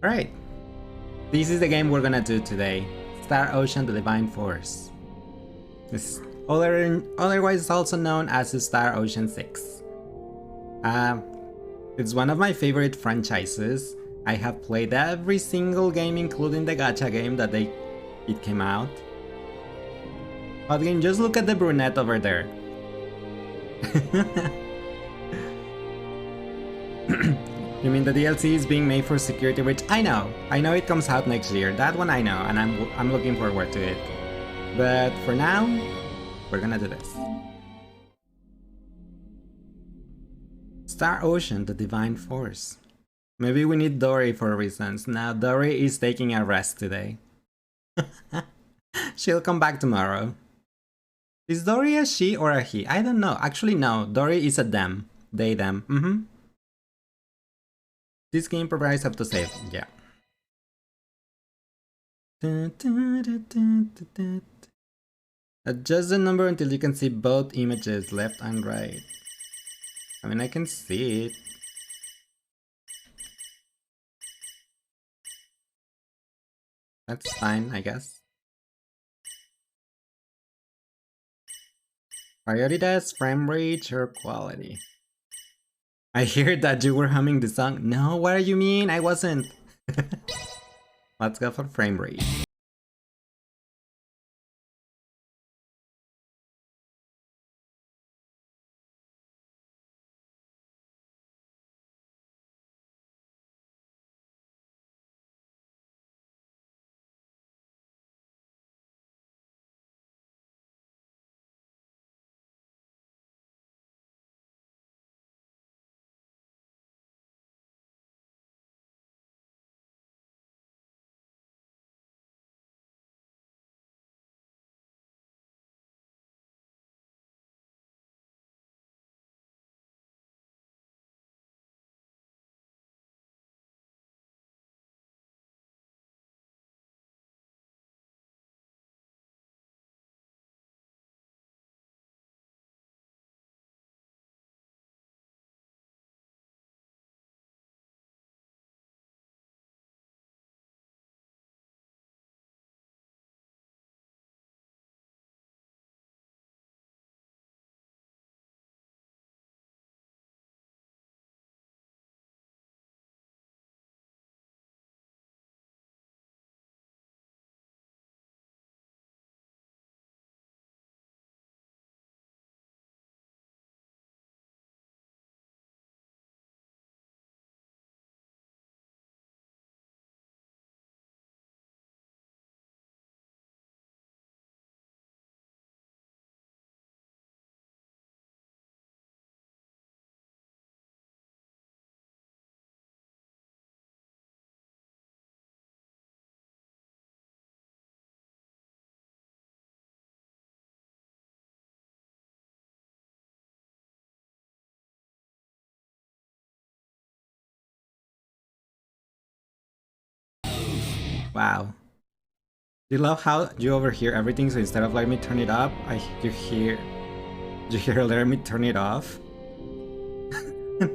Alright, this is the game we're gonna do today. Star Ocean: The Divine Force. This otherwise also known as Star Ocean 6. It's one of my favorite franchises. I have played every single game, including the gacha game that it came out. But again, just look at the brunette over there. You mean the DLC is being made for security, which I know it comes out next year. That one I know, and I'm looking forward to it. But for now, we're gonna do this. Star Ocean: The Divine Force. Maybe we need Dory for reasons. Now Dory is taking a rest today. She'll come back tomorrow. Is Dory a she or a he? I don't know. Actually, no. Dory is a them. They, them. This game provides up to save. Yeah. Adjust the number until you can see both images, left and right. I mean, I can see it. That's fine, I guess. Prioritize frame rate or quality. I hear that you were humming the song. No, what do you mean? I wasn't. Let's go for frame rate. Wow. Do you love how you overhear everything, so instead of letting me turn it up, you hear let me turn it off?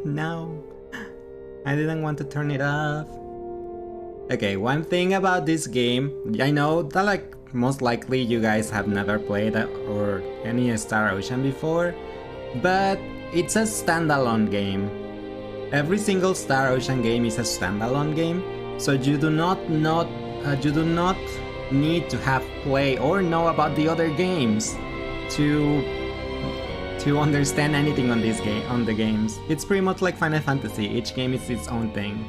No. I didn't want to turn it off. Okay, one thing about this game, I know that like most likely you guys have never played or any Star Ocean before, but it's a standalone game. Every single Star Ocean game is a standalone game, so you do not need to have played or know about the other games to understand anything on the games. It's pretty much like Final Fantasy. Each game is its own thing.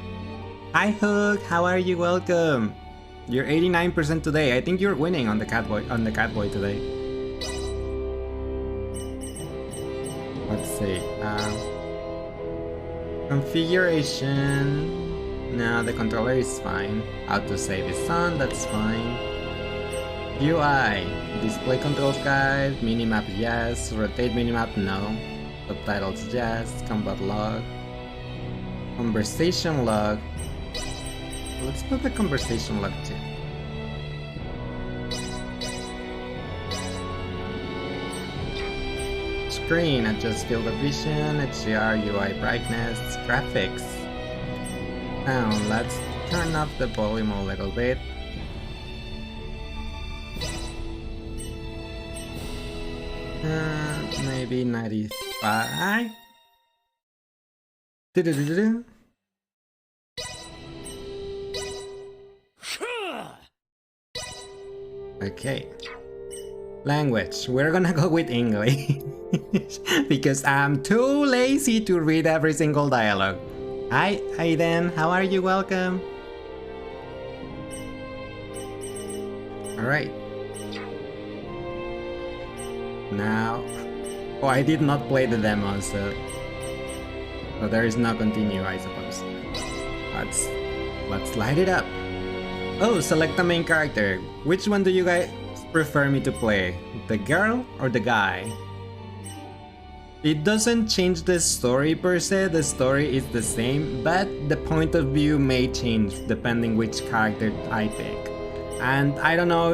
Hi Hook, how are you? Welcome. You're 89% today. I think you're winning on the catboy today. Let's see. Configuration. No, the controller is fine. Autosave is on, that's fine. UI. Display controls guide. Minimap yes. Rotate minimap no. Subtitles yes. Combat log. Conversation log. Let's put the conversation log too. Screen, adjust field of vision, HDR, UI brightness, graphics. Now let's turn up the volume a little bit. Maybe 95. Do-do-do-do-do. Okay. Language. We're gonna go with English. Because I'm too lazy to read every single dialogue. Hi, Aiden. How are you? Welcome. Alright. Now... Oh, I did not play the demo, so there is no continue, I suppose. Let's light it up. Oh, select the main character. Which one do you guys prefer me to play? The girl or the guy? It doesn't change the story per se, the story is the same, but the point of view may change depending which character I pick. And I don't know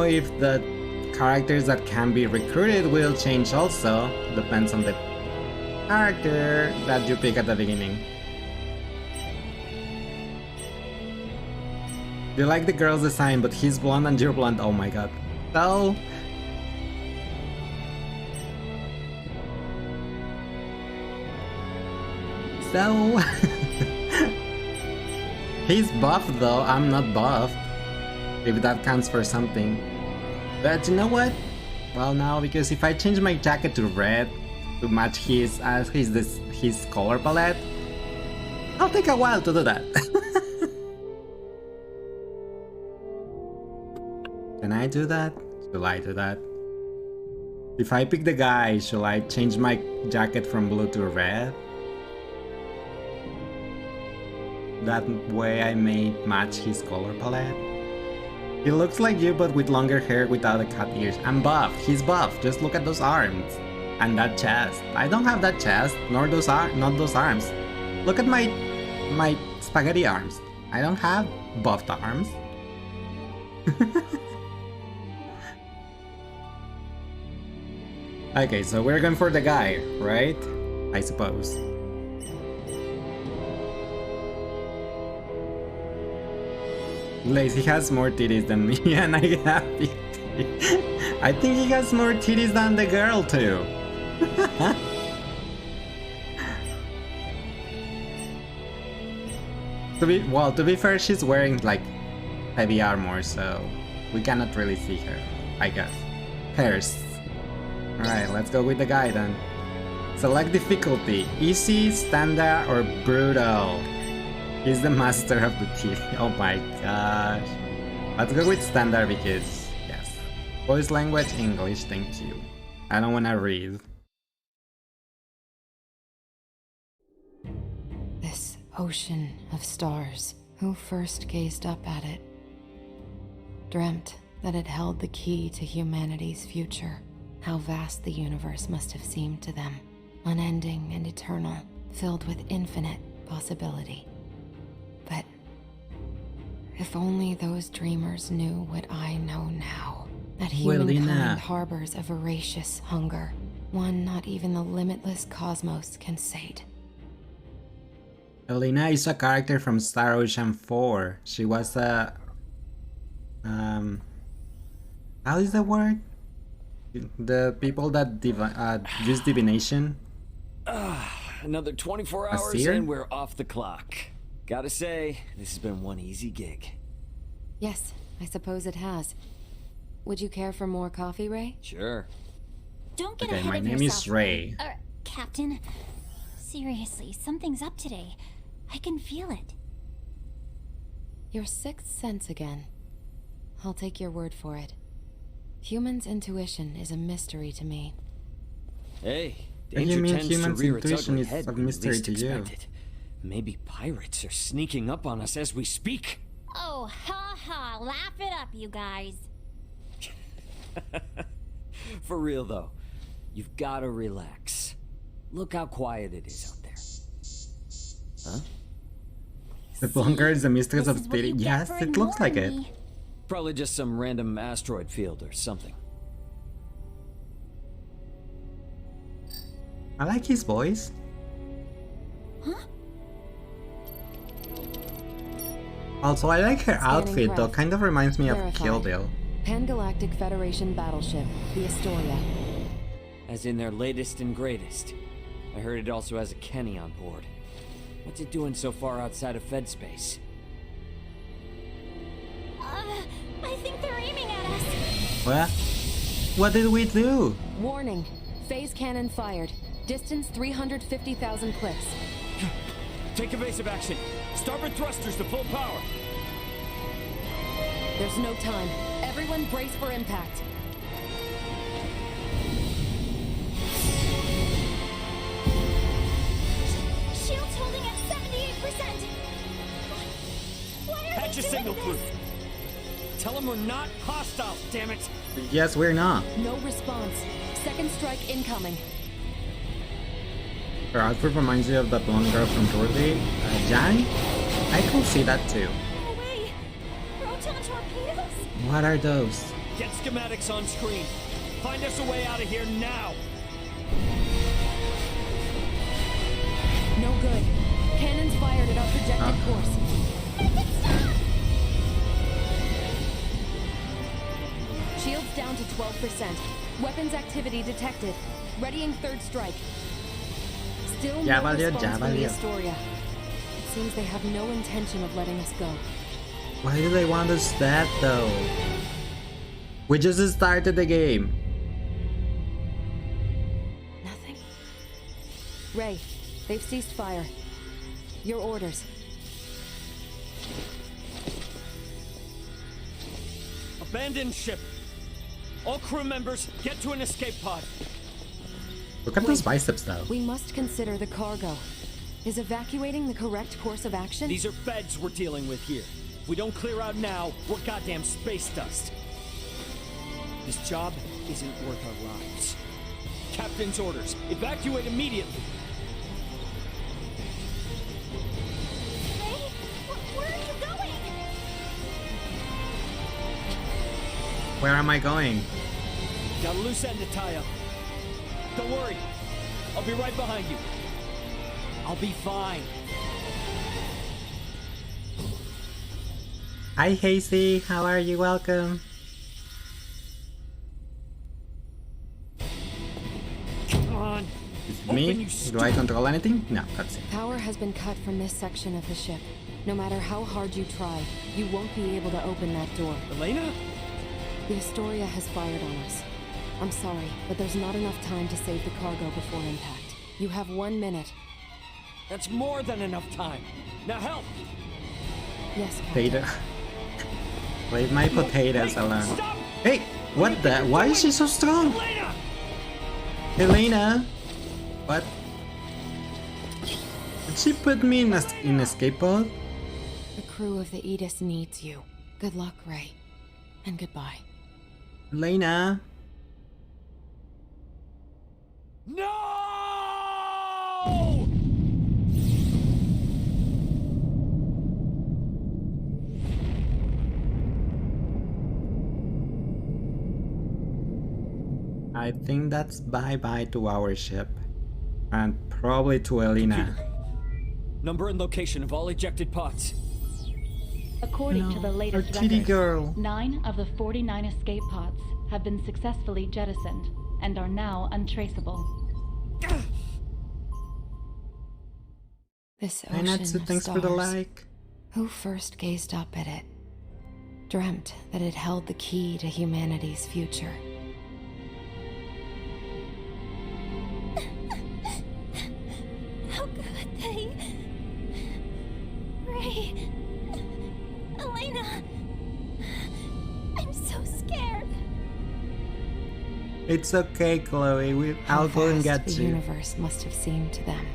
if the characters that can be recruited will change also. Depends on the character that you pick at the beginning. You like the girl's design, but he's blonde and you're blonde. Oh my god. So he's buff though, I'm not buffed. If that counts for something. But you know what? Well, now, because if I change my jacket to red to match his color palette, I'll take a while to do that. Can I do that? Should I do that? If I pick the guy, should I change my jacket from blue to red? That way I may match his color palette. He looks like you, but with longer hair without the cat ears. I'm buff. He's buff. Just look at those arms and that chest. I don't have that chest, nor those arms. Look at my spaghetti arms. I don't have buffed arms. Okay, so we're going for the guy, right? I suppose. Lace, he has more titties than me, and I have big titties. I think he has more titties than the girl too. To be fair, she's wearing like heavy armor, so we cannot really see her, I guess. Hers. Alright, let's go with the guy then. Select difficulty: easy, standard, or brutal. He's the master of the teeth. Oh my gosh. Let's go with standard because, yes. Voice language, English, thank you. I don't wanna read. This ocean of stars, who first gazed up at it, dreamt that it held the key to humanity's future. How vast the universe must have seemed to them, unending and eternal, filled with infinite possibility. But if only those dreamers knew what I know now, that humankind harbors a voracious hunger, one not even the limitless cosmos can sate. Elena is a character from Star Ocean 4. She was a... how is the word? The people that use divination. Another 24 hours and we're off the clock. Gotta say, this has been one easy gig. Yes, I suppose it has. Would you care for more coffee, Ray? Sure. Don't get Okay, ahead my of name yourself, is Ray. Captain. Seriously, something's up today. I can feel it. Your sixth sense again. I'll take your word for it. Human's intuition is a mystery to me. Hey, What do you mean human's intuition is a mystery to you? Maybe pirates are sneaking up on us as we speak. Oh, ha ha, laugh it up, you guys. For real though, you've gotta relax. Look how quiet it is out there. Huh? The bunker is the mistress of spirit. Yes, it looks like it. Probably just some random asteroid field or something. I like his voice. Huh? Also, I like her Scanning outfit though, craft. kind of reminds me of Verified. Kill Bill. Pan-Galactic Federation battleship, the Astoria. As in their latest and greatest. I heard it also has a Kenny on board. What's it doing so far outside of Fed space? I think they're aiming at us. What? What did we do? Warning, phase cannon fired. Distance 350,000 clicks. Take evasive action. Starboard thrusters to full power. There's no time. Everyone brace for impact. Shield's holding at 78%. Why are Patch they a doing signal this? through. Tell them we're not hostile, damn it. Yes, we're not. No response. Second strike incoming. Her outfit reminds you of that blonde girl from Jordi. Jan? I can see that too. No way. Proton torpedoes? What are those? Get schematics on screen. Find us a way out of here now. No good. Cannons fired at our projected course. Make it stop! Shields down to 12%. Weapons activity detected. Readying third strike. Still Ya no valió, response ya from the valió. Astoria. It seems they have no intention of letting us go. Why do they want us dead though? We just started the game. Nothing? Ray, they've ceased fire. Your orders. Abandon ship. All crew members, get to an escape pod. Look at those biceps though. We must consider the cargo. Is evacuating the correct course of action? These are feds we're dealing with here. If we don't clear out now, we're goddamn space dust. This job isn't worth our lives. Captain's orders. Evacuate immediately. Ray, where are you going? Where am I going? Got a loose end to tie up. Don't worry. I'll be right behind you. I'll be fine. Hi Hazy, how are you? Welcome. Come on. Is it Open, me? you Do I control anything? No, that's it. Power has been cut from this section of the ship. No matter how hard you try, you won't be able to open that door. Elena? The Astoria has fired on us. I'm sorry, but there's not enough time to save the cargo before impact. You have 1 minute. That's more than enough time. Now help! Yes, Captain. Potato. Leave my potatoes Hey, alone. stop! Hey, what the? Why is she so strong? Elena! Elena? What? Did she put me in in escape pod? The crew of the Aegis needs you. Good luck, Ray. And goodbye. Elena? No! I think that's bye-bye to our ship. And probably to Elena. Number and location of all ejected pods. According to the Our latest kitty records, girl. 9 of the 49 escape pods have been successfully jettisoned and are now untraceable. This Hi ocean Natsu, of thanks for the stars. like. Who first gazed up at it? Dreamt that it held the key to humanity's future. How could they? Ray. Elena. I'm so scared. It's okay, Chloe. How I'll go and vast get the you. universe must have seemed to them.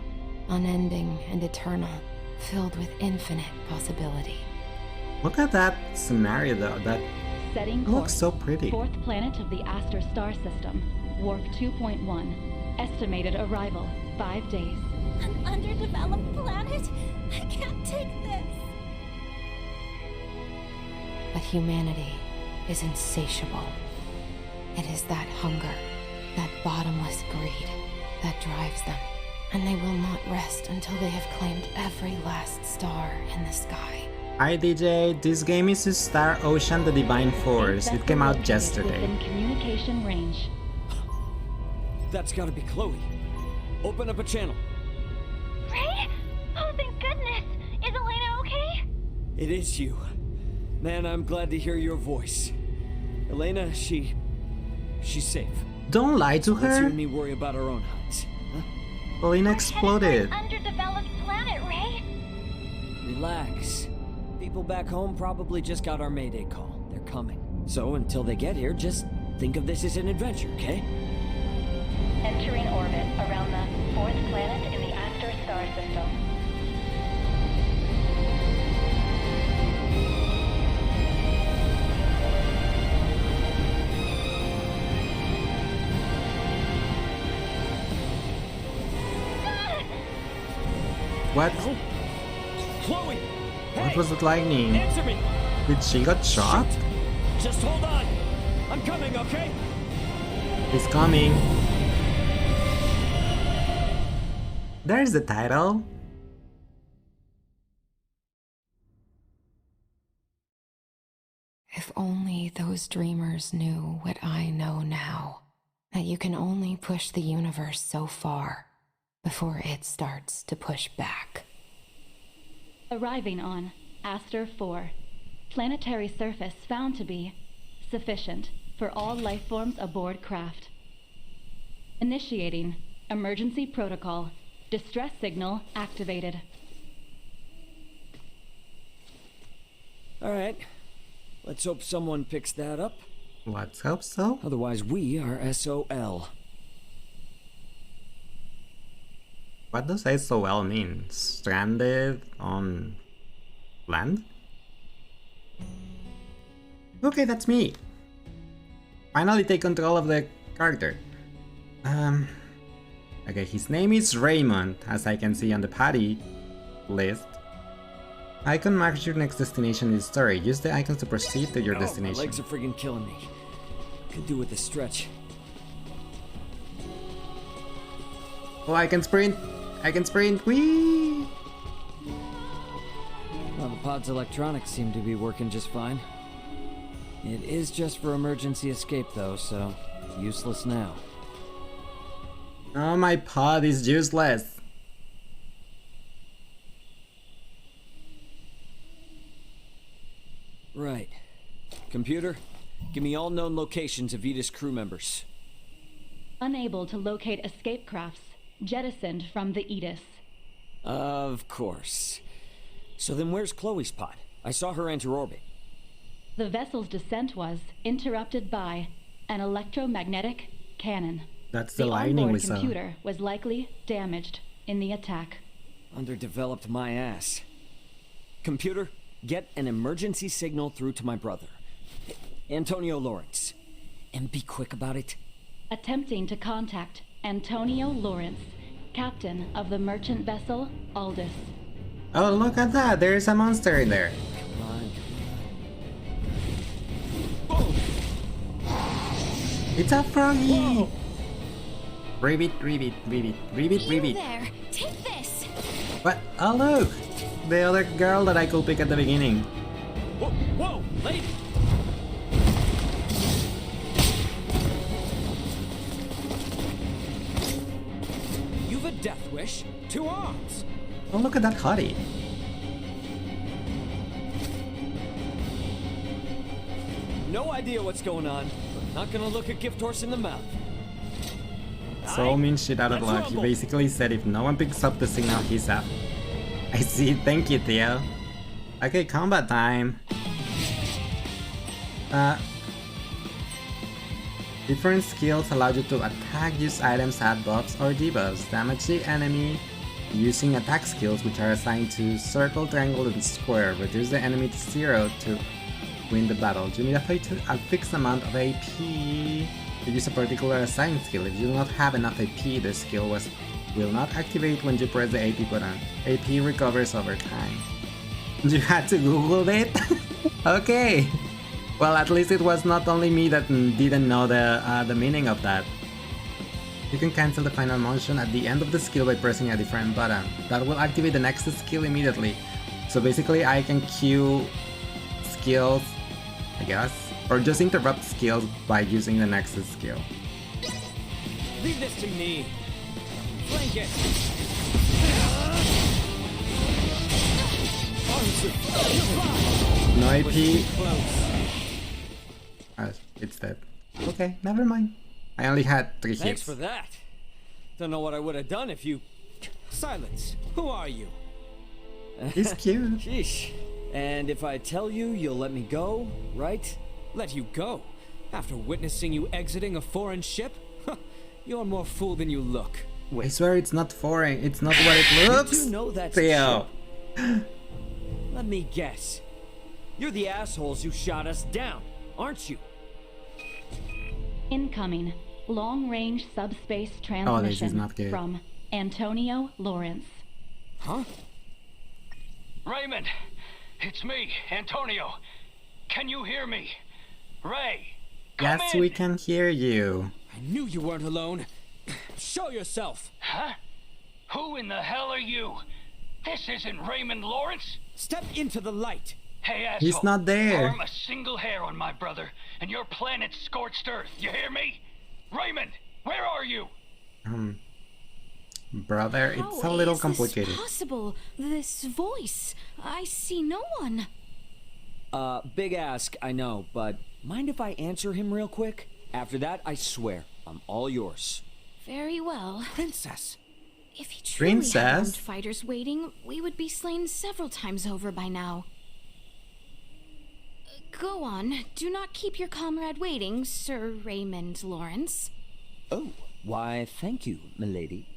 Unending and eternal, filled with infinite possibility. Look at that scenario though. That Setting looks course. so pretty. Fourth planet of the Aster star system, warp 2.1. Estimated arrival 5 days. An underdeveloped planet? I can't take this. But humanity is insatiable. It is that hunger, that bottomless greed, that drives them. And they will not rest until they have claimed every last star in the sky. Hi DJ, this game is Star Ocean the Divine Force. Escape It came out vessel located yesterday. Within communication range. That's gotta be Chloe. Open up a channel. Ray? Oh, thank goodness! Is Elena okay? It is you. Man, I'm glad to hear your voice. Elena, she's safe. Don't lie to Let's you her. and me worry about our own hides. Huh? Elena We're exploded. headed for an underdeveloped planet, Ray. Relax. People back home probably just got our Mayday call. They're coming. So until they get here, just think of this as an adventure, okay? Entering orbit around the fourth planet in the Aster star system. What? Chloe! What Hey! was that lightning? Answer me! Did she got shot? Just hold on! I'm coming, okay? He's coming. There's the title. If only those dreamers knew what I know now, that you can only push the universe so far before it starts to push back. Arriving on Aster 4. Planetary surface found to be sufficient for all life forms aboard craft. Initiating emergency protocol. Distress signal activated. Alright. Let's hope someone picks that up. Let's hope so. Otherwise, we are SOL. What does SOL mean? Stranded on land? Okay, that's me. Finally take control of the character. Okay, his name is Raymond, as I can see on the party list. Icon marks your next destination in the story. Use the icons to proceed to your My destination. legs are friggin' killing me. Could do with a stretch. Oh, I can sprint! I can sprint! Whee! Well, the pod's electronics seem to be working just fine. It is just for emergency escape, though, so useless now. Oh, my pod is useless. Right. Computer, give me all known locations of Vetus crew members. Unable to locate escape crafts jettisoned from the Aegis. Of course. So then where's Chloe's pod? I saw her enter orbit. The vessel's descent was interrupted by an electromagnetic cannon. That's the The lightning we onboard saw. computer was likely damaged in the attack. Underdeveloped my ass. Computer, get an emergency signal through to my brother, Antonio Lawrence. And be quick about it. Attempting to contact Antonio Lawrence, captain of the merchant vessel Aldous. Oh, look at that! There's a monster in there. Come on, come It's a froggy! Whoa. Ribbit, ribbit, ribbit, ribbit, You ribbit. there! Take this! What? Oh, look! The other girl that I could pick at the beginning. Whoa, whoa, lady! You've a death wish. 2 arms. Oh, look at that hottie. No idea what's going on, but not gonna look a gift horse in the mouth. So means shit out of Let's luck. He rumble. basically said if no one picks up the signal, he's up. I see. Thank you, Theo. Okay, combat time. Different skills allow you to attack, use items, add buffs or debuffs, damage the enemy using attack skills which are assigned to circle, triangle, and square, reduce the enemy to 0 to win the battle. You need a fixed amount of AP to use a particular assigned skill. If you do not have enough AP, the skill will not activate when you press the AP button. AP recovers over time. You had to Google it? Okay. Well, at least it was not only me that didn't know the meaning of that. You can cancel the final motion at the end of the skill by pressing a different button. That will activate the next skill immediately. So basically I can queue skills, I guess, or just interrupt skills by using the Nexus skill. Leave this to me. Flank it. No AP. Close. It's dead. Okay, never mind. I only had 3 Thanks hits. for that. Don't know what I would have done if you... Silence. Who are you? He's cute. Sheesh. And if I tell you, you'll let me go, right? Let you go? After witnessing you exiting a foreign ship? You're more fool than you look. I swear it's not foreign. It's not what it looks. You do know that's Theo. Let me guess. You're the assholes who shot us down, aren't you? Incoming. Long-range subspace transmission Oh, this is not good. from Antonio Lawrence. Huh? Raymond, it's me, Antonio. Can you hear me? Ray, come Yes, in. we can hear you. I knew you weren't alone. Show yourself. Huh? Who in the hell are you? This isn't Raymond Lawrence. Step into the light. Hey, asshole. He's not there. Harm a single hair on my brother, and your planet's scorched earth. You hear me? Raymond, where are you? Brother, it's a little complicated. How is this possible? This voice. I see no one. Big ask, I know, but mind if I answer him real quick? After that, I swear, I'm all yours. Very well. Princess. If he truly had Princess? armed fighters waiting, we would be slain several times over by now. Go on. Do not keep your comrade waiting, Sir Raymond Lawrence. Oh, why, thank you, milady.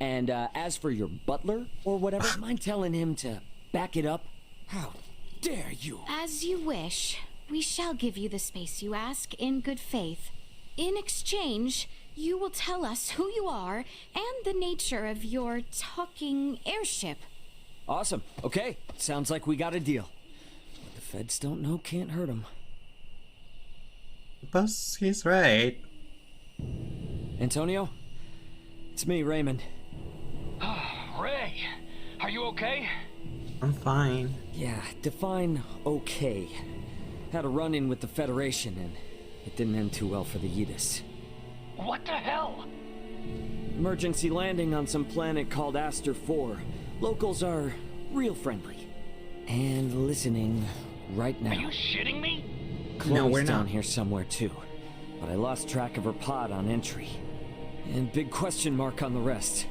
And as for your butler, or whatever, mind telling him to back it up? How dare you? As you wish. We shall give you the space you ask in good faith. In exchange, you will tell us who you are and the nature of your talking airship. Awesome. Okay, sounds like we got a deal. What the feds don't know can't hurt them. But he's right. Antonio? It's me, Raymond. Ray, are you okay? I'm fine. Yeah, define okay. Had a run-in with the Federation, and it didn't end too well for the Yidis. What the hell? Emergency landing on some planet called Aster 4. Locals are real friendly. And listening right now. Are you shitting me? Chloe's No, we're down not. here somewhere too. But I lost track of her pod on entry. And big question mark on the rest.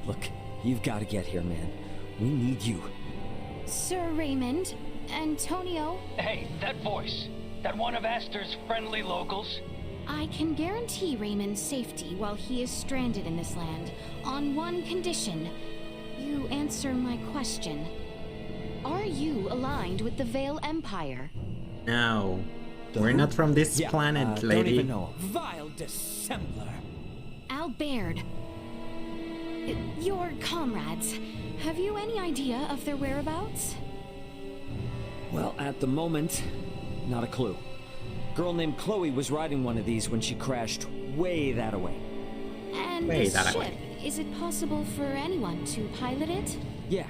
Look, you've got to get here, man. We need you. Sir Raymond, Antonio, Hey, that voice. That one of Astor's friendly locals? I can guarantee Raymond's safety while he is stranded in this land, on one condition. You answer my question. Are you aligned with the Vale Empire? No. We're not from this planet, don't lady. even know. Vile dissembler. Albert. Your comrades. Have you any idea of their whereabouts? Well, at the moment, not a clue. Girl named Chloe was riding one of these when she crashed way that away. And Wait, this that ship, way. is it possible for anyone to pilot it? Yeah.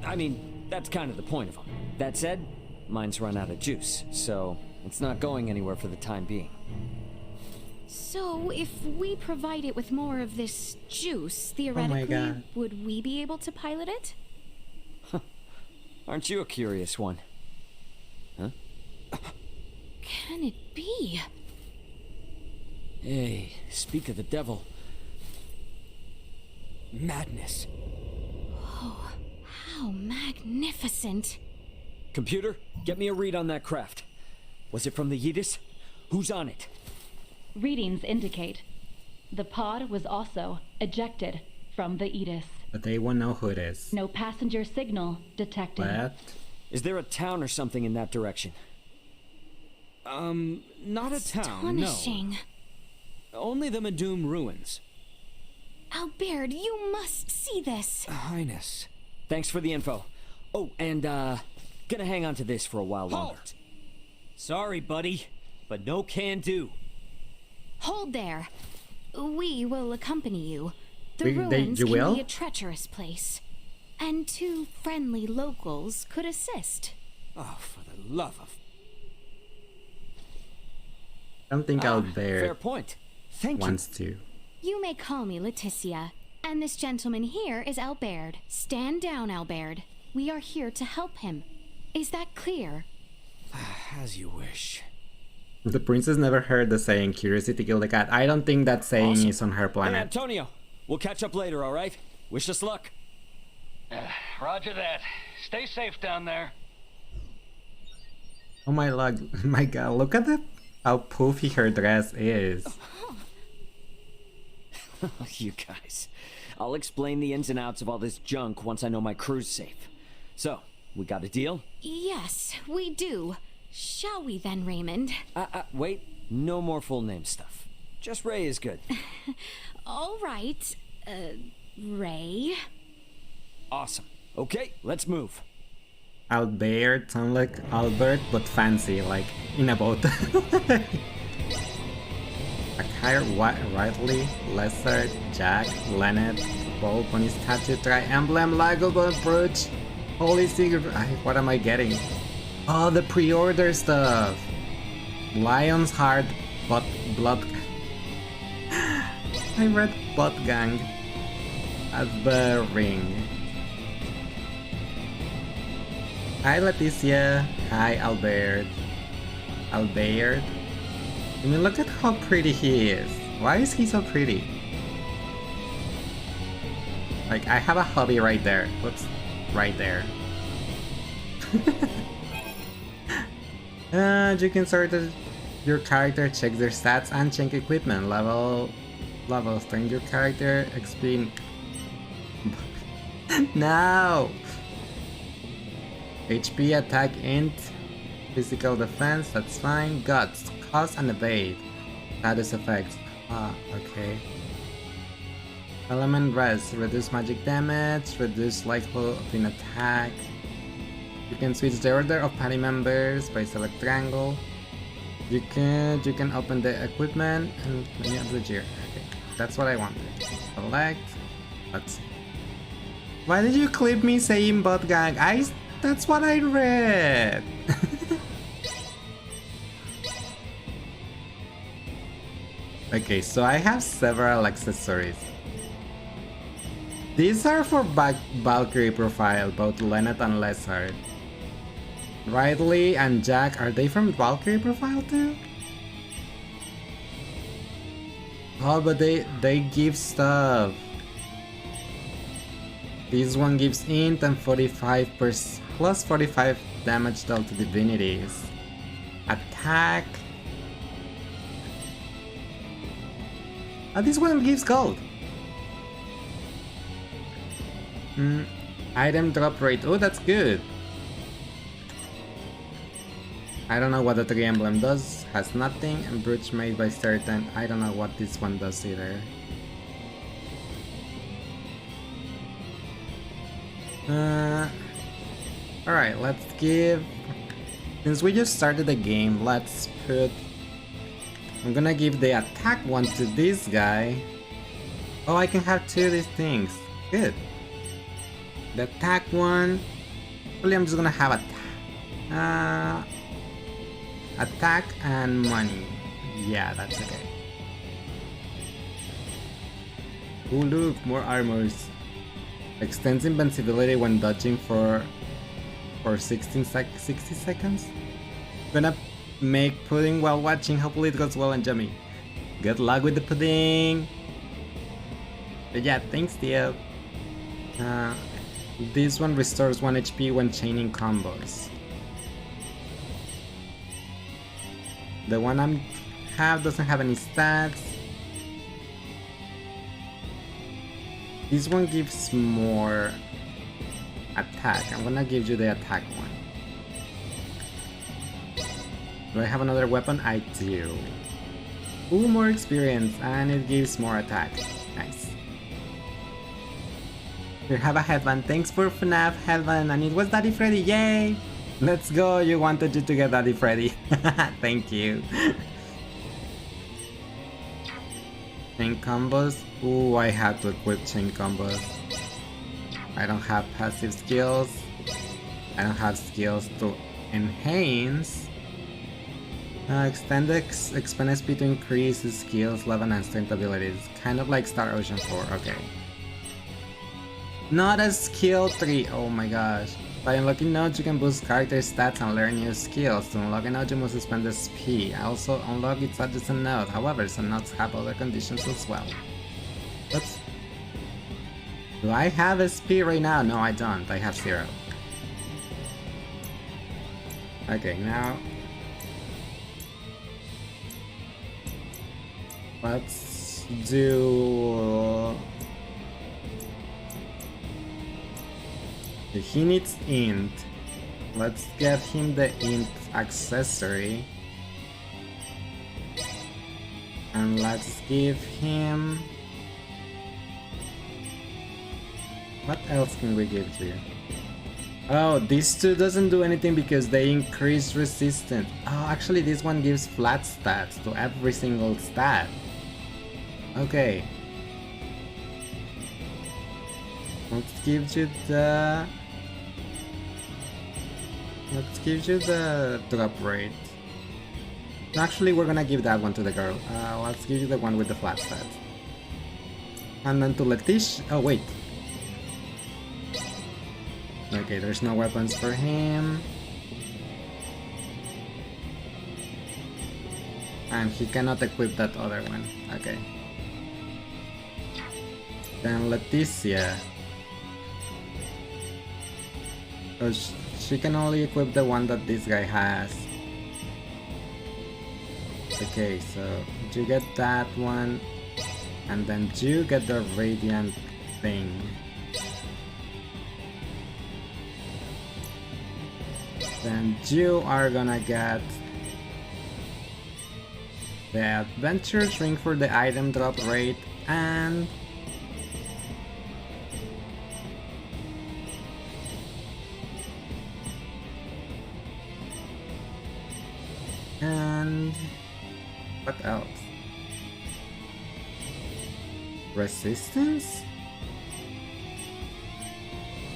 I mean, that's kind of the point of them. That said, mine's run out of juice, so it's not going anywhere for the time being. So, if we provide it with more of this juice, theoretically, God. would we be able to pilot it? Aren't you a curious one? Huh? Can it be? Hey, speak of the devil. Madness. Oh, how magnificent. Computer, get me a read on that craft. Was it from the Yidis? Who's on it? Readings indicate the pod was also ejected from the Edis. But they won't know who it is. No passenger signal detected. What? Is there a town or something in that direction? Not a town, Astonishing. no. Only the Medum ruins. Albert, you must see this. Highness. Thanks for the info. Oh, and gonna hang on to this for a while longer. Halt! Sorry, buddy, but no can do. Hold there. We will accompany you. The You ruins will? can be a treacherous place. and 2 friendly locals could assist. Oh, for the love of... I don't think I'll fair bear point. Thank you. wants to. You may call me Leticia, and this gentleman here is Albert. Stand down, Albert. We are here to help him. Is that clear? As you wish. The princess never heard the saying, curiosity killed the cat. I don't think that saying Awesome. is on her Hey, planet. Antonio, we'll catch up later, all right? Wish us luck. Roger that. Stay safe down there. Oh my lord, my god, look at how poofy her dress is. You guys. I'll explain the ins and outs of all this junk once I know my crew's safe. So, we got a deal? Yes, we do. Shall we then, Raymond? Wait. No more full name stuff. Just Ray is good. All right. Ray. Awesome. Okay, let's move. Albert sound like Albert, but fancy, like in a boat. Akire, Riley, Lesser, Jack, Leonard, Bolt, Pony Statue, Tri-Emblem, Lago, Brooch, Holy Secret. What am I getting? Oh, the pre-order stuff. Lion's Heart, Blood. I read Blood Gang as the ring. Hi Leticia. Hi Albert. Albert. I mean, look at how pretty he is. Why is he so pretty? Like, I have a hobby right there. Whoops. Right there. You can sort your character, check their stats, and check equipment. Levels. Turn your character, XP. No! HP, attack, int, physical defense, that's fine. Guts, cost and evade. Status effects. Okay. Element rest, reduce magic damage, reduce likelihood of an attack. You can switch the order of party members by select triangle. You can open the equipment and menu of the gear. Okay, that's what I wanted. Select. Let's see. Why did you clip me saying bot gang? That's what I read. Okay, so I have several accessories. These are for Valkyrie profile, both Lennart and Lessard. Riley and Jack, are they from Valkyrie profile too? Oh, but they give stuff. This one gives int and 45% plus 45 damage dealt to divinities. Attack. This one gives gold. Item drop rate. Oh, that's good. I don't know what the 3 emblem does. Has nothing. And brooch made by certain. I don't know what this one does either. Alright, let's give... Since we just started the game, let's put... I'm gonna give the attack one to this guy. Oh, I can have 2 of these things. Good. The attack one... Probably I'm just gonna have attack and money. Yeah, that's okay. Oh look, more armors. Extends invincibility when dodging for 60 seconds. Gonna make pudding while watching. Hopefully it goes well and yummy. Good luck with the pudding. But yeah, thanks Theo. This one restores 1 HP when chaining combos. The one I have doesn't have any stats. This one gives more attack. I'm gonna give you the attack one. Do I have another weapon? I do. Ooh, more experience, and it gives more attack. Nice. Here, have a headband. Thanks for FNAF headband, and it was Daddy Freddy. Yay! Let's go. You wanted you to get Daddy Freddy. Thank you. Chain combos. Ooh, I had to equip chain combos. I don't have passive skills. I don't have skills to enhance. Extend expand SP to increase skills, level, and strength abilities. Kind of like Star Ocean 4, okay. Not a skill tree, oh my gosh. By unlocking nodes, you can boost character stats and learn new skills. To unlock a node, you must spend SP. Also, unlock its adjacent node. However, some nodes have other conditions as well. Oops. Do I have SP right now? No, I don't. I have 0. Okay, now let's do... He needs int. Let's get him the int accessory. And let's give him... What else can we give here? Oh, these two doesn't do anything because they increase resistance. Oh, actually this one gives flat stats to every single stat. Okay. Let's give you the drop rate. Actually, we're gonna give that one to the girl. Let's give you the one with the flat stats. And then to Letish. Oh wait. Okay, there's no weapons for him. And he cannot equip that other one. Okay. Then Leticia. Oh, she can only equip the one that this guy has. Okay, so you get that one. And then you get the radiant thing. Then you are gonna get the adventure drink for the item drop rate and what else? Resistance?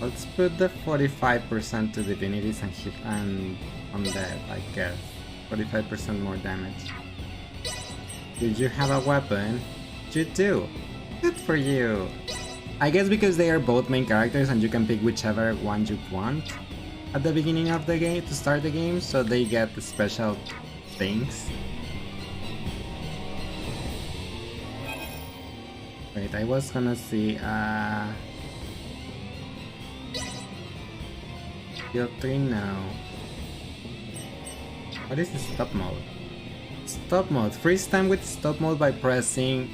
Let's put the 45% to divinities and hit and undead, I guess. 45% more damage. Do you have a weapon? You do. Good for you. I guess because they are both main characters and you can pick whichever one you want at the beginning of the game to start the game, so they get the special things. Wait, I was gonna see Skill 3 now. What is the stop mode? Stop mode. Freeze time with stop mode by pressing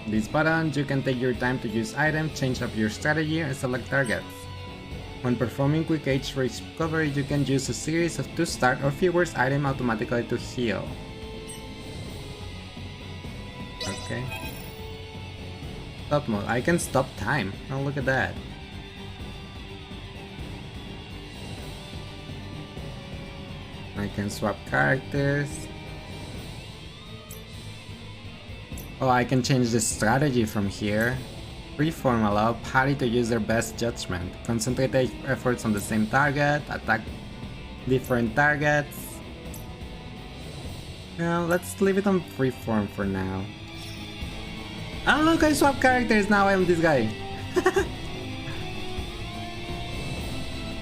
this button. You can take your time to use items, change up your strategy, and select targets. When performing quick HP recovery, you can use a series of 2 start or fewer items automatically to heal. Okay. Stop mode. I can stop time. Oh, look at that. I can swap characters. Oh, I can change the strategy from here. Freeform allow party to use their best judgment. Concentrate their efforts on the same target, attack different targets. Let's leave it on freeform for now. Oh look, I swap characters, now I'm this guy.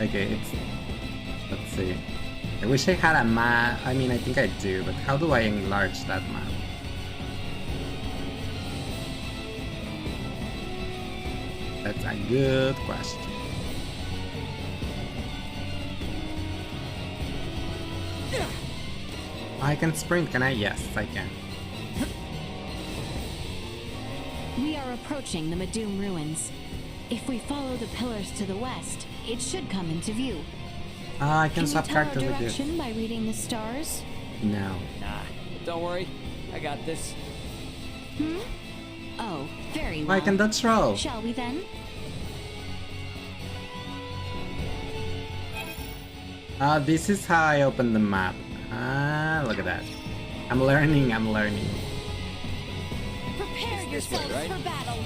Okay, let's see. I wish I had a map. I mean, I think I do, but how do I enlarge that map? That's a good question. I can sprint, can I? Yes, I can. We are approaching the Madum ruins. If we follow the pillars to the west, it should come into view. I can swap characters you with tell our this. direction by reading the stars? No. Nah, don't worry. I got this. Oh, very well. I can dodge roll. Shall we then? This is how I open the map. Look at that. I'm learning. Prepare yourselves right? for battle.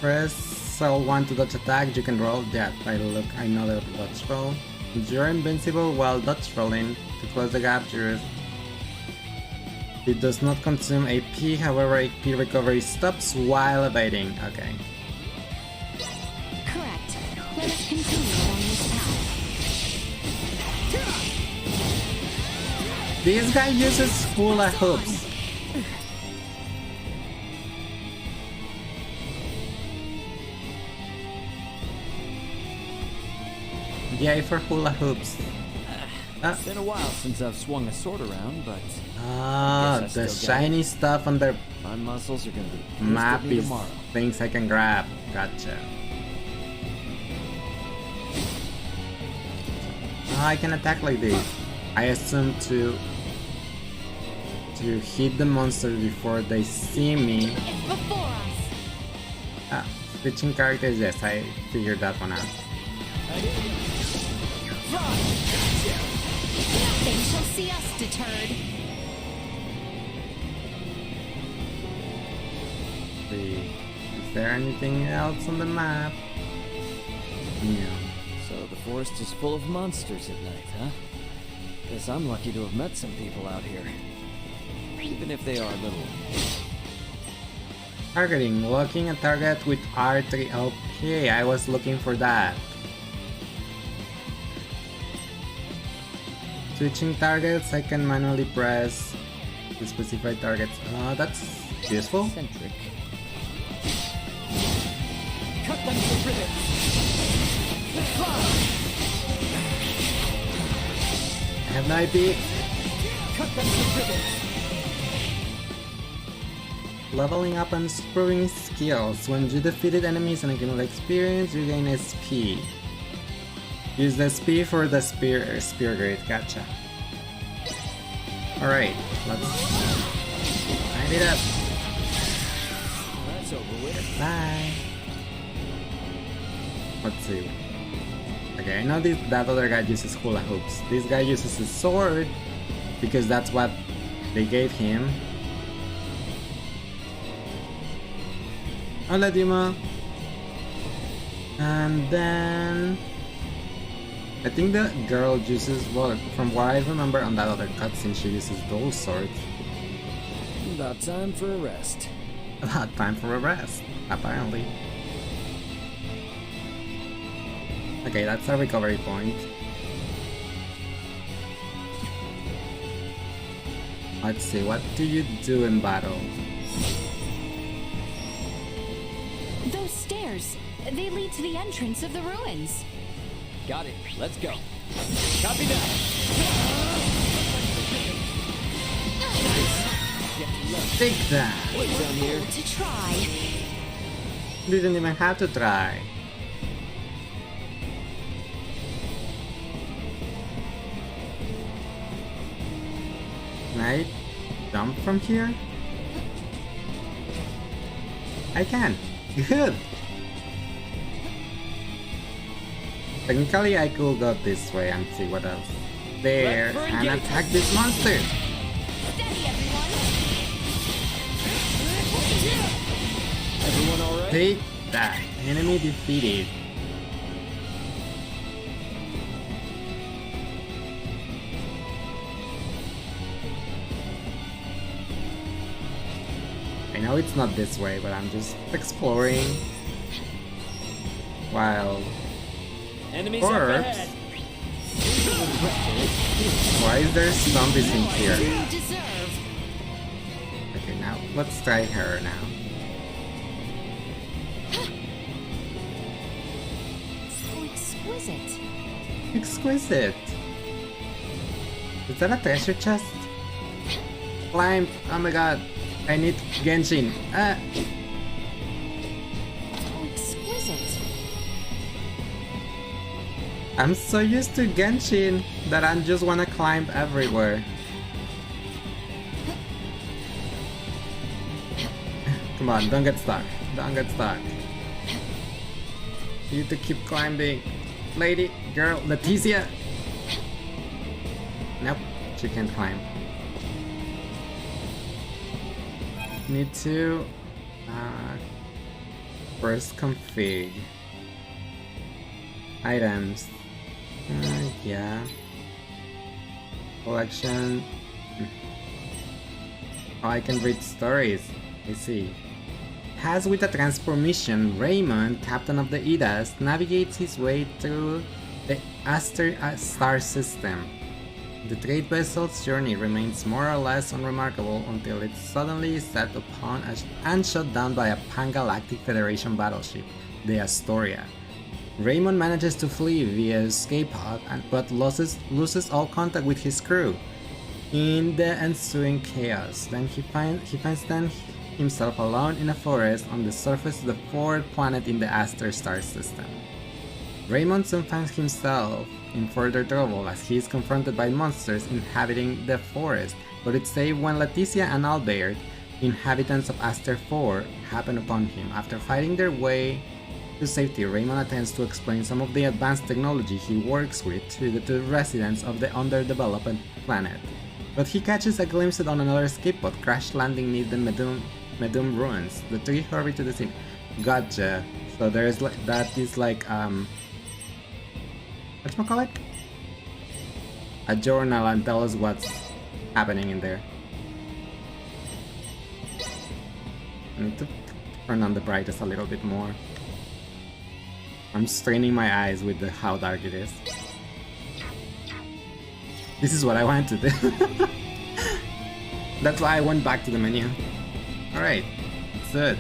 Press L1 to dodge attack, you can roll. Yeah, I know the dodge roll. You're invincible while dodge rolling. To close the gap, it does not consume AP, however AP recovery stops while evading. Okay. Correct. Let us continue along this path. This guy uses hula hoops. Yay for hula hoops. It's been a while since I've swung a sword around, but the shiny stuff on their my muscles are gonna be map is tomorrow. things I can grab. Gotcha. I can attack like this. I assume to hit the monsters before they see me. It's before us. Switching characters, yes, I figured that one out. Nothing shall see us deterred. Is there anything else on the map? No. So the forest is full of monsters at night, huh? Guess I'm lucky to have met some people out here. Even if they are little. Targeting. Locking a target with R3. Okay, I was looking for that. Switching targets, I can manually press to specify targets. That's useful. Centric. Cut them to ribbons. I have no IP. Cut them to ribbons. Leveling up and improving skills. When you defeated enemies and accumulate experience, you gain SP. Use the SP for the spear grid. Gotcha. Alright, let's light it up. That's over with. Bye. Let's see. Okay, I know that other guy uses hula hoops. This guy uses a sword because that's what they gave him. Hola, Dima. And then I think the girl uses, well, from what I remember on that other cutscene, she uses those swords. About time for a rest. About time for a rest, apparently. Okay, that's a recovery point. Let's see, what do you do in battle? Those stairs, they lead to the entrance of the ruins. Got it. Let's go. Copy that. Take that! It was bold to try. Didn't even have to try. Can I jump from here? I can. Good. Technically, I could go this way and see what else there and attack this monster. Steady, everyone. Everyone all right? Take that. Enemy defeated. I know it's not this way, but I'm just exploring. While Enemies up ahead. why is there zombies in here? You deserve. Okay, now let's try her now. So exquisite. Exquisite. Is that a treasure chest? Climb! Oh my god! I need Genshin. So exquisite. I'm so used to Genshin that I just wanna climb everywhere. Come on, don't get stuck. Don't get stuck. You need to keep climbing. Lady, girl, Leticia. Nope, she can't climb. Need to First config. Items. Yeah. Collection. Oh, I can read stories. I see. As with a transformation, Raymond, captain of the Idas, navigates his way through the Aster star system. The trade vessel's journey remains more or less unremarkable until it suddenly is set upon and shot down by a Pan-Galactic Federation battleship, the Astoria. Raymond manages to flee via escape pod, but loses all contact with his crew. In the ensuing chaos, then he finds himself alone in a forest on the surface of the fourth planet in the Aster star system. Raymond soon finds himself in further trouble as he is confronted by monsters inhabiting the forest, but it's saved when Leticia and Albert, inhabitants of Aster 4, happen upon him. After fighting their way to safety, Raymond attempts to explain some of the advanced technology he works with to the residents of the underdeveloped planet. But he catches a glimpse on another escape pod crash landing near the Medum ruins. The three hurry to the scene. Gotcha. So there's that is like whatchamacallit? A journal and tell us what's happening in there. I need to turn on the brightness a little bit more. I'm straining my eyes with how dark it is. This is what I wanted to do. That's why I went back to the menu. Alright, that's it.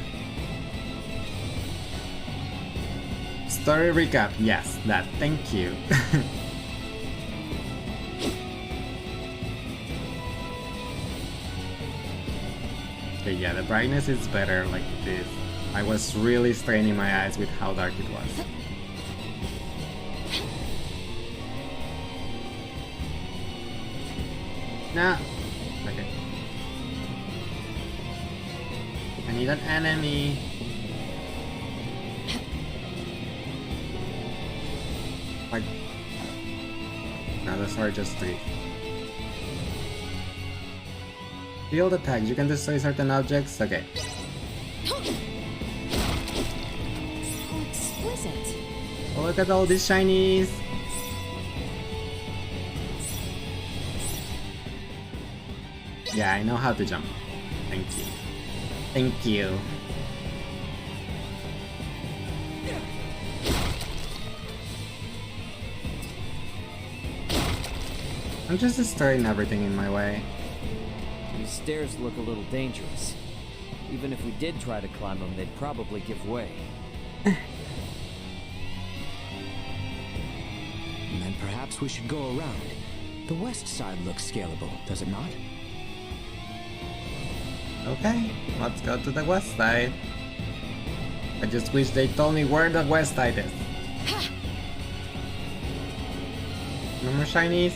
Story recap, yes, that, thank you. Okay, yeah, the brightness is better like this. I was really straining my eyes with how dark it was. Nah. Okay. I need an enemy. Like... No, those are just 3. Field attacks. You can destroy certain objects. Okay. So exquisite. Oh, look at all these shinies. Yeah, I know how to jump. Thank you. Thank you. I'm just destroying everything in my way. These stairs look a little dangerous. Even if we did try to climb them, they'd probably give way. And then perhaps we should go around. The west side looks scalable, does it not? Okay, let's go to the west side. I just wish they told me where the west side is. No more shinies.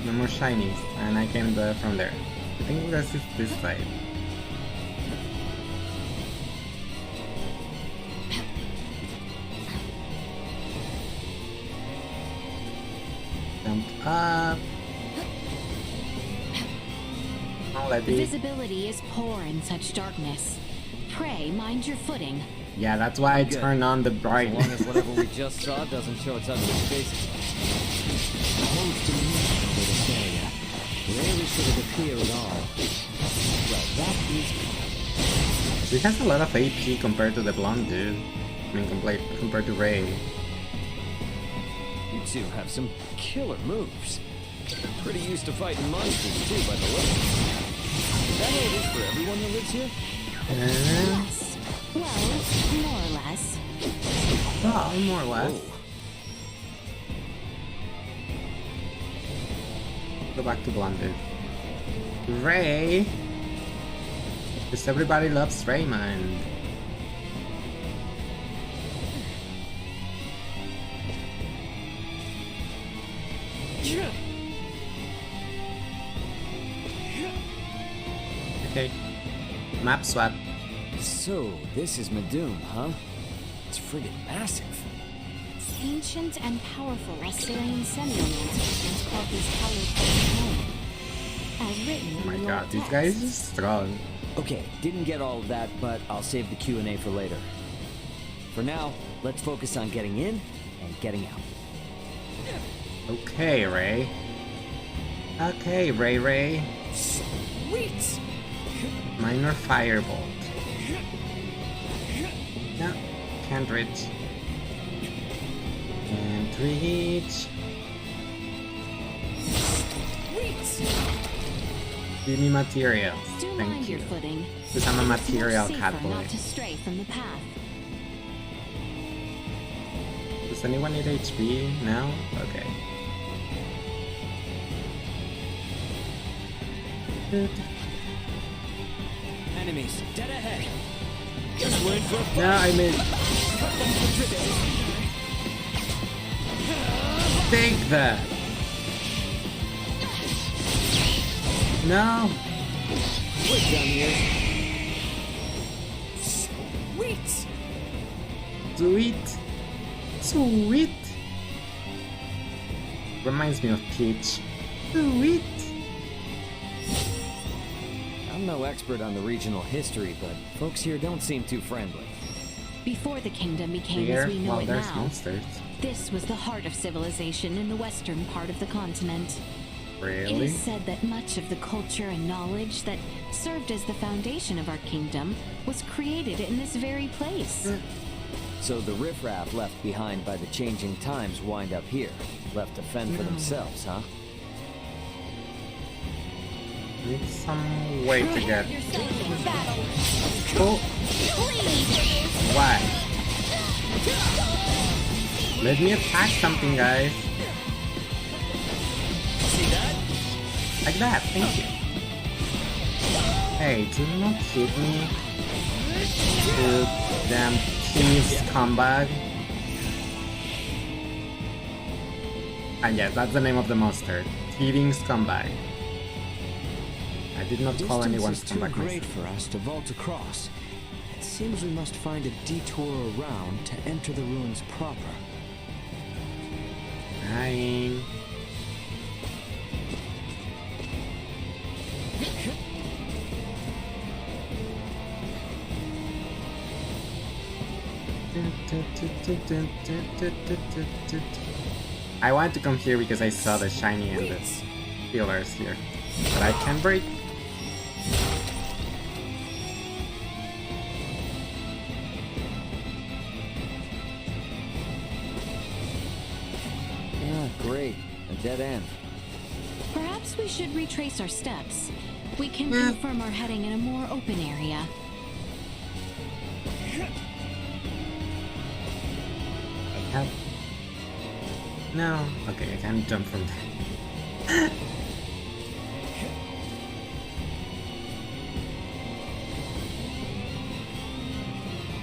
No more shinies. And I came from there. I think this is this side. Jump up. Visibility is poor in such darkness. Pray mind your footing. Yeah, that's why I turn on the brightness. As long as whatever we just saw doesn't show its ugly face. Holds dominion over this area. Rarely should it appear at all. Well, that is... She has a lot of AP compared to the blonde dude. I mean, compared to Ray. You two have some killer moves. Pretty used to fighting monsters too, by the way. Is that how it is for everyone that lives here? Yes. Well, more or less. Well, more or less. Go back to blonde dude. Ray! Because everybody loves Raymond. Okay. Map swap. So, this is Medum, huh? It's friggin' massive. Ancient and powerful Astarian semiomancer once called his hallowed place home. as written Oh in my the god, old this guy is texts. strong. Okay, didn't get all of that, but I'll save the Q&A for later. For now, let's focus on getting in and getting out. Okay, Ray. Okay, Ray. Sweet! Minor firebolt. No, can't reach. Can't reach. Sweet! Give me materials. Do Thank mind you. your footing. Because I'm a material It's much safer catboy. not to stray from the path. Does anyone need HP now? Okay. Good. Enemies, dead ahead. Guess we're in for a fight. No, I missed. Take that. No. Quick down here. Sweet! Sweet. Sweet. Reminds me of Peach. Sweet. I'm no expert on the regional history, but folks here don't seem too friendly. Before the kingdom became Here, as we know well, it there's now, monsters. this was the heart of civilization in the western part of the continent. It Really? is said that much of the culture and knowledge that served as the foundation of our kingdom was created in this very place. So the riffraff left behind by the changing times wind up here, left to fend for themselves, huh? Need some way to get. Yourself in battle. Oh, why? Let me attack something, guys. See that? Like that, thank you. Hey, do not hit me. You damn thief scumbag. And yes, that's the name of the monster. Thieving scumbag. I did not call anyone Distance is too scumbag great myself. for us to vault across. It seems we must find a detour around to enter the ruins proper. Dying. I want to come here because I saw the shiny and the pillars here. But I can break. Yeah, great. A dead end. Perhaps we should retrace our steps. We can confirm our heading in a more open area. I have. No. Okay, I can't jump from there.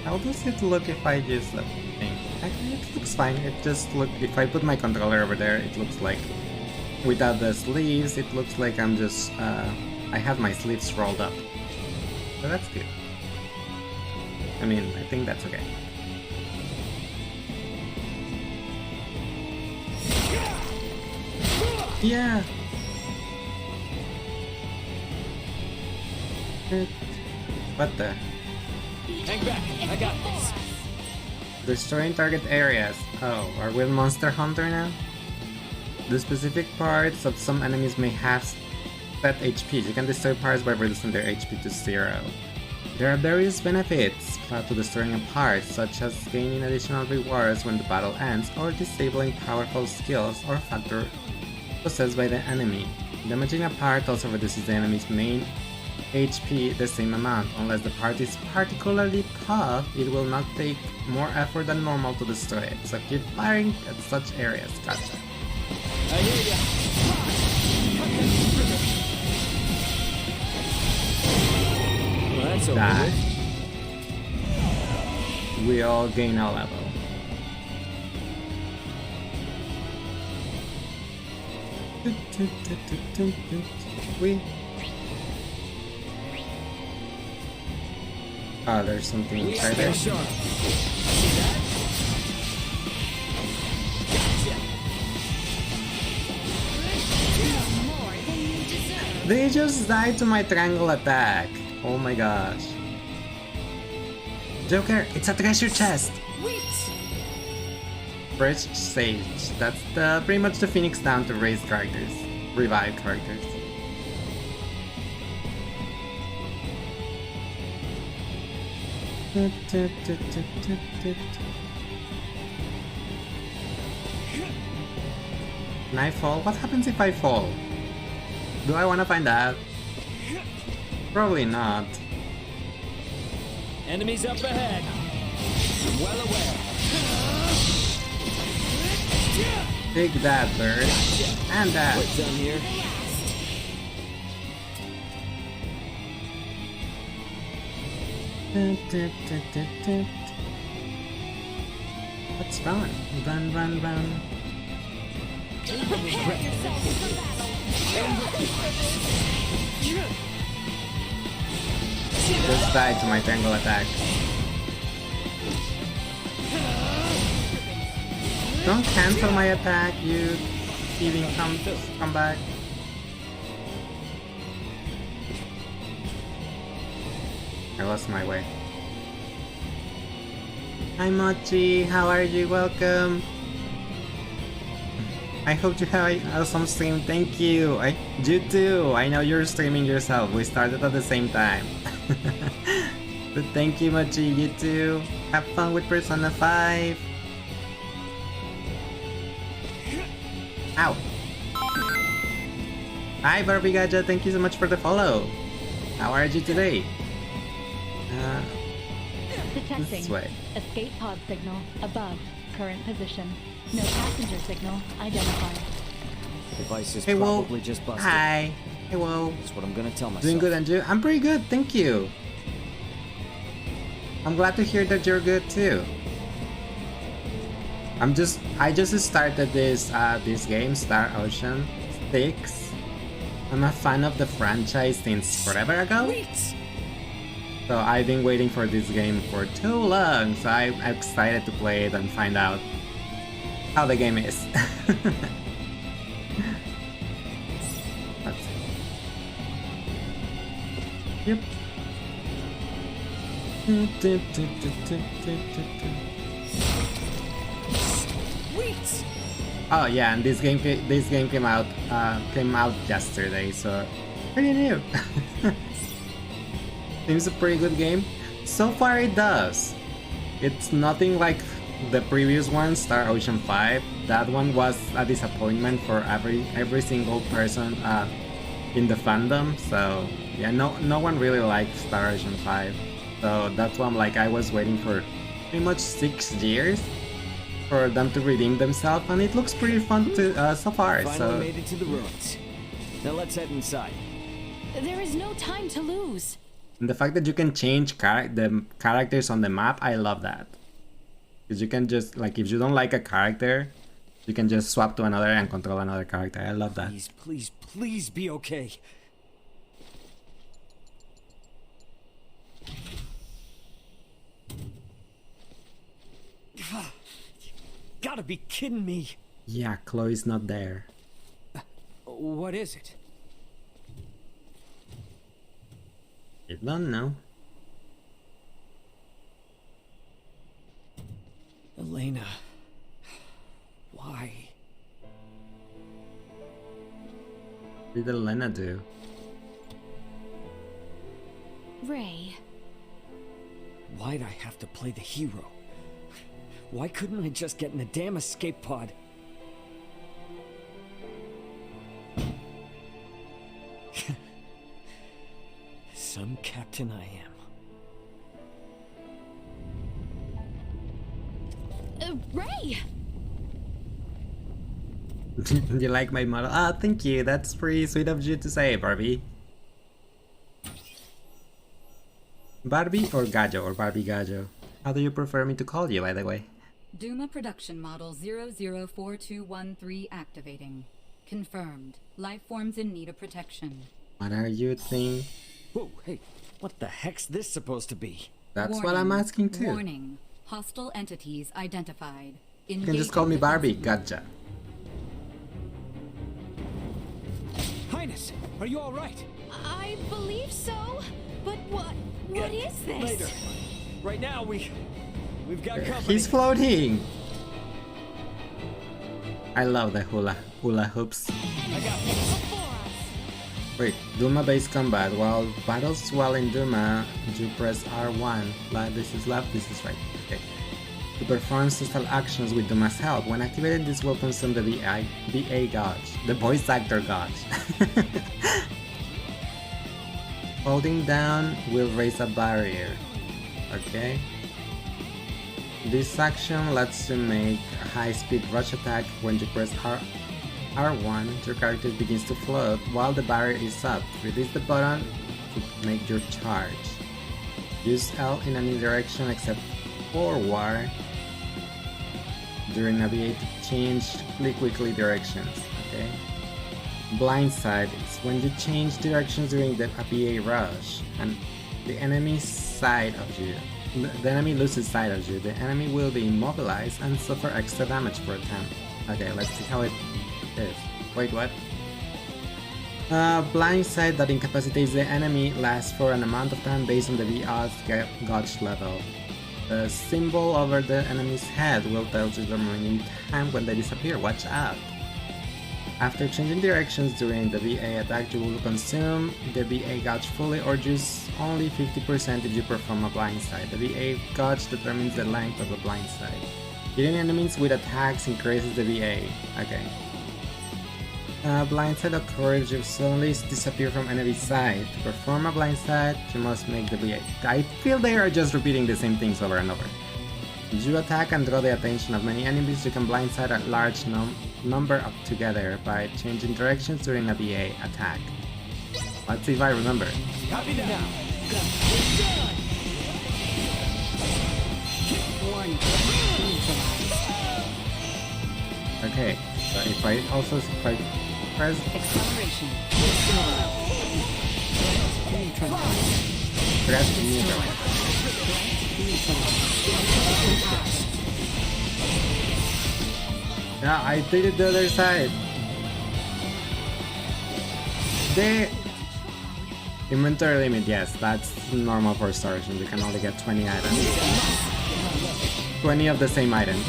How does it look if I use that thing? Actually, it looks fine. It just look. If I put my controller over there, it looks like without the sleeves, it looks like I'm just. I have my sleeves rolled up, so that's good. I mean, I think that's okay. Yeah. What the? Hang back, I got this. Destroying target areas. Oh, are we a Monster Hunter now? The specific parts of some enemies may have set HP. You can destroy parts by reducing their HP to 0. There are various benefits to destroying a part, such as gaining additional rewards when the battle ends, or disabling powerful skills or factor possessed by the enemy. Damaging a part also reduces the enemy's main HP the same amount. Unless the part is particularly tough, it will not take more effort than normal to destroy it, so keep firing at such areas. Gotcha. I hear ya. Well, that's over Die. with. We all gain a level. We. Ah, there's something We inside are there. sharp. See that? Gotcha. More than you deserve. They just died to my triangle attack. Oh my gosh. Joker, it's a treasure chest. Fresh Sage. That's pretty much the Phoenix down to raise characters. Revive characters. Can I fall? What happens if I fall? Do I want to find out? Probably not. Enemies up ahead. I'm well aware. Take that, bird. And that. What's down here? Let's run. Run, run, run. Prepare yourselves for battle. Just died to my triangle attack. Don't cancel my attack, you thieving come back. I lost my way. Hi Mochi, how are you? Welcome. I hope you have an awesome stream. Thank you. You too. I know you're streaming yourself. We started at the same time. But thank you, Mochi. You too. Have fun with Persona 5. Ow. Hi, Barbie Gaja. Thank you so much for the follow. How are you today? Detecting. This way. Escape pod signal above current position. No passenger signal identified. Device is Hey, Wo. probably just busted. Hi. Hey, Wo. That's what I'm gonna tell myself. Doing good, and you? I'm pretty good, thank you. I'm glad to hear that you're good too. I just started this game, Star Ocean 6. I'm a fan of the franchise since forever ago. So I've been waiting for this game for too long, so I'm excited to play it and find out how the game is. Let's see. Yep. Oh yeah, and this game came out yesterday, so pretty new. Seems a pretty good game. So far it does. It's nothing like the previous one, Star Ocean 5. That one was a disappointment for every single person in the fandom. So yeah, no one really liked Star Ocean 5. So that's why I'm like, I was waiting for pretty much 6 years for them to redeem themselves, and it looks pretty fun to, so far. Finally made it to the ruins. Now let's head inside. There is no time to lose. And the fact that you can change the characters on the map, I love that. Because you can just, like, if you don't like a character, you can just swap to another and control another character. I love that. Please be okay. Gotta be kidding me. Yeah, Chloe's not there. What is it? I don't know. Elena. Why? What did Elena do? Ray. Why'd I have to play the hero? Why couldn't I just get in the damn escape pod? Some captain I am. Ray! You like my model? Ah, thank you. That's pretty sweet of you to say, Barbie. Barbie or Gajo or Barbie Gajo? How do you prefer me to call you, by the way? Duma production model 004213 activating. Confirmed. Life forms in need of protection. What are you think? Whoa, hey, what the heck's this supposed to be? That's what I'm asking too. Warning. Hostile entities identified. You can just call me Barbie, gotcha. Highness, Are you alright? I believe so. But what is this? Later. Right now, we've got company. He's floating! I love the hula hoops. Wait, Duma base combat. While battles in Duma, you press R1. This is left, this is right. Okay. To perform special actions with Duma's help. When activated, this will consume the VA gauge. The voice actor gauge. Holding down will raise a barrier. Okay. This action lets you make a high-speed rush attack. When you press R1, your character begins to float while the barrier is up. Release the button to make your charge. Use L in any direction except forward. During navigate to change quickly directions. Okay. Blindside is when you change directions during the VA rush and the enemy side of you. The enemy loses sight of you. The enemy will be immobilized and suffer extra damage for a time. Okay, let's see how it is. Wait, what? Blindside that incapacitates the enemy lasts for an amount of time based on the VR's gauge level. The symbol over the enemy's head will tell you the remaining time when they disappear. Watch out! After changing directions during the VA attack, you will consume the VA gauge fully or use only 50% if you perform a blindside. The VA gauge determines the length of the blindside. Hitting enemies with attacks increases the VA. Okay. Blindside occurs if you suddenly disappear from enemy side. To perform a blindside, you must make the VA. I feel they are just repeating the same things over and over. If you attack and draw the attention of many enemies, you can blindside a large number up together by changing directions during a VA attack. Let's see if I remember. Copy that. Now. Okay, so if I press Acceleration. press neutral. Yeah, I did it the other side. The inventory limit, yes, that's normal for Star Ocean. You can only get 20 items. 20 of the same item.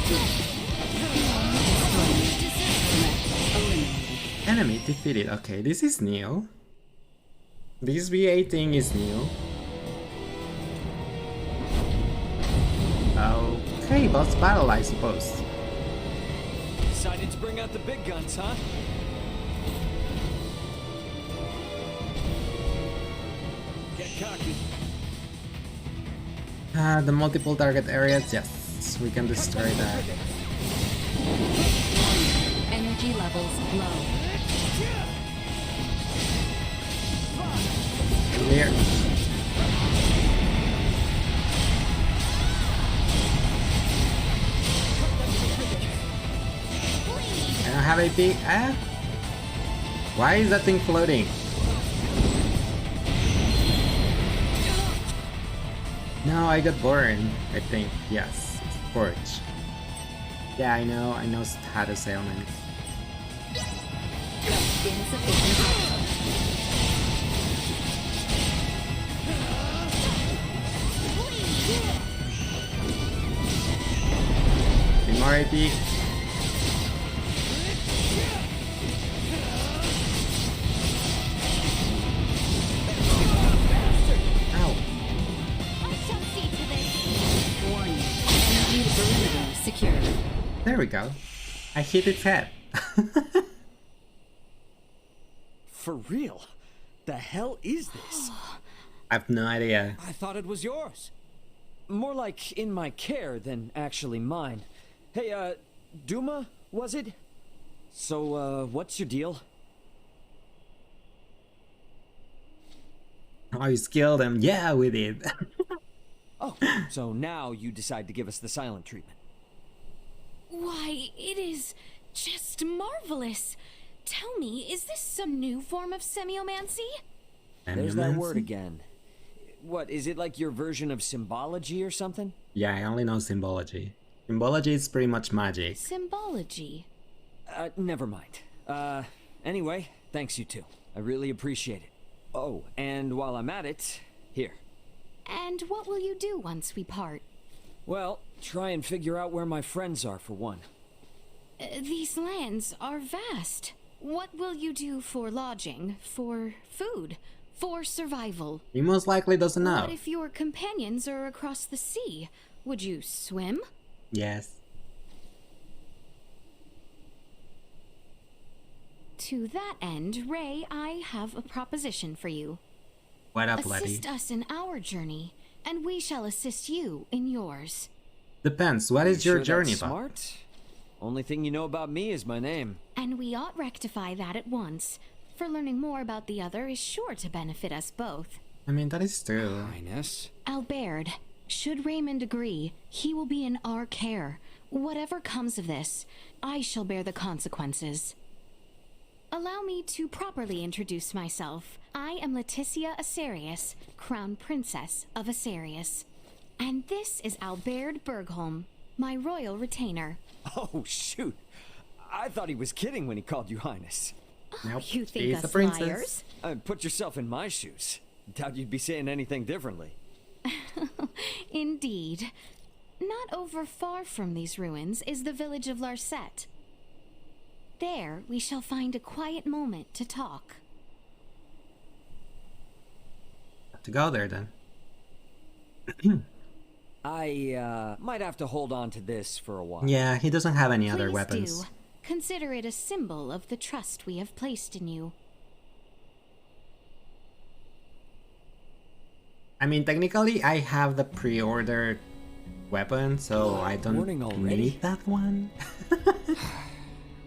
Enemy defeated. Okay, this is new. This VA thing is new. Okay, boss battle, I suppose. Decided to bring out the big guns, huh? Get cocky. The multiple target areas, yes, we can destroy that. Energy levels low. Clear. I don't have AP. Ah? Why is that thing floating? No, I got burned, I think. Yes, Forge. Yeah, I know status ailments. Need more AP. Ow. Warning. Energy perimeter secured. There we go. I hit its head. For real? The hell is this? I have no idea. I thought it was yours. More like in my care than actually mine. Hey, Duma, was it? So, what's your deal? Oh, you killed him. Yeah, we did. Oh, so now you decide to give us the silent treatment. Why, it is just marvelous. Tell me, is this some new form of semiomancy? There's that word again. What, is it like your version of symbology or something? Yeah, I only know symbology. Symbology is pretty much magic. Symbology? Never mind. Anyway, thanks you two. I really appreciate it. Oh, and while I'm at it, here. And what will you do once we part? Well, try and figure out where my friends are, for one. These lands are vast. What will you do for lodging, for food, for survival? He most likely doesn't know. What if your companions are across the sea? Would you swim? Yes. To that end, Ray, I have a proposition for you. What up, lady? Assist us in our journey, and we shall assist you in yours. Depends. What is your journey about? Smart? Only thing you know about me is my name. And we ought rectify that at once, for learning more about the other is sure to benefit us both. I mean, that is true. Highness. Albert, should Raymond agree, he will be in our care. Whatever comes of this, I shall bear the consequences. Allow me to properly introduce myself. I am Leticia Asarius, Crown Princess of Asarius. And this is Albert Bergholm, my royal retainer. Oh, shoot. I thought he was kidding when he called you Highness. Nope. You think She's us the princess. liars? Put yourself in my shoes. Doubt you'd be saying anything differently. Indeed. Not over far from these ruins is the village of Larset. There we shall find a quiet moment to talk. Have to go there then. I might have to hold on to this for a while. Yeah, he doesn't have any other Please weapons. do. Consider it a symbol of the trust we have placed in you. I mean, technically, I have the pre-ordered weapon, so I don't Warning already? need that one.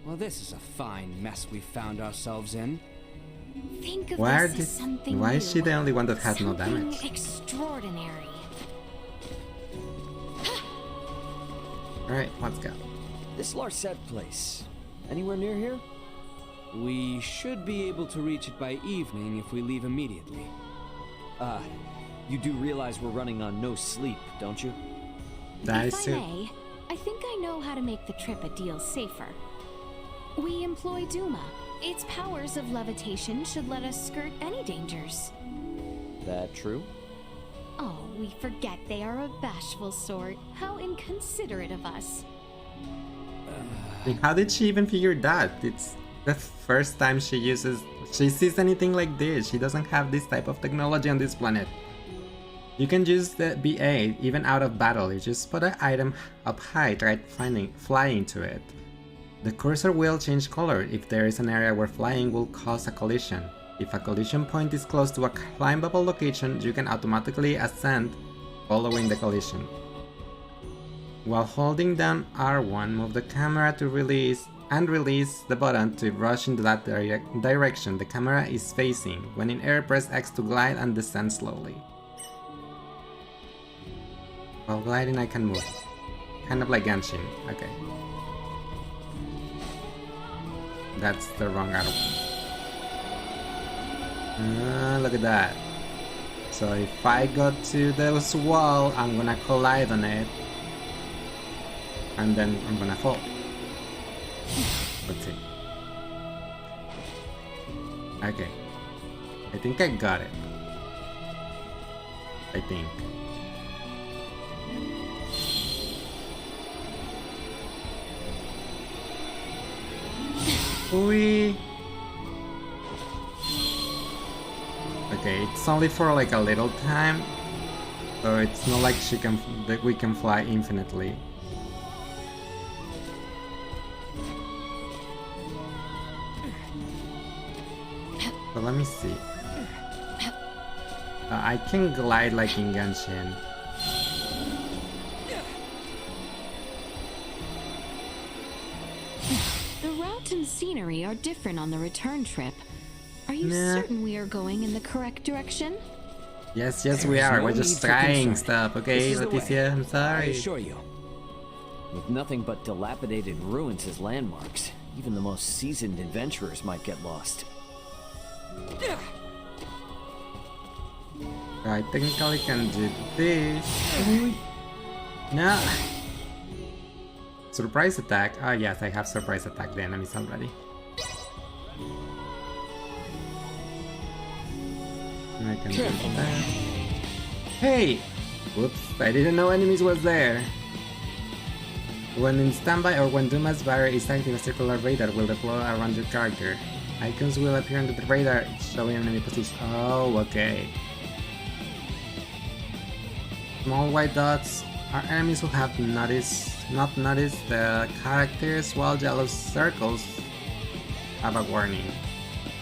Well, this is a fine mess we found ourselves in. Think of Why this as something why new, is she the only one that has no something damage? extraordinary. Alright, let's go. This Larset place, anywhere near here? We should be able to reach it by evening if we leave immediately. You do realize we're running on no sleep, don't you? That If is I true. may, I think I know how to make the trip a deal safer. We employ Duma. Its powers of levitation should let us skirt any dangers. That true? Oh, we forget they are a bashful sort. How inconsiderate of us. Like, how did she even figure that? It's the first time she sees anything like this. She doesn't have this type of technology on this planet. You can use the BA even out of battle. You just put an item up high, try flying to it. The cursor will change color if there is an area where flying will cause a collision. If a collision point is close to a climbable location, you can automatically ascend following the collision. While holding down R1, move the camera to release the button to rush into that direction the camera is facing. When in air, press X to glide and descend slowly. While gliding, I can move. Kind of like Genshin. Okay. That's the wrong arrow. Look at that. So if I go to this wall, I'm gonna collide on it. And then I'm gonna fall. Let's see. Okay. I think I got it. I think. Whee! Okay, it's only for like a little time, so it's not like we can fly infinitely. So let me see. I can glide like in Genshin. The route and scenery are different on the return trip. Are you Nah. certain we are going in the correct direction? Yes, we There is are. no We're need just for trying concern. stuff, This okay, is the way. Leticia? I'm I sorry. assure you. With nothing but dilapidated ruins as landmarks, even the most seasoned adventurers might get lost. I technically can do this. No. Surprise attack. Ah, yes, I have surprise attack the enemies already. I can do that. Hey! Whoops, I didn't know enemies was there. When in standby or when Duma's barrier is active, a circular radar will deploy around your character. Icons will appear on the radar showing enemy position. Oh, okay. Small white dots are enemies who have not noticed the characters, while yellow circles have a warning.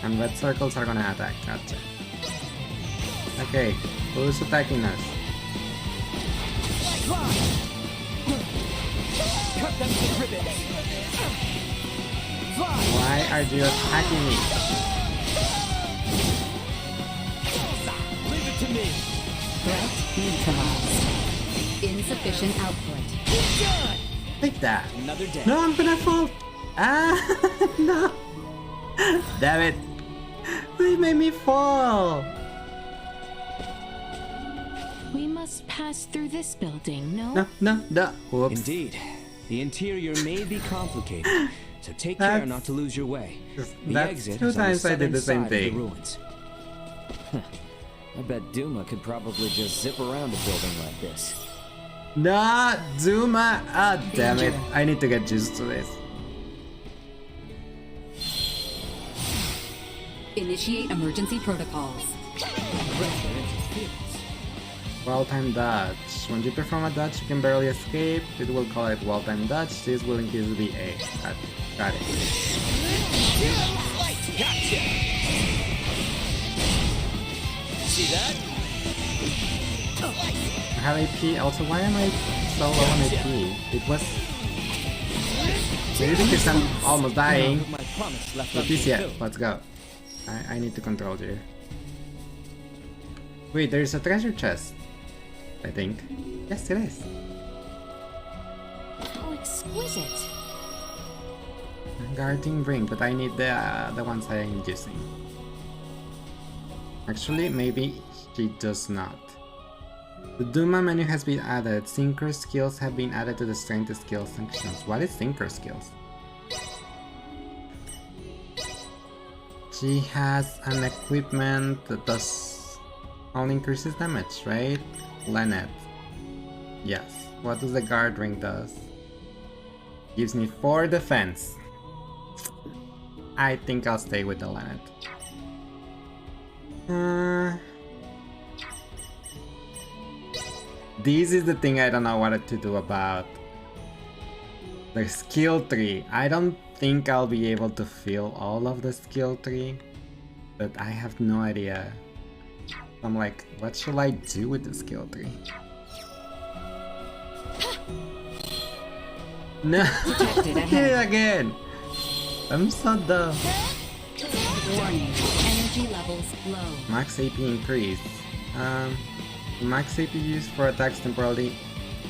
And red circles are gonna attack. Gotcha. Okay, who's attacking us? Cut them to ribbons. Why are you attacking me? Leave it to me. Threat neutralized. Insufficient output. Take that. Another day. No, I'm gonna fall. Ah, no. Damn it. They made me fall. We must pass through this building, no? No. Whoops. Indeed. The interior may be complicated, so take care not to lose your way. The That's exit 2 is on the times I did the southern same side of the thing. ruins. I bet Duma could probably just zip around a building like this. Nah, Zuma. Ah, damn it. I need to get used to this. Initiate emergency protocols. Well-timed dodge. When you perform a dodge, you can barely escape. It will call it well-timed dodge. This will increase the VA. Got it. Gotcha. See that? I have AP. Also, why am I so low on AP? It was... Maybe because I'm almost dying. My promise left Leticia, let's go. I need to control you. Wait, there's a treasure chest. I think. Yes, it is. How exquisite. Guarding ring, but I need the ones I am using. Actually, maybe she does not. The Duma menu has been added. Synchro skills have been added to the strength skills functions. What is synchro skills? She has an equipment that does only increases damage, right? Lenneth. Yes. What does the guard ring does? Gives me 4 defense. I think I'll stay with the Lenneth. This is the thing I don't know what to do about. The skill tree. I don't think I'll be able to fill all of the skill tree, but I have no idea. I'm like, what should I do with the skill tree? No, I did it again. I'm so dumb. Warning. Energy levels low. Max AP increase. Max AP used for attacks temporarily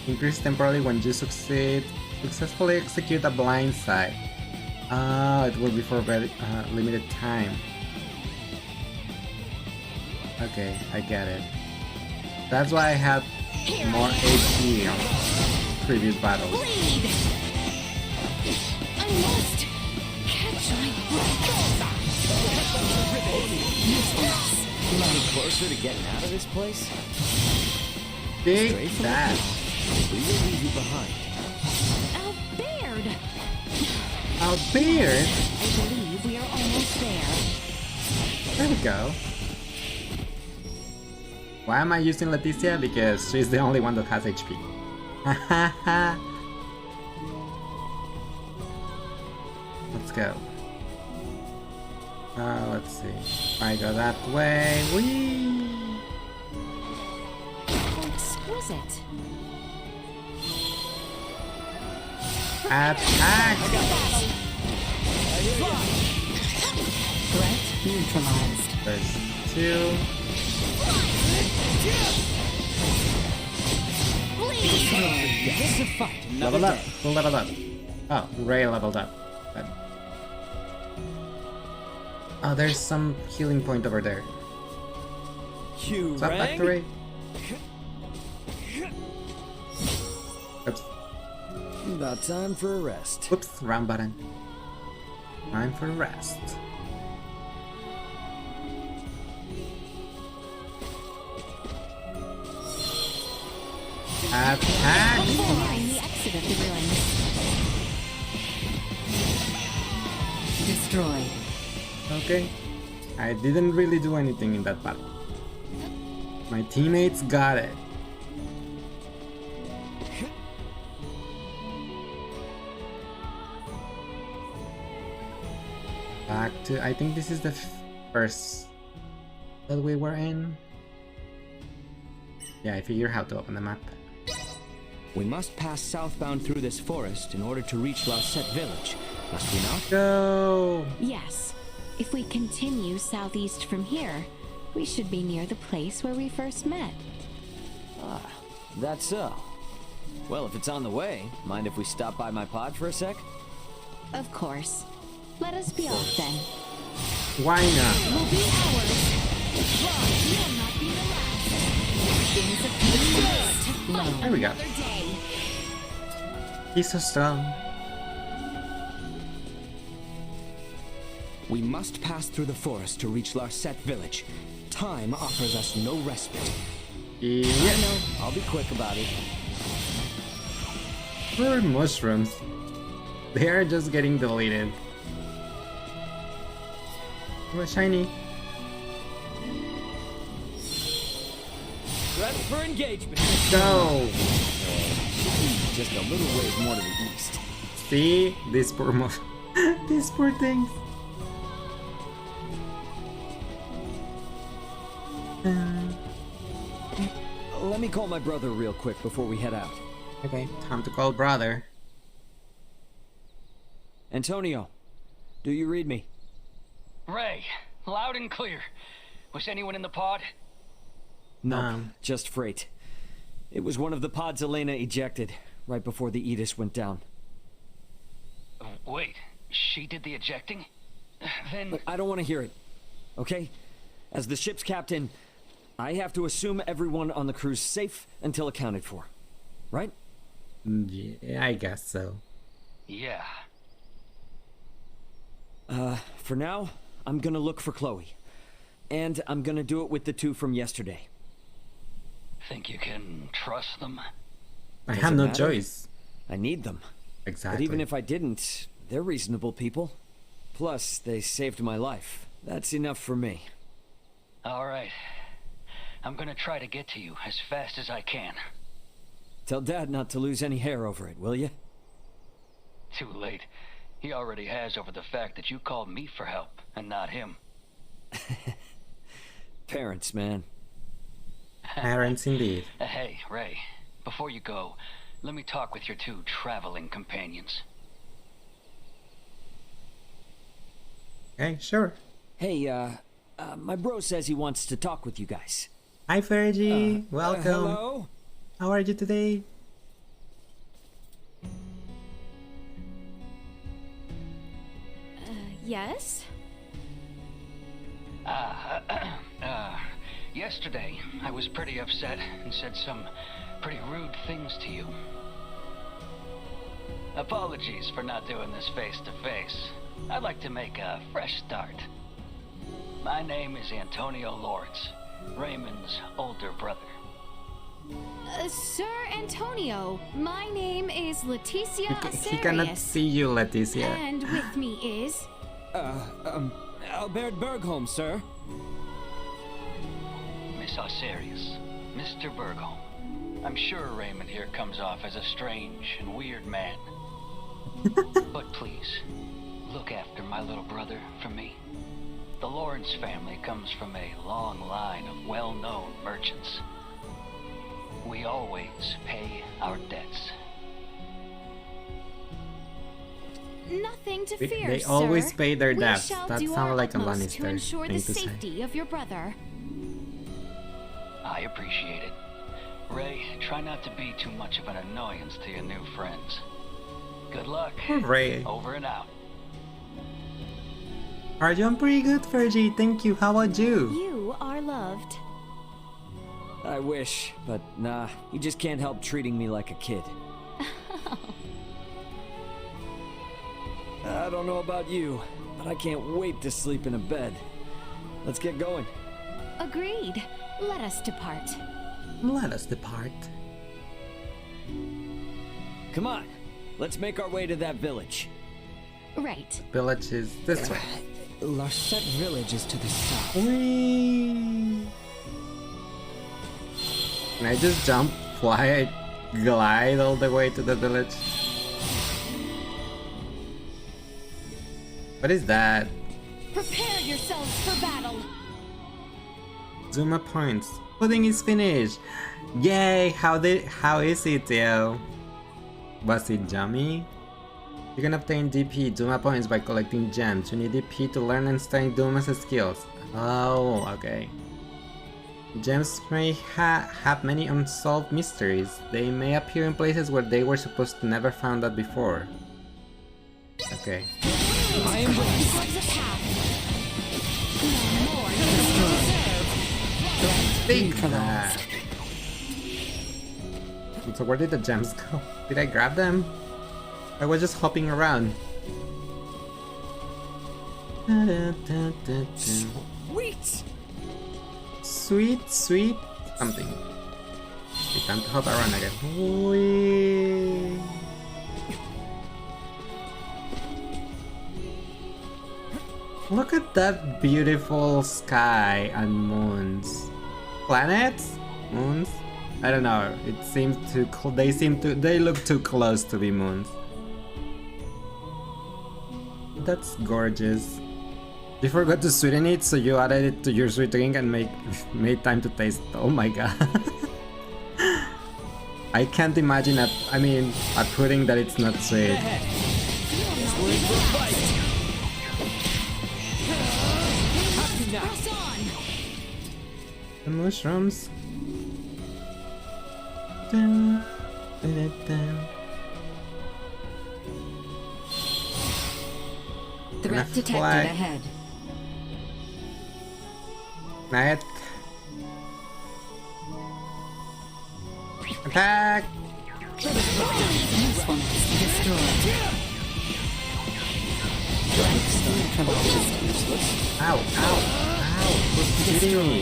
increase temporarily when you successfully execute a blind sight. It will be for very limited time. Okay, I get it. That's why I had more AP on previous battles. Bleed! I must catch my Any closer to getting out of this place? Take that. We will leave you behind. Outbeard! Outbeard? I believe we are almost there. There we go. Why am I using Leticia? Because she's the only one that has HP. Let's go. Let's see. I go that way. Whee! How exquisite. Attack! Threat neutralized. There's 2. This is a fight. Another Level up. day. Who leveled up? Oh, Ray leveled up. Good. Oh, there's some healing point over there. You What's up, back rang? to Ray? Oops. About time for a rest. Oops, wrong button. Time for rest. Attack! Nearing the exit of the ruins. Destroyed. Okay. I didn't really do anything in that battle. My teammates got it. Back to... I think this is the first that we were in. Yeah, I figure how to open the map. We must pass southbound through this forest in order to reach Larset village, must we not? Go! Yes. If we continue southeast from here, we should be near the place where we first met. Ah, that's so. Well, if it's on the way, mind if we stop by my pod for a sec? Of course. Let us be off then. Why not? Will be ours. Well, you'll not be the last. Things of peace to fight There we go. another day. He's so strong. We must pass through the forest to reach Larset village. Time offers us no respite. Yeah. I know, I'll be quick about it. Poor mushrooms. They are just getting deleted. Oh, shiny. Ready for engagement. Go! Just a little ways more to the east. See? These poor these poor things. Let me call my brother real quick before we head out. Okay, time to call brother. Antonio, do you read me? Ray, loud and clear. Was anyone in the pod? No, just freight. It was one of the pods Elena ejected right before the Aegis went down. Wait, she did the ejecting? Then... Look, I don't want to hear it, okay? As the ship's captain, I have to assume everyone on the crew's safe until accounted for, right? Yeah, I guess so. Yeah. For now, I'm gonna look for Chloe. And I'm gonna do it with the two from yesterday. Think you can trust them? I Does have it no matter? choice. I need them. Exactly. But even if I didn't, they're reasonable people. Plus, they saved my life. That's enough for me. All right. I'm gonna try to get to you as fast as I can. Tell Dad not to lose any hair over it, will you? Too late. He already has over the fact that you called me for help, and not him. Parents, man. Parents indeed. Hey, Ray. Before you go, let me talk with your two traveling companions. Okay, sure. Hey, my bro says he wants to talk with you guys. Hi Fergie, welcome. Hello? How are you today? Yes? Yesterday, I was pretty upset and said some pretty rude things to you. Apologies for not doing this face to face. I'd like to make a fresh start. My name is Antonio Lawrence, Raymond's older brother. Sir Antonio, my name is Leticia He cannot Asarius. see you, Leticia. And with me is... Albert Bergholm, sir. Miss Asarius, Mr. Bergholm. I'm sure Raymond here comes off as a strange and weird man. But please, look after my little brother for me. The Lawrence family comes from a long line of well-known merchants. We always pay our debts. Nothing to fear, They sir. always pay their We debts. shall That do sounds our like a utmost Lannister to ensure the thing to say. safety of your brother. I appreciate it. Ray, try not to be too much of an annoyance to your new friends. Good luck. Ray. Over and out. Are you doing pretty good, Fergie? Thank you. How about you? You are loved. I wish, but nah, you just can't help treating me like a kid. I don't know about you, but I can't wait to sleep in a bed. Let's get going. Agreed. Let us depart. Let us depart. Come on, let's make our way to that village. Right. Village is this way. Larset village is to the south. Whee! Can I just jump, fly, glide all the way to the village? What is that? Prepare yourselves for battle. Zuma points. Pudding is finished. Yay! How is it, yo? Was it yummy? You can obtain DP Duma points by collecting gems. You need DP to learn and study Duma's skills. Oh, okay. Gems may have many unsolved mysteries. They may appear in places where they were supposed to never found out before. Okay. I am ready. Think that. So where did the gems go? Did I grab them? I was just hopping around. Sweet! Sweet something. Okay, time to hop around again. Whee! Look at that beautiful sky and moons. Planets? Moons? I don't know. It seems too. They look too close to be moons. That's gorgeous. You forgot to sweeten it, so you added it to your sweet drink and made time to taste. Oh my god. I can't imagine a pudding that it's not sweet. The mushrooms. Dun, dun, dun. Threat detected Fly. ahead. Knight. Attack! Usefulness destroyed. Ow, ow, ow! Who's hitting me?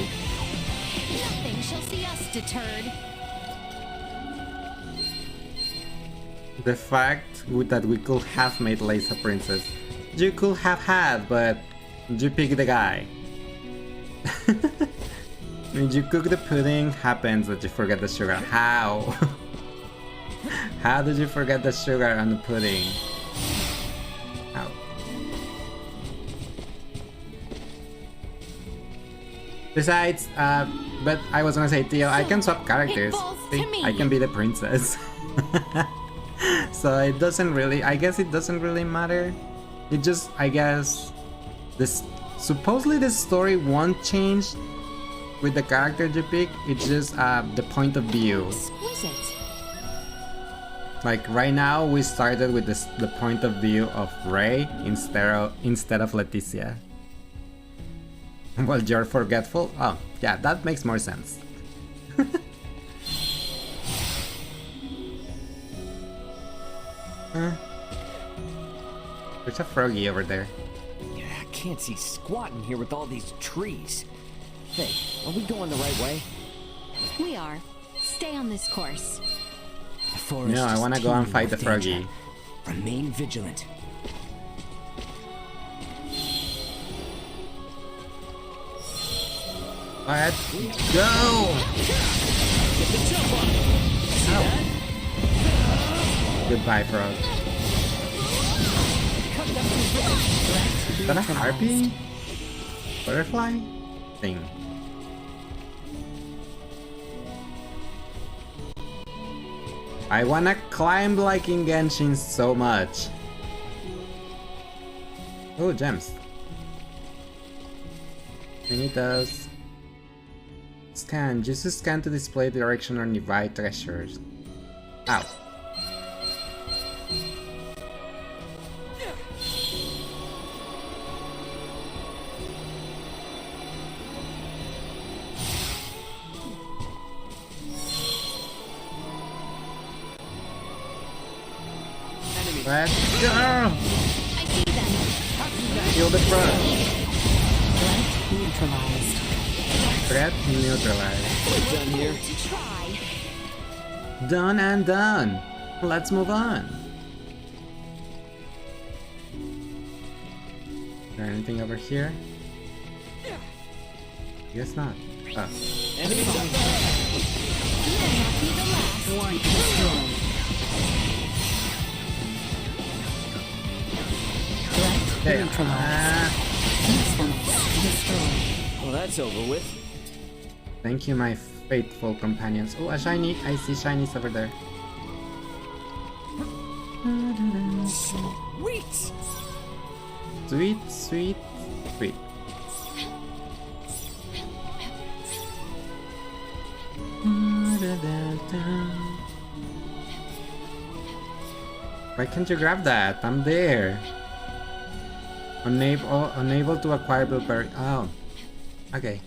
Nothing shall see us deterred. The fact that we could have made Laysa Princess. You could have had, but you picked the guy. When you cook the pudding, happens that you forget the sugar. How? How did you forget the sugar on the pudding? How? Besides, but I was gonna say, Theo, I can swap characters. See, I can be the princess. So it doesn't really, I guess it doesn't really matter. It just, I guess, supposedly the story won't change with the character you pick. It's just the point of view. Exquisite. Like right now, we started with the point of view of Rey instead of Leticia. Well, you're forgetful. Oh, yeah, that makes more sense. There's a froggy over there. I can't see squat in here with all these trees. Hey, are we going the right way? We are. Stay on this course. The forest No, I is want to go and teeming fight the with froggy. danger. Remain vigilant. Let's go! Ow. Goodbye, frog. Is that a harpy? Butterfly? Thing. I wanna climb like in Genshin so much. Oh, gems. Finitas. Scan. Use scan to display direction or nearby treasures. Ow. Let's go! I see them. Kill the frog. Neutralized. Threat neutralized. We're done here. To try. Done and done. Let's move on. Is there anything over here? Guess not. Oh. Enemies up ahead. One destroyed. Threat There. neutralized. Instance destroyed. Well, that's over with. Thank you, my faithful companions. Oh, a shiny. I see shinies over there. Sweet. Sweet, sweet, sweet. Why can't you grab that? I'm there. Unable to acquire blueberry. Oh, okay.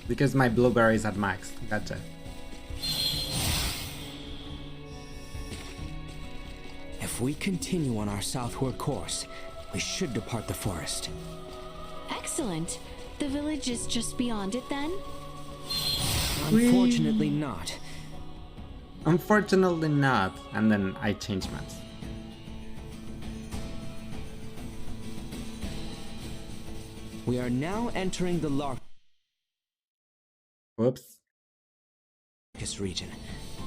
Because my blueberry is at max. Gotcha. If we continue on our southward course, we should depart the forest. Excellent. The village is just beyond it then? Unfortunately not. Unfortunately not. And then I changed maps. We are now entering the Whoops. Larkus region.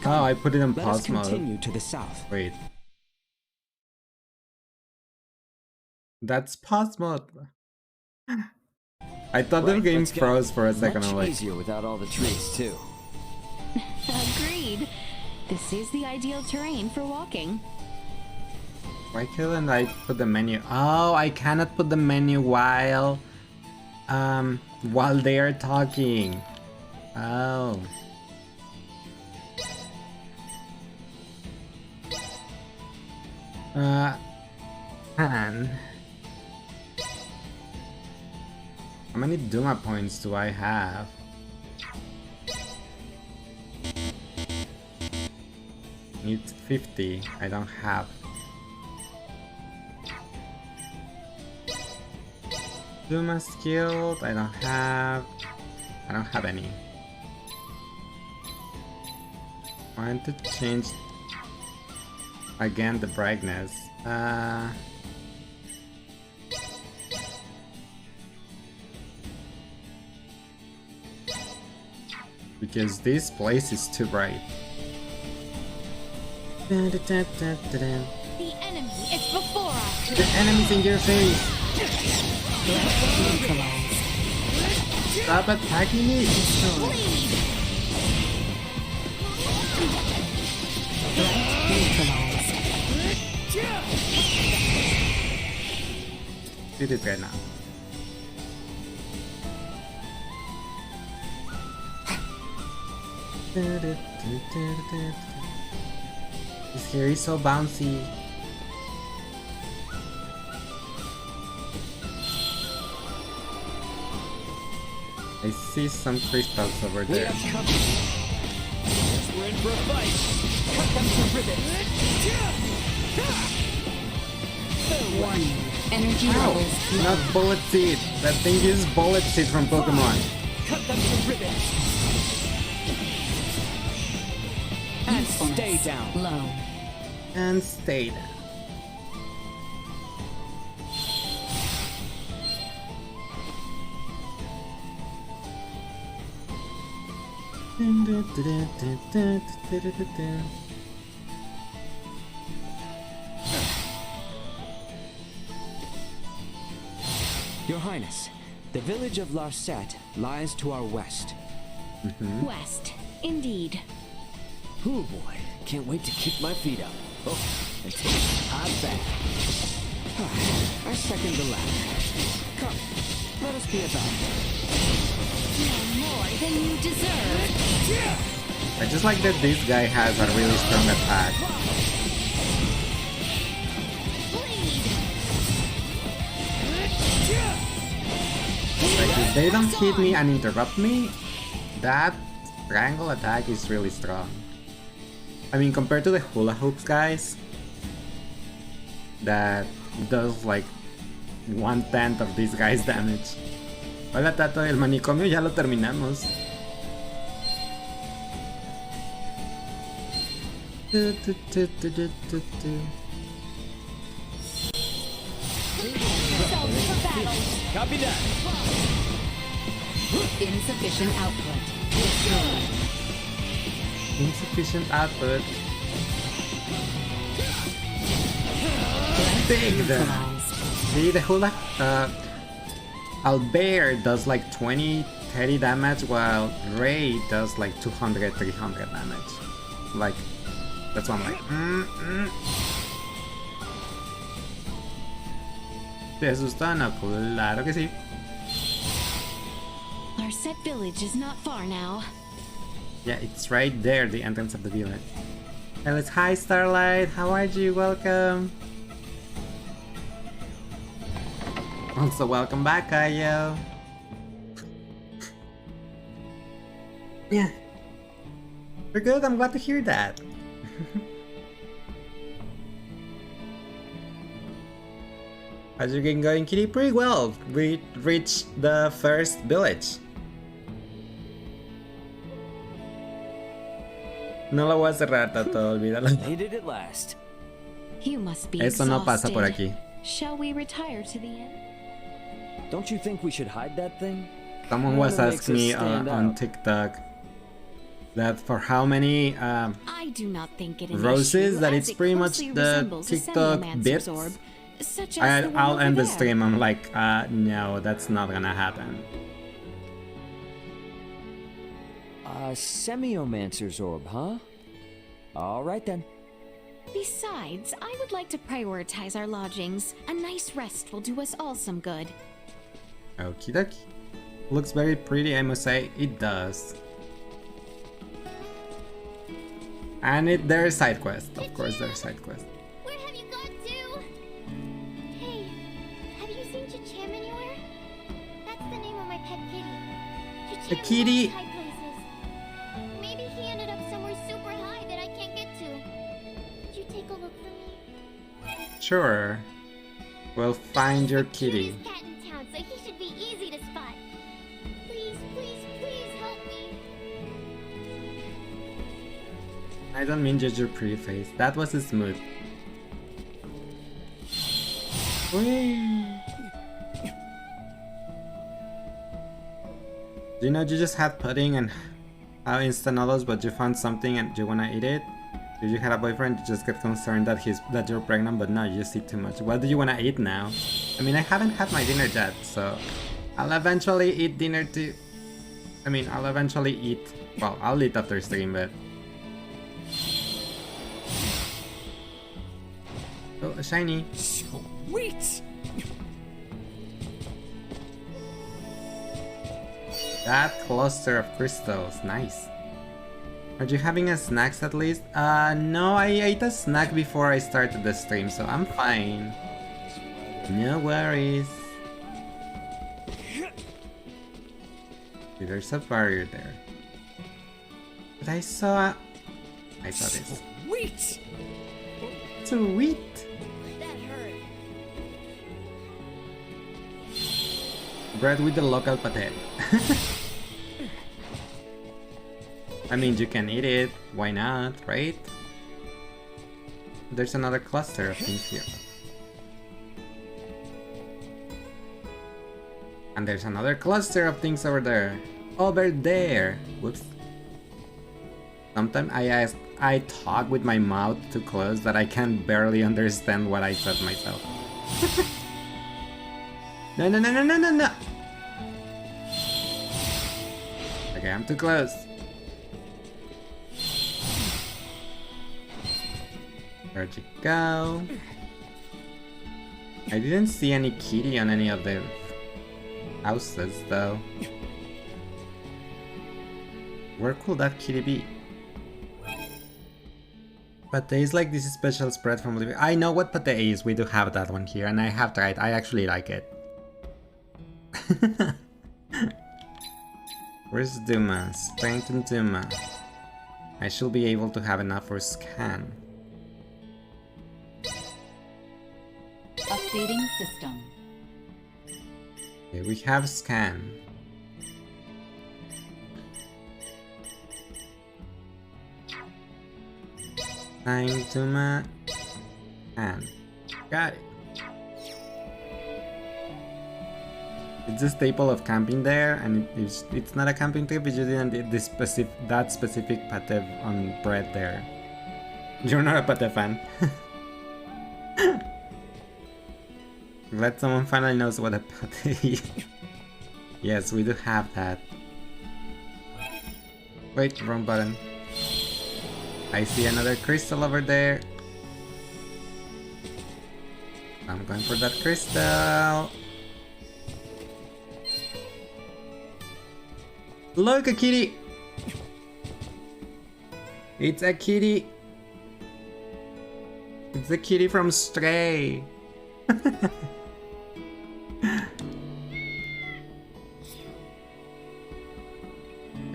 Oh, I put it in Let us pause mode. continue to the south. Wait. That's pause mode. I thought the game let's go. froze for a second. Much I'm like, easier without all the trees, too. Agreed. This is the ideal terrain for walking. why couldn't I put the menu? Oh, I cannot put the menu while they are talking. Oh. Man. How many Duma points do I have? Need 50. I don't have. Duma skilled. I don't have. I don't have any. I want to change again the brightness. Because this place is too bright. The enemy is before us. The enemy's in your face! Stop attacking me! Did it right now. His hair is so bouncy. I see some crystals over We there. have company. Guess we're in for a fight. Cut them to ribbons. Warning. Energy Ow! levels Not low. bullet seed! That thing is bullet seed from Pokemon. Cut them to ribbons. And stay down. Low. And stay down. Your Highness, the village of Larset lies to our west. West, indeed. Oh boy, can't wait to kick my feet up. Oh, and take a hot bath. I second the latter. Come, let us be about it. More than you deserve. I just like that this guy has a really strong attack. Like if they don't hit me and interrupt me, that triangle attack is really strong. I mean, compared to the hula hoops guys, that does like 1/10 of this guy's damage. Hola Tato, el manicomio ya lo terminamos. Do, do, do, do, do, do, do. Copy that. Insufficient output. Insufficient output. Big then. See the whole Albert does like 20, 30 damage while Ray does like 200, 300 damage. Like, that's why I'm like, ¿Te asusta? No, claro que sí. Our set village is not far now. Yeah, it's right there, the entrance of the village. Hey, hi Starlight, how are you? Welcome. Also, welcome back, Ayo. Yeah. We're good, I'm glad to hear that. How's your game going, Kitty? Pretty well. We reached the first village. No lo voy a cerrar, Tato, olvídalo. Made it at last. You must be Eso no pasa por exhausted. aquí. Shall we retire to the inn? Don't you think we should hide that thing? Someone was Kinda makes asking us me stand on out. TikTok that for how many I do not think it an roses issue, that as it's it pretty much closely the resembles a TikTok Semiomancer's bits. orb, such as the one I'll over end the there. stream. I'm like, no, that's not gonna happen. Semiomancer's orb, huh? Alright then. Besides, I would like to prioritize our lodgings. A nice rest will do us all some good. Okie dokie. Looks very pretty, I must say. It does. And there's side quest. Of course, there's side quest. Where have you gone to? Hey, have you seen Chacham anywhere? That's the name of my pet kitty. The Chacham kitty. loves high places. Maybe he ended up somewhere super high that I can't get to. Could you take a look for me? Sure. We'll find your He's the kitty. cutest cat in town, so he should be easy to spot. Please, please, please help me. I don't mean just your pretty face. That was smooth. Whee! Do you know you just had pudding and how instant noodles, but you found something and you wanna eat it? If you had a boyfriend, you just get concerned that you're pregnant, but no, you just eat too much. What do you wanna eat now? I mean, I haven't had my dinner yet, so I'll eventually eat dinner too. I mean, I'll eventually eat. Well, I'll eat after stream, but. Oh, a shiny. Sweet. That cluster of crystals, nice. Are you having a snacks at least? No, I ate a snack before I started the stream, so I'm fine. No worries. See, there's a barrier there. But I saw this. Sweet. Sweet. Bread with the local pate. I mean, you can eat it. Why not, right? There's another cluster of things here. And there's another cluster of things over there. Over there. Whoops. Sometimes I talk with my mouth too close that I can barely understand what I said myself. No, no, no, no, no, no, no. Okay, I'm too close. Where'd you go? I didn't see any kitty on any of the houses, though. Where could that kitty be? Pate is like this special spread from Libya. I know what pate is. We do have that one here, and I have tried. I actually like it. Where's Duma? Strengthen Duma. I should be able to have enough for scan. Updating system. Okay, we have scan. Time Duma. And got it. It's a staple of camping there, and it's not a camping trip if you didn't get this that specific pate on bread there. You're not a pate fan. Glad someone finally knows what a pate is. Yes, we do have that. Wait, wrong button. I see another crystal over there. I'm going for that crystal. Look, a kitty! It's a kitty! It's the kitty from Stray!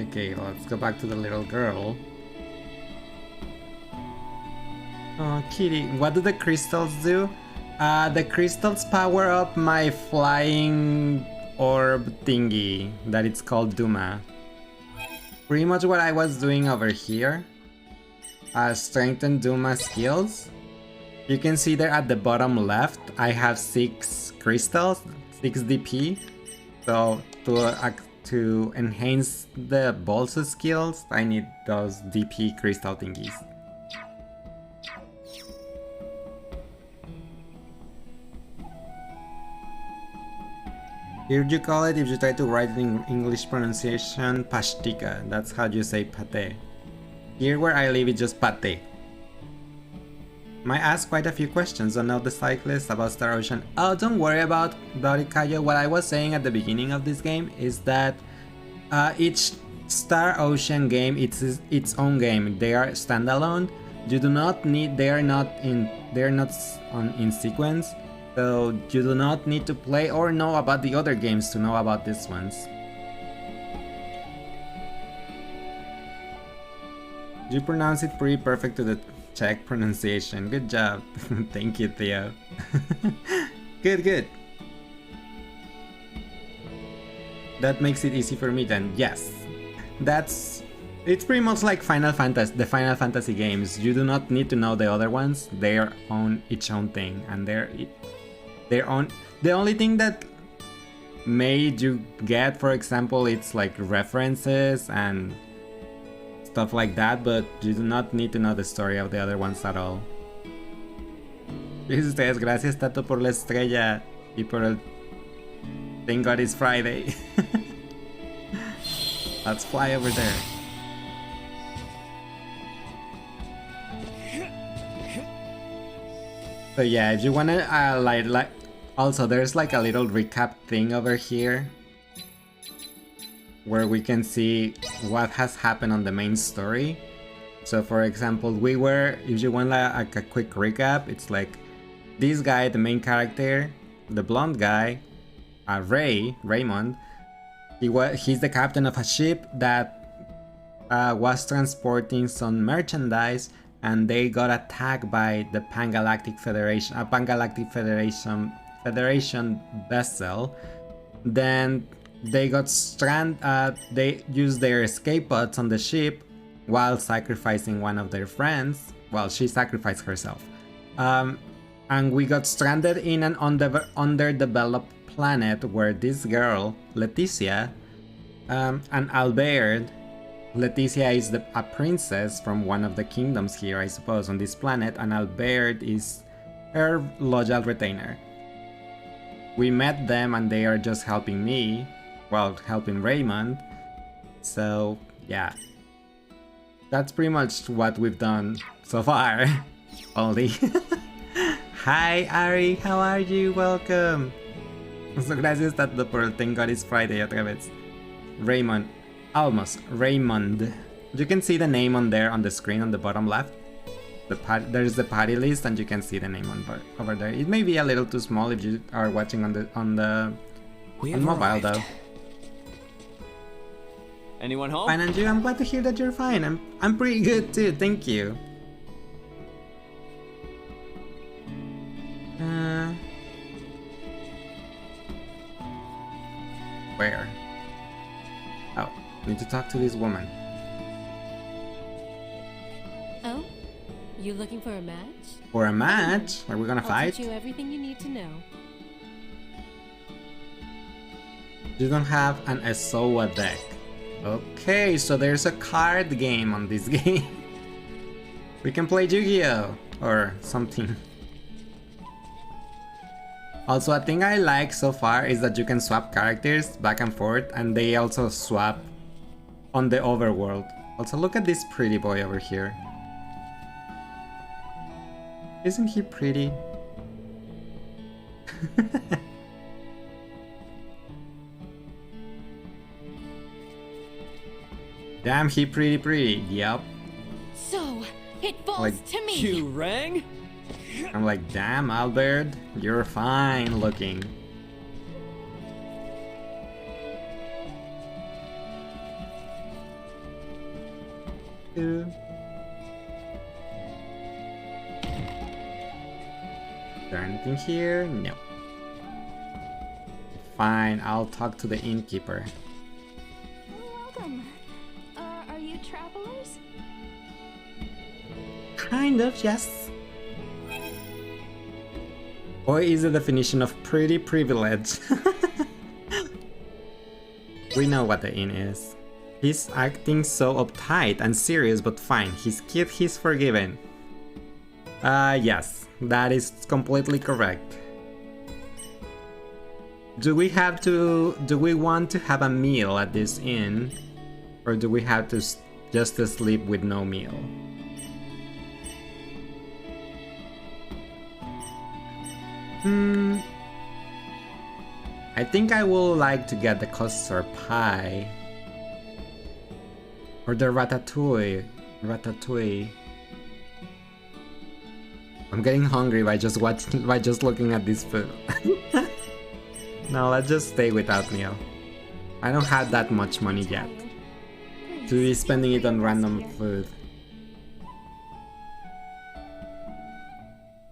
Okay, let's go back to the little girl. Oh, kitty. What do the crystals do? The crystals power up my flying orb thingy that it's called Duma. Pretty much what I was doing over here. Strengthen Duma skills. You can see there at the bottom left, I have 6 crystals, 6 DP. So to enhance the Bolsa skills, I need those DP crystal thingies. Here you call it, if you try to write it in English pronunciation, pastika. That's how you say pate. Here where I live, it's just pate. Might ask quite a few questions on Now the Cyclist about Star Ocean. Oh, don't worry about it, Kayo. What I was saying at the beginning of this game is that each Star Ocean game, it's its own game. They are standalone. You do not need. They are not in sequence. So you do not need to play or know about the other games to know about these ones. You pronounce it pretty perfect to the Czech pronunciation. Good job. Thank you, Theo. Good. That makes it easy for me then. Yes. It's pretty much like the Final Fantasy games. You do not need to know the other ones. They are each own thing, and their own. The only thing that made you get, for example, it's like references and stuff like that, but you do not need to know the story of the other ones at all. Gracias Tato por la estrella y por el Thank God it's Friday. Let's fly over there. So yeah, if you wanna like also there's like a little recap thing over here where we can see what has happened on the main story. So for example, if you want like a quick recap, it's like this guy, the main character, the blonde guy, Raymond, he's the captain of a ship that was transporting some merchandise, and they got attacked by the Pan-Galactic Federation, a Pan-Galactic Federation vessel. Then they got stranded. They used their escape pods on the ship while sacrificing one of their friends. Well, she sacrificed herself. And we got stranded in an underdeveloped planet where this girl, Leticia, and Albert. Leticia is a princess from one of the kingdoms here, I suppose, on this planet, and Albert is her loyal retainer. We met them and they are just helping me, well, helping Raymond. So, yeah. That's pretty much what we've done so far. Only. Hi, Ari, how are you? Welcome. So gracias Tato por Thank God it's Friday otra vez. Raymond. Almost. Raymond. You can see the name on there on the screen on the bottom left. There's the party list and you can see the name over there. It may be a little too small if you are watching on mobile though. Anyone home? Fine, and you? I'm glad to hear that you're fine. I'm pretty good too, thank you. Where? Oh, I need to talk to this woman. Oh? You looking for a match? For a match? Are we gonna I'll fight? teach you everything you need to know. You don't have an Esowa deck. Okay, so there's a card game on this game. We can play Yu-Gi-Oh! Or something. Also, a thing I like so far is that you can swap characters back and forth, and they also swap on the overworld. Also, look at this pretty boy over here. Isn't he pretty? Damn, he pretty. Yep. So, it falls Like, to me. You rang? I'm like, damn, Albert, you're fine looking. Is there anything here? No. Fine, I'll talk to the innkeeper. Welcome. Are you travelers? Kind of, yes. Boy is the definition of pretty privilege. We know what the inn is. He's acting so uptight and serious, but fine. He's kid, he's forgiven. Yes, that is completely correct. Do we want to have a meal at this inn? Or do we have to just sleep with no meal? I think I would like to get the custard pie. Or the ratatouille. I'm getting hungry by just looking at this food. No, let's just stay without meal. I don't have that much money yet to be spending it on random food.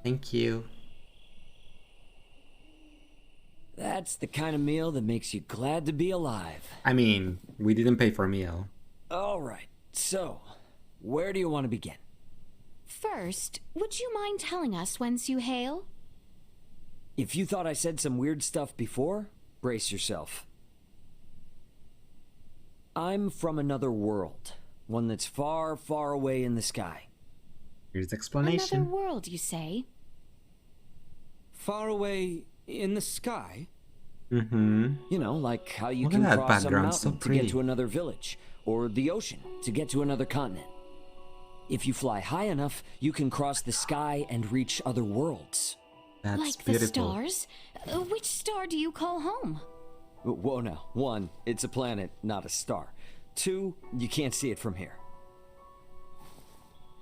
Thank you. That's the kind of meal that makes you glad to be alive. I mean, we didn't pay for a meal. Alright, so, where do you want to begin? First, would you mind telling us whence you hail? If you thought I said some weird stuff before, brace yourself. I'm from another world. One that's far, far away in the sky. Here's the explanation. Another world, you say? Far away in the sky? Mm-hmm. You know, like how you Look can at that cross a background, so mountain to get pretty. to another village, or the ocean to get to another continent. If you fly high enough, you can cross the sky and reach other worlds. That's like beautiful. the stars? Which star do you call home? Whoa now. 1, it's a planet, not a star. 2, you can't see it from here.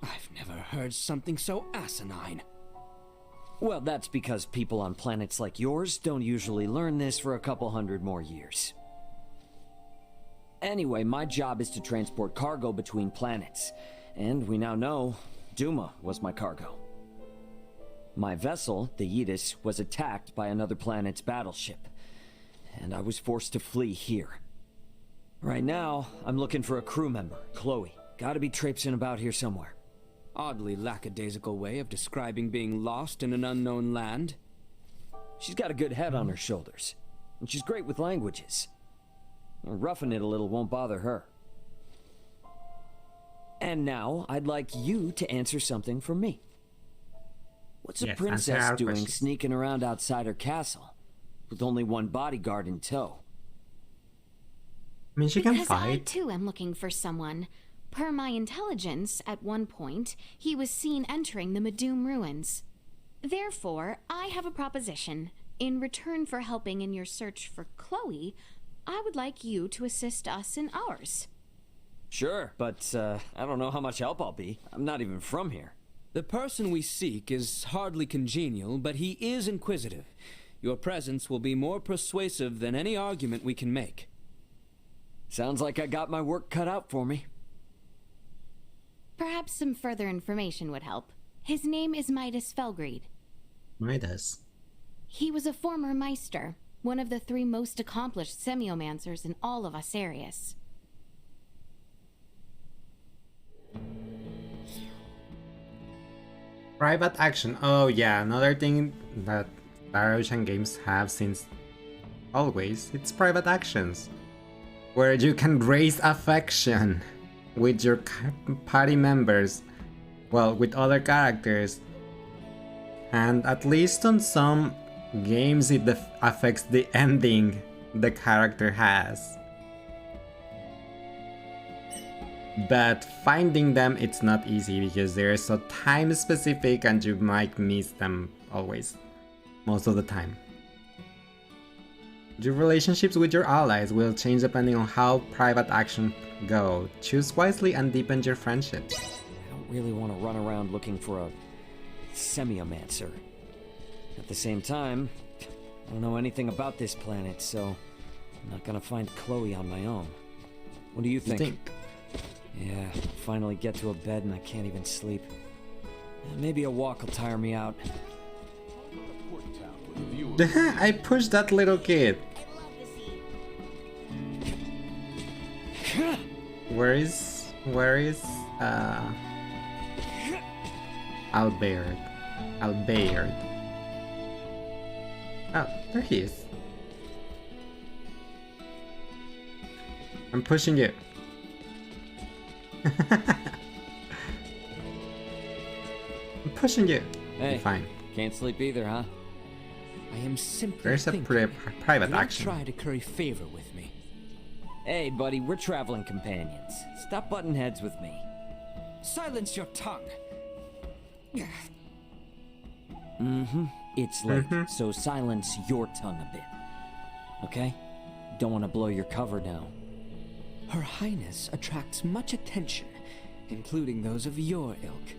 I've never heard something so asinine. Well, that's because people on planets like yours don't usually learn this for a couple hundred more years. Anyway, my job is to transport cargo between planets. And we now know Duma was my cargo. My vessel, the Yidis, was attacked by another planet's battleship. And I was forced to flee here. Right now, I'm looking for a crew member, Chloe. Gotta be traipsing about here somewhere. Oddly lackadaisical way of describing being lost in an unknown land. She's got a good head on her shoulders. And she's great with languages. Roughing it a little won't bother her. And now, I'd like you to answer something for me. What's a Yes, princess answer our doing questions. sneaking around outside her castle, with only one bodyguard in tow? I mean, she can Because I fight. too am looking for someone. Per my intelligence, at one point, he was seen entering the Medum ruins. Therefore, I have a proposition. In return for helping in your search for Chloe, I would like you to assist us in ours. Sure, but I don't know how much help I'll be. I'm not even from here. The person we seek is hardly congenial, but he is inquisitive. Your presence will be more persuasive than any argument we can make. Sounds like I got my work cut out for me. Perhaps some further information would help. His name is Midas Felgreed. Midas. He was a former Meister, one of the 3 most accomplished semiomancers in all of Asarius. Private action. Oh yeah, another thing that Star Ocean games have since always, it's private actions, where you can raise affection with your party members, well, with other characters. And at least on some games it affects the ending the character has. But finding them, it's not easy because they're so time specific and you might miss them always, most of the time. Your relationships with your allies will change depending on how private action go. Choose wisely and deepen your friendships. I don't really want to run around looking for a semiomancer. At the same time, I don't know anything about this planet, so I'm not gonna find Chloe on my own. What do you think? Yeah, finally get to a bed and I can't even sleep. Maybe a walk will tire me out. I pushed that little kid. Where is Albert? Oh, there he is. I'm pushing you. I'm pushing you. Hey, you're fine. Can't sleep either, huh? I am simply There's a private action. Try to curry favor with me. Hey, buddy, we're traveling companions. Stop butting heads with me. Silence your tongue. It's late, so silence your tongue a bit. Okay? Don't want to blow your cover now. Her Highness attracts much attention, including those of your ilk.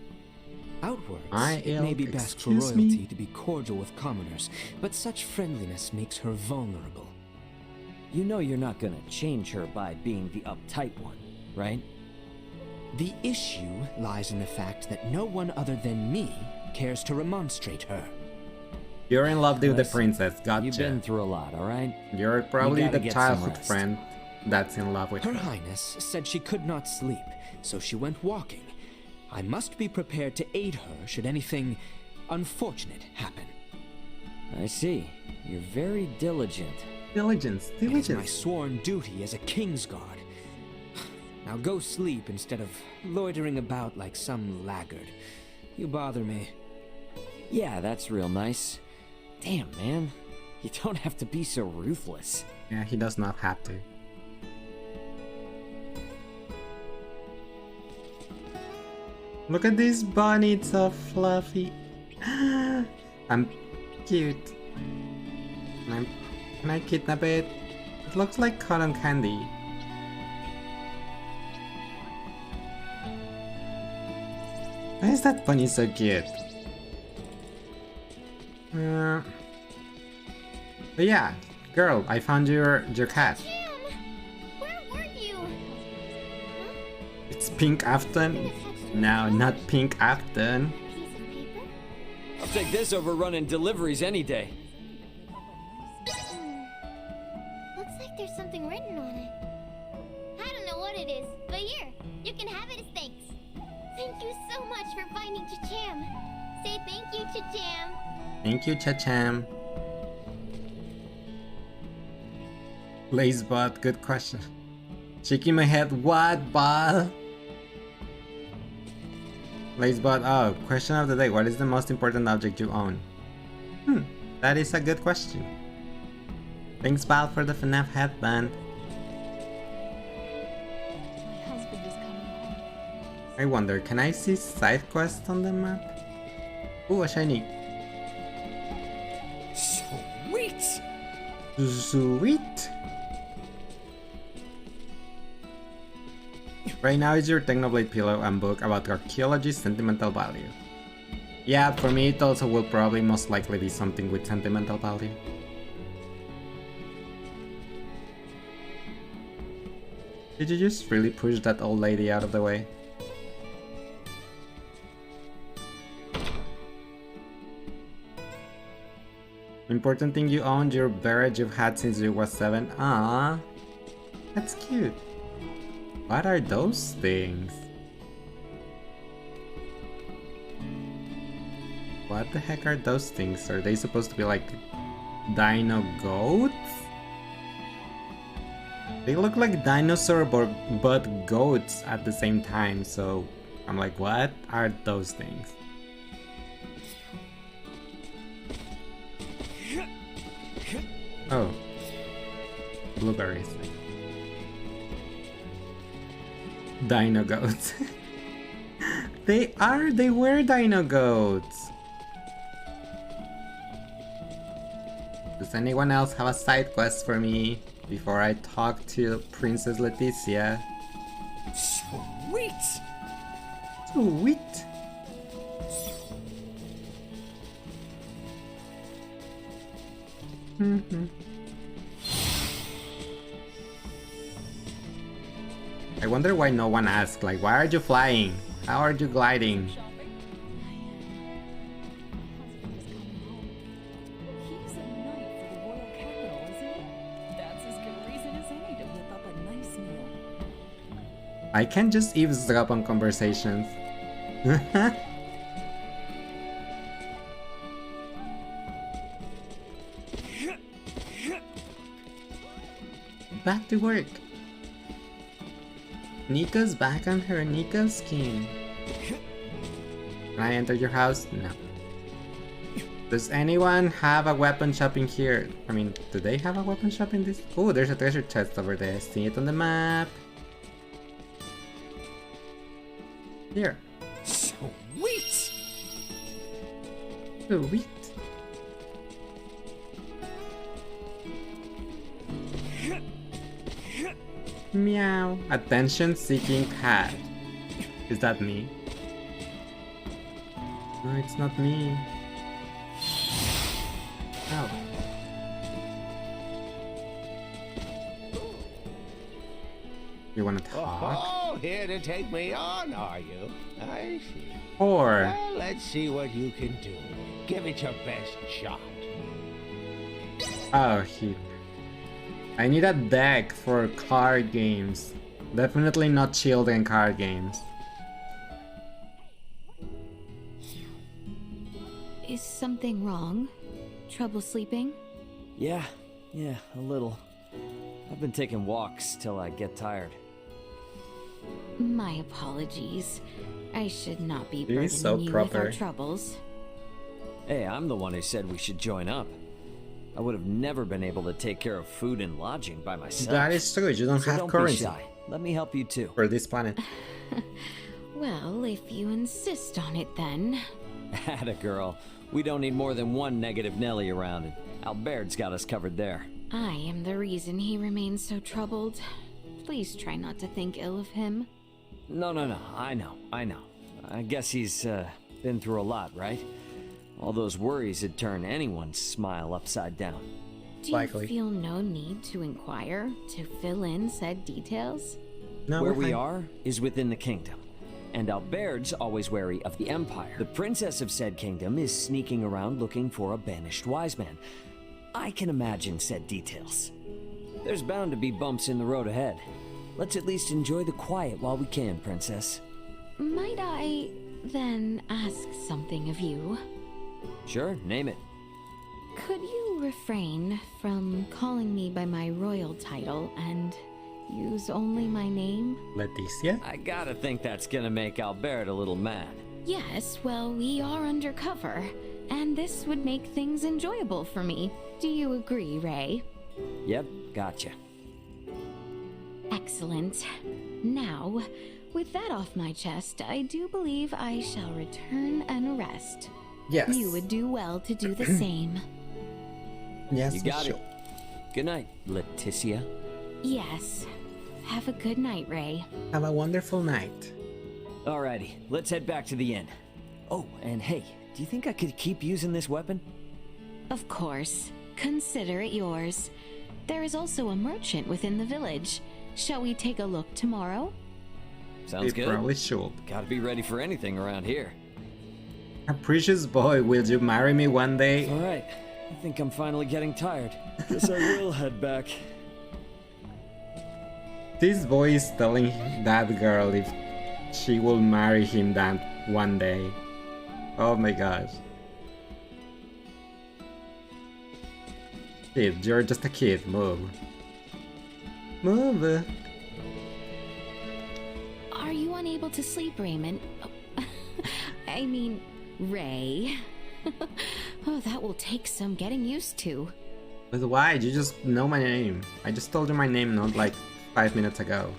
Outwards, it may be best for royalty to be cordial with commoners, but such friendliness makes her vulnerable. You know you're not gonna change her by being the uptight one, right? The issue lies in the fact that no one other than me cares to remonstrate her. You're in love with the princess, gotcha. You've been through a lot, alright? You're probably the childhood friend that's in love with her. Her Highness said she could not sleep, so she went walking. I must be prepared to aid her should anything unfortunate happen. I see. You're very diligent. Diligence. It is my sworn duty as a Kingsguard. Now go sleep instead of loitering about like some laggard. You bother me. Yeah, that's real nice. Damn, man. You don't have to be so ruthless. Yeah, he does not have to. Look at this bunny, it's so fluffy. I'm cute. Can I kidnap it? It looks like cotton candy. Why is that bunny so cute? But yeah, girl, I found your cat. Where were you? It's Pink Afton. No, not Pink Afton. I'll take this over running deliveries any day. Looks like there's something written on it. I don't know what it is, but here, you can have it as thanks. Thank you so much for finding Chacham. Say thank you, Chacham. Thank you, Chacham. Lazebot, good question. Shaking my head, what, ball? Lazebot, oh, question of the day. What is the most important object you own? That is a good question. Thanks, Bal, for the FNAF headband. My husband is coming home. I wonder, can I see side quests on the map? Ooh, a shiny. Sweet! Sweet! Right now is your Technoblade pillow and book about archaeology's sentimental value. Yeah, for me it also will probably most likely be something with sentimental value. Did you just really push that old lady out of the way? Important thing you owned, your beret you've had since you was 7. Ah, that's cute. What are those things? what the heck are those things? Are they supposed to be like dino goats? They look like dinosaur but goats at the same time, so I'm like, what are those things? Oh, blueberries. Dino goats. They were dino goats. Does anyone else have a side quest for me before I talk to Princess Leticia? Sweet! Sweet! I wonder why no one asked, like, why are you flying? How are you gliding? He's a knight for the royal capital, isn't he? That's as good a reason as any to whip up a nice meal. I can just eavesdrop on conversations. Back to work. Nika's back on her Nika skin. Can I enter your house? No. Does anyone have a weapon shop in here? I mean, do they have a weapon shop in this? Oh, there's a treasure chest over there. See it on the map. Here. Sweet! Sweet. Meow. Attention-seeking cat. Is that me? No, it's not me. Oh. You wanna talk? Oh, here to take me on, are you? I see. Or... Well, let's see what you can do. Give it your best shot. Oh, I need a deck for card games. Definitely not children card games. Is something wrong? Trouble sleeping? Yeah, a little. I've been taking walks till I get tired. My apologies. I should not be You're burdening so you proper. with our troubles. Hey, I'm the one who said we should join up. I would have never been able to take care of food and lodging by myself. That is true, you don't So have don't currency. be shy. Let me help you too. For this planet. Well, if you insist on it then. Atta girl. We don't need more than one negative Nelly around, and Albert's got us covered there. I am the reason he remains so troubled. Please try not to think ill of him. No, I know. I guess he's been through a lot, right? All those worries would turn anyone's smile upside down. Do you feel no need to inquire, to fill in said details? No, where we are is within the kingdom, and Albert's always wary of the Empire. The princess of said kingdom is sneaking around looking for a banished wise man. I can imagine said details. There's bound to be bumps in the road ahead. Let's at least enjoy the quiet while we can, princess. Might I, then, ask something of you? Sure, name it. Could you refrain from calling me by my royal title and use only my name? Leticia? I gotta think that's gonna make Albert a little mad. Yes, well, we are undercover, and this would make things enjoyable for me. Do you agree, Ray? Yep, gotcha. Excellent. Now, with that off my chest, I do believe I shall return and rest. Yes. You would do well to do the same. Yes, you got it. Good night, Leticia. Yes. Have a good night, Ray. Have a wonderful night. Alrighty, let's head back to the inn. Oh, and hey, do you think I could keep using this weapon? Of course. Consider it yours. There is also a merchant within the village. Shall we take a look tomorrow? Sounds good. Probably should. Gotta be ready for anything around here. A precious boy, will you marry me one day? Alright, I think I'm finally getting tired. Guess I will head back. This boy is telling that girl if she will marry him that one day. Oh my gosh. Kid, you're just a kid. Move. Move. Are you unable to sleep, Raymond? I mean, Ray. Oh, that will take some getting used to. But why? You just know my name. I just told you my name not like 5 minutes ago.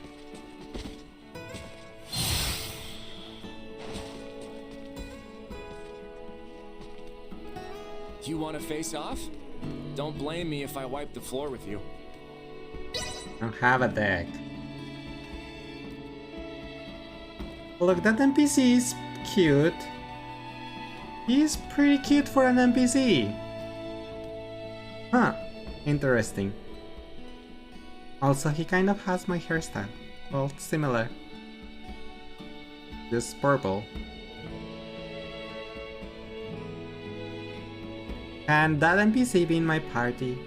You want to face off? Don't blame me if I wipe the floor with you. I don't have a deck. Look, that NPC is cute. He's pretty cute for an NPC. Huh, interesting. Also, he kind of has my hairstyle. Well, similar. Just purple. Can that NPC be in my party?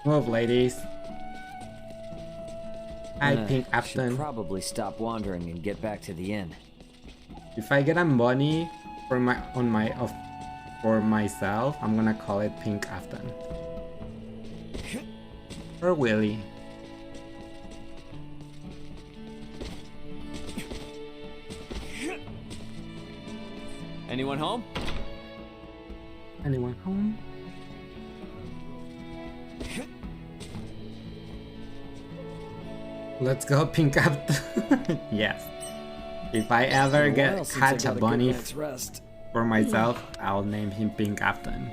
Move, ladies. I think Afton. Should probably stop wandering and get back to the inn. If I get a bunny for myself, I'm gonna call it Pink Afton. Or Willy. Anyone home? Anyone home? Let's go, Pink Afton. Yes. If I ever catch a bunny for myself, I'll name him Pink Afton.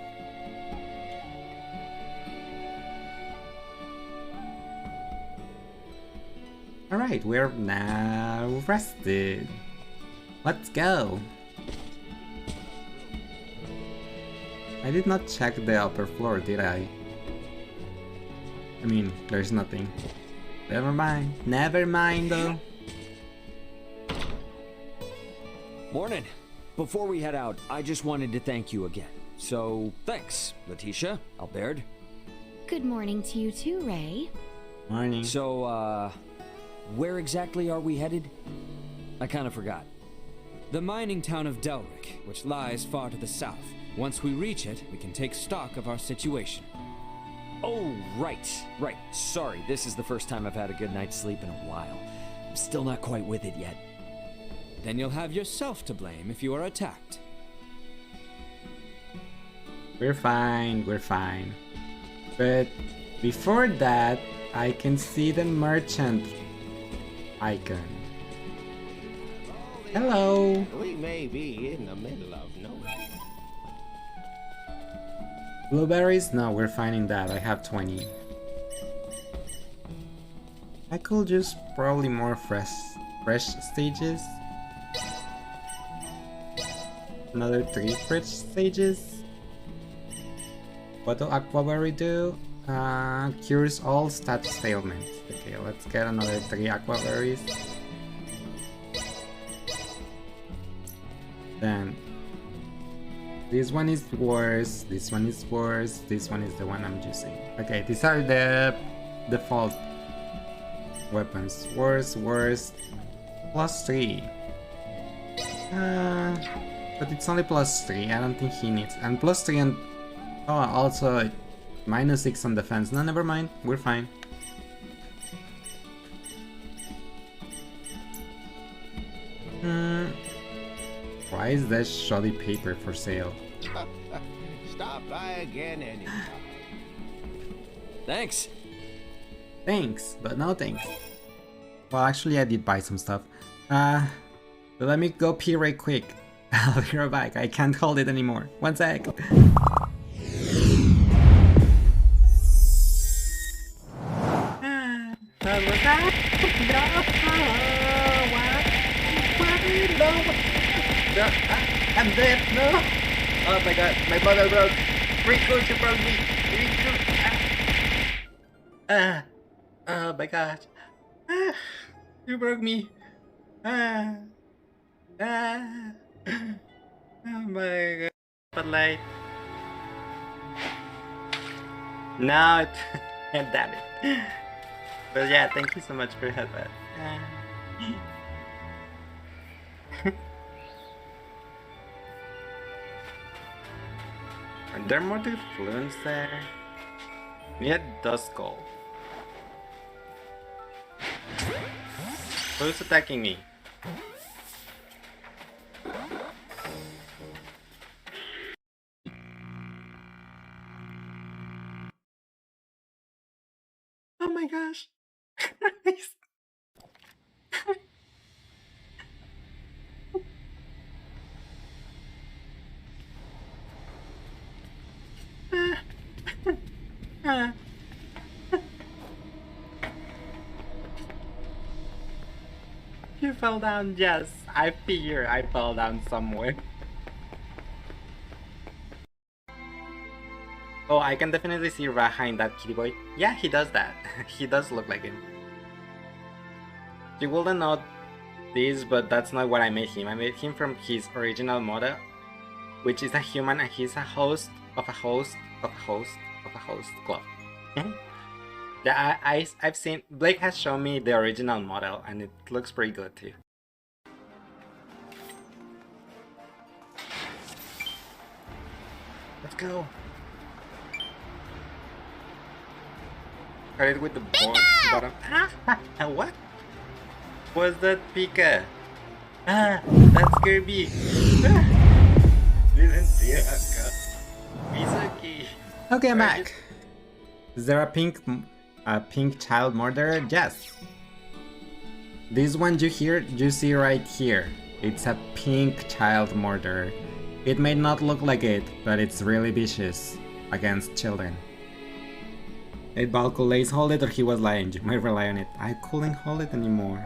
Alright, we're now rested. Let's go. I did not check the upper floor, did I? I mean, there's nothing. Never mind. Never mind, though. Morning. Before we head out, I just wanted to thank you again. So, thanks, Letitia, Albert. Good morning to you too, Ray. Morning. So, where exactly are we headed? I kind of forgot. The mining town of Delric, which lies far to the south. Once we reach it, we can take stock of our situation. Oh, right. Sorry, this is the first time I've had a good night's sleep in a while. I'm still not quite with it yet. Then you'll have yourself to blame if you are attacked. We're fine. But before that, I can see the merchant icon. Hello. We may be in the middle of nowhere. Blueberries? No, we're finding that. I have 20. I could use probably more fresh stages. Another 3 fresh stages. What do Aquaberry do? Cures all status ailments. Okay, let's get another 3 Aquaberries. Then this one is worse, this one is worse, this one is the one I'm using. Okay, these are the default weapons. Worse, +3. But it's only +3, I don't think he needs. And +3 and... oh, also -6 on defense. No, never mind, we're fine. Why is there shoddy paper for sale? Stop by again anytime. Thanks, but no thanks. Well, actually I did buy some stuff. But let me go pee right quick. I'll be right back. I can't hold it anymore. One sec. I'm dead, no! Oh my god, my bottle broke! Riku, you broke me! Riku! Oh my god! You broke me! Oh my god! Spotlight! No, damn it! But yeah, thank you so much for your help. There are more fluents there. Need Dust Skull. Who's attacking me? Oh my gosh. You fell down, yes. I figure I fell down somewhere. Oh, I can definitely see Raha in that kitty boy. Yeah, he does that. He does look like him. You wouldn't know this, but that's not what I made him. I made him from his original model, which is a human, and he's a host of a host of a host of a host club. Yeah, I've seen, Blake has shown me the original model, and it looks pretty good too. Let's go. Cut it with the bottom. What? Was that Pika? That's Kirby. Didn't see it. Misaki. Okay, I'm back. Is there a pink child murderer? Yes. This one you see right here. It's a pink child murderer. It may not look like it, but it's really vicious against children. 8 ball could Lace hold it, or he was lying. You might rely on it. I couldn't hold it anymore.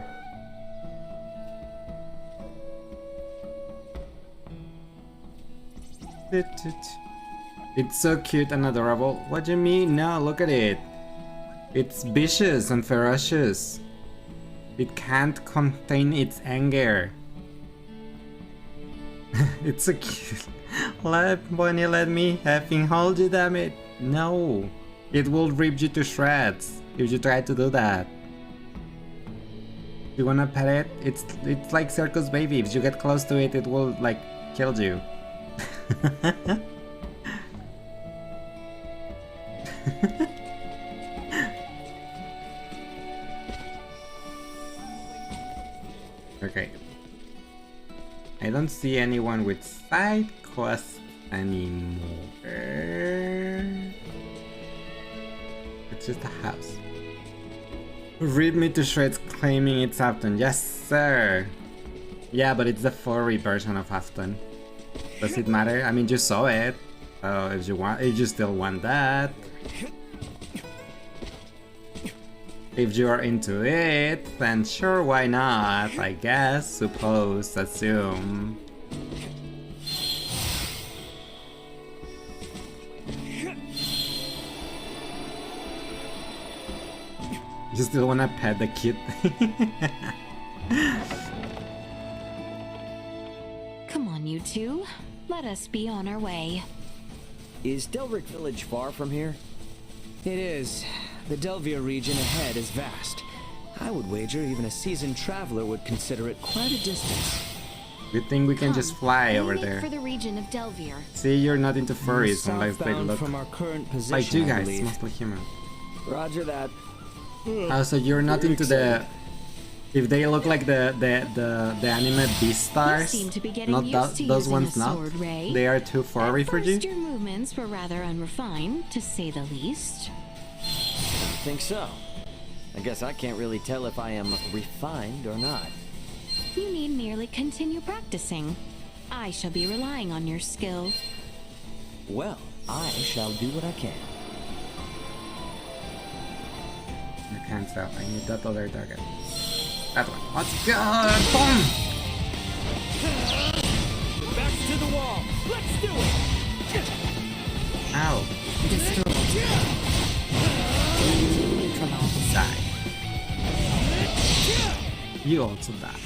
It's so cute and adorable. What do you mean? No, look at it. It's vicious and ferocious. It can't contain its anger. It's so cute. Bonnie, let me effing hold you, damn it. No. It will rip you to shreds if you try to do that. You wanna pet it? It's like Circus Baby. If you get close to it, it will like kill you. Okay. I don't see anyone with side quests anymore. It's just a house. Read me to shreds claiming it's Afton. Yes, sir. Yeah, but it's the furry version of Afton. Does it matter? I mean, you saw it. So if you still want that. If you're into it, then sure, why not? I guess, suppose, assume. You still wanna pet the kid? Come on, you two. Let us be on our way. Is Delric Village far from here? It is. The Delvia region ahead is vast. I would wager even a seasoned traveler would consider it quite a distance. Good thing we can just fly over there. For the region of Delvir. See, you're not into furries unless they look from our current position, like you guys, mostly human. Roger that. Oh, so you're not into the... If they look like the anime Beastars, not those ones not? They are too furry for you? Your movements were rather unrefined, to say the least. I think so. I guess I can't really tell if I am refined or not. You need merely continue practicing. I shall be relying on your skill. Well, I shall do what I can. I can't tell. I need that other target. That one. Let's go! Boom! Back to the wall. Let's do it. Ow. Destroy. Die. You also die.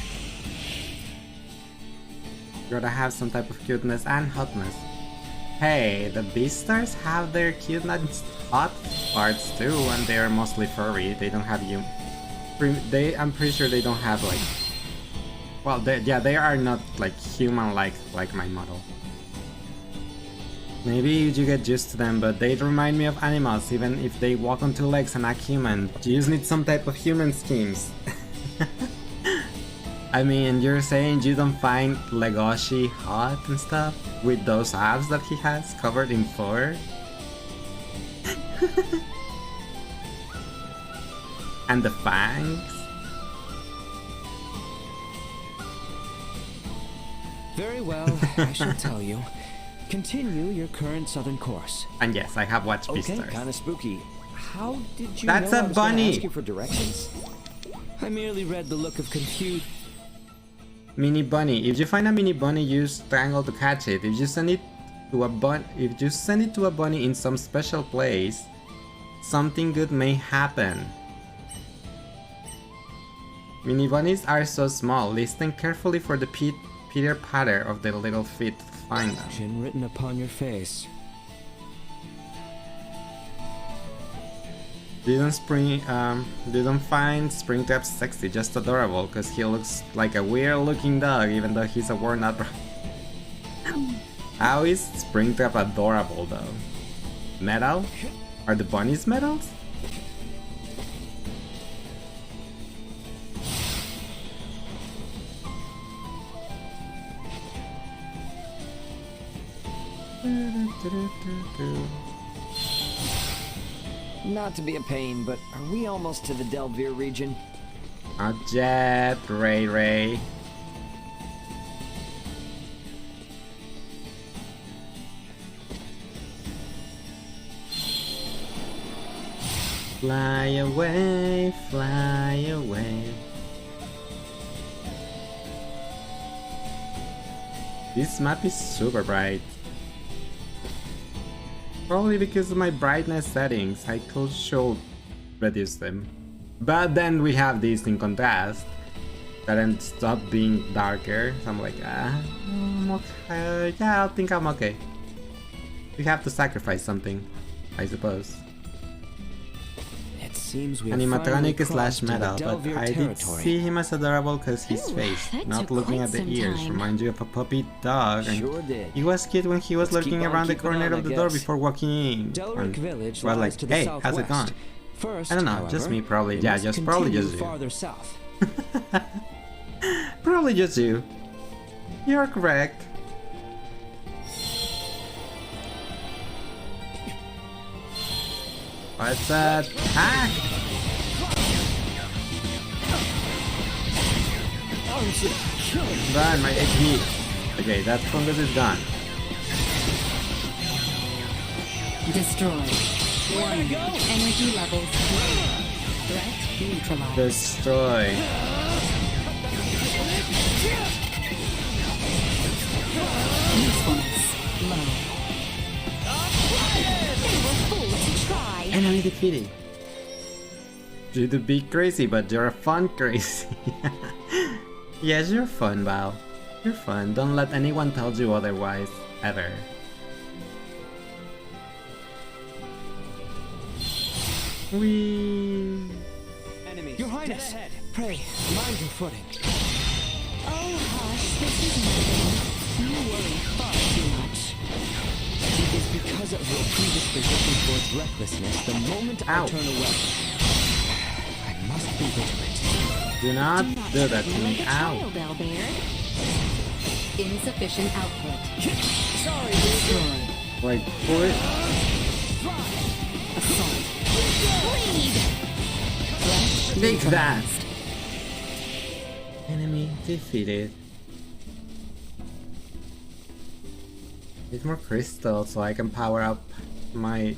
You gotta have some type of cuteness and hotness. Hey, the Beastars have their cute and hot parts too, and they are mostly furry. They don't have you. I'm pretty sure they don't have like. Well, they are not like human-like like my model. Maybe you get used to them, but they remind me of animals, even if they walk on two legs and act human. You just need some type of human schemes. I mean, you're saying you don't find Legoshi hot and stuff? With those abs that he has covered in fur? And the fangs? Very well, I shall tell you. Continue your current southern course. And yes, I have watched Beastars. Okay, kind of spooky. How did you That's know a I was gonna bunny! ask you for directions? I merely read the look of confusion. Mini bunny. If you find a mini bunny, use triangle to catch it. If you send it to a bunny in some special place, something good may happen. Mini bunnies are so small. Listen carefully for the pitter-patter of their little feet to find them. Action written upon your face. Didn't find Springtrap sexy, just adorable, cause he looks like a weird looking dog even though he's a worn-out. How is Springtrap adorable though? Metal? Are the bunnies metals? Not to be a pain, but are we almost to the Delvere region? Not yet, Ray. Fly away, fly away. This map is super bright. Probably because of my brightness settings, I should reduce them. But then we have these in contrast that ends up being darker, so I'm like, I'm okay. Yeah, I think I'm okay. We have to sacrifice something, I suppose. It seems we Animatronic slash metal, but I did see him as adorable because his face, not looking at the ears, reminds you of a puppy dog. And Sure did. he was cute when he was lurking around the corner of the door before walking in. Delric Village Well, lies like, to the hey, southwest. how's it going? First, I don't know, however, just me probably. we Yeah, must just probably continue just you. farther south. Probably just you. You're correct. What's that? Ah! Burn my HP. Okay, that fungus is gone. Destroyed. Energy levels. Threat neutralized. Destroy. Usefulness low. Enemy defeated. You're the big crazy, but you're a fun crazy. Yes, you're fun, Val. You're fun. Don't let anyone tell you otherwise, ever. Whee! Enemies. Your Highness, pray, mind your footing. Oh, hush, this is nothing. You worry far too much. It is because of your predisposition towards recklessness the moment I turn away. I must be vigilant. Do not do that to me. Ow. Insufficient output. Sorry, Destroyed. Like, pull it. Assault. Take that. Enemy defeated. Need more crystals so I can power up my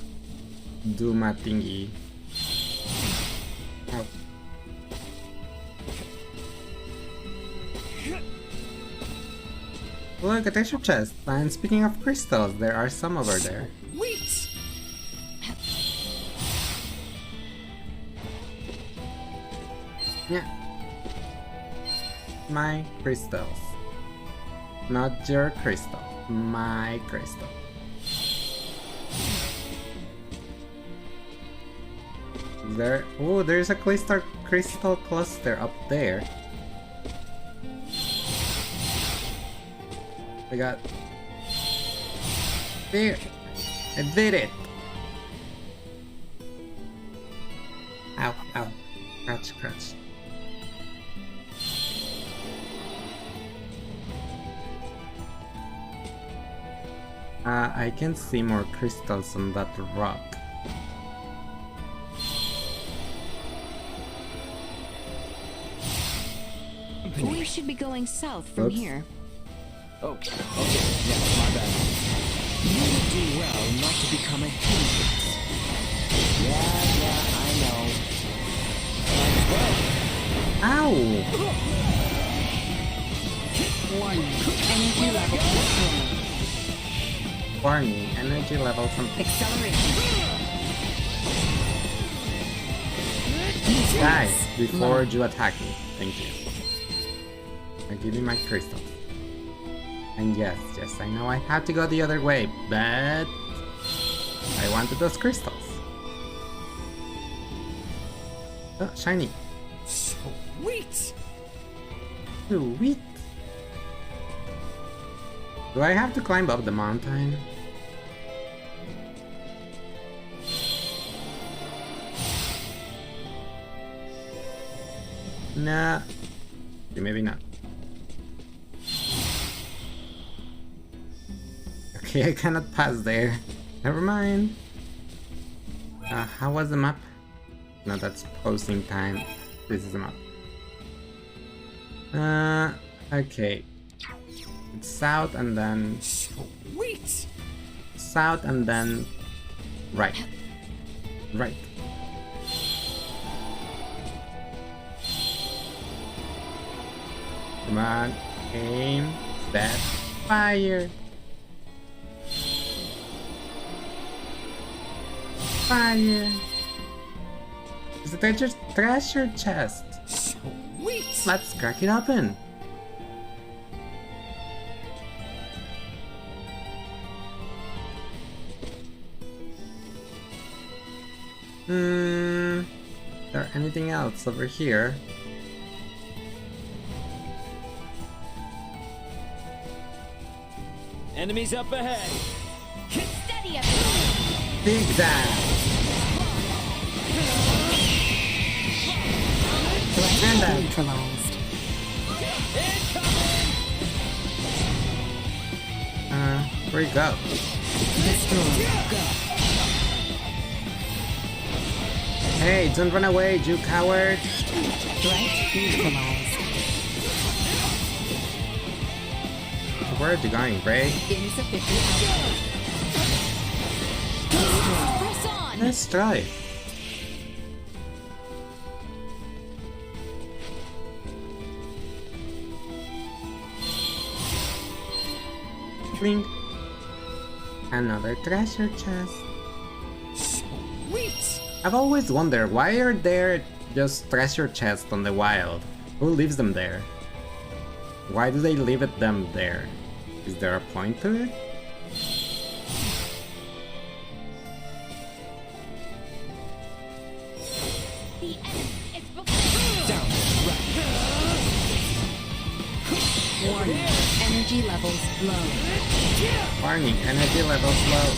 Duma thingy. Ow. Look, a treasure chest. And speaking of crystals, there are some over there. Wait! Yeah. My crystals. Not your crystal. My crystal. There. Oh, there's a crystal cluster up there. I got there. I did it! Ow, ow. Scratch, scratch. I can see more crystals on that rock. We should be going south from here. Oh, okay, yeah, my bad. You would do well not to become a hindrance. Yeah, I know. Ow! Warning, energy level destroyed. Warning, energy level from Acceleration. Die before you attack me. Thank you. I give you my crystals. And yes, I know I have to go the other way, but I wanted those crystals. Oh, shiny. Sweet! Sweet. Do I have to climb up the mountain? Nah. Okay, maybe not. Okay, I cannot pass there. Never mind. How was the map? No, that's posting time. This is the map. Okay. It's south and then... Sweet! South and then... Right. Right. Come on. Aim. Set. Fire! Fire! It's a treasure chest. Sweet! Let's crack it open. Is there anything else over here? Enemies up ahead! Steady up. Big that! And that. Neutralized. Where'd it go? Destroyed. Go. Hey, don't run away, you coward! Threat neutralized. Where are you going, Ray? Insufficient output. Press on. Let's try. Clink. Another treasure chest. Sweet! I've always wondered, why are there just treasure chests on the wild? Who leaves them there? Why do they leave them there? Is there a point to it? The enemy is Down! Right! Warning. Energy levels low. Warning, energy levels low.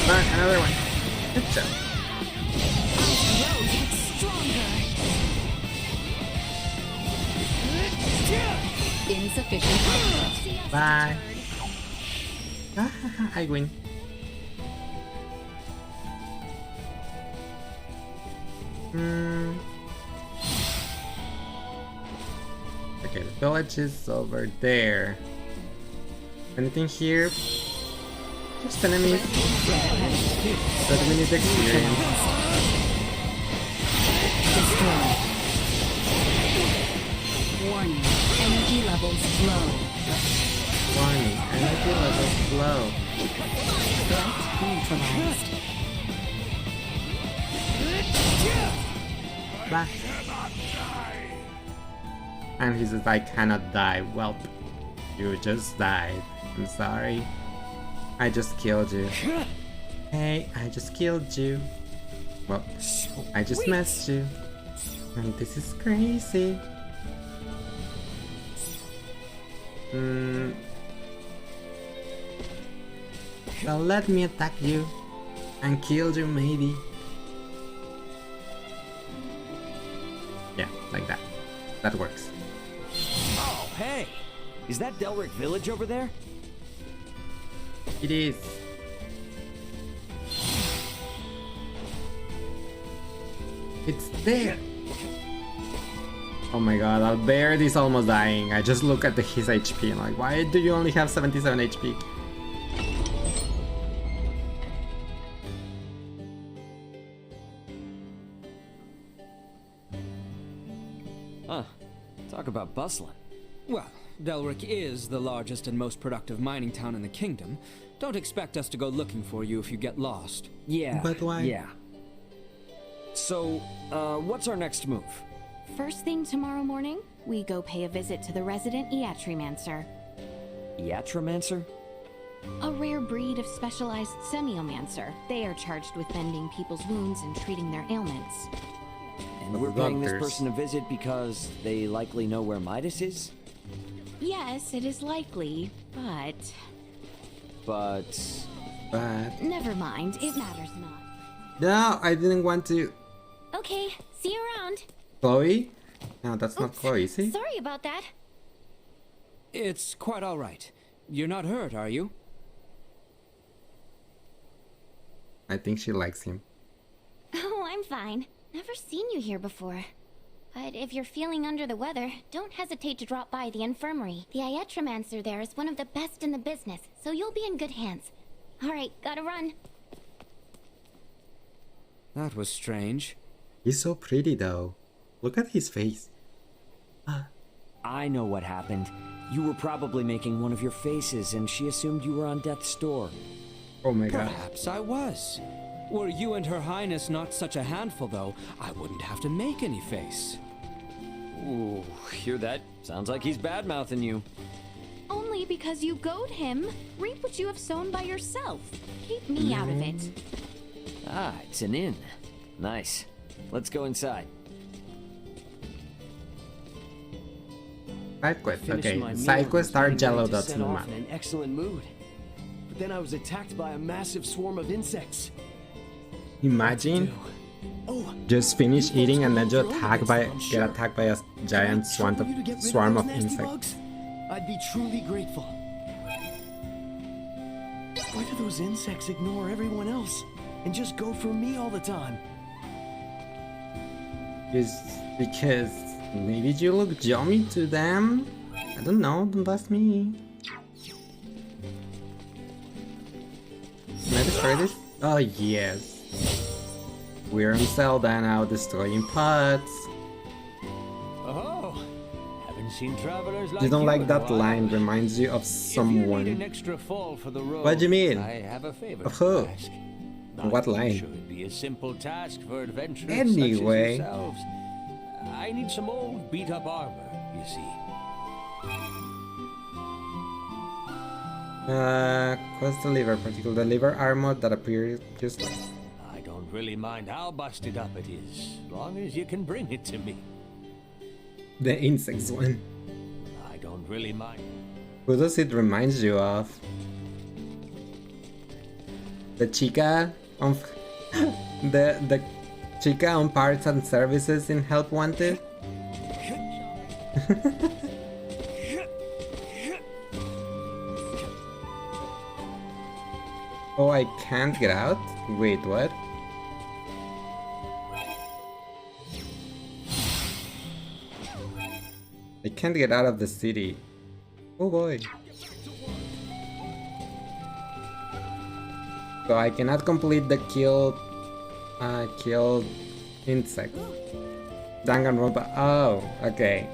Another one. Good job. road gets stronger. Insufficient output. Bye. I win. Okay, the village is over there. Anything here? Just enemies. But we need experience. Destroyed. Warning. Energy levels low. Warning, energy levels low. Threat neutralized. Blah. And he says, I cannot die. Well, you just died. I'm sorry. I just killed you. Hey, I just killed you. Well, I just messed you. And this is crazy. Well, let me attack you and kill you, maybe. Yeah, like that. That works. Oh, hey! Is that Delric Village over there? It is. It's there. Oh my god, Albert is almost dying. I just look at his HP and like, why do you only have 77 HP? Huh. Talk about bustling. Well, Delric is the largest and most productive mining town in the kingdom. Don't expect us to go looking for you if you get lost. Yeah. But why? Yeah. So, what's our next move? First thing tomorrow morning, we go pay a visit to the resident Iatromancer. Iatromancer? A rare breed of specialized semiomancer. They are charged with mending people's wounds and treating their ailments. And we're paying this person a visit because they likely know where Midas is? Yes, it is likely, but... But... Never mind, it matters not. No, I didn't want to... Okay, see you around. Chloe? No, that's not Chloe, is he? Sorry about that. It's quite all right. You're not hurt, are you? I think she likes him. Oh, I'm fine. Never seen you here before. But if you're feeling under the weather, don't hesitate to drop by the infirmary. The Iatromancer there is one of the best in the business, so you'll be in good hands. Alright, gotta run. That was strange. He's so pretty though. Look at his face. I know what happened. You were probably making one of your faces and she assumed you were on death's door. Oh my god. Perhaps I was. Were you and Her Highness not such a handful, though, I wouldn't have to make any face. Ooh, hear that? Sounds like he's bad-mouthing you. Only because you goad him. Reap what you have sown by yourself. Keep me out of it. Ah, it's an inn. Nice. Let's go inside. Side quest, okay. Side quest are jello dots in the map. In an excellent mood. But then I was attacked by a massive swarm of insects. Imagine just finish eating and then you get attacked by a giant swarm of insects. I'd be truly grateful. Why do those insects ignore everyone else and just go for me all the time? Just because maybe you look yummy to them? I don't know, don't ask me. Can I destroy this? Oh yes. We're in Zelda now, destroying pots. Oh, haven't seen travelers like You don't like that in a while. line, reminds you of someone. If you need an extra fall for the road, What do you mean? I have a favor Of who? to ask. What line? Should be a simple task for adventurers Anyway. such as yourselves. I need some old beat-up armor, you see. Quest deliver, particular deliver armor that appears useless. I don't really mind how busted up it is, as long as you can bring it to me. The insects one. I don't really mind. Who does it remind you of? The chica on the chica on parts and services in Help Wanted? Oh, I can't get out? Wait, what? I can't get out of the city. Oh boy. So I cannot complete the killed insect. Danganronpa. Oh, okay.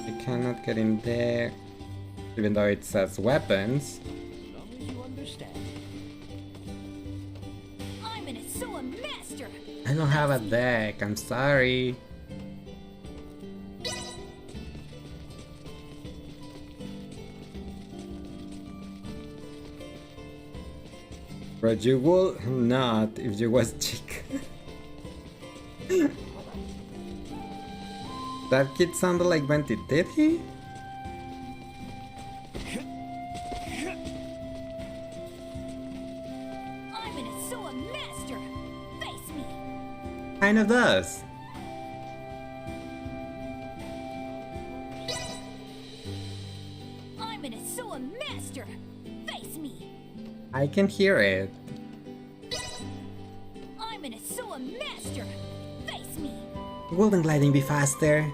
I cannot get in there. Even though it says weapons. I'm an Asua master. I don't have a deck, I'm sorry. But you will not if you was chick. That kid sounded like Venti, did he? so a master. Face me. Kind of does. I'm an Asoa master. Face me. I can hear it. I'm an Asoa master. Face me. Wouldn't gliding be faster?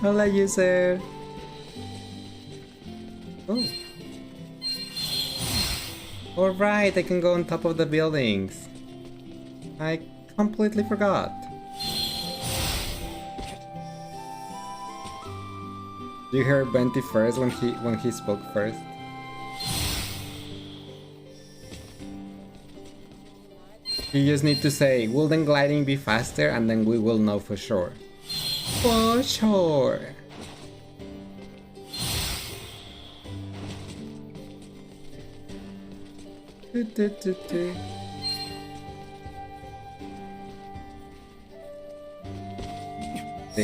Hola, user. Oh. Alright, I can go on top of the buildings. I completely forgot. You heard Benti first when he spoke first. You just need to say, will then gliding be faster, and then we will know for sure. For sure. They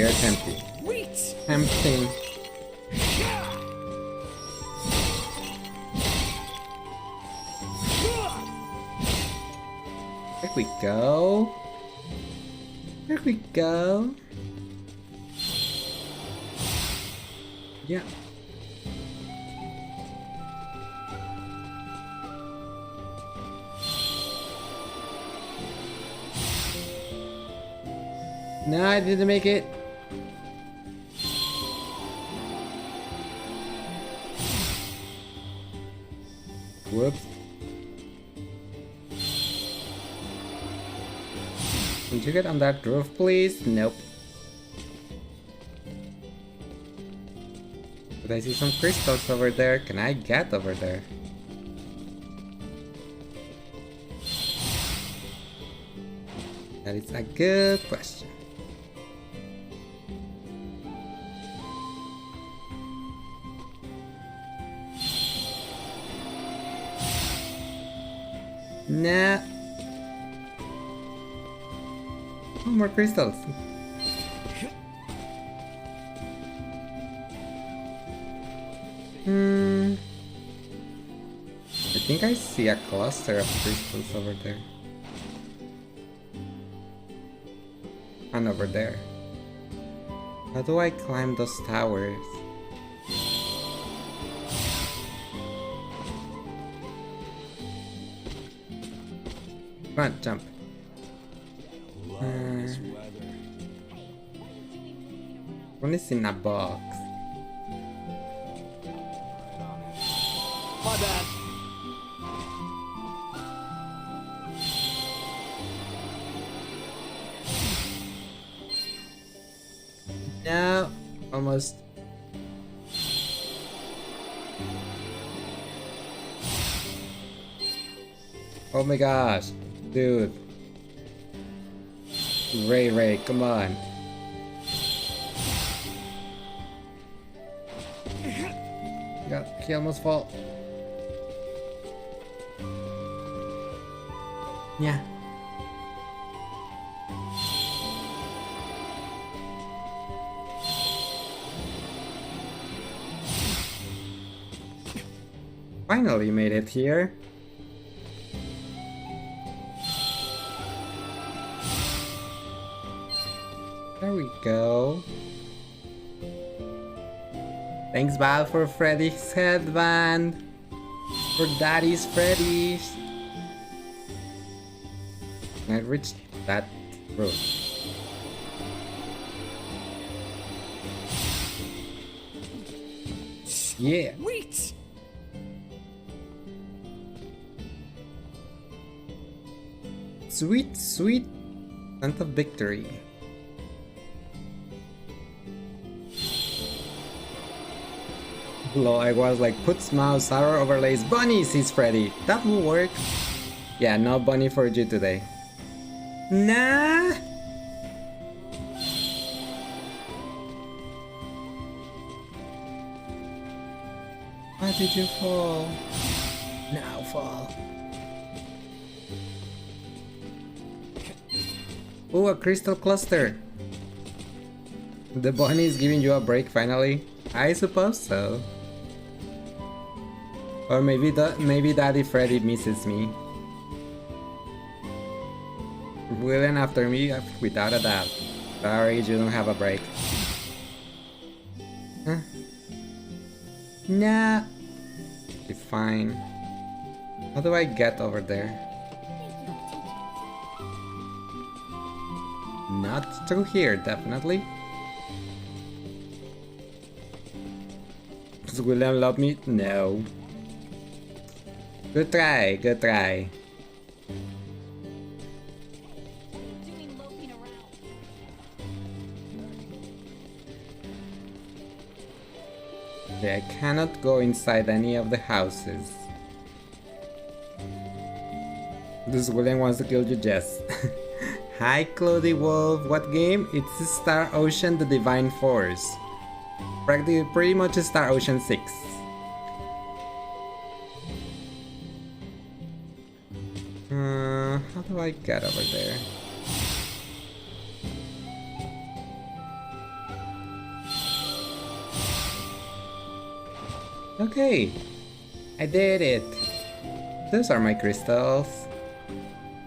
are tempting. Tempting. There we go. There we go. Yeah. No, I didn't make it. Whoops. Can you get on that roof, please? Nope. But I see some crystals over there. Can I get over there? That is a good question. Nah. Oh, more crystals. I think I see a cluster of crystals over there. And over there. How do I climb those towers? Come on, jump. One is in a box. My bad. No, almost. Oh my gosh, dude. Ray, come on. God, he almost fall. Yeah. Finally made it here. There we go. Thanks, Val, for Freddy's headband. For Daddy's Freddy's. I reached that road. Yeah. Wait. Sweet, sweet scent of victory. Lol, I was like, puts mouse, sour overlays, bunny, says Freddy. That will work. Yeah, no bunny for you today. Nah. Why did you fall? Now fall. Oh, a crystal cluster. The bunny is giving you a break finally? I suppose so. Or maybe Daddy Freddy misses me. William after me, without a doubt. Sorry, you don't have a break. Huh? Nah. It's fine. How do I get over there? Not through here, definitely. Does William love me? No. Good try, good try. Okay, I cannot go inside any of the houses. This William wants to kill you, Jess. Hi, Cloudy Wolf. What game? It's Star Ocean: The Divine Force. Pretty much Star Ocean 6. How do I get over there? Okay, I did it. Those are my crystals.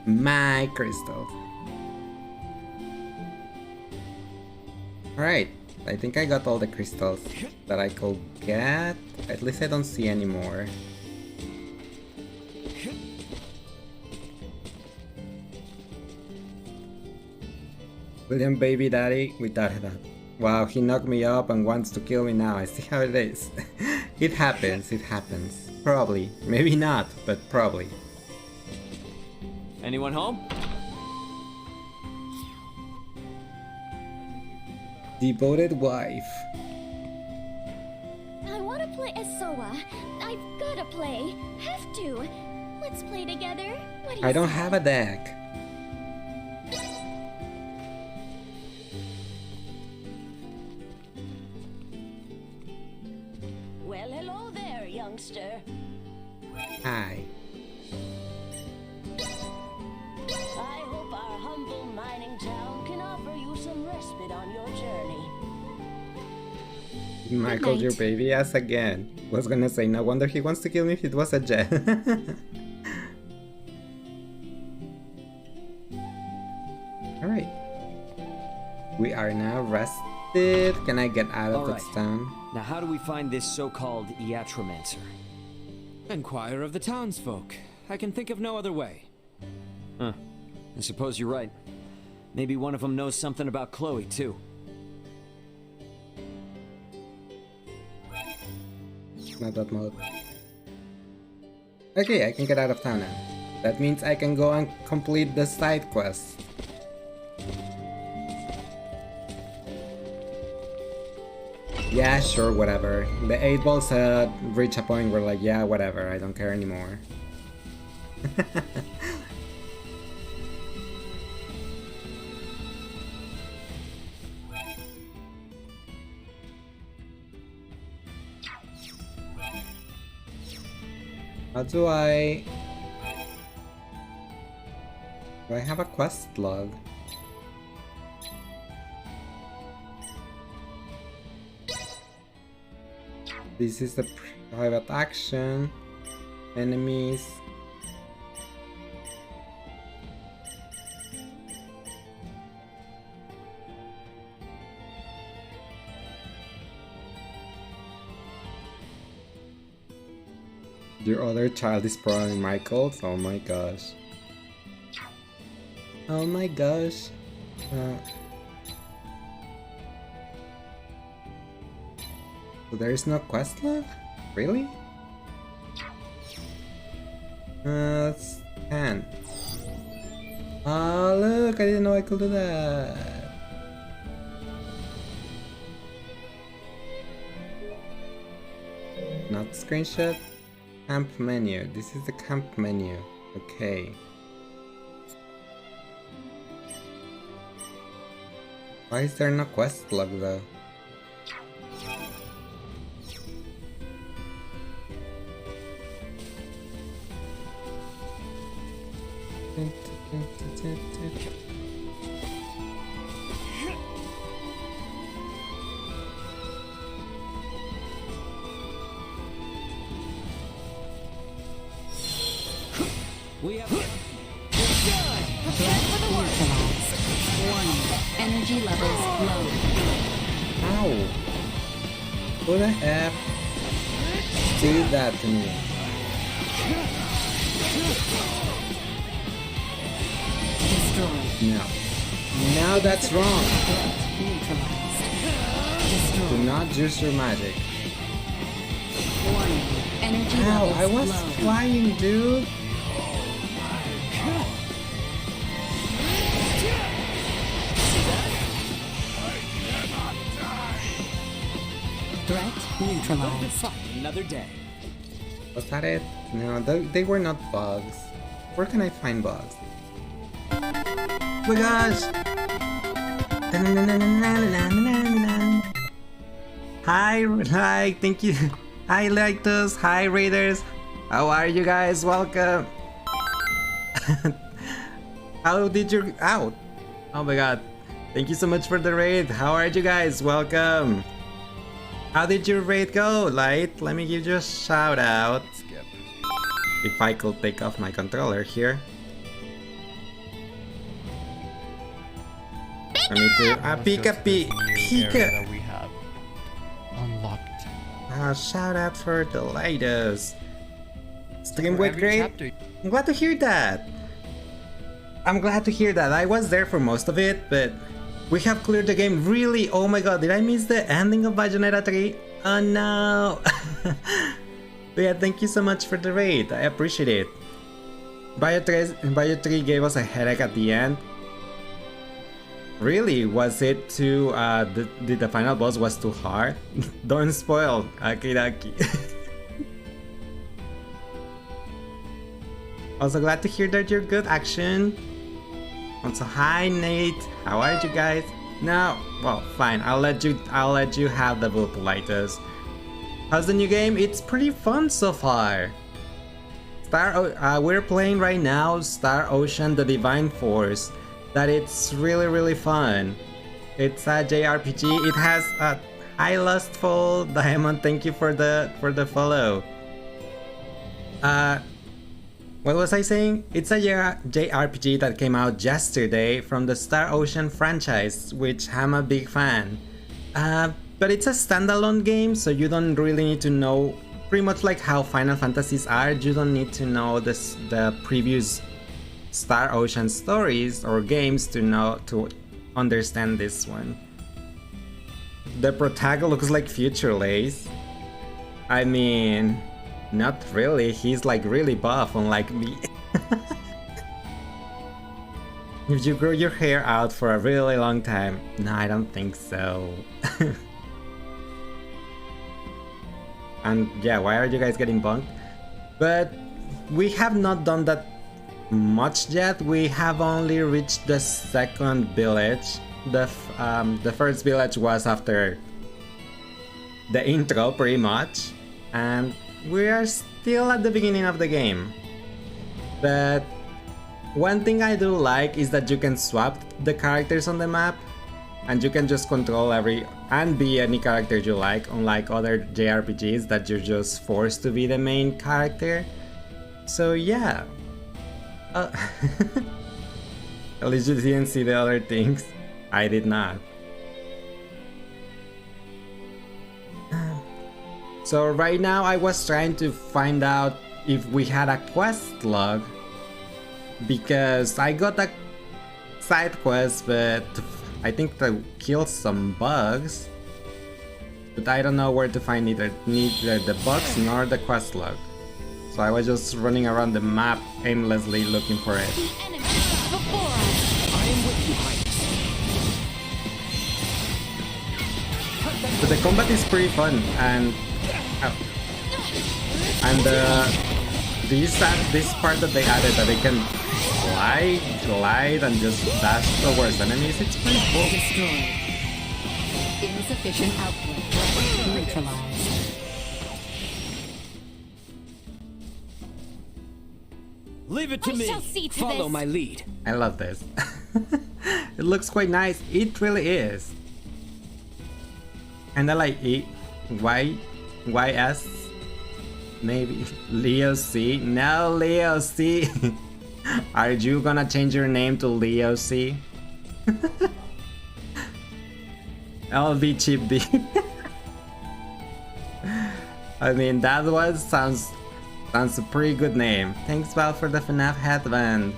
My crystals. Alright, I think I got all the crystals that I could get. At least I don't see any more. William baby daddy without that. Wow, he knocked me up and wants to kill me now. I see how it is. It happens, it happens. Probably. Maybe not, but probably. Anyone home? Devoted wife. I want to play as Soa. I've got to play. Have to. Let's play together. What do you I don't say? have a deck. Well, hello there, youngster. Hi. I hope our humble mining town can offer you some respite on your journey. Michael, your baby ass again. Was gonna say, no wonder he wants to kill me if it was a jet. Alright. We are now rested. Can I get out of this town? Now how do we find this so-called Iatromancer? Enquire of the townsfolk. I can think of no other way. Huh. I suppose you're right. Maybe one of them knows something about Chloe, too. Not that mode. Okay, I can get out of town now. That means I can go and complete the side quest. Yeah, sure, whatever. The 8 balls reach a point where like, yeah, whatever, I don't care anymore. How do I have a quest log? This is the private action. Enemies. Your other child is probably Michael's? Oh my gosh. Oh my gosh. So there is no quest log? Really? That's 10. Oh look, I didn't know I could do that. Not screenshot. Camp menu. This is the camp menu. Okay. Why is there no quest log though? We have... Prepare for the work. Warning. Energy levels low. Ow. Who the F did that to me? Destroyed. No. Now that's wrong. Neutralized. Destroyed. Do not use your magic. Warning. Energy Ow, levels I was low. flying, dude. Threat neutralized. Another day. Was that it? No, they were not bugs. Where can I find bugs? Oh my gosh! Hi, thank you. Hi, Lactus. Hi, Raiders. How are you guys? Welcome. How did you out? Oh my god. Thank you so much for the raid. How are you guys? Welcome. How did your raid go, Light? Let me give you a shout out. Skip. If I could take off my controller here. Let me do a Pika. That we have unlocked. Shout out for the latest. Stream went great. I'm glad to hear that. I'm glad to hear that. I was there for most of it, but we have cleared the game. Really? Oh my god, did I miss the ending of Bayonetta 3? Oh no! But yeah, thank you so much for the raid. I appreciate it. Bayo 3 gave us a headache at the end. Really? Was it too, did the final boss was too hard? Don't spoil, Akiraki. Also glad to hear that you're good, Action. Also, hi Nate, how are you guys? No, well, fine. I'll let you have the vote, Politus. How's the new game? It's pretty fun so far. We're playing right now Star Ocean: The Divine Force. That it's really fun. It's a JRPG. It has a high lustful Diamond. Thank you for the follow. What was I saying? It's a JRPG that came out yesterday from the Star Ocean franchise, which I'm a big fan. But it's a standalone game, so you don't really need to know, pretty much like how Final Fantasies are, you don't need to know the previous Star Ocean stories or games to understand this one. The protagonist looks like Future Lace. I mean, not really, he's like really buff, unlike me. If you grow your hair out for a really long time, no, I don't think so. And yeah, why are you guys getting bunked? But we have not done that much yet. We have only reached the second village. The first village was after the intro, pretty much, and we are still at the beginning of the game. But one thing I do like is that you can swap the characters on the map, and you can just control and be any character you like, unlike other JRPGs that you're just forced to be the main character. So yeah. At least you didn't see the other things. I did not. So right now I was trying to find out if we had a quest log, because I got a side quest, but I think to kill some bugs, but I don't know where to find neither the bugs nor the quest log. So I was just running around the map aimlessly looking for it. But the combat is pretty fun, and this part that they added, that they can glide and just dash towards enemies, it's pretty cool. Destroyed. Insufficient output. Neutralized. Leave it to me. Shall see to Follow this. my lead. I love this. It looks quite nice. It really is. And I like it. YS? Maybe. Leo C? No, Leo C. Are you gonna change your name to Leo C? LV Chip D. I mean, that sounds a pretty good name. Thanks, Val, for the FNAF headband.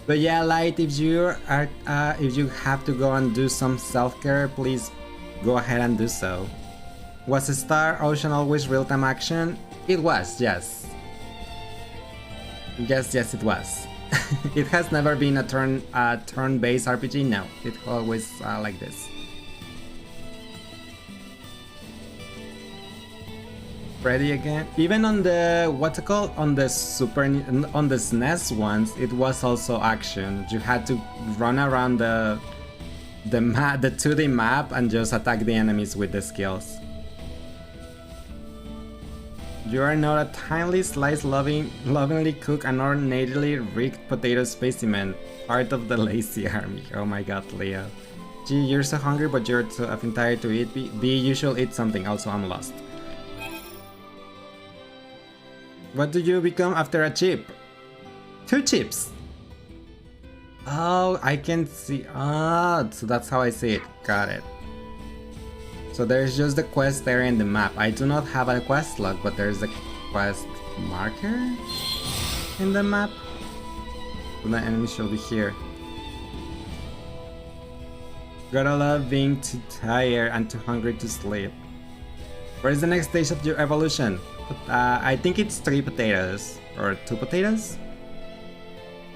But yeah, Light, if you have to go and do some self-care, please go ahead and do so. Was Star Ocean always real-time action? It was, yes. Yes, it was. It has never been a turn-based RPG. No, it always like this. Ready again? Even on the what's it called? On the SNES ones, it was also action. You had to run around the 2D map and just attack the enemies with the skills. You are not a tiny sliced lovingly cooked and ornately rigged potato specimen, part of the lazy army. Oh my god, Leo. Gee, you're so hungry but you're too often tired to eat. B, you should eat something. Also, I'm lost. What do you become after a chip? 2 chips! Oh, I can see. Ah, so that's how I see it. Got it. So there's just the quest area in the map. I do not have a quest log, but there's a quest marker in the map. So the enemy should be here. Gotta love being too tired and too hungry to sleep. Where is the next stage of your evolution? I think it's 3 potatoes. Or 2 potatoes?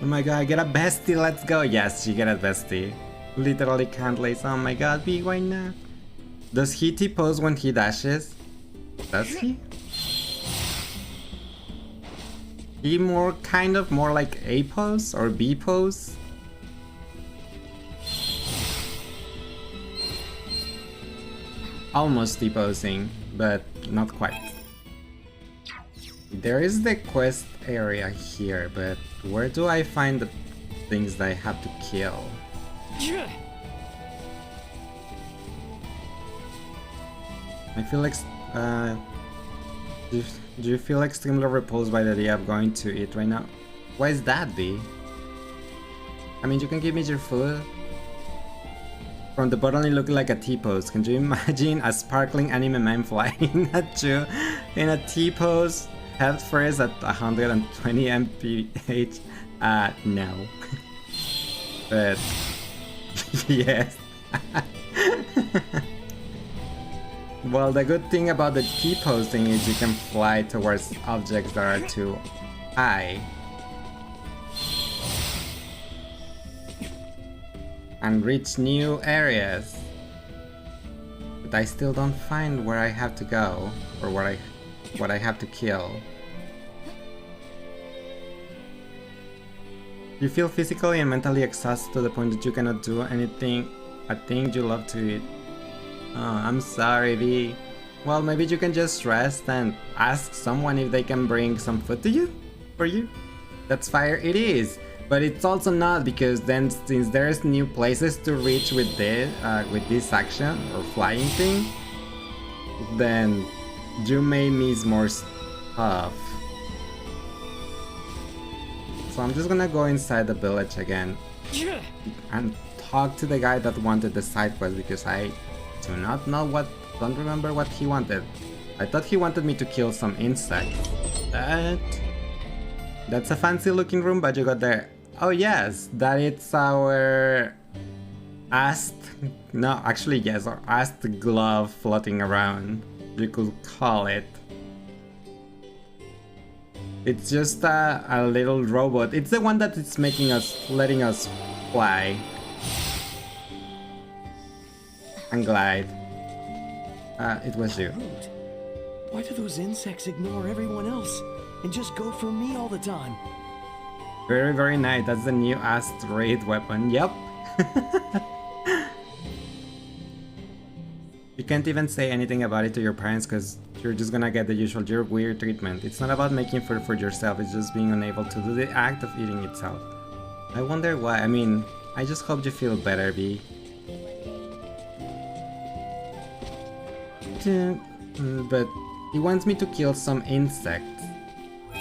Oh my god, I get a bestie, let's go! Yes, you get a bestie. Literally can't lace. Oh my god, B, why not? Does he T-pose when he dashes? Does he? He kind of more like A pose or B pose? Almost T-posing, but not quite. There is the quest area here, but where do I find the things that I have to kill? I feel like... do you feel extremely repulsed by the idea of going to eat right now? Why is that, B? I mean, you can give me your food. From the bottom, it looked like a T-pose. Can you imagine a sparkling anime man flying at you in a T-pose? Head first at 120 mph? No. But... yes. Well, the good thing about the T-posing is you can fly towards objects that are too high. And reach new areas. But I still don't find where I have to go, or what I have to kill. You feel physically and mentally exhausted to the point that you cannot do anything, a thing you love to eat. Oh, I'm sorry, V. Well, maybe you can just rest and ask someone if they can bring some food to you? For you? That's fire it is! But it's also not, because then since there's new places to reach with this action or flying thing, then you may miss more stuff. So I'm just gonna go inside the village again and talk to the guy that wanted the side quest, because I do not know don't remember what he wanted. I thought he wanted me to kill some insects. That's a fancy looking room, but you got there. Oh yes, that it's our ast glove floating around, you could call it. It's just a little robot. It's the one that is letting us fly and glide. It was you. Why do those insects ignore everyone else and just go for me all the time? Very, very nice. That's the new asteroid weapon. Yep. You can't even say anything about it to your parents because you're just gonna get the usual "you're weird" treatment. It's not about making food for yourself, it's just being unable to do the act of eating itself. I wonder why. I mean, I just hope you feel better, B. But he wants me to kill some insects.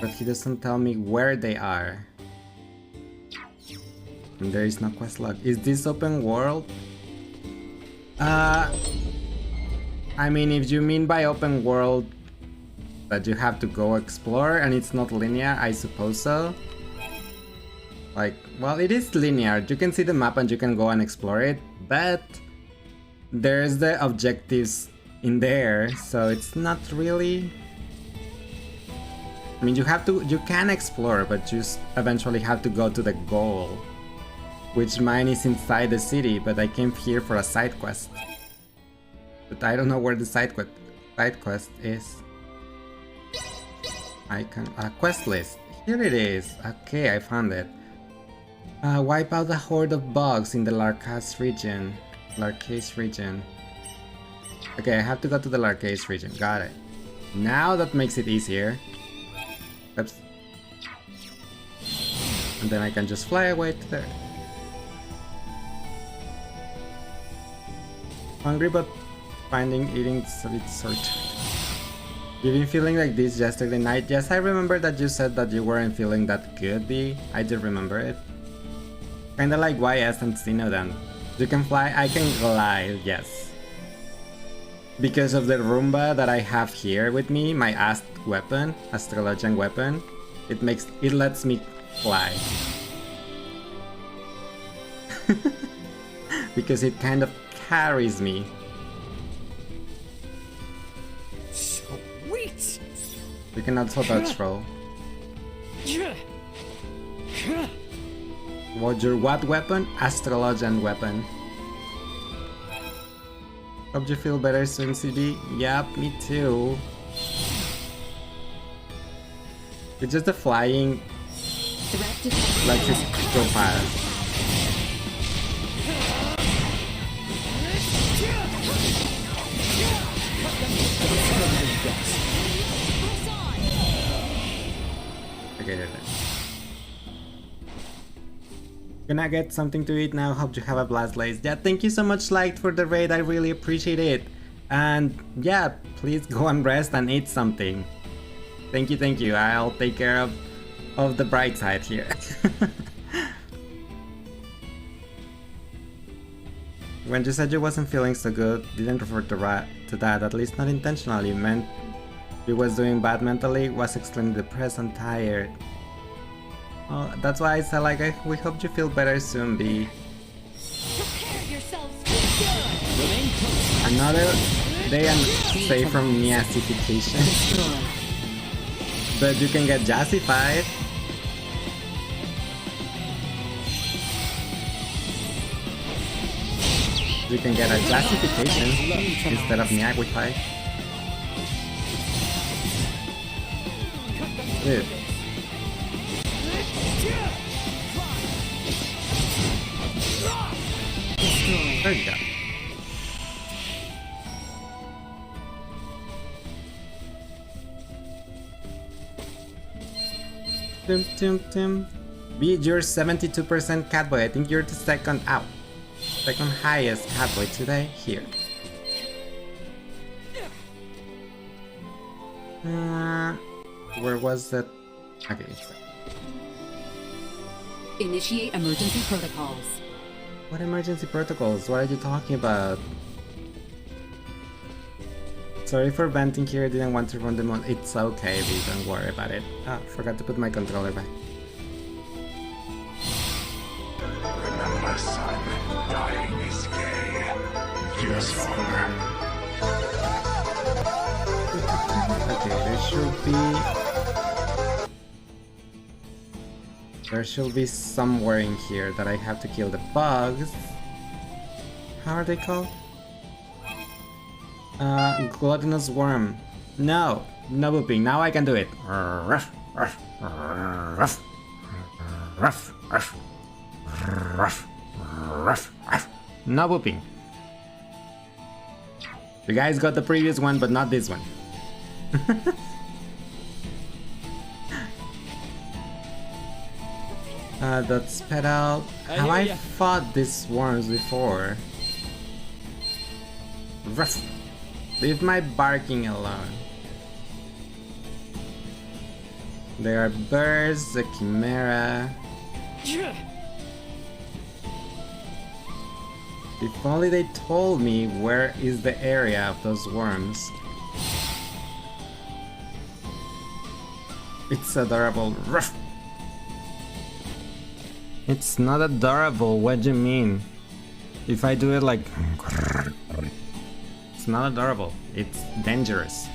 But he doesn't tell me where they are. And there is no quest log. Is this open world? I mean, if you mean by open world that you have to go explore and it's not linear, I suppose so. Like, well, it is linear. You can see the map and you can go and explore it, but there's the objectives in there, so it's not really... I mean, you can explore, but you eventually have to go to the goal, which mine is inside the city, but I came here for a side quest. But I don't know where the side quest is. Quest list. Here it is. Okay, I found it. Wipe out the horde of bugs in the Larcase region. Okay, I have to go to the Larcase region. Got it. Now that makes it easier. Oops. And then I can just fly away to there. Hungry but finding eating a bit sort. You've been feeling like this yesterday night? Yes, I remember that you said that you weren't feeling that good, B. I did remember it. Kinda like YS and Sino then. You can fly, I can glide, yes. Because of the Roomba that I have here with me, my weapon, Astrologian weapon, it lets me fly. Because it kind of carries me. Sweet! You can also dodge roll. What's your what weapon? Astrologian weapon. Hope you feel better soon, CD. Yep, me too. It's just the flying lets it go fast. Okay, there. Gonna get something to eat now. Hope you have a blast, Lace. Yeah, thank you so much, Light, for the raid. I really appreciate it. And yeah, please go and rest and eat something. Thank you. I'll take care of the bright side here. When you said you wasn't feeling so good, didn't refer to that, at least not intentionally. Meant you was doing bad mentally, was extremely depressed and tired. Well, that's why I said like we hope you feel better soon, B. Another day and stay from Neacification. But you can get Jazzified. You can get a Jazzification instead of Neacified. Dude. There you go. Tim. Beat your 72% catboy. I think you're the second highest catboy today. Here. Where was that? Okay. Initiate emergency protocols. What emergency protocols? What are you talking about? Sorry for venting here, didn't want to run the mod. It's okay, B, don't worry about it. Forgot to put my controller back. Remember, son, dying is gay. Yes, father. Okay, there should be somewhere in here that I have to kill the bugs. How are they called? Gluttonous worm. No booping. Now I can do it. No booping. You guys got the previous one, but not this one. That's pedal. Have I fought these worms before? Ruff. Leave my barking alone. There are birds, the chimera. If only they told me where is the area of those worms. It's adorable. Ruff. It's not adorable, what do you mean? If I do it like... It's not adorable, it's dangerous.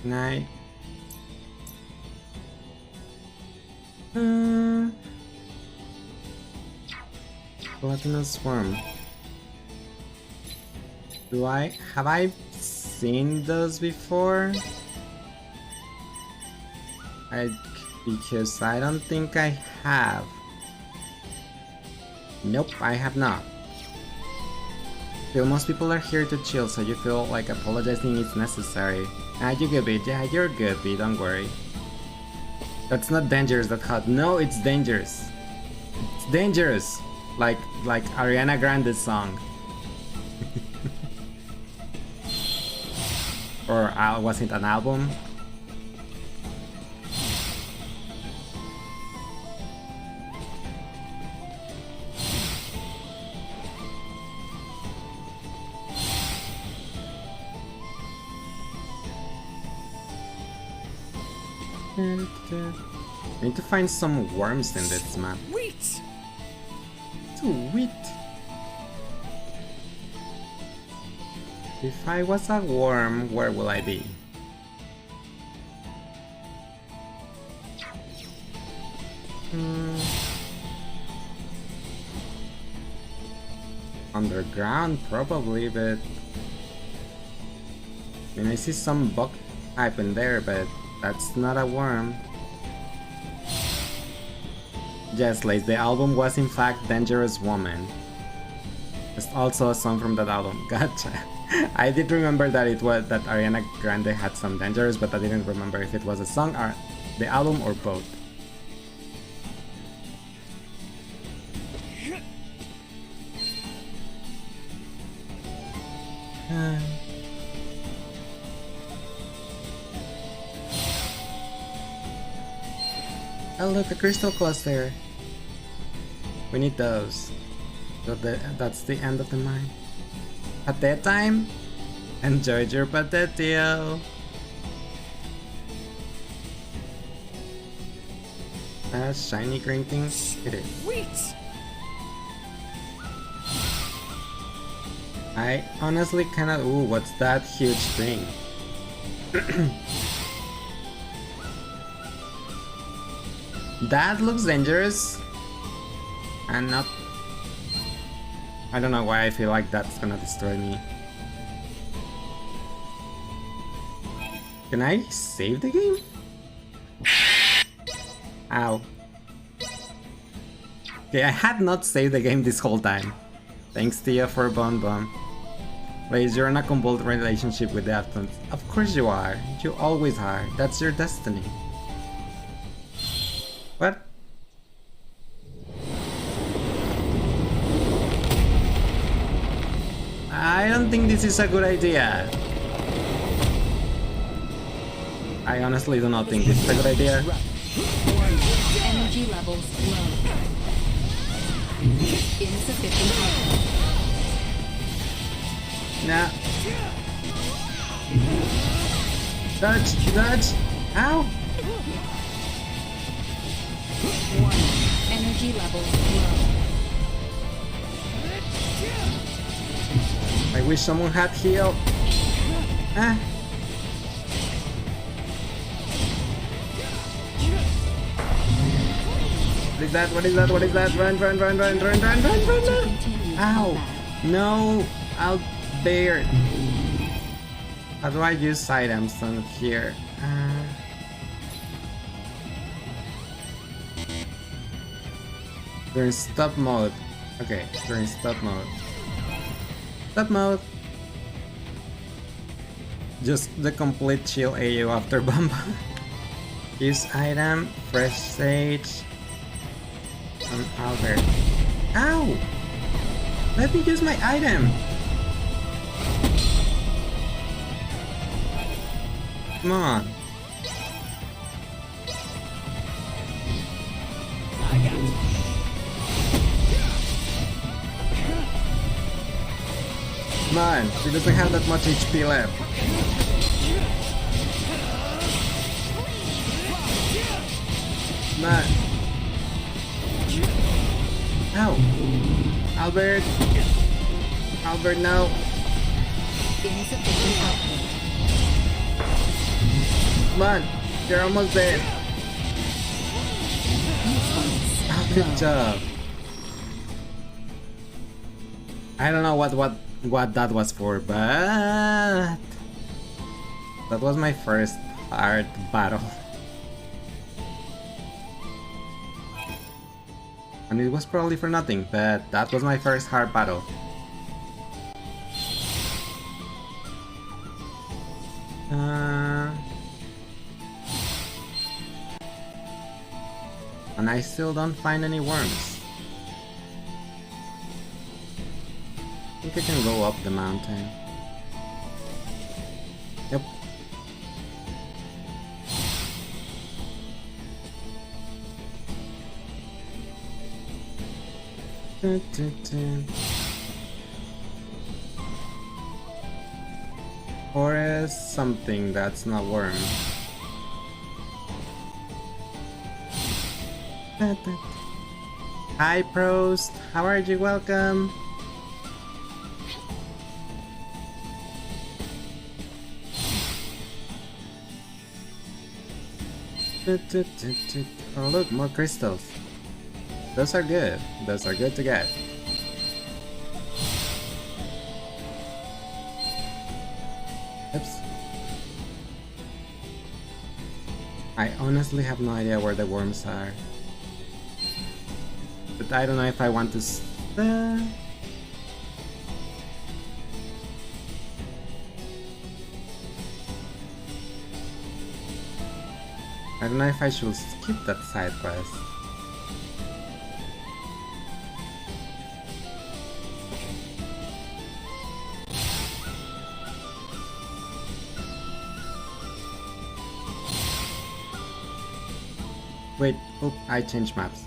Night. Glutinous worm. Have I seen those before? Because I don't think I have. Nope, I have not. Feel most people are here to chill, so you feel like apologizing is necessary. Ah, you good, B. Yeah, you're good, B. Don't worry. That's not dangerous, that hot. No, it's dangerous. It's dangerous. Like Ariana Grande's song. Or was it an album? I need to find some worms in this map. Sweet! Sweet! If I was a worm, where will I be? Underground, probably, but... I mean, I see some bug type in there, but that's not a worm. Yes, Lace, the album was in fact Dangerous Woman. It's also a song from that album. Gotcha. I did remember that it was that Ariana Grande had some Dangerous, but I didn't remember if it was a song or the album or both. Oh look, a crystal cluster. We need those. So that's the end of the mine. Pate time? Enjoyed your patetio. That shiny green thing? It is. Sweet! I honestly kinda... Ooh, what's that huge thing? That looks dangerous. And not... I don't know why I feel like that's gonna destroy me. Can I save the game? Ow. Okay, I had not saved the game this whole time. Thanks Tia for Bon Bon. Lace, you're in a convoluted relationship with the Aftons. Of course you are. You always are. That's your destiny. What? I don't think this is a good idea. I honestly do not think this is a good idea. Energy levels low. Insufficient power. Nah. Dodge! Dodge! Ow! Energy levels low. I wish someone had healed. Ah. What is that? What is that? What is that? Run, run, run, run, run, run, run, run, run! Ow! No! Out there! How do I use items on here? We're in stop mode. Okay, we're in stop mode. Stop mode. Just the complete chill AU after Bumba. Use item, fresh sage, and Albert. Ow! Let me use my item! Come on. I got it. Come on, she doesn't have that much HP left. Come on. Ow! Albert! Albert, no! Come on! You're almost dead! Oh, good job! I don't know what that was for, but that was my first hard battle. And it was probably for nothing, but that was my first hard battle. And I still don't find any worms. I think I can go up the mountain. Yep. Or is something that's not worm. Hi Prost, how are you? Welcome. Oh look, more crystals. Those are good. Those are good to get. Oops. I honestly have no idea where the worms are. But I don't know if I want to I don't know if I should skip that side quest. Wait, oop, I changed maps.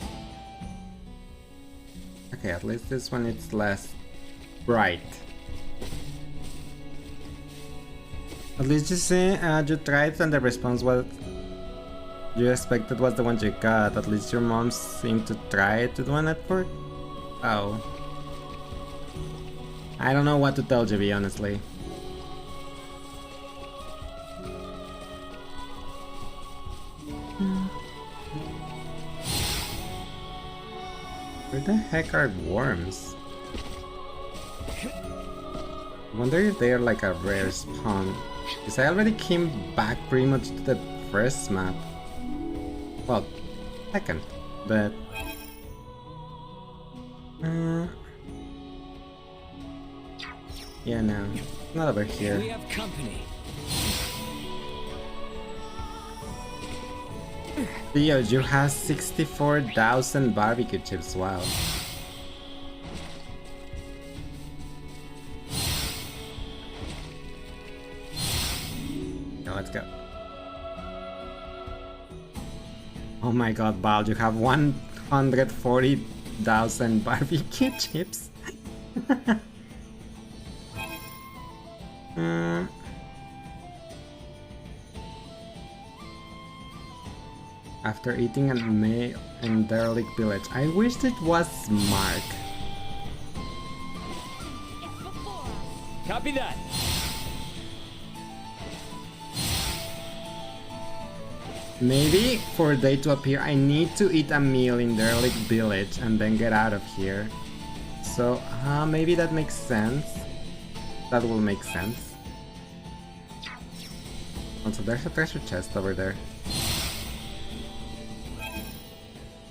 Okay, at least this one it's less bright. At least you see, you tried and the response was you expected was the one you got. At least your mom seemed to try to do an effort. Oh. I don't know what to tell you, honestly. Where the heck are worms? I wonder if they are like a rare spawn. Because I already came back pretty much to the first map. Well, second, but... yeah, no, not over here. We have company. Theo, you have 64,000 barbecue chips, wow. Now let's go. Oh my god, Val, you have 140,000 barbecue chips? After eating a meal in derelict village. I wished it was Mark. Copy that. Maybe for day to appear I need to eat a meal in derelict village and then get out of here. So maybe that makes sense. That will make sense. Also, there's a treasure chest over there.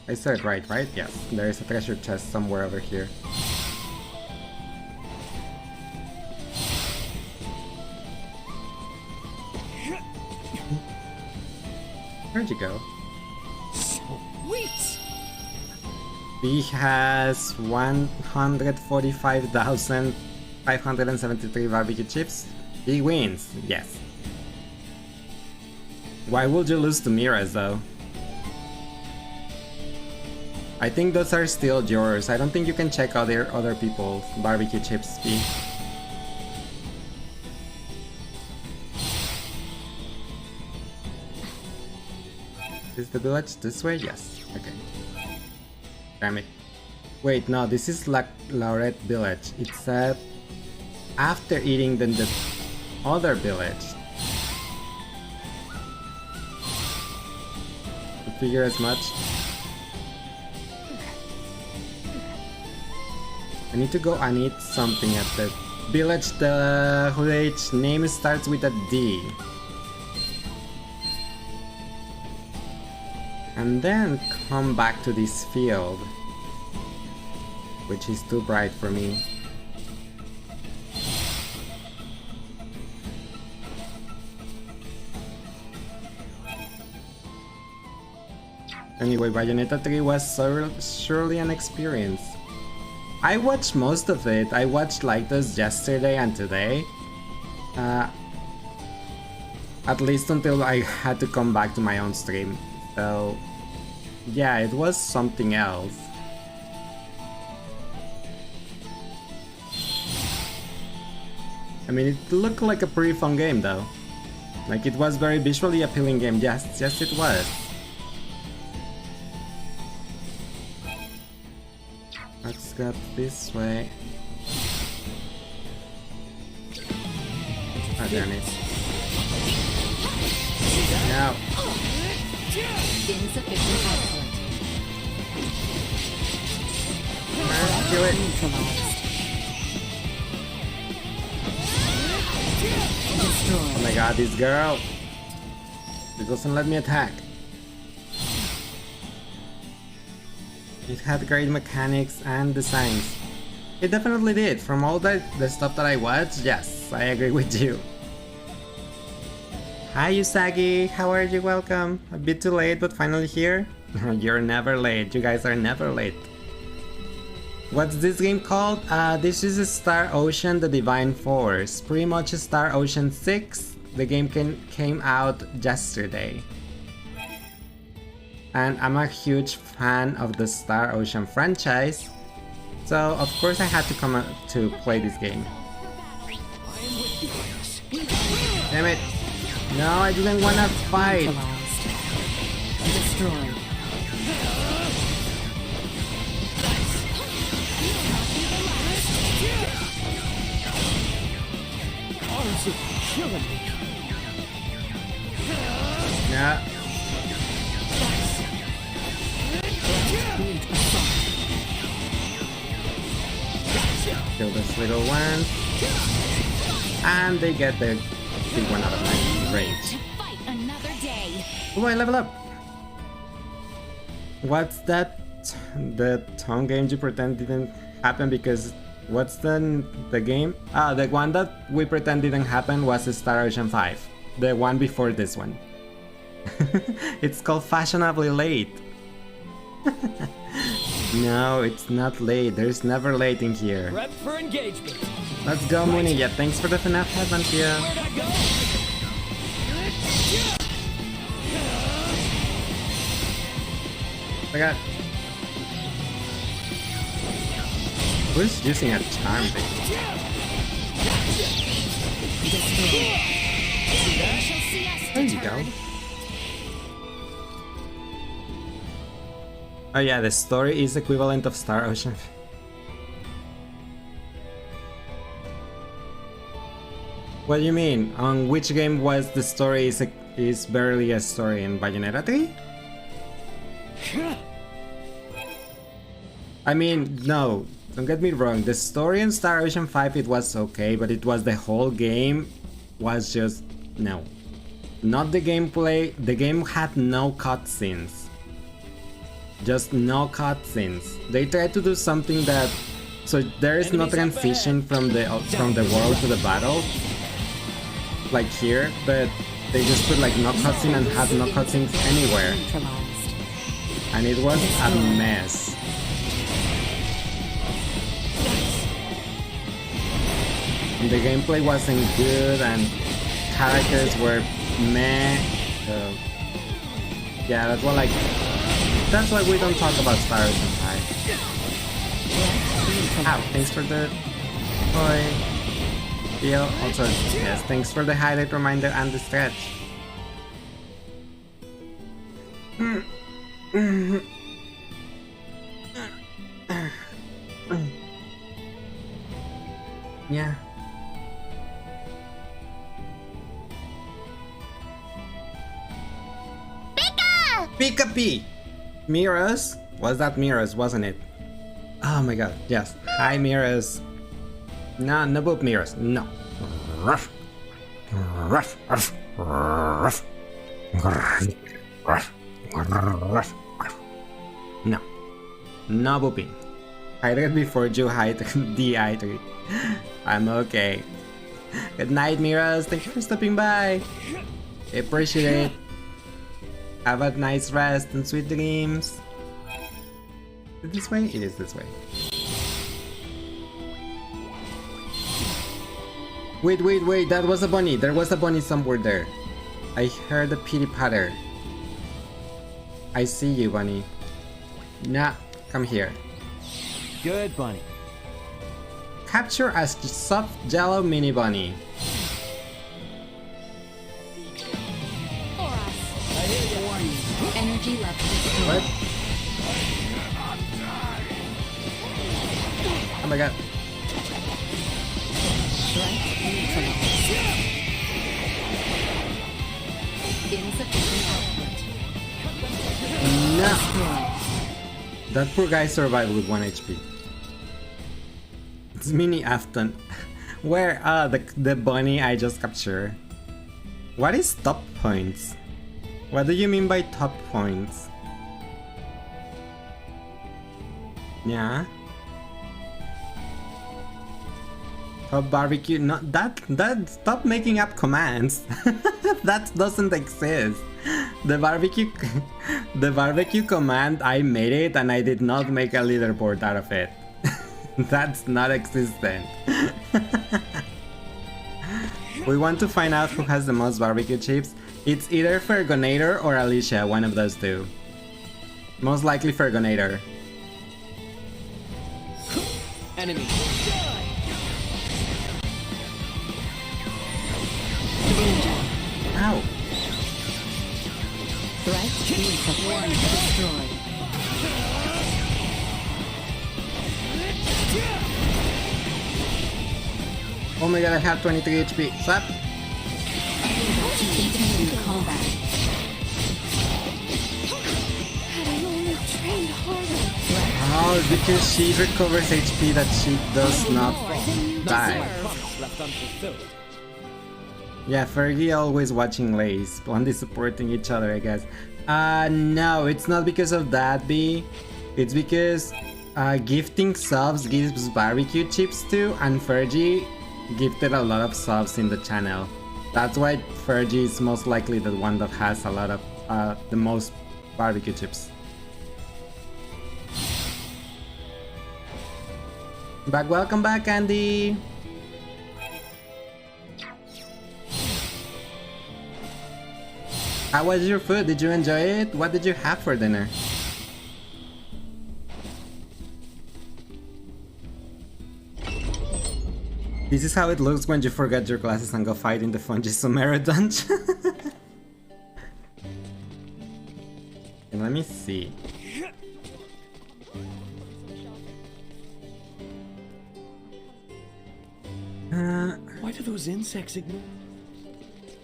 I said right? Yes, there is a treasure chest somewhere over here. Where'd you go? Sweet. B has 145,573 barbecue chips. He wins, yes. Why would you lose to Miras though? I think those are still yours. I don't think you can check other people's barbecue chips, B. Is the village this way? Yes. Okay. Damn it. Wait, no, this is Laurette village. It said after eating then the other village. I figure as much. I need to go and eat something at the village whose name starts with a D. And then come back to this field, which is too bright for me. Anyway, Bayonetta 3 was surely an experience. I watched most of it. I watched like this yesterday and today. At least until I had to come back to my own stream. So yeah, it was something else. I mean, it looked like a pretty fun game though. Like, it was very visually appealing game. Yes, it was. Let's go this way. Oh, damn it. No. Insufficient output. Kill it. Oh my god, this girl. It doesn't let me attack. It had great mechanics and designs. It definitely did. From all the stuff that I watched, yes, I agree with you. Hi Usagi, how are you? Welcome. A bit too late, but finally here. You're never late. You guys are never late. What's this game called? This is Star Ocean: The Divine Force. Pretty much Star Ocean 6. The game came out yesterday. And I'm a huge fan of the Star Ocean franchise. So of course I had to come out to play this game. Damn it. No, I didn't want to fight. Destroyed. Arms are killing me. Yeah. Kill this little one. And they get the big one out of my range. Oh, I level up! What's that? The tongue game you pretend didn't happen because... What's the game? Ah, the one that we pretend didn't happen was Star Ocean 5. The one before this one. It's called Fashionably Late. No, it's not late. There's never late in here. Prep for engagement. Let's go, Mooney. Yeah, thanks for the FNAF headband here. I got. Who's using a charm thing? There you go. Oh yeah, the story is equivalent of Star Ocean. What do you mean? On which game was the story is barely a story in Bayonetta 3? I mean, no, don't get me wrong, the story in Star Ocean 5 it was okay, but it was the whole game was just, no. Not the gameplay, the game had no cutscenes. Just no cutscenes. They tried to do something that, so there is no transition from the world to the battle, like here, but they just put like no cutscene and had no cutscenes anywhere, and it was a mess. gameplay wasn't good and characters were meh. So yeah, that's why we don't talk about Star Senpai. Ow, thanks for the toy. Deal. Also, yes, thanks for the highlight reminder and the stretch. Yeah. Pika! Pika P! Miras? Was that Miras, wasn't it? Oh my god, yes. Hi Miras. No, no boop Miras. No. Ruff. Ruff. Ruff. Ruff. Ruff. Ruff. No. No booping. Hydrate before you dehydrate. I'm okay. Good night, Miras. Thank you for stopping by. I appreciate it. Have a nice rest and sweet dreams. Is it this way? It is this way. Wait. That was a bunny. There was a bunny somewhere there. I heard a pitty patter. I see you, bunny. Nah, come here. Good, bunny. Capture a soft yellow mini bunny. Energy level. What? Oh my god. Insufficient output. No. That poor guy survived with 1 HP. It's Mini Afton. Where? The bunny I just captured. What is top points? What do you mean by top points? Yeah. Top barbecue. No, that stop making up commands. That doesn't exist. The barbecue command, I made it and I did not make a leaderboard out of it. That's not existent. We want to find out who has the most barbecue chips. It's either Fergonator or Alicia, one of those two. Most likely Fergonator. Enemy. Ow. Threat destroyed. Oh my god, I have 23 HP. Slap. Continue combat. Had I only trained harder. Oh, it's because she recovers HP that she does not die. Left unfulfilled. Yeah, Fergie always watching Lace, only supporting each other, I guess. No, it's not because of that, B. It's because gifting subs gives barbecue chips too, and Fergie gifted a lot of subs in the channel. That's why Fergie is most likely the one that has a lot of the most barbecue chips. Welcome back, Andy. How was your food? Did you enjoy it? What did you have for dinner? This is how it looks when you forget your glasses and go fight in the Fungi Sumera dungeon. And let me see. Why do those insects ignore?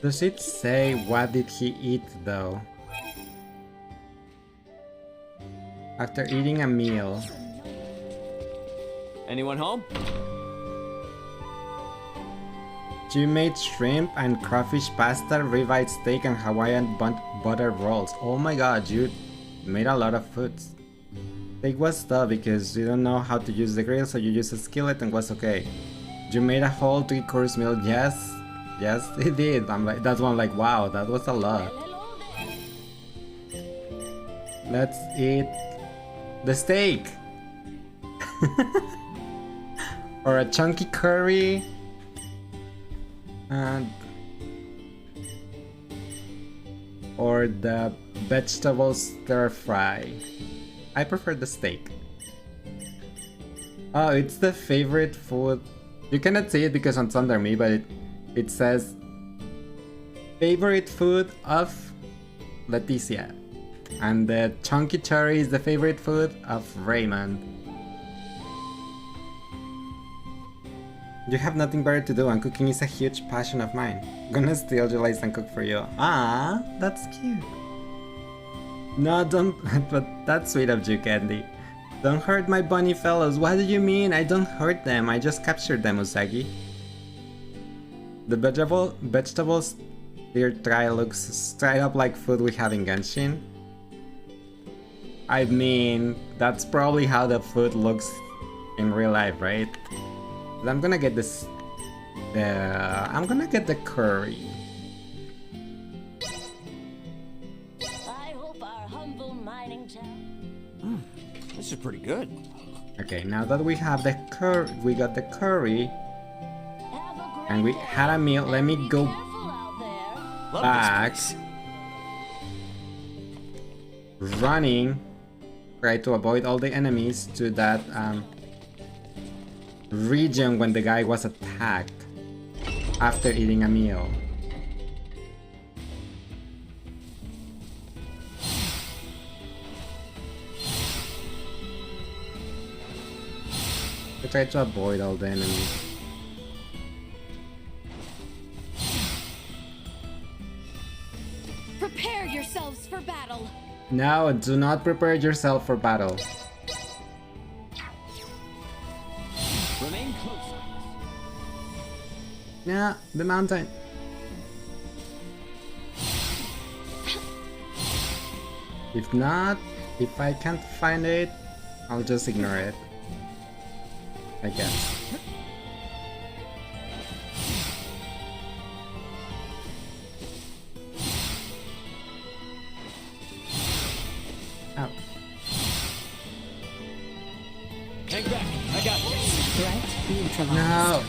Does it say what did he eat though? After eating a meal. Anyone home? You made shrimp and crawfish pasta, ribeye steak, and Hawaiian butter rolls. Oh my god, you made a lot of foods. Steak was tough because you don't know how to use the grill, so you use a skillet and was okay. You made a whole 3-course meal. Yes, it did. That's why I'm like, wow, that was a lot. Let's eat the steak. Or a chunky curry. Or the vegetable stir fry. I prefer the steak. Oh, it's the favorite food. You cannot say it because it's under me, but it says favorite food of Leticia. And the chunky cherry is the favorite food of Raymond. You have nothing better to do and cooking is a huge passion of mine. Gonna steal your lights and cook for you. Ah, that's cute. No, don't, but that's sweet of you, Candy. Don't hurt my bunny fellows. What do you mean? I don't hurt them. I just captured them, Usagi. The vegetables stir fry looks straight up like food we have in Genshin. I mean, that's probably how the food looks in real life, right? But I'm gonna get this. I'm gonna get the curry. I hope our humble mining town. This is pretty good. Okay, now that we have the we got the curry, and we had a meal. Let me go back, running, try to avoid all the enemies to that region when the guy was attacked after eating a meal. I try to avoid all the enemies. Prepare yourselves for battle. No, do not prepare yourself for battle. Remain close. Yeah, the mountain. If not, if I can't find it, I'll just ignore it. I guess. Oh. Hang back, I got this. Threat neutralized. No.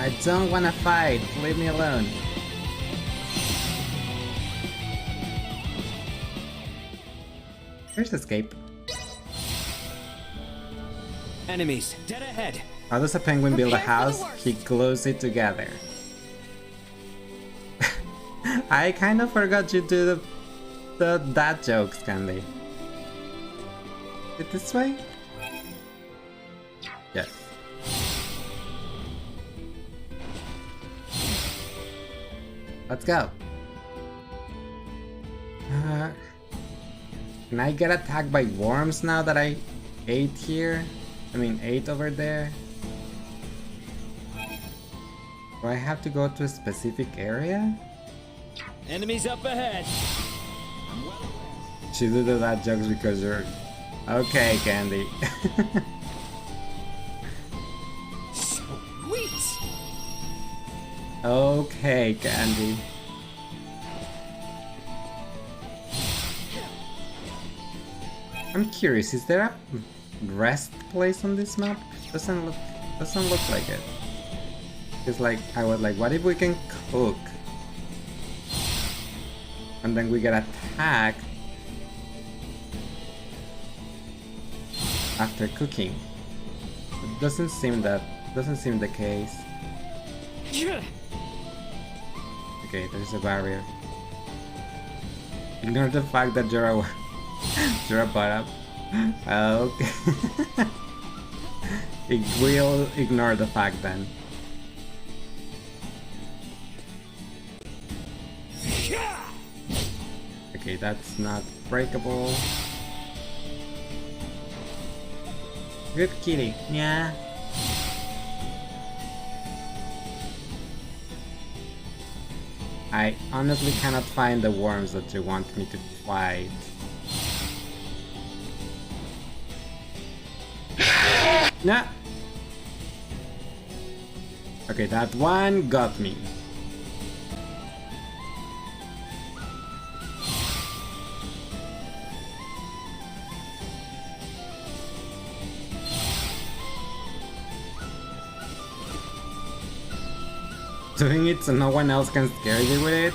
I don't wanna fight. Leave me alone. Here's escape. Enemies, dead ahead. How does a penguin build a house? He glues it together. I kind of forgot you do the dad jokes, Candy. Is it this way? Yes. Let's go. Can I get attacked by worms now that I ate here? I mean, ate over there? Do I have to go to a specific area? Enemies up ahead. She do that jokes because you're... Okay, Candy. Sweet. Okay, Candy. I'm curious, is there a rest place on this map? Doesn't look like it. It's like, I was like, what if we can cook? And then we get attacked after cooking. It doesn't seem the case. Okay, there's a barrier. Ignore the fact that you're a bottom. Okay. It will ignore the fact then. Okay, that's not breakable. Good kitty, yeah. I honestly cannot find the worms that you want me to fight. Nah. Okay, that one got me. doing it so no one else can scare you with it.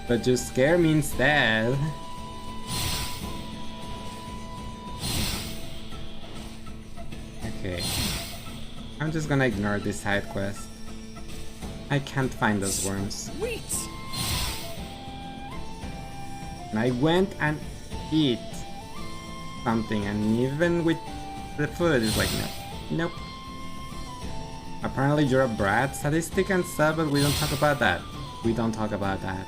But you scare me instead. Okay. I'm just gonna ignore this side quest. I can't find those worms. Sweet. And I went and eat something, and even with the food, it's like, no. Nope. Apparently you're a brat, sadistic and stuff, but we don't talk about that. We don't talk about that.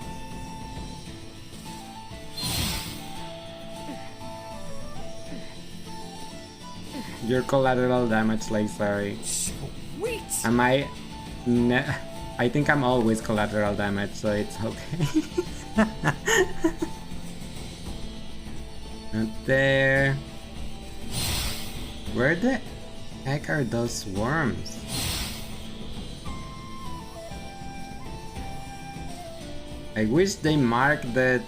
Your collateral damage, like, sorry. Sweet. Am I? I think I'm always collateral damage, so it's okay. Not there. Where the heck are those worms? I wish they marked the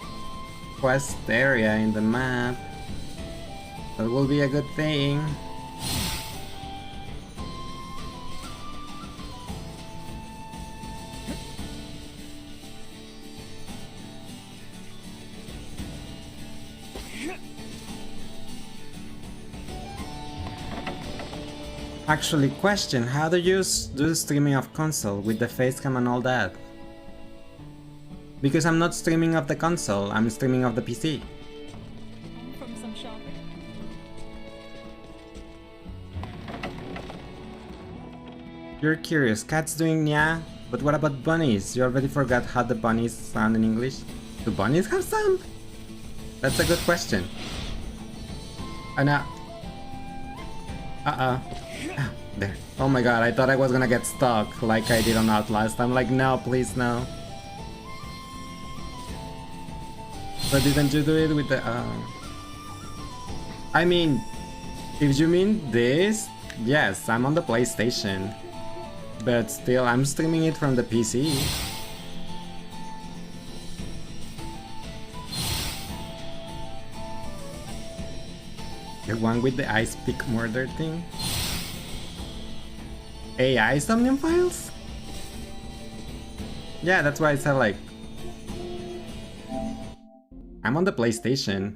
quest area in the map. That will be a good thing. Actually, question, how do you do streaming of console with the facecam and all that? Because I'm not streaming of the console, I'm streaming of the PC. From some shopping. You're curious, cats doing nya? But what about bunnies? You already forgot how the bunnies sound in English? Do bunnies have sound? That's a good question. Oh no. There. Oh my god, I thought I was gonna get stuck like I did on Outlast. I'm like, no, please no. But didn't you do it with the... I mean, if you mean this, yes, I'm on the PlayStation. But still, I'm streaming it from the PC. The one with the ice pick murder thing? AI Somnium files? Yeah, that's why I said like... I'm on the PlayStation.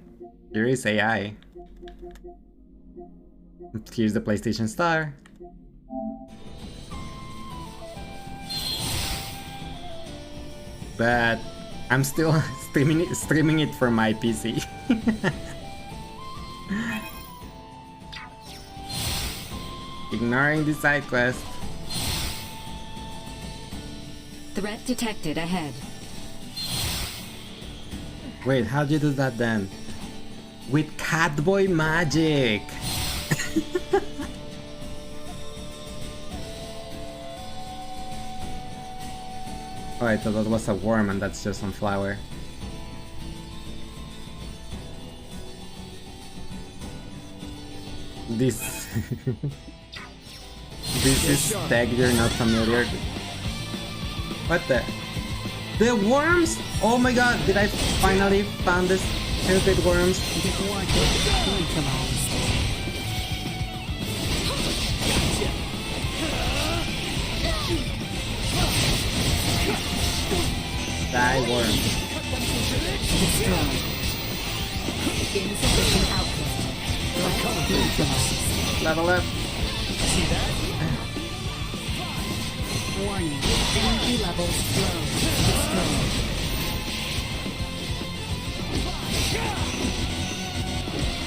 Here is AI. Here's the PlayStation Star. But I'm still streaming it from my PC. Ignoring the side quest. Threat detected ahead. Wait, how'd you do that then? With catboy magic! Oh, I thought that was a worm and that's just sunflower. This... this is tech you're not familiar with. What the... The worms! Oh my god, did I finally found this stupid worms? Die worm. Insufficient output. Level up. See that? Warning. Energy levels low. Destroyed.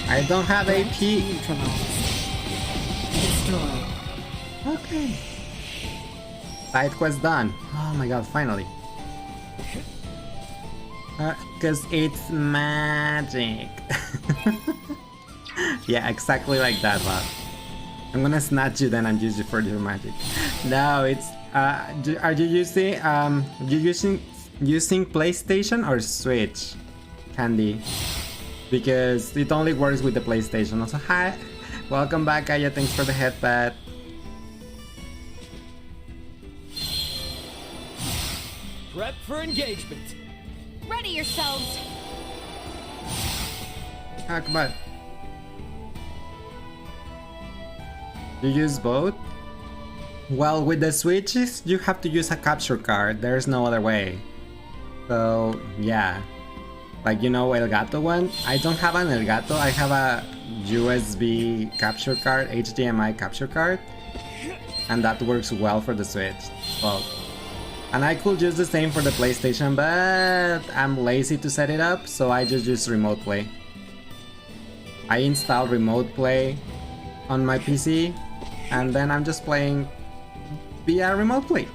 I don't have AP. Destroyed. Okay. Side quest done. Oh my god, finally. Cause it's magic. Yeah, exactly like that, Bob. I'm gonna snatch you then and use you for your magic. No, it's are you using PlayStation or Switch, Candy? Because it only works with the PlayStation. Also, hi, welcome back, Aya. Thanks for the headpad. Prep for engagement. Ready yourselves. Ah, come on. You use both? Well, with the Switches, you have to use a capture card. There's no other way. So, yeah. Like, you know, Elgato one? I don't have an Elgato, I have a USB capture card, HDMI capture card. And that works well for the Switch. Well, and I could use the same for the PlayStation, but I'm lazy to set it up, so I just use Remote Play. I installed Remote Play on my PC, and then I'm just playing via Remote Play.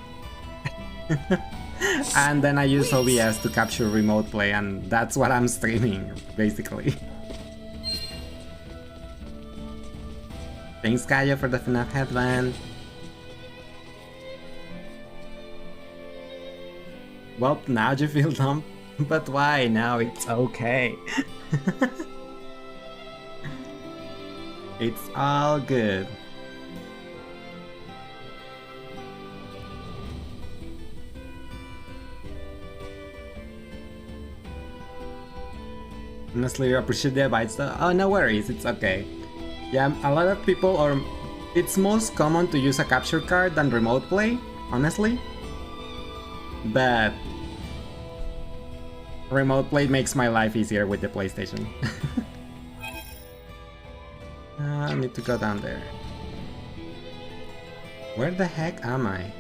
And then I use OBS to capture Remote Play, and that's what I'm streaming, basically. Thanks, Kaya, for the FNAF headband. Well, now you feel dumb, but why? Now it's okay. It's all good. Honestly, I appreciate the advice though. Oh, no worries, it's okay. Yeah, a lot of people, or it's most common to use a capture card than Remote Play, honestly. But Remote Play makes my life easier with the PlayStation. I need to go down there. Where the heck am I?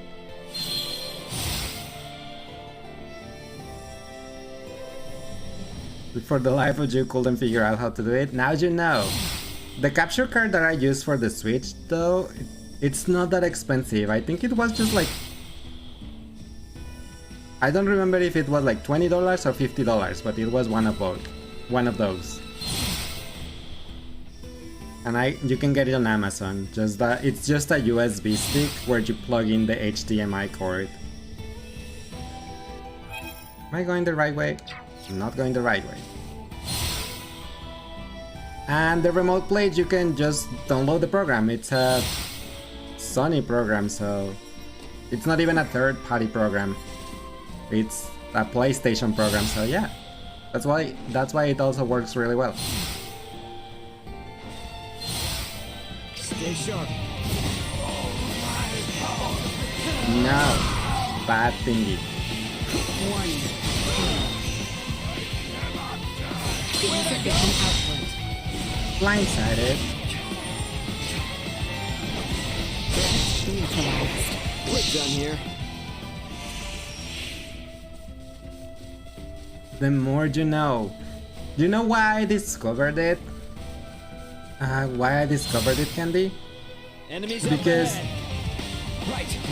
For the life of you couldn't figure out how to do it, now you know. The capture card that I use for the Switch though, it's not that expensive. I think it was just like, I don't remember if it was like $20 or $50, but it was one of both. One of those. And you can get it on Amazon. It's just a USB stick where you plug in the HDMI cord. Am I going the right way? I'm not going the right way. And the Remote Play, you can just download the program. It's a Sony program, so it's not even a third-party program. It's a PlayStation program, so yeah. That's why it also works really well. Stay sharp. No, bad thingy. Blindsided. We're done here. The more you know. Do you know why I discovered it? Why I discovered it, Candy? Because,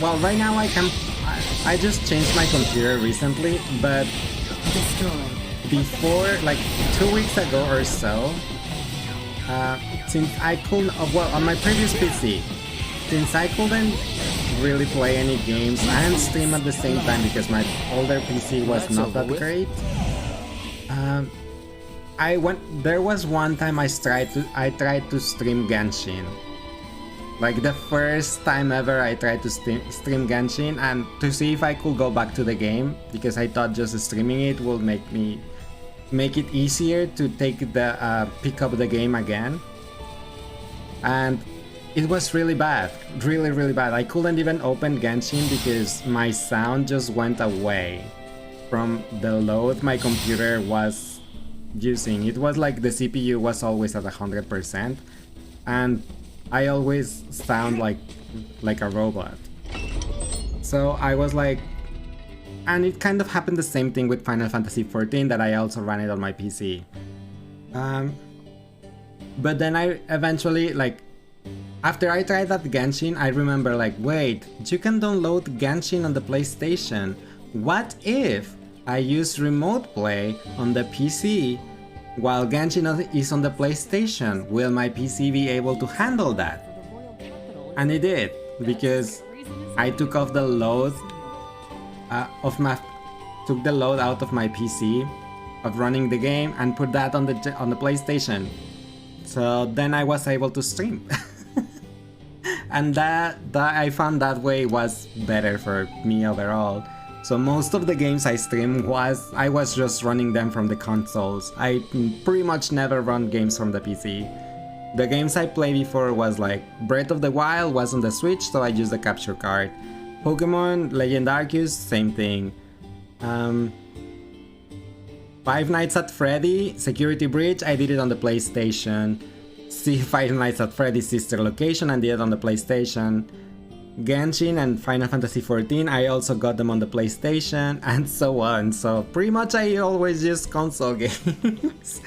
well, right now I just changed my computer recently, but before, like 2 weeks ago or so, since I couldn't, well, on my previous PC, since I couldn't really play any games and stream at the same time because my older PC was not that great, there was one time I tried to stream Genshin. Like the first time ever I tried to stream Genshin, and to see if I could go back to the game, because I thought just streaming it will make it easier to pick up the game again. And it was really bad, really bad. I couldn't even open Genshin because my sound just went away from the load my computer was using. It was like the CPU was always at 100%, and I always sound like a robot. So I was like, and it kind of happened the same thing with Final Fantasy XIV, that I also ran it on my PC. But then I eventually, like, after I tried that Genshin, I remember like, wait, you can download Genshin on the PlayStation. What if I use Remote Play on the PC while Genshin is on the PlayStation? Will my PC be able to handle that? And it did, because I took off the load took the load out of my PC of running the game and put that on the PlayStation. So then I was able to stream. And that I found that way was better for me overall. So most of the games I stream I was just running them from the consoles. I pretty much never run games from the PC. The games I played before was like Breath of the Wild was on the Switch, so I used the capture card. Pokemon Legend Arceus, same thing. Five Nights at Freddy, Security Breach, I did it on the PlayStation. See Five Nights at Freddy's Sister Location, I did it on the PlayStation. Genshin and Final Fantasy XIV, I also got them on the PlayStation, and so on. So pretty much I always use console games.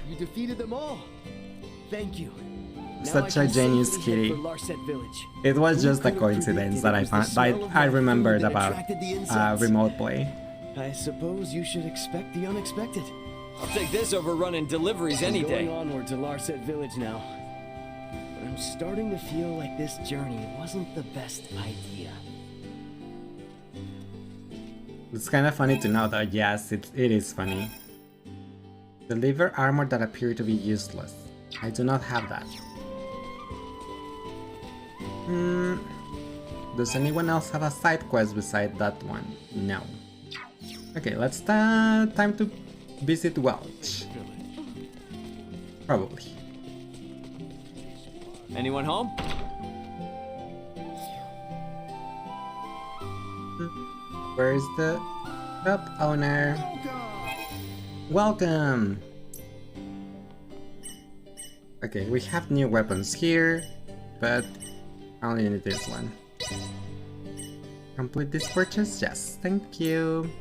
You defeated them all. Thank you. Such a genius kitty. It was just a coincidence that I found. I remembered about remote play. I suppose you should expect the unexpected. I'll take this over running deliveries any day. Going onward to Larset Village now. But I'm starting to feel like this journey wasn't the best idea. It's kind of funny to know that, yes, it is funny. Deliver armor that appear to be useless. I do not have that. Does anyone else have a side quest beside that one? No. Okay, let's time to visit Welch. Probably. Anyone home? Where's the shop owner? Welcome! Okay, we have new weapons here, but I only need this one. Complete this purchase? Yes, thank you.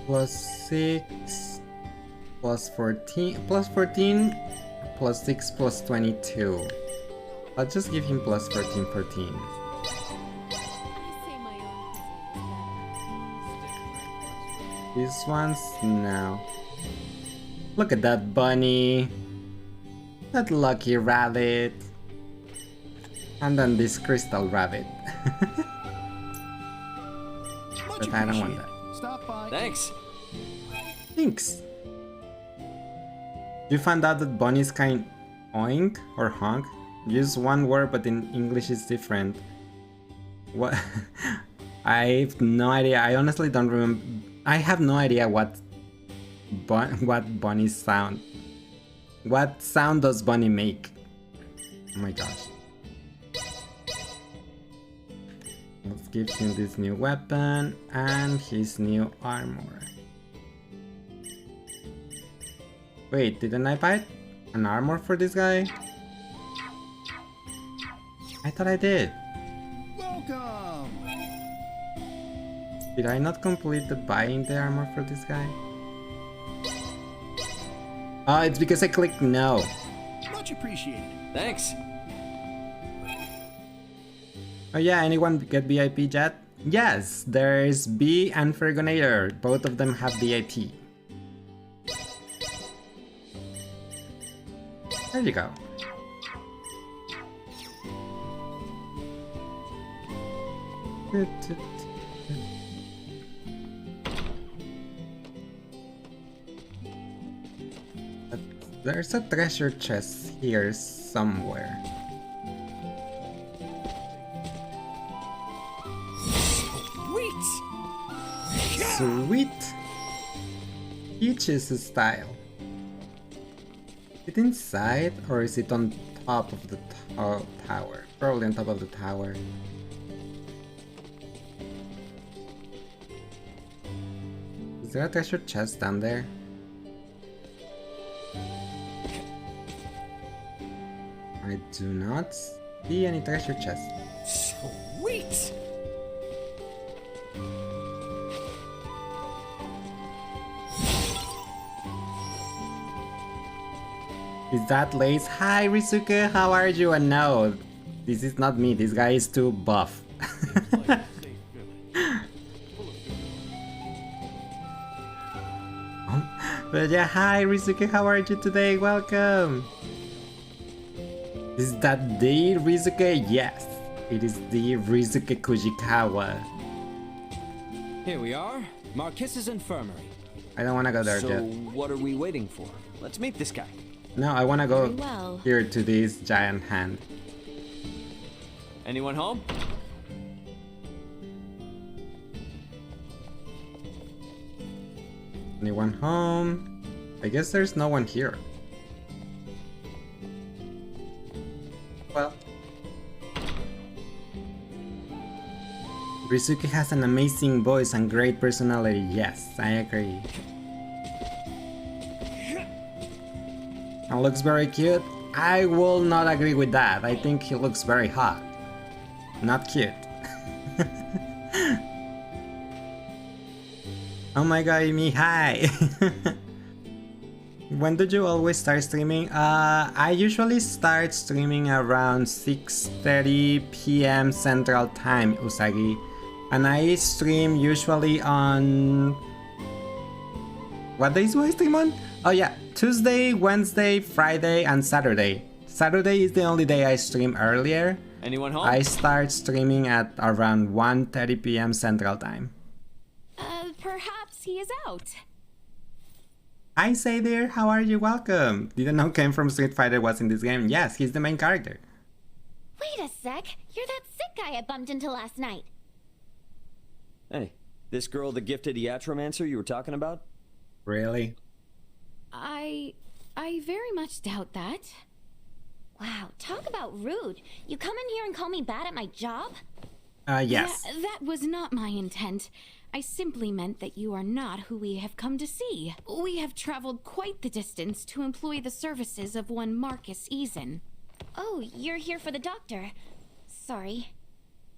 +6, +14, +14, +6, +22. I'll just give him +14. These ones? No. Look at that bunny. That lucky rabbit. And then this crystal rabbit. But I don't want that. Stop by. Thanks. Thanks. You found out that bunnies can oink or honk? Use one word, but in English it's different. What? I have no idea. I honestly don't remember. I have no idea what bunnies sound. What sound does bunny make? Oh my gosh. Let's give him this new weapon and his new armor. Wait, didn't I buy an armor for this guy? I thought I did. Welcome. Did I not complete the buying the armor for this guy? Oh, it's because I clicked no. Much appreciated. Thanks. Oh yeah, anyone get VIP Jet? Yes, there's B and Fergonator. Both of them have VIP. There you go. There's a treasure chest here somewhere. Sweet! Peach's style. Is it inside or is it on top of the tower? Probably on top of the tower. Is there a treasure chest down there? I do not see any treasure chest. Sweet! Is that Lace? Hi Risuke, how are you? And no, this is not me, this guy is too buff. But yeah, hi Risuke, how are you today? Welcome! Is that the Risuke? Yes, it is the Risuke Kujikawa. Here we are, Marquis's infirmary. I don't want to go there so yet. What are we waiting for? Let's meet this guy. No, I want to go well. here to this giant hand. Anyone home? Anyone home? I guess there's no one here. Well. Rizuki has an amazing voice and great personality. Yes, I agree. And looks very cute. I will not agree with that. I think he looks very hot. Not cute. Oh my god, Amy, hi! When did you always start streaming? I usually start streaming around 6:30 p.m. Central Time, Usagi. And I stream usually on... What days do I stream on? Oh yeah, Tuesday, Wednesday, Friday, and Saturday. Saturday is the only day I stream earlier. Anyone home? I start streaming at around 1:30 p.m. Central Time. Perhaps he is out. Hi, Say there, how are you? Welcome. Didn't know Ken from Street Fighter was in this game. Yes, he's the main character. Wait a sec, you're that sick guy I bumped into last night. Hey, this girl, the gifted Iatromancer you were talking about? Really? I very much doubt that. Wow, talk about rude. You come in here and call me bad at my job? Yes. That was not my intent. I simply meant that you are not who we have come to see. We have traveled quite the distance to employ the services of one Marcus Eason. Oh, you're here for the doctor. Sorry.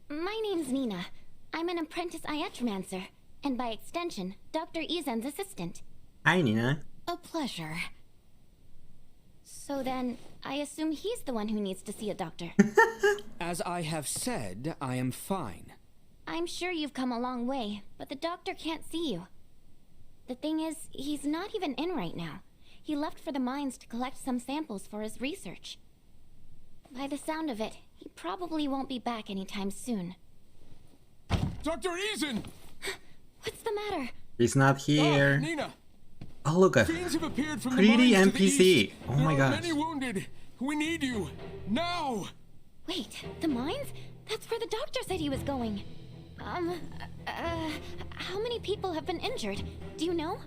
My name's Nina. I'm an apprentice Iatromancer, and by extension, Dr. Eason's assistant. Hi, Nina. A pleasure. So then, I assume he's the one who needs to see a doctor. As I have said, I am fine. I'm sure you've come a long way, but the doctor can't see you. The thing is, he's not even in right now. He left for the mines to collect some samples for his research. By the sound of it, he probably won't be back anytime soon. Dr. Eason! What's the matter? He's not here. Nina! Oh, look, a Fiends have appeared from pretty the mines to the NPC. east. Oh my There are gosh. many wounded. We need you. Now! Wait, the mines? That's where the doctor said he was going. How many people have been injured? Do you know?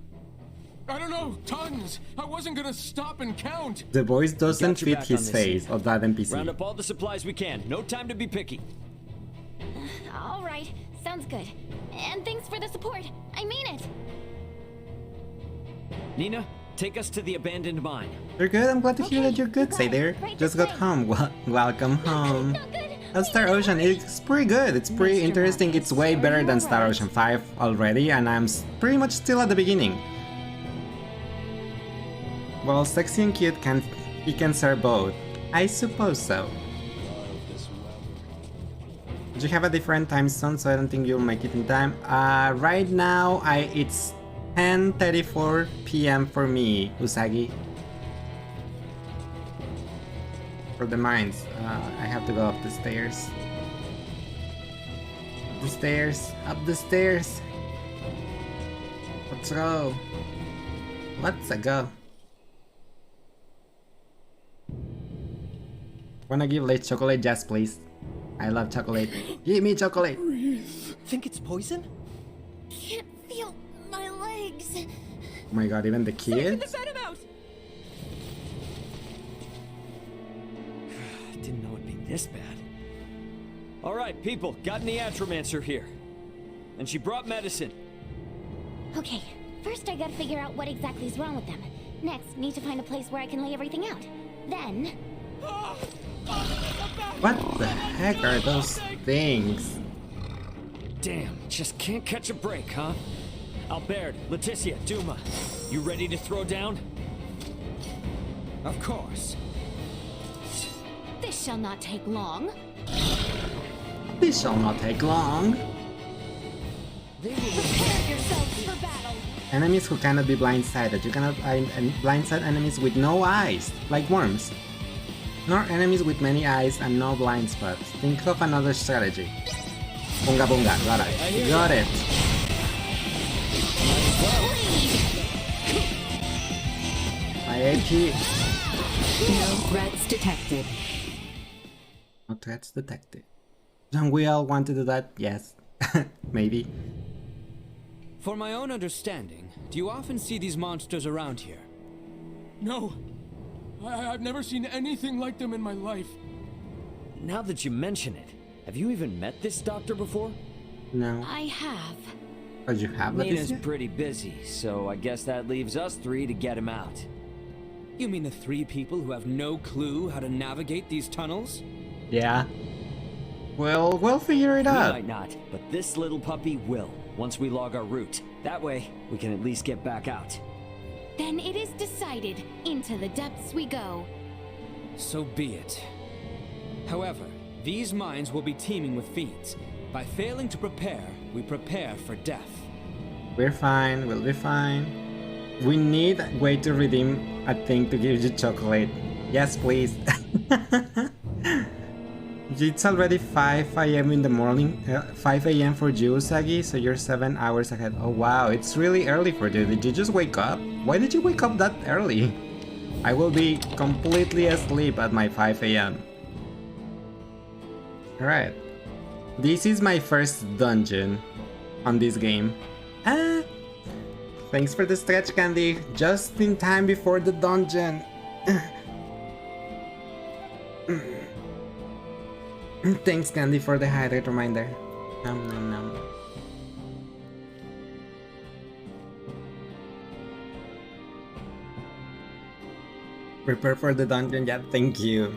I don't know, tons. I wasn't gonna stop and count. The voice doesn't Got your fit back his on this. face of that NPC. Round up all the supplies we can. No time to be picky. All right, sounds good. And thanks for the support. I mean it. Nina, take us to the abandoned mine. You're good? I'm glad to hear that you're good, Say there. Just got home. Welcome home. Star Ocean, it's pretty good. It's pretty interesting. It's way better than Star Ocean 5 already, and I'm pretty much still at the beginning. Well, sexy and cute he can serve both. I suppose so. Did you have a different time zone, so I don't think you'll make it in time? Right now, it's 10:34 p.m. for me, Usagi. For the mines, I have to go up the stairs. Up the stairs, up the stairs. Let's go. Let's go. Wanna give late chocolate? Yes, please. I love chocolate. Give me chocolate. Think it's poison? Can't feel my legs. Oh my god, even the kids? Didn't know it'd be this bad. All right, people, got an Iatromancer here. And she brought medicine. Okay, first I gotta figure out what exactly is wrong with them. Next, need to find a place where I can lay everything out. Then... What the heck are those things? Damn, just can't catch a break, huh? Albert, Leticia, Duma, you ready to throw down? Of course. This shall not take long. This shall not take long. Prepare yourselves for battle. Enemies who cannot be blindsided. You cannot blindside enemies with no eyes, like worms. Nor enemies with many eyes and no blind spots. Think of another strategy. Bunga bunga, got it. Got it. My AP. No threats detected. No threats detected. Don't we all want to do that? Yes. Maybe. For my own understanding, do you often see these monsters around here? No. I've never seen anything like them in my life. Now that you mention it, have you even met this doctor before? No. I have. Oh, you have Lena's pretty busy, so I guess that leaves us three to get him out. You mean the 3 people who have no clue how to navigate these tunnels? Yeah. Well, we'll figure it We out. might not, but this little puppy will, once we log our route. That way, we can at least get back out. Then it is decided. Into the depths we go. So be it. However, these mines will be teeming with fiends. By failing to prepare, we prepare for death. We're fine, we'll be fine. We need a way to redeem a thing to give you chocolate. Yes, please. It's already 5 a.m. in the morning, 5 a.m. for you, Usagi, so you're 7 hours ahead. Oh wow, it's really early for you. Did you just wake up? Why did you wake up that early? I will be completely asleep at my 5 a.m. Alright. This is my first dungeon on this game. Thanks for the stretch candy, just in time before the dungeon. Thanks, Candy, for the hydrate reminder. Nom nom nom. Prepare for the dungeon, yeah, thank you.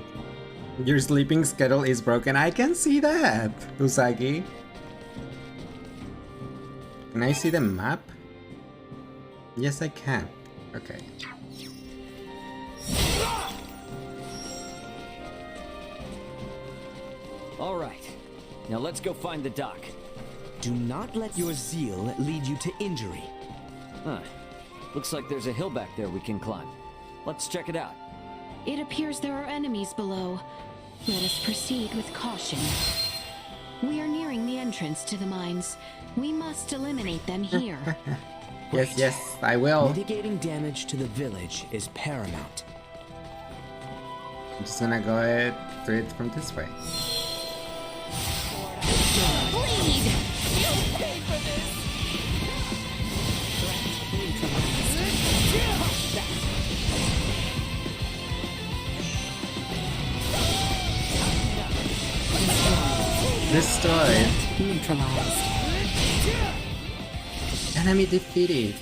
Your sleeping schedule is broken. I can see that, Usagi. Can I see the map? Yes, I can. Okay. All right. Now let's go find the dock. Do not let your zeal lead you to injury. Huh. Looks like there's a hill back there we can climb. Let's check it out. It appears there are enemies below. Let us proceed with caution. We are nearing the entrance to the mines. We must eliminate them here. Yes, yes, I will. Mitigating damage to the village is paramount. I'm just gonna go ahead do it from this way. Bleed! You pay for this! Destroyed. Neutralized. Enemy defeated.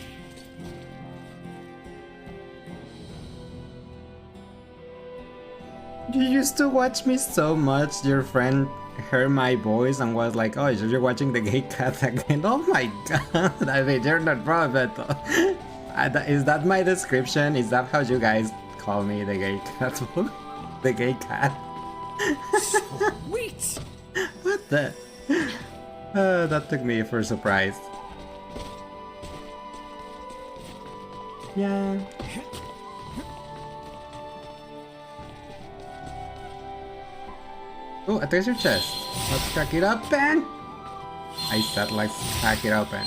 You used to watch me so much, your friend heard my voice and was like, oh, you're watching the gay cat again. Oh my god, I mean, you're not wrong, but is that my description? Is that how you guys call me, the gay cat? The gay cat? Sweet! What the? That took me for a surprise. Yeah. Oh, a treasure chest. Let's crack it open. I said let's crack it open.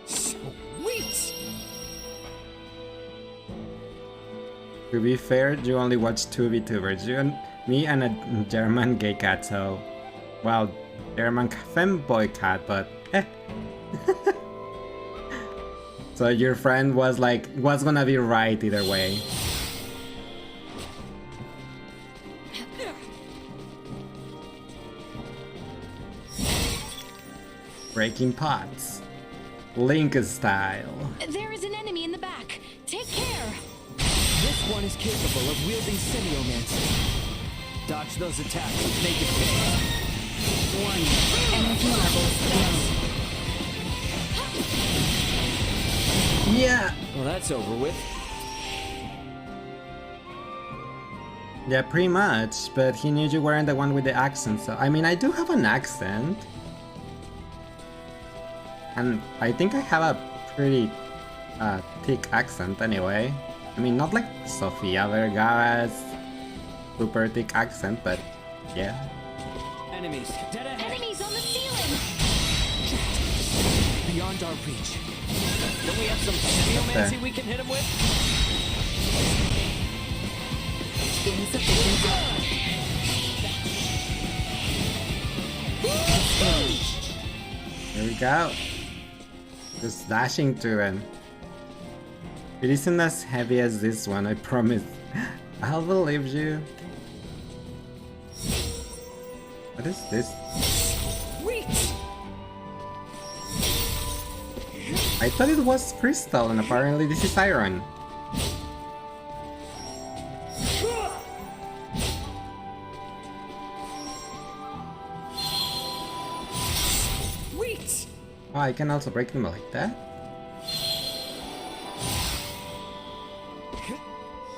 Sweet! To be fair, you only watch 2 VTubers. Me and a German gay cat, so... Well, German femboy cat, but eh. So your friend was like, what's gonna be right either way? Breaking pots. Link style. There is an enemy in the back. Take care. This one is capable of wielding semiomancy. Dodge those attacks with naked face. Warning. Energy levels low. Yeah. Well, that's over with. Yeah, pretty much, but he knew you weren't the one with the accent, so... I mean, I do have an accent. And I think I have a pretty thick accent anyway. I mean, not like Sofia Vergara's super thick accent, but yeah. Enemies, dead ahead. Enemies on the ceiling. Beyond our reach. Don't we have some semiomancy we can hit him with? Insufficient output. There we go. Just dashing through it. It isn't as heavy as this one, I promise. I'll believe you. What is this? I thought it was crystal and apparently this is iron. Oh, I can also break them like that?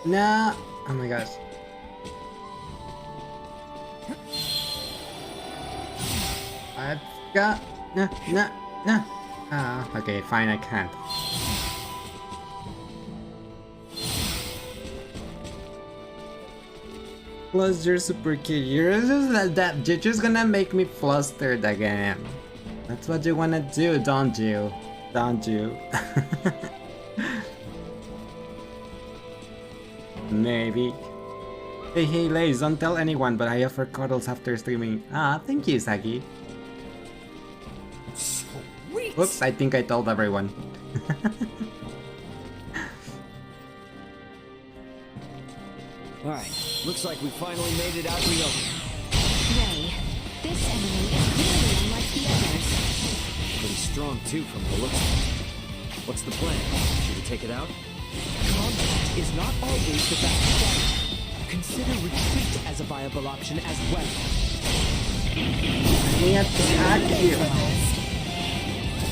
No! Oh my gosh. Let's go! No, no, no! Ah, okay, fine, I can't. Plus, you're super cute. You're just gonna make me flustered again. That's what you wanna do, don't you? Don't you? Maybe. Hey, Lace, don't tell anyone, but I offer cuddles after streaming. Ah, thank you, Sagi. Oops, I think I told everyone. Alright, looks like we finally made it out in the open. Ray, this enemy is clearly unlike the others. Pretty strong too from the looks of it. What's the plan? Should we take it out? Combat is not always the best strategy. Consider retreat as a viable option as well. Let me attack you.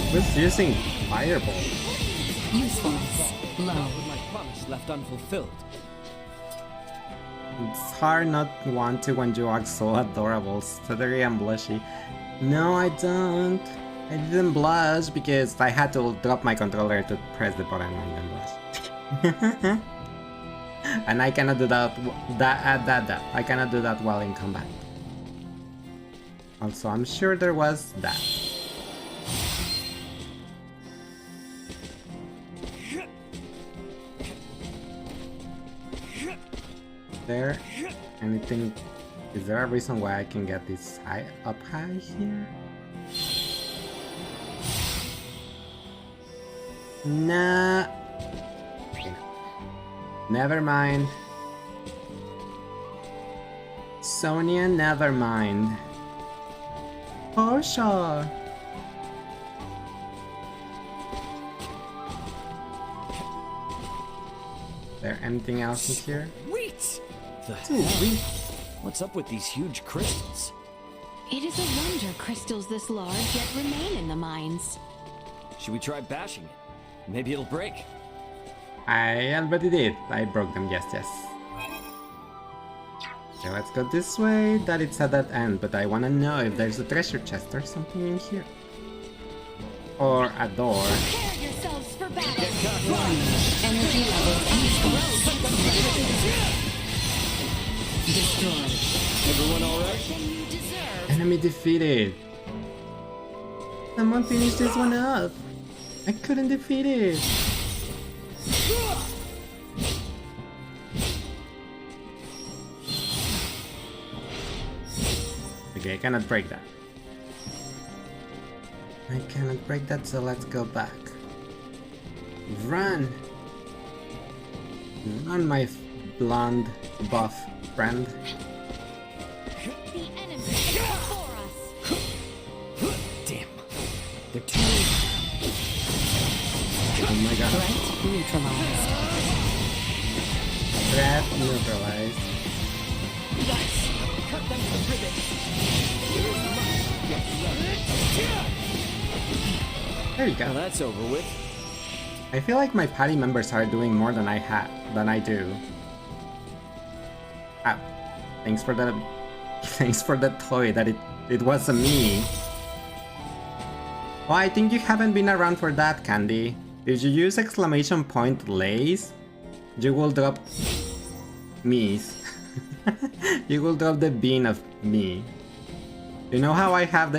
Who's using fireball? Usefulness low. With my promise left unfulfilled. It's hard not want to when you act so adorable, stuttery and blushy. No, I don't. I didn't blush because I had to drop my controller to press the button and then blush. And I cannot do that. I cannot do that while in combat. Also, I'm sure there was that. There anything? Is there a reason why I can get this up high here? Nah. Okay. Never mind. Sonia, never mind. For sure. There anything else in here? The hell? What's up with these huge crystals? It is a wonder crystals this large yet remain in the mines. Should we try bashing it? Maybe it'll break. I already did. I broke them, yes. Okay, let's go this way. That it's at that end, but I wanna know if there's a treasure chest or something in here. Or a door. Prepare yourselves for battle. Energy levels destroyed. Everyone alright? Enemy defeated. Someone finish this one up. I couldn't defeat it. Okay, I cannot break that. I cannot break that, so let's go back. Run! Run, my blonde buff friend. The enemy is before us. Damn. They're too late. Oh my god. Threat neutralized. Threat neutralized. Yes! Cut them to ribbons! There you go. Well, that's over with. I feel like my party members are doing more than I do. Ah, thanks for the toy that it was me. Oh, I think you haven't been around for that, Candy. If you use exclamation point Lace, you will drop me's. You will drop the bean of me. You know how I have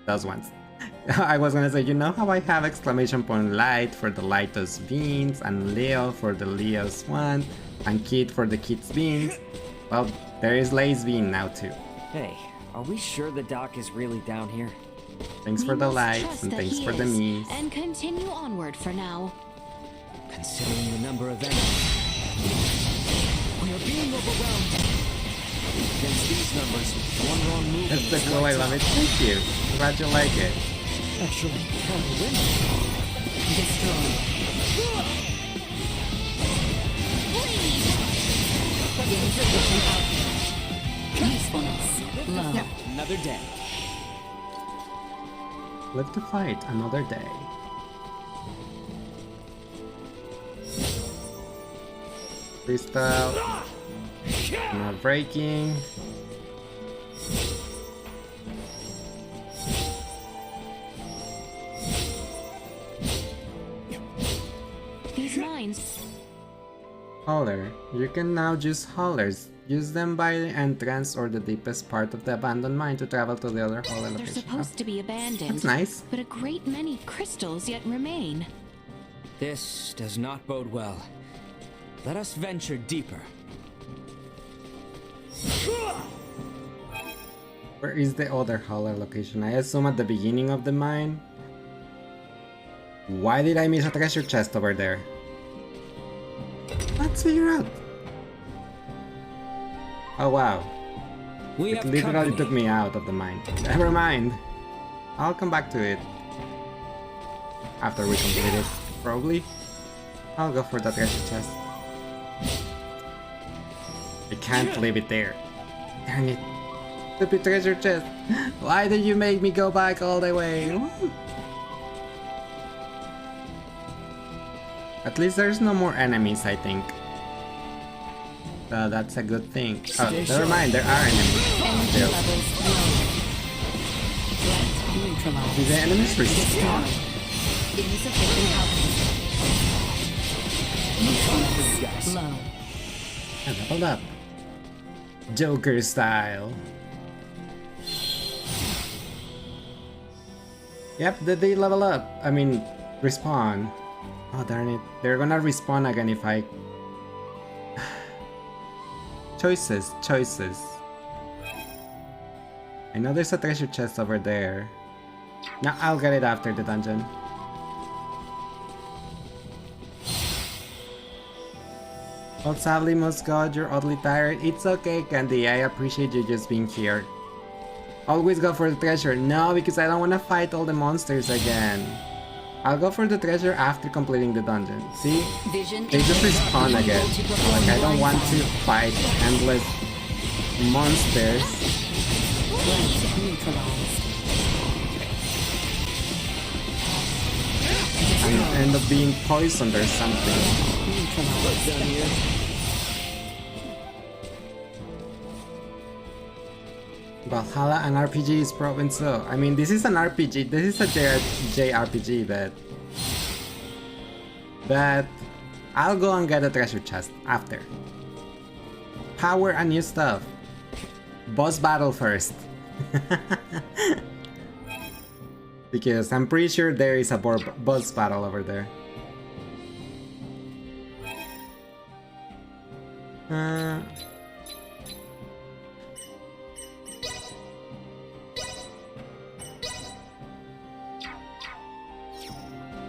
those ones. I was gonna say, you know how I have exclamation point light for the light's beans, and Leo for the Leo's one, and Kid for the Kid's beans? Well, there is Lace bean now too. Hey, are we sure the dock is really down here? Thanks for the likes and thanks for the memes. And continue onward for now. Considering the number of enemies, we are being overwhelmed. Against these numbers, one wrong move. That's the cool, I love it. Thank you. Glad you like it. Actually, kind of win. Destroy. Insufficient output. Usefulness low. Another day. Live to fight another day. Crystal. Not breaking. These mines. Holler. You can now use hollers. Use them by the entrance or the deepest part of the abandoned mine to travel to the other holler They're location. supposed to be abandoned. That's nice. But a great many crystals yet remain. This does not bode well. Let us venture deeper. Where is the other holler location? I assume at the beginning of the mine. Why did I miss a treasure chest over there? Let's figure out. Oh wow. It literally took me out of the mine. Never mind. I'll come back to it. After we complete it, probably. I'll go for the treasure chest. I can't leave it there. Darn it. Stupid treasure chest. Why did you make me go back all the way? At least there's no more enemies, I think. That's a good thing. Oh, never mind, there are enemies. Energy levels low. Threat neutralized. Do the enemies respawn? Insufficient output. Usefulness low. I leveled up. Joker style. Yep, did they level up? I mean, respawn. Oh darn it. They're gonna respawn again if I... Choices. I know there's a treasure chest over there. Now I'll get it after the dungeon. Well, sadly, must go. You're oddly tired. It's okay, Candy. I appreciate you just being here. Always go for the treasure. No, because I don't want to fight all the monsters again. I'll go for the treasure after completing the dungeon. See? They just respawn again. Like, I don't want to fight endless monsters. And end up being poisoned or something. Valhalla, an RPG is proven so. I mean, this is an RPG. This is a JRPG, but I'll go and get a treasure chest after. Power and new stuff. Boss battle first. Because I'm pretty sure there is a boss battle over there.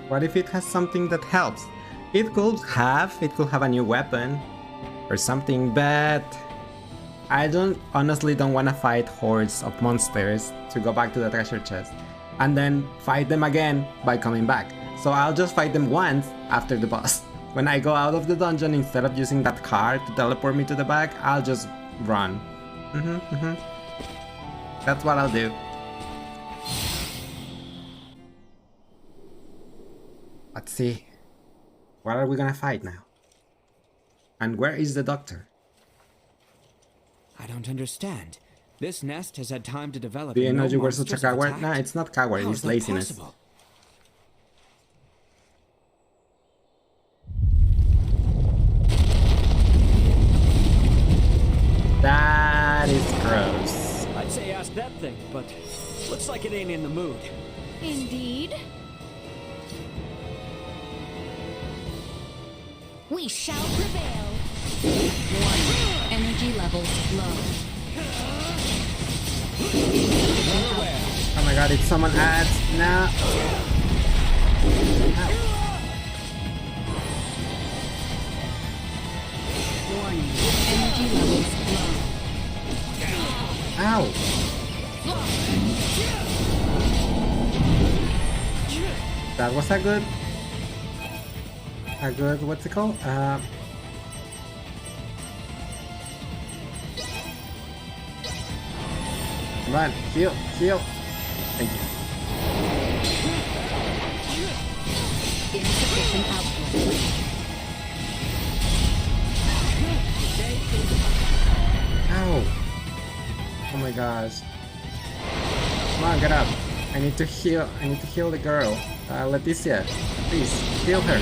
What if it has something that helps? It could have a new weapon or something, but I honestly don't want to fight hordes of monsters to go back to the treasure chest and then fight them again by coming back. So I'll just fight them once after the boss. When I go out of the dungeon, instead of using that car to teleport me to the back, I'll just run. That's what I'll do. Let's see. What are we gonna fight now? And where is the doctor? I don't understand. This nest has had time to develop. Do you know you were such a coward? Nah, it's not coward, it's laziness. Possible? That is gross. I'd say ask that thing, but looks like it ain't in the mood. Indeed. We shall prevail. Energy levels low. Oh my god. god, it's someone adds now. Warning. Energy levels low. Ow! That was a good, what's it called? Come on, heal. Thank you. Insufficient output. Ow! Oh my gosh. Come on, get up. I need to heal the girl. Leticia, please, heal her.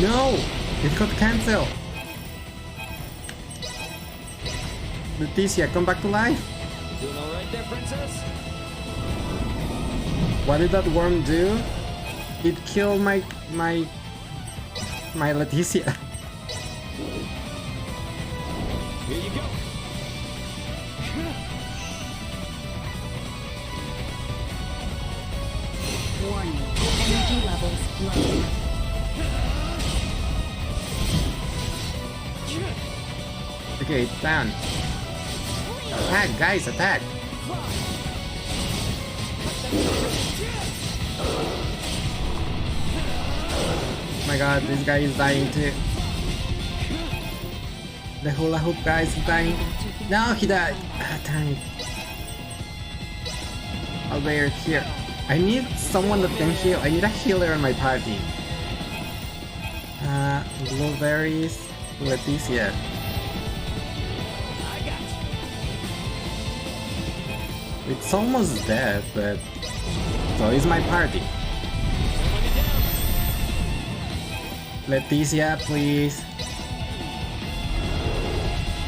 No! It got cancelled! Leticia, come back to life! Doing alright there, princess? What did that worm do? It killed my Leticia. Here you go. Warning. Energy levels low. Okay, it's down. Attack, guys, attack! Oh my god, this guy is dying too. The hula hoop guy is dying. No, he died! Ah, darn it. Albert, here. I need someone that can heal. I need a healer in my party. Blueberries, Leticia. It's almost dead, but so is my party. Leticia, please.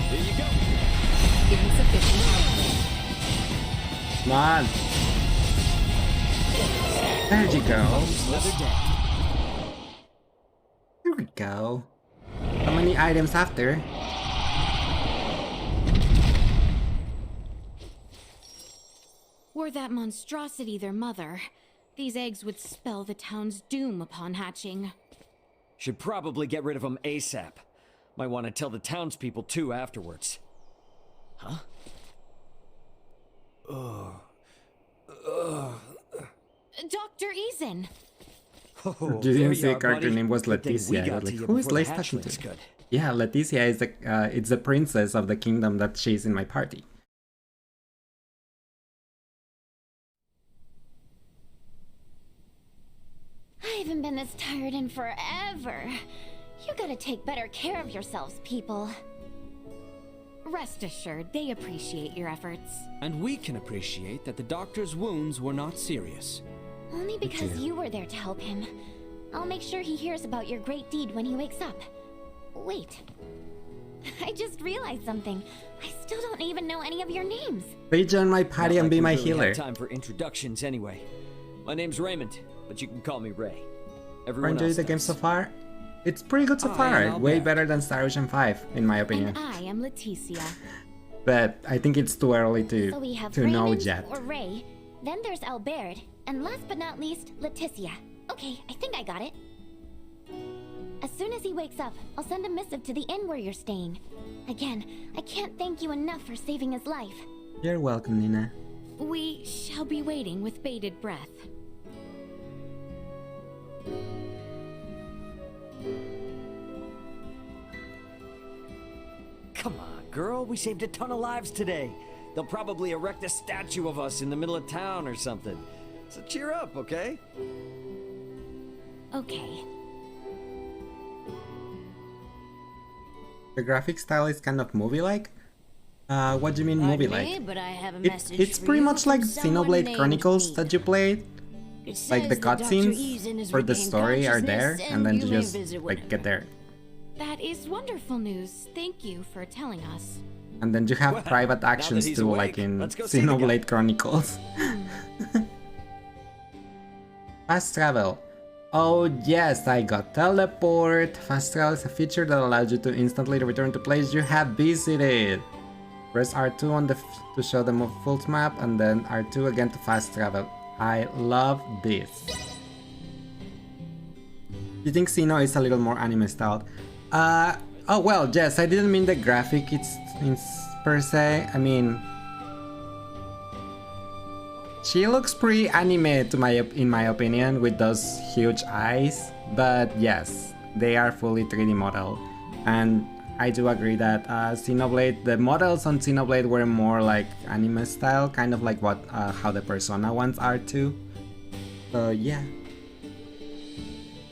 Here you go. Insufficient output. Come on. There you go. There we go. How many items after? Were that monstrosity their mother, these eggs would spell the town's doom upon hatching. Should probably get rid of them ASAP. Might want to tell the townspeople too afterwards. Huh? Dr. Eason! Oh, You didn't say there the character buddy. name was Good thing we Leticia. I got was like, to you who is before the Lace talking to? hatchlings could. Yeah, Leticia is it's the princess of the kingdom that she's in my party. I haven't been this tired in forever. You gotta take better care of yourselves, people. Rest assured, they appreciate your efforts. And we can appreciate that the doctor's wounds were not serious. Only because you were there to help him. I'll make sure he hears about your great deed when he wakes up. Wait. I just realized something. I still don't even know any of your names. Please join my party Not and like be we my really healer. have time for introductions anyway. My name's Raymond, but you can call me Ray. Everyone Enjoy else the game does. so far? It's pretty good so I far. am Way Albert. better than Star Ocean 5, in my opinion. And I am Leticia. But I think it's too early So we have to know Raymond yet. or Ray. Then there's Albert. And last but not least, Leticia. Okay, I think I got it. As soon as he wakes up, I'll send a missive to the inn where you're staying. Again, I can't thank you enough for saving his life. You're welcome, Nina. We shall be waiting with bated breath. Come on, girl. We saved a ton of lives today. They'll probably erect a statue of us in the middle of town or something. So cheer up, okay? Okay. The graphic style is kind of movie-like. What do you mean movie-like? But I have a message It's for pretty you much from like someone Xenoblade named Chronicles Nina. that you played. It Like the says that Dr. Eason cutscenes has for the regained story are there, consciousness and then you you may just visit with like him. get there. That is wonderful news. Thank you for telling us. And then you have Well, private now that actions he's too, awake, like in let's go see the guy. Xenoblade Chronicles. Fast travel. Oh yes, I got teleport. Fast travel is a feature that allows you to instantly return to place you have visited. Press R2 on the to show the full map, and then R2 again to fast travel. I love this. You think Xeno is a little more anime styled? Oh well, yes, I didn't mean the graphic it's per se. I mean, she looks pretty anime in my opinion, with those huge eyes. But yes, they are fully 3D model, and I do agree that Xenoblade, the models on Xenoblade were more like anime style, kind of like what how the Persona ones are too. So yeah.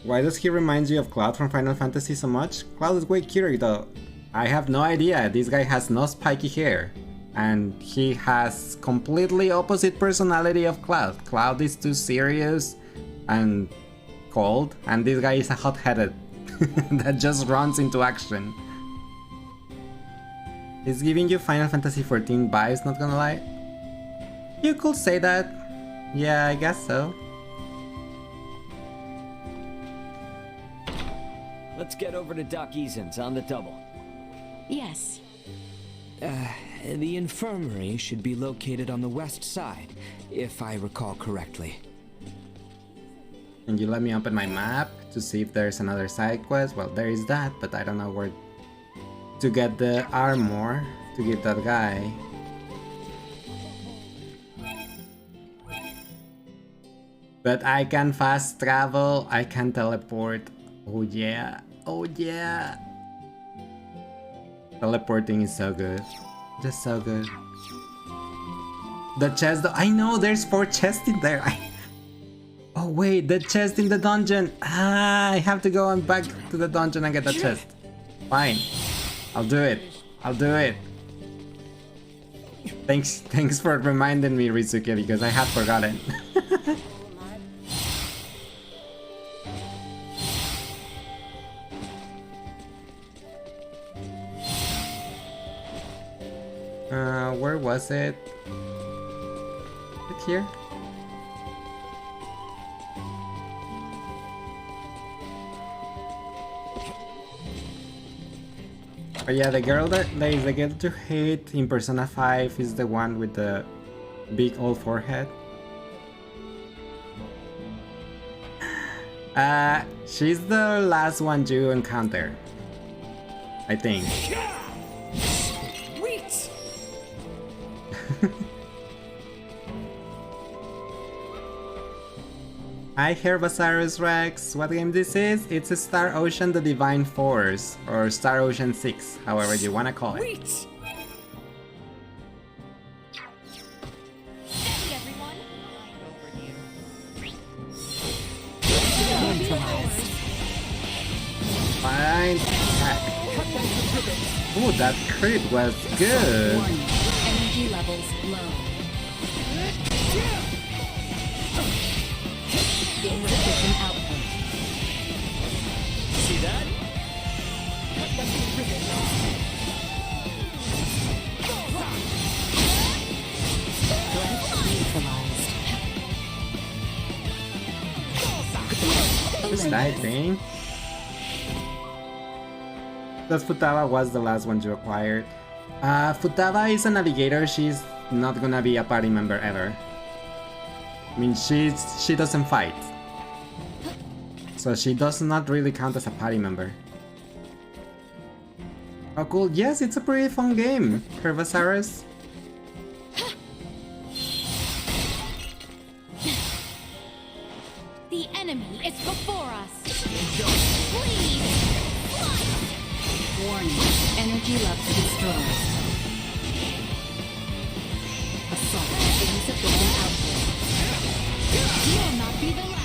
Why does he remind you of Cloud from Final Fantasy so much? Cloud is way cuter though. I have no idea. This guy has no spiky hair. And he has completely opposite personality of Cloud. Cloud is too serious and cold, and this guy is a hot-headed that just runs into action. It's giving you Final Fantasy XIV vibes, not gonna lie. You could say that. Yeah, I guess so. Let's get over to Doc Eason's on the double. Yes. The infirmary should be located on the west side, if I recall correctly. Can you let me open my map to see if there's another side quest? Well, there is that, but I don't know where to get the armor to give that guy. But I can fast travel, I can teleport. Oh yeah, oh yeah. Teleporting is so good. Just so good. The chest though, I know there's 4 chests in there. Oh wait, the chest in the dungeon. I have to go back to the dungeon and get the chest. Fine. I'll do it. I'll do it. Thanks for reminding me, Rizuki, because I had forgotten. Where was it? Right here? Oh yeah, the girl that is the girl to hate in Persona 5 is the one with the big old forehead. She's the last one you encounter, I think. Hi Herbasaurus Rex, what game this is? It's a Star Ocean The Divine Force, or Star Ocean 6, however you wanna call it. Fine. Ooh, that crit was good. Energy levels low. Insufficient output. See that? What's that thing? That Futaba was the last one you acquired. Futaba is a navigator. She's not gonna be a party member ever. I mean, she doesn't fight. So she does not really count as a party member. Oh cool, yes, it's a pretty fun game, Herbasaurus. The enemy is before us. Please! Warning, energy levels destroyed. Assault, insufficient output. You'll not be the last.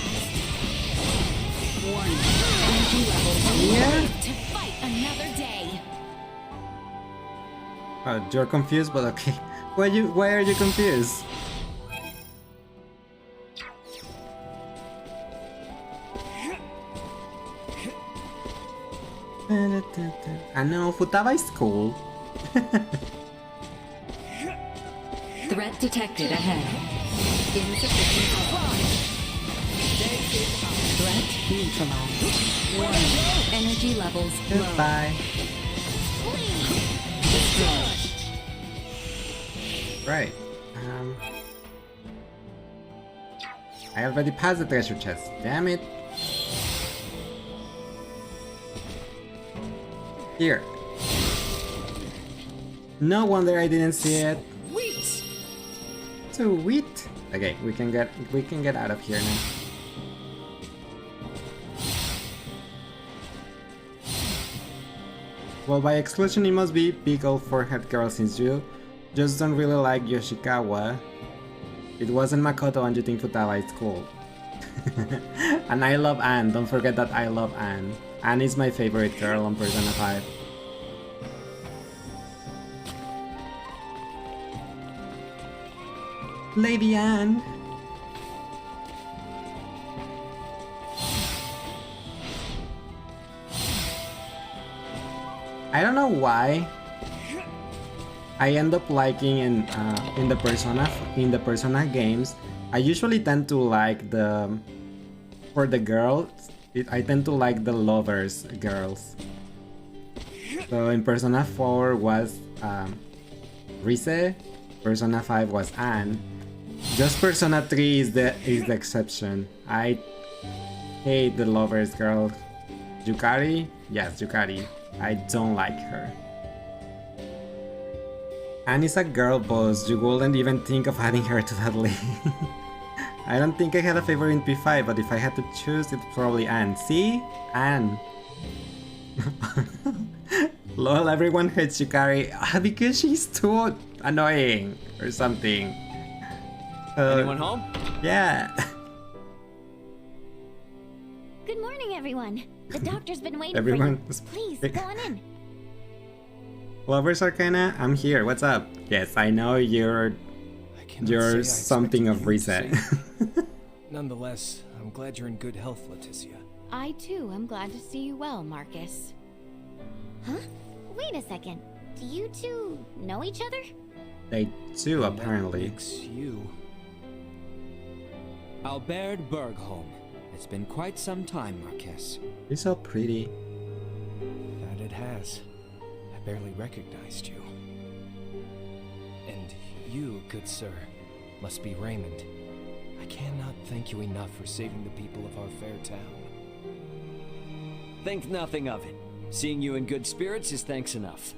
Warning, energy levels Yeah. To fight another day. You're confused, but okay. Why are you confused? I know, Futaba is cool. Threat detected ahead. Insufficient output. Threat neutralized. Warning, energy levels low. Goodbye. Destroyed. Right. I already passed the treasure chest. Damn it. Here. No wonder I didn't see it. Sweet. Sweet. Okay, we can get out of here now. Well, by exclusion it must be big old forehead girl since you just don't really like Yoshikawa. It wasn't Makoto and you think Futaba is cool. And I love Anne, don't forget that I love Anne. Anne is my favorite girl on Persona 5. Lady Anne! I don't know why I end up liking in the Persona games. I usually tend to like for the girls. I tend to like the lovers girls. So in Persona 4 was Rise, Persona 5 was Anne. Just Persona 3 is the exception. I hate the lovers girl. Yukari? Yes, Yukari. I don't like her. Anne is a girl boss, you wouldn't even think of adding her to that list. I don't think I had a favorite in P5, but if I had to choose, it's probably Anne. See? Anne. Lol, everyone hates Yukari because she's too annoying or something. Anyone home? Yeah. Good morning, everyone. The doctor's been waiting Everyone for you. Please, go on in. Lovers Arcana, I'm here. What's up? Yes, I know you're something of reset. Nonetheless, I'm glad you're in good health, Leticia. I too am glad to see you well, Marcus. Huh? Wait a second. Do you two know each other? They do, apparently. It's you. Albert Bergholm. It's been quite some time, Marquess. You're so pretty. That it has. I barely recognized you. And you, good sir, must be Raymond. I cannot thank you enough for saving the people of our fair town. Think nothing of it. Seeing you in good spirits is thanks enough.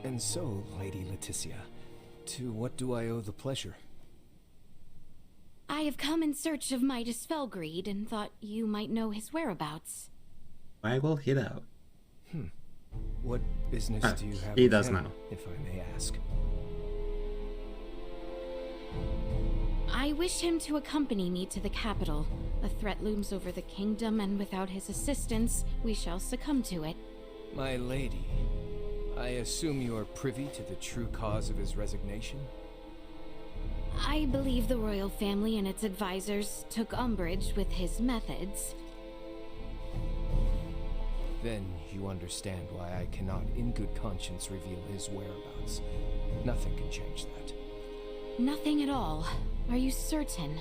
And so, Lady Leticia, to what do I owe the pleasure? I have come in search of Midas Felgreed and thought you might know his whereabouts. I will hit out. What business do you have he with does him, know. if I may ask? I wish him to accompany me to the capital. A threat looms over the kingdom, and without his assistance, we shall succumb to it. My lady, I assume you are privy to the true cause of his resignation? I believe the royal family and its advisors took umbrage with his methods. Then you understand why I cannot in good conscience reveal his whereabouts. Nothing can change that. Nothing at all. Are you certain?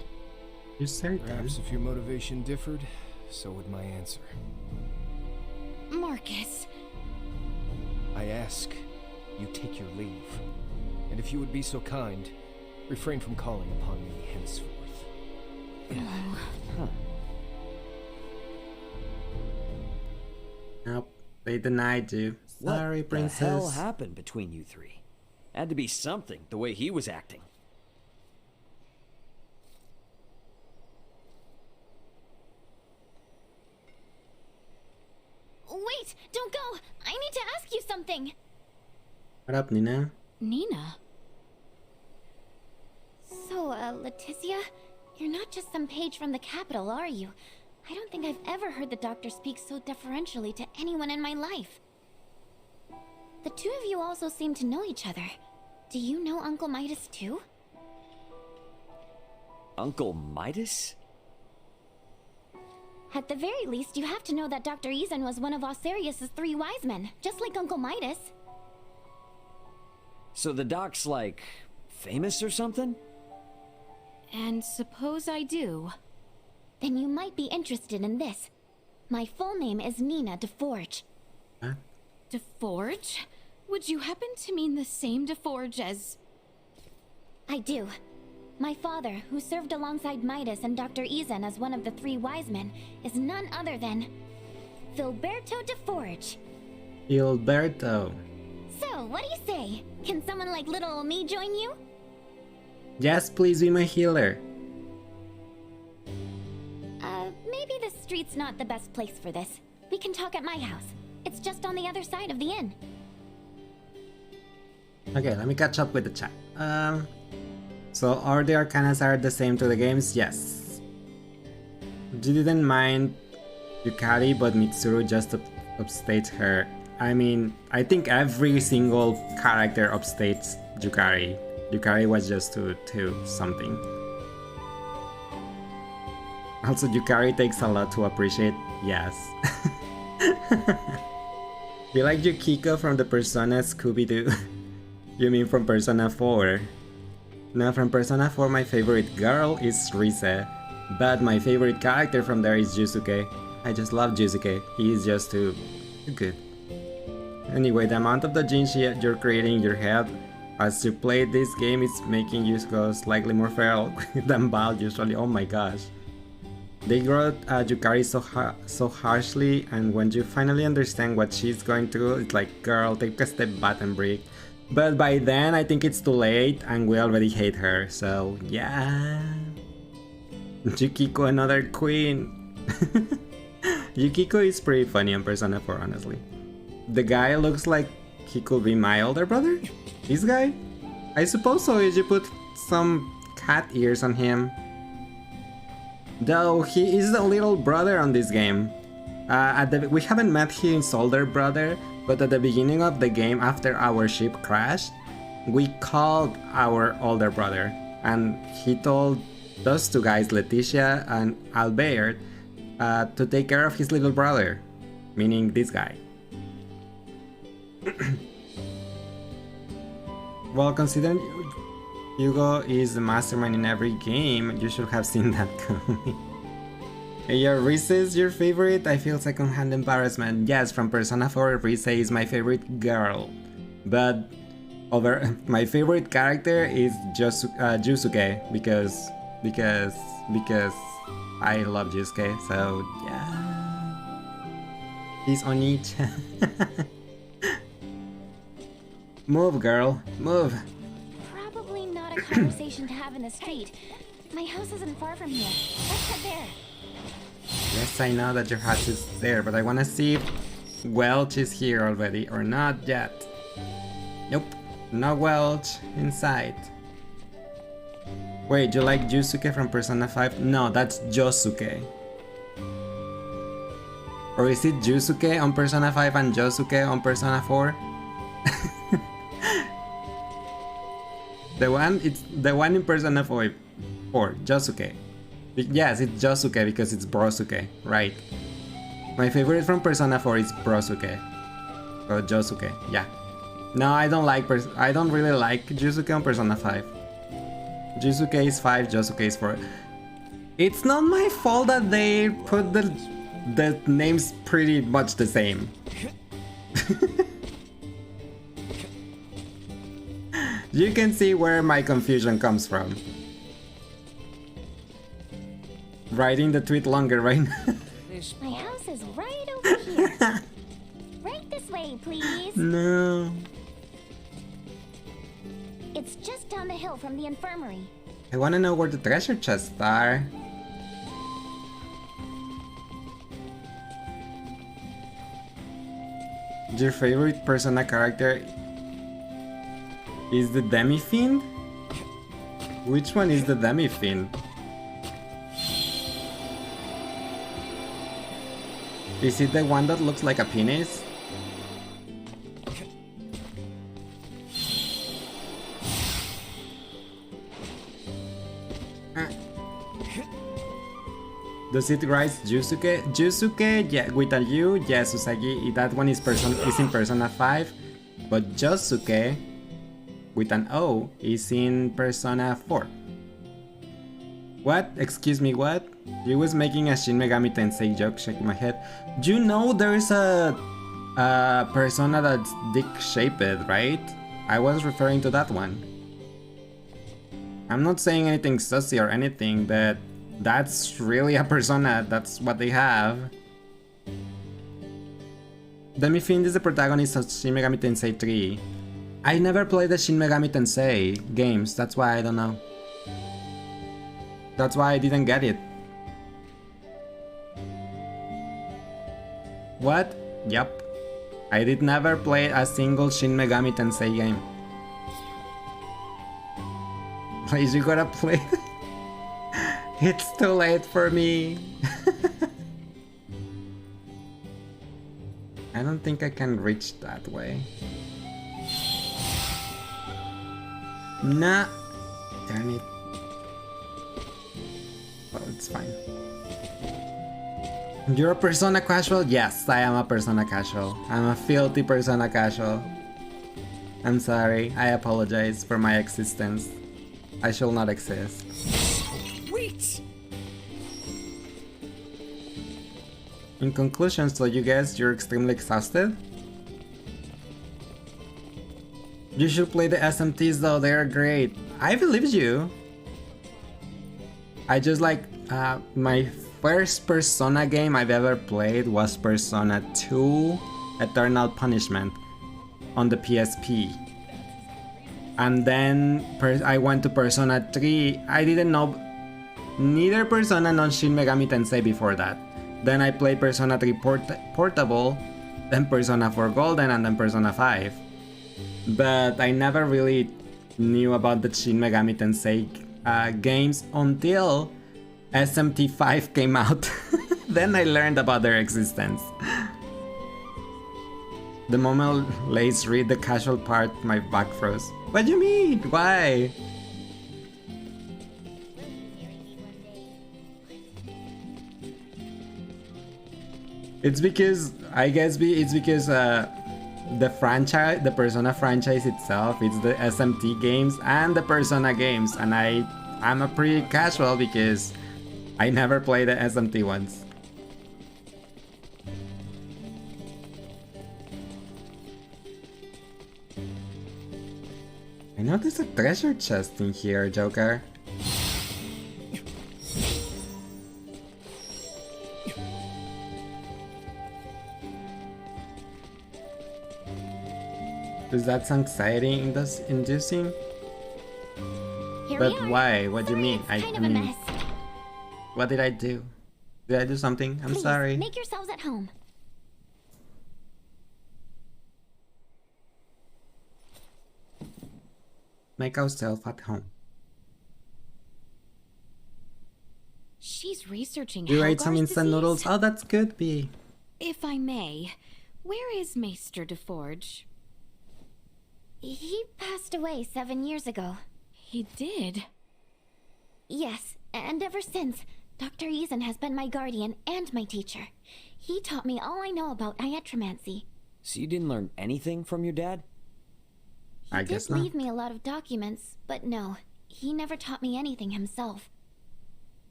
You're certain? Perhaps if your motivation differed, so would my answer. Marcus. I ask, you take your leave. And if you would be so kind, refrain from calling upon me henceforth. Nope, they denied you. Sorry, princess. What the hell happened between you three? Had to be something, the way he was acting. Wait, don't go! I need to ask you something! What up, Nina? Nina? So, Leticia, you're not just some page from the capital, are you? I don't think I've ever heard the doctor speak so deferentially to anyone in my life. The two of you also seem to know each other. Do you know Uncle Midas too? Uncle Midas? At the very least, you have to know that Dr. Izan was one of Osarius' 3 wise men, just like Uncle Midas. So the doc's like famous or something? And suppose I do. Then you might be interested in this. My full name is Nina DeForge. Huh? DeForge? Would you happen to mean the same DeForge as... I do. My father, who served alongside Midas and Dr. Izen as one of the 3 wise men, is none other than Filberto de Forge. Filberto. So, what do you say? Can someone like little old me join you? Yes, please be my healer. Maybe the street's not the best place for this. We can talk at my house. It's just on the other side of the inn. Okay, let me catch up with the chat. So all the arcanas are the same to the games? Yes. You didn't mind Yukari, but Mitsuru just upstates her. I mean, I think every single character upstates Yukari. Yukari was just to something. Also, Yukari takes a lot to appreciate. Yes. You like Yukiko from the Persona Scooby-Doo? You mean from Persona 4? No, from Persona 4 my favorite girl is Rise, but my favorite character from there is Yusuke. I just love Yusuke. He is just too good. Anyway, the amount of doujinshi you're creating in your head as you play this game is making you go slightly more feral than Val usually. Oh my gosh. They wrote Yukari so harshly, and when you finally understand what she's going through, it's like, girl, take a step back and breathe. But by then, I think it's too late, and we already hate her, so yeah. Yukiko, another queen. Yukiko is pretty funny on Persona 4, honestly. The guy looks like he could be my older brother? This guy? I suppose so if you put some cat ears on him. Though he is the little brother on this game. We haven't met his older brother, but at the beginning of the game, after our ship crashed, we called our older brother, and he told those 2 guys, Leticia and Albert, to take care of his little brother, meaning this guy. Well, considering Hugo is the mastermind in every game, you should have seen that coming. Your Rise is your favorite? I feel secondhand embarrassment. Yes, from Persona 4, Rise is my favorite girl. But my favorite character is Yusuke because I love Yusuke, so yeah. He's Oni-chan. Move, girl, move. Probably not a conversation to have in the street. My house isn't far from here. Let's head there. Yes, I know that your house is there, but I wanna see if Welch is here already or not yet. Nope, no Welch inside. Wait, you like Yusuke from Persona 5? No, that's Josuke. Or is it Yusuke on Persona 5 and Josuke on Persona 4? It's the one in Persona 4, Josuke. Yes, it's Josuke because it's Brosuke, right? My favorite from Persona 4 is Brosuke. Or Josuke, yeah. No, I don't really like Yusuke on Persona 5. Yusuke is 5, Josuke is 4. It's not my fault that they put the names pretty much the same. You can see where my confusion comes from. Writing the tweet longer right now. My house is right over here. Right this way, please. No. It's just down the hill from the infirmary. I want to know where the treasure chests are. Your favorite Persona character is the Demi-Fiend? Which one is the Demi-Fiend? Is it the one that looks like a penis? Does it rise Yusuke? Yusuke, yeah, with a U, yes, Usagi, that one is in Persona 5, but Josuke, with an O, is in Persona 4. What? Excuse me, what? You was making a Shin Megami Tensei joke, shaking my head. You know there's a Persona that's dick-shaped, right? I was referring to that one. I'm not saying anything sussy or anything, but that's really a persona. That's what they have. Demi Fiend is the protagonist of Shin Megami Tensei 3. I never played the Shin Megami Tensei games, that's why I don't know. That's why I didn't get it. What? Yup. I did never play a single Shin Megami Tensei game. Why you gotta play? It's too late for me. I don't think I can reach that way. Nah. Darn it. Well, it's fine. You're a Persona casual? Yes, I am a Persona casual. I'm a filthy Persona casual. I'm sorry. I apologize for my existence. I shall not exist. Wait! In conclusion, so you guys, you're extremely exhausted? You should play the SMTs though, they're great. I believe you. I just like, my first Persona game I've ever played was Persona 2 Eternal Punishment on the PSP. And then I went to Persona 3. I didn't know neither Persona nor Shin Megami Tensei before that. Then I played Persona 3 Portable, then Persona 4 Golden, and then Persona 5. But I never really knew about the Shin Megami Tensei games until SMT5 came out. Then I learned about their existence. The moment Lace read the casual part, my back froze. What do you mean? Why? It's because, I guess it's because the franchise, the Persona franchise itself, it's the SMT games and the Persona games, and I'm a pretty casual because I never played the SMT ones. I know there's a treasure chest in here, Joker. Is that anxiety-inducing? But why? What do you mean? I mean, what did I do? Did I do something? I'm Please, sorry. Make yourselves at home. Make ourselves at home. She's researching You ate some Helgar's instant disease? noodles? Oh, that's good, B. If I may, where is Maester DeForge? He passed away 7 years ago. He did? Yes, and ever since, Dr. Eason has been my guardian and my teacher. He taught me all I know about iatromancy. So you didn't learn anything from your dad? I He guess did not. leave me a lot of documents, but no, he never taught me anything himself.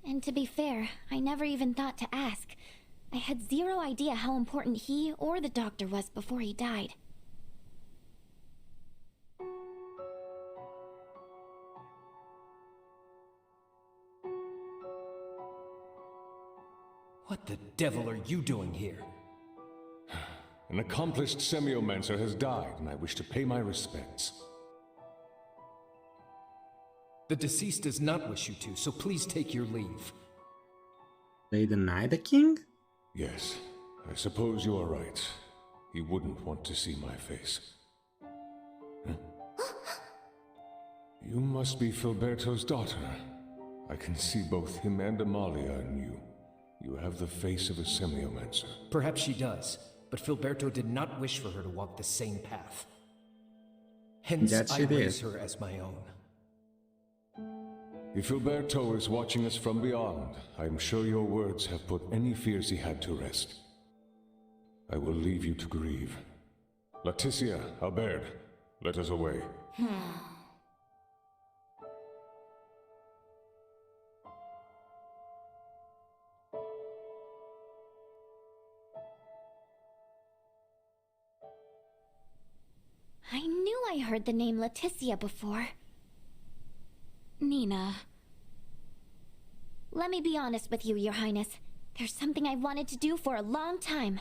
And to be fair, I never even thought to ask. I had zero idea how important he or the doctor was before he died. What the devil are you doing here? An accomplished semiomancer has died, and I wish to pay my respects. The deceased does not wish you to, so please take your leave. They deny the king? Yes, I suppose you are right. He wouldn't want to see my face. Huh? You must be Filberto's daughter. I can see both him and Amalia in you. You have the face of a semiomancer. Perhaps she does, but Filberto did not wish for her to walk the same path. Hence, That she I did. raise her as my own. If Filberto is watching us from beyond, I am sure your words have put any fears he had to rest. I will leave you to grieve. Leticia, Albert, let us away. I knew I heard the name Leticia before. Nina. Let me be honest with you, Your Highness. There's something I've wanted to do for a long time.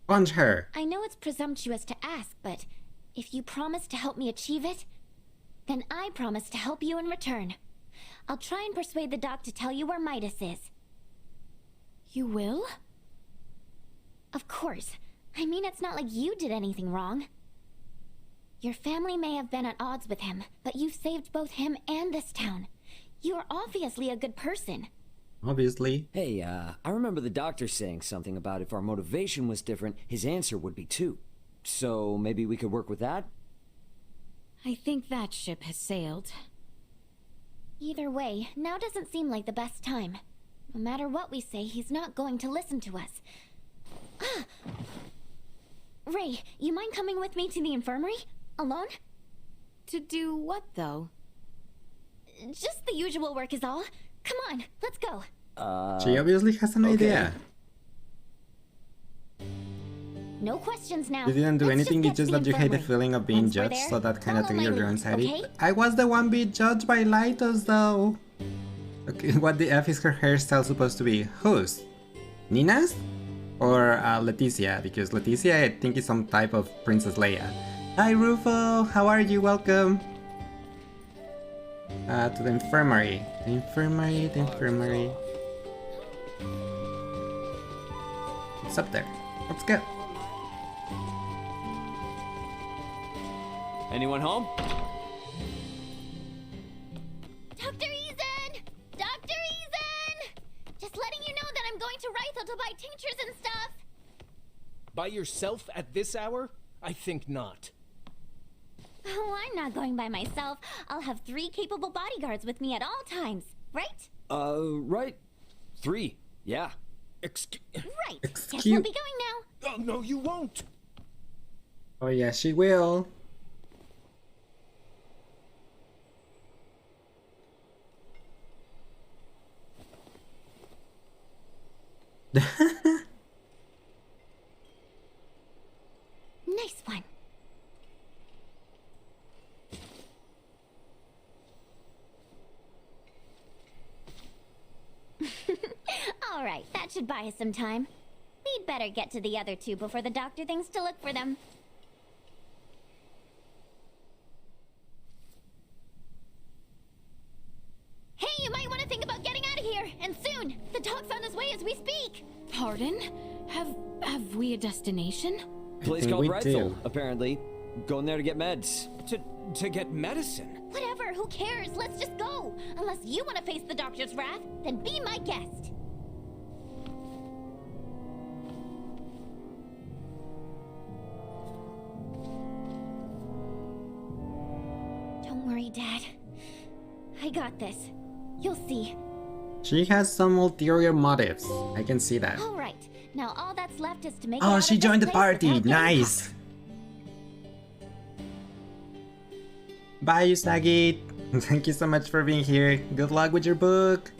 Punch her. I know it's presumptuous to ask, but if you promise to help me achieve it, then I promise to help you in return. I'll try and persuade the doc to tell you where Midas is. You will? Of course. I mean, it's not like you did anything wrong. Your family may have been at odds with him, but you've saved both him and this town. You are obviously a good person. Obviously. Hey, I remember the doctor saying something about if our motivation was different, his answer would be too. So maybe we could work with that? I think that ship has sailed. Either way, now doesn't seem like the best time. No matter what we say, he's not going to listen to us. Ray, you mind coming with me to the infirmary? Alone? To do what, though? Just the usual work is all. Come on, let's go. She obviously has an idea. No questions now. You didn't do Let's anything, it's just that you hate the feeling of being Once we're judged, there, so that kind of follow triggers my your lead, anxiety. okay? I was the one being judged by Lytos, though. Okay, what the F is her hairstyle supposed to be? Whose? Nina's? Or Leticia? Because Leticia, I think, is some type of Princess Leia. Hi, Rufo! How are you? Welcome! To the infirmary. The infirmary. It's up there. Let's go. Anyone home? Dr. Eason! Dr. Eason! Just letting you know that I'm going to Rythel to buy tinctures and stuff. By yourself at this hour? I think not. Oh, I'm not going by myself. I'll have 3 capable bodyguards with me at all times, right? Right. 3, yeah. Right. Guess we'll be going now. Oh, no, you won't. Oh yeah, she will. Nice one. All right, that should buy us some time. We'd better get to the other 2 before the doctor thinks to look for them. Hey, you might want to think about getting out of here, and soon. The doc's on his way as we speak. Pardon? Have we a destination? Place called Rythel, apparently. Going there to get meds. To get medicine? Whatever, who cares? Let's just go. Unless you want to face the doctor's wrath, then be my guest. Don't worry, Dad. I got this. You'll see. She has some ulterior motives. I can see that. All right. Now all that's left is to make. Oh, she joined the party. Nice. Bye, Usagi. Thank you so much for being here. Good luck with your book.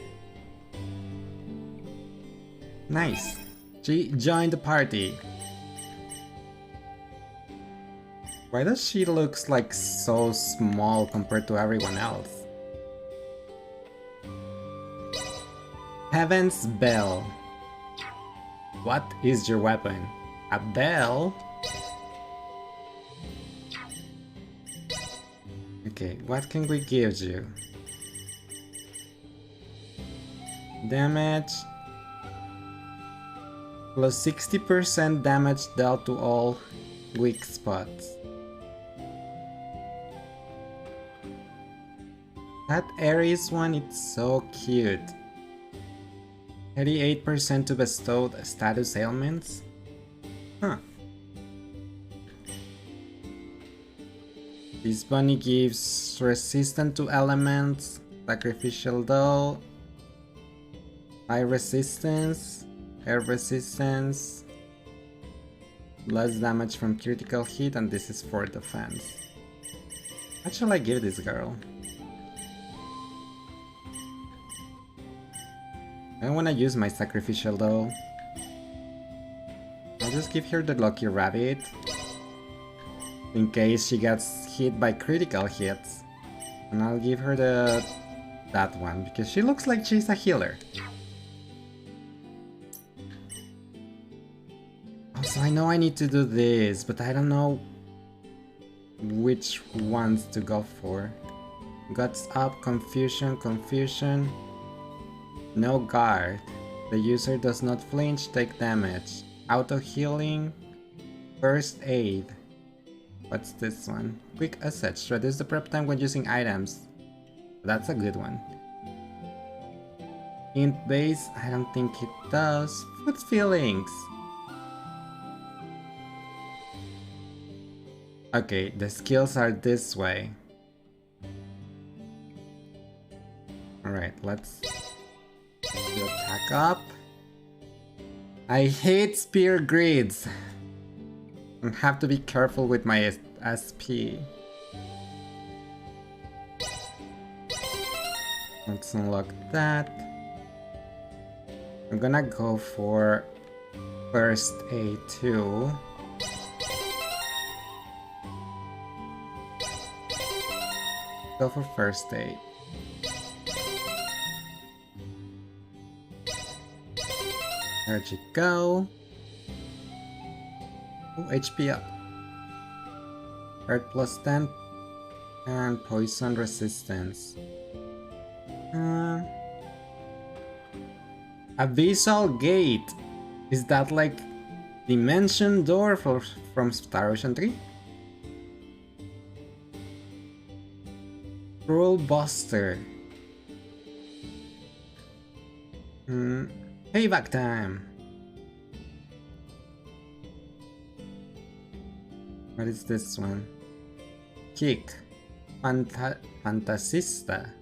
Nice. She joined the party. Why does she look like so small compared to everyone else? Heaven's Bell. What is your weapon? A bell? Okay, what can we give you? Damage. Plus 60% damage dealt to all weak spots. That Aries one, it's so cute. 88% to bestowed status ailments? Huh. This bunny gives resistance to elements, sacrificial dough, high resistance, air resistance, less damage from critical hit, and this is for defense. What shall I give this girl? I don't want to use my sacrificial dough. I'll just give her the lucky rabbit in case she gets hit by critical hits, and I'll give her the that one because she looks like she's a healer. Also, I know I need to do this, but I don't know which ones to go for. Guts up, confusion, confusion. No guard. The user does not flinch, take damage. Auto healing. First aid. What's this one? Quick assets. Reduce the prep time when using items. That's a good one. Int base. I don't think it does. What's feelings? Okay, the skills are this way. Alright, let's do attack up. I hate spear grids. I have to be careful with my SP. Let's unlock that. I'm gonna go for first aid too. Go for first aid. There you go. Oh, HP up. Hurt plus 10 and poison resistance. Abyssal Gate. Is that like Dimension Door from Star Ocean 3? Cruel Buster. Payback time. What is this one? Kick. Fantasista.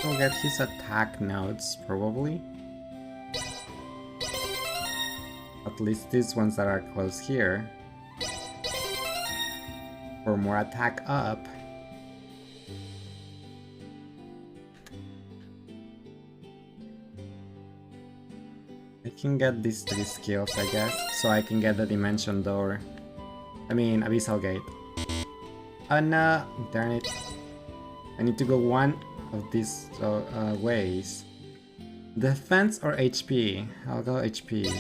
I'll get his attack notes, probably. At least these ones that are close here. For more attack up. I can get these 3 skills, I guess, so I can get the Dimension Door. I mean, Abyssal Gate. Oh no, darn it. I need to go one of these ways. Defense or HP? I'll go HP.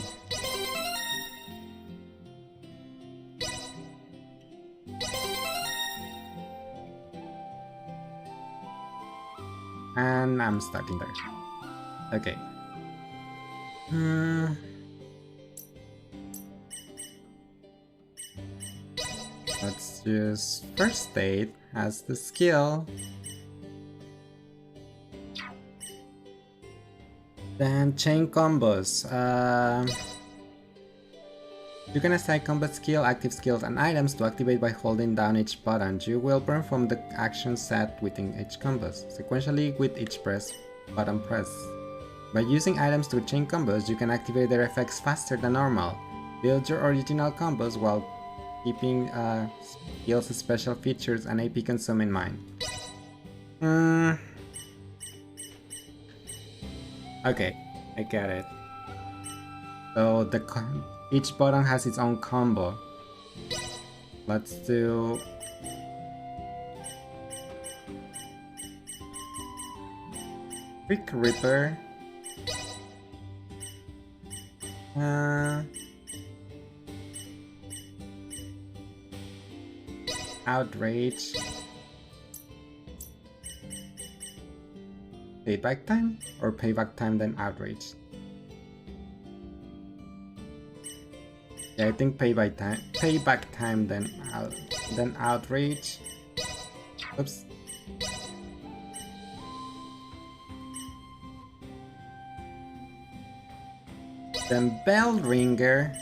And I'm stuck in there. Okay. Let's use first aid as the skill. Then chain combos. You can assign combat skill, active skills, and items to activate by holding down each button. You will perform the action set within each combos, sequentially with each button press. By using items to chain combos, you can activate their effects faster than normal. Build your original combos while keeping skills, special features, and AP consume in mind. Okay, I get it. So each button has its own combo. Let's do... Quick Ripper. Outrage. Payback time? Or payback time then outrage? Yeah, I think payback time then outrage. Oops. Then bell ringer.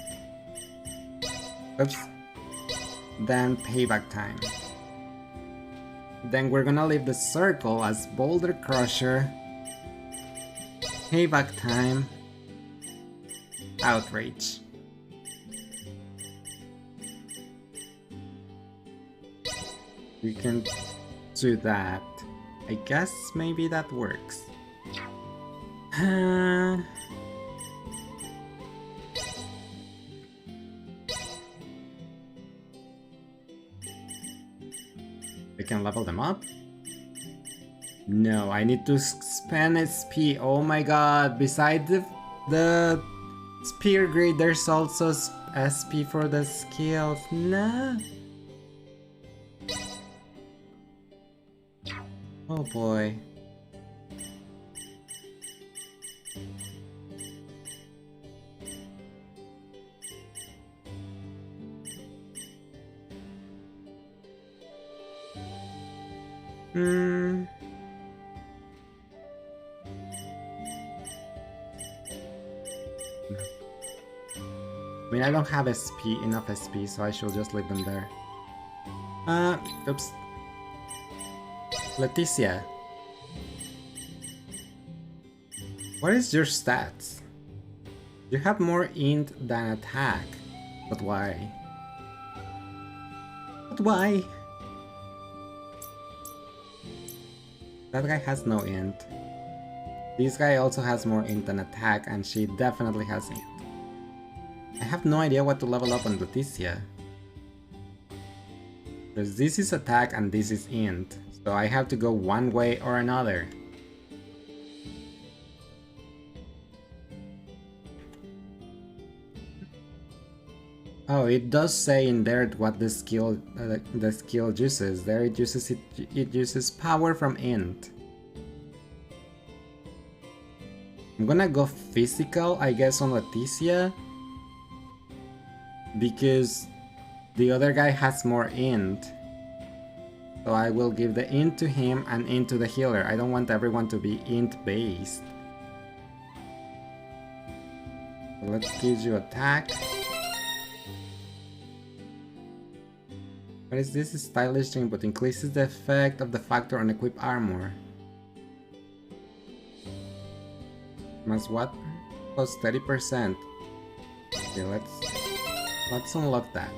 Oops. Then payback time. Then we're gonna leave the circle as Boulder Crusher. Payback time. Outrage. We can do that. I guess maybe that works. I can level them up? No, I need to spend SP. Oh my god, beside the spear grid, there's also SP for the skills. Nah. Oh boy. Hmm. I mean, I don't have enough SP, so I should just leave them there. Oops. Leticia. What is your stats? You have more int than attack. But why? But why? That guy has no int. This guy also has more int than attack, and she definitely has int. I have no idea what to level up on Leticia. Because this is attack and this is int, so I have to go one way or another. Oh, it does say in there what the skill uses. There it uses power from int. I'm gonna go physical, I guess, on Leticia, because the other guy has more int. So I will give the int to him and int to the healer. I don't want everyone to be int based. So let's give you attack. What is this? Stylish thing, but increases the effect of the factor on equipped armor. Plus what? Plus 30%. Okay, let's unlock that.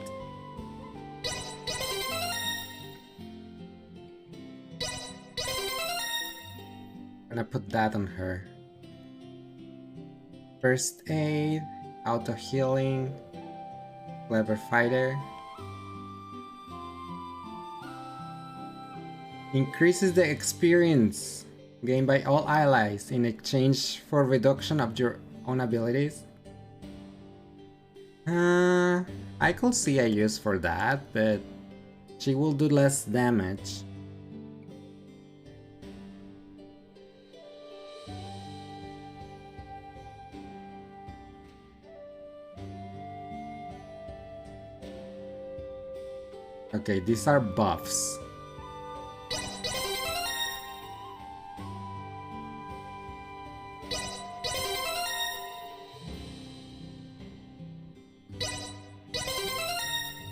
I'm gonna put that on her. First aid, auto healing, clever fighter. Increases the experience gained by all allies in exchange for reduction of your own abilities. I could see a use for that, but she will do less damage. Okay, these are buffs.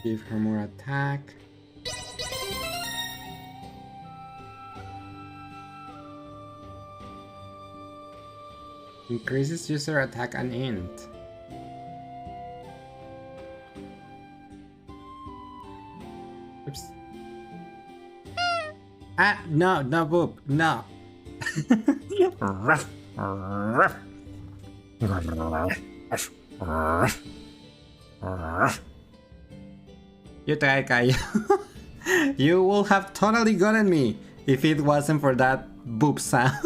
Give her more attack. Increases user attack and int. Oops. Ah, no, no, Boop, no. You try, Kai. You would have totally gotten me if it wasn't for that boop sound.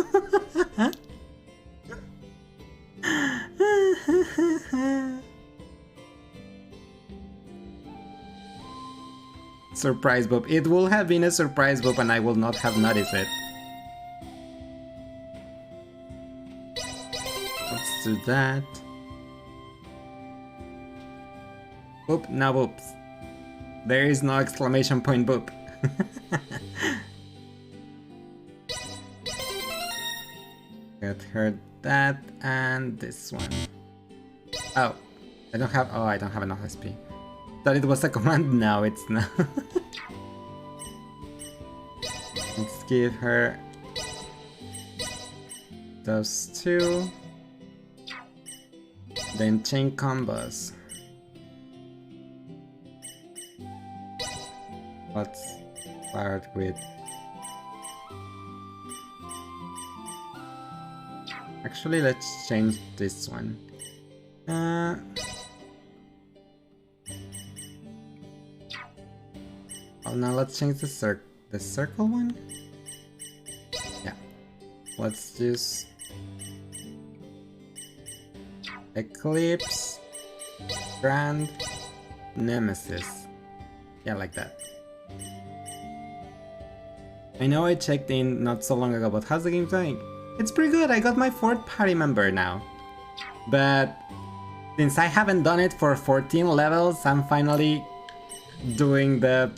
Surprise boop. It would have been a surprise boop and I will not have noticed it. Let's do that. Boop, no boops. There is no exclamation point boop. Get her that and this one. Oh, I don't have enough SP. Thought it was a command, now it's not. Let's give her those two. Then chain combos. Let's start with... Actually, let's change this one. Oh, now let's change the the circle one? Yeah. Let's just Eclipse, Grand, Nemesis. Yeah, like that. I know I checked in not so long ago, but how's the game going? It's pretty good, I got my 4th party member now. But since I haven't done it for 14 levels, I'm finally doing the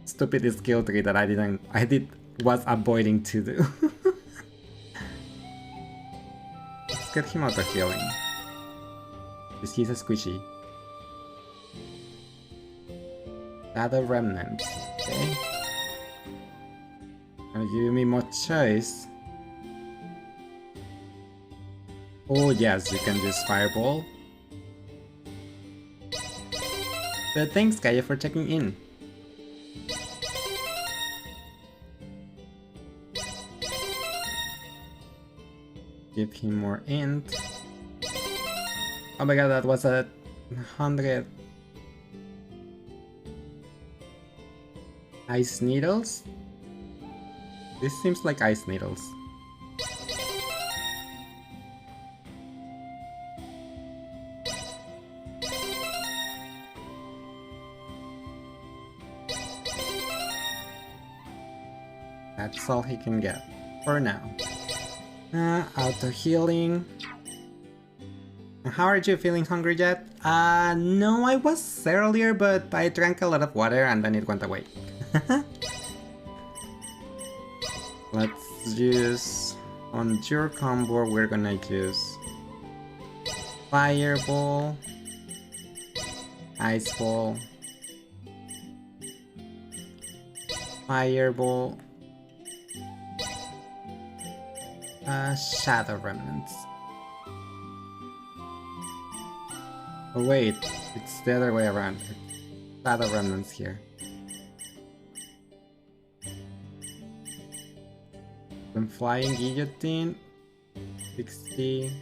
stupid skill tree that I was avoiding to do. Let's get him out of healing. Because he's a squishy. Shadow Remnant. Okay. Are you giving me more choice? Oh yes, you can just fireball. But thanks Gaia for checking in. Give him more int. Oh my god, that was a 100. Ice needles? This seems like ice needles. That's all he can get for now. Auto healing. How are you feeling hungry yet? No, I was earlier, but I drank a lot of water and then it went away. Let's use, on your combo, we're gonna use Fireball, Ice Ball, Fireball, Shadow Remnants. Oh wait, it's the other way around. Shadow Remnants here. Then Flying Guillotine, 60.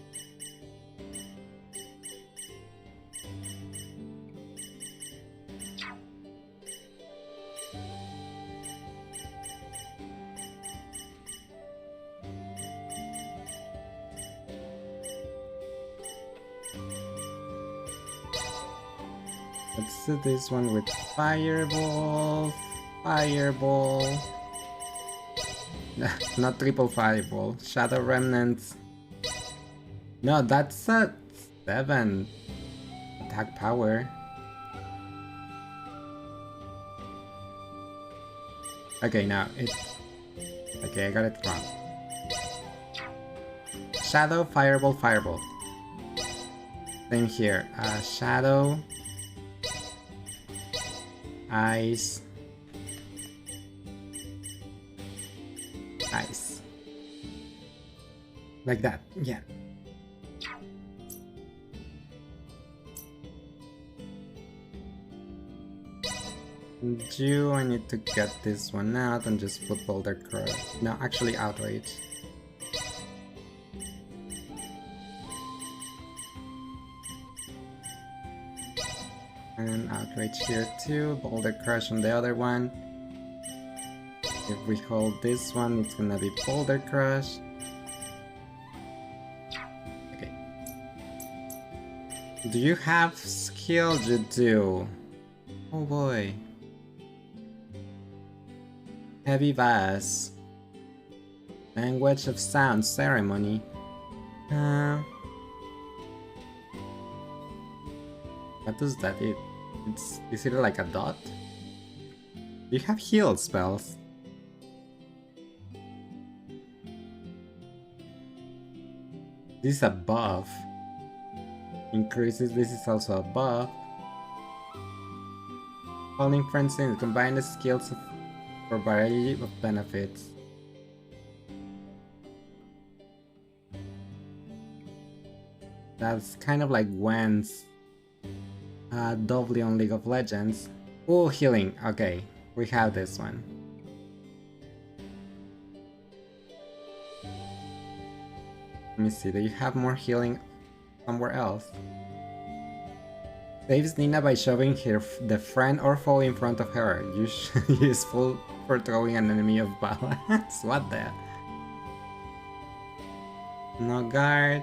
Let's do this one with Fireball, Fireball. Not triple fireball. Shadow Remnants. No, that's a 7 attack power. Okay, now it. Okay, I got it wrong. Shadow, Fireball, Fireball. Same here. Shadow, Ice. Ice. Like that, yeah. I need to get this one out and just put Boulder Crush. No, actually Outrage. And Outrage here too, Boulder Crush on the other one. If we hold this one, it's gonna be Boulder Crush. Okay. Do you have skill? You do. Oh boy. Heavy Vase. Language of Sound Ceremony. What does that do? Is it like a dot? Do you have heal spells? This is a buff. Increases, this is also a buff. Calling friends in, combine the skills for variety of benefits. That's kind of like Gwen's Dovely on League of Legends. Oh, healing. Okay, we have this one. Let me see, do you have more healing somewhere else? Saves Nina by shoving the friend or foe in front of her. Use full for throwing an enemy of balance. What the? No guard.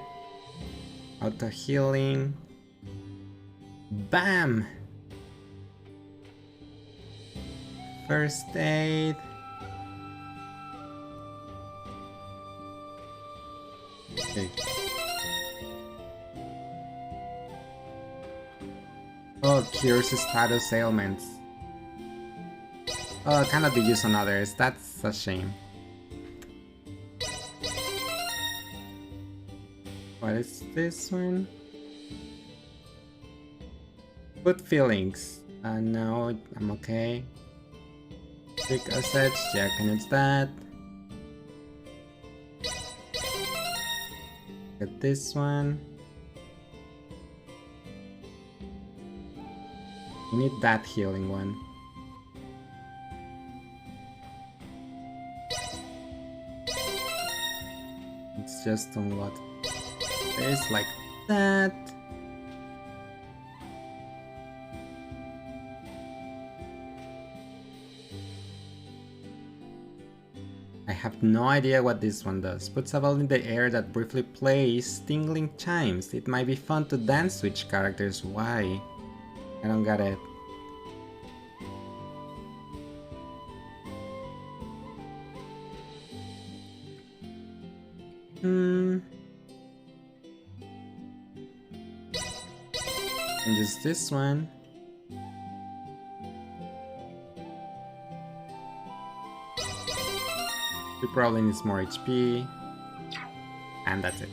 Auto healing. Bam! First aid. Okay. Oh, cures status ailments. Oh, cannot be used on others. That's a shame. What is this one? Good feelings. No, I'm okay. Quick assets, yeah, I can use that. Get this one. We need that healing one. It's just on what? It's like that. I have no idea what this one does. Puts a ball in the air that briefly plays tingling chimes. It might be fun to dance switch characters. Why? I don't get it. And just this one. He probably needs more HP. And that's it.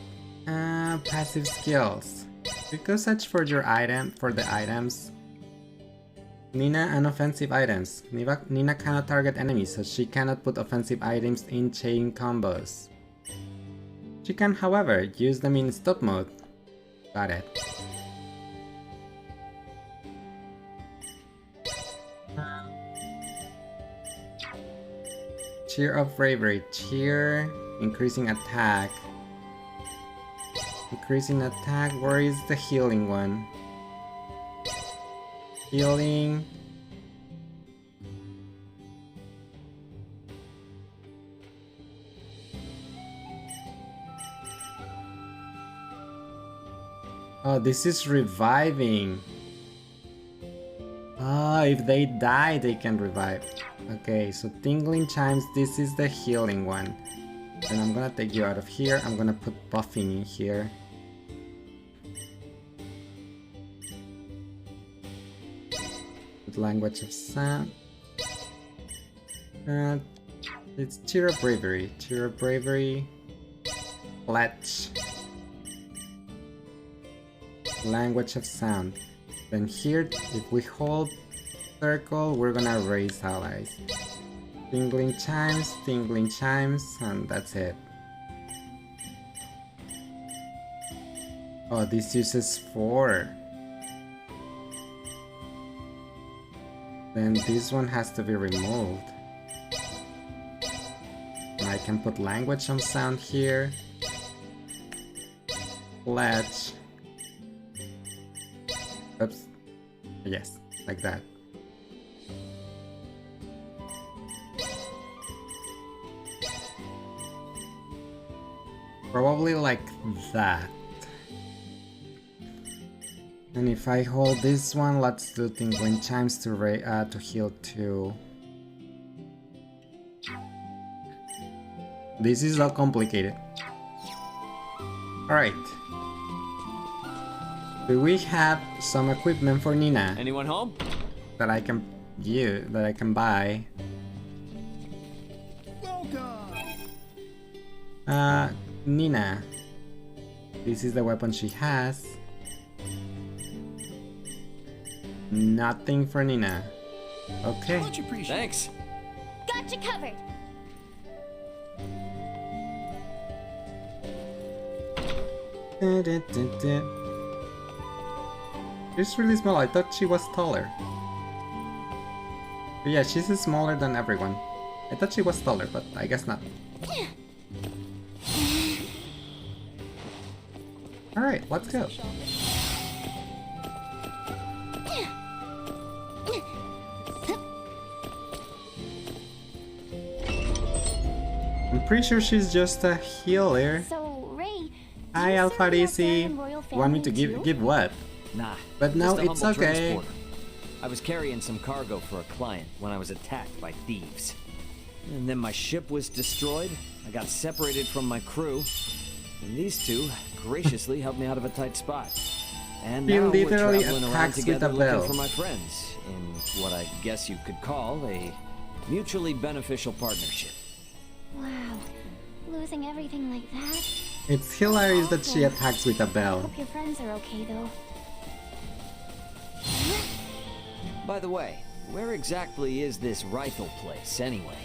Passive skills. You go search for your item, for the items. Nina and offensive items. Nina cannot target enemies, so she cannot put offensive items in chain combos. She can, however, use them in stop mode. Got it. Cheer of Bravery. Cheer, increasing attack. Increasing attack, where is the healing one? Healing. Oh, this is reviving. Ah, if they die, they can revive. Okay, so Tingling Chimes, this is the healing one. And I'm gonna take you out of here. I'm gonna put buffing in here. With Language of Sound. It's Cheer of Bravery. Cheer of Bravery. Pledge. Language of Sound. Then here, if we hold circle, we're gonna raise allies. Tingling chimes, and that's it. Oh, this uses 4. Then this one has to be removed. And I can put language on sound here. Pledge. Oops. Yes, like that. Probably like that. And if I hold this one, let's do Tingling Chimes to heal 2. This is all complicated. Alright. Do we have some equipment for Nina? Anyone home? That I can use, that I can buy. Nina. This is the weapon she has. Nothing for Nina. Okay. Thanks. Got you covered. She's really small. I thought she was taller. But yeah, she's smaller than everyone. I thought she was taller, but I guess not. Alright, let's go. pretty sure she's just a healer. So, Ray, Hi, Alfarisi. Want me to give what? Nah. But no, just a it's humble okay. transporter. I was carrying some cargo for a client when I was attacked by thieves. And then my ship was destroyed. I got separated from my crew. And these two graciously helped me out of a tight spot. And He now we're literally traveling around attacks with together a looking bell. for my friends in what I guess you could call a mutually beneficial partnership. Wow. Losing everything like that? It's hilarious that she attacks with a bell. Hope your friends are okay, though. By the way, where exactly is this rifle place, anyway?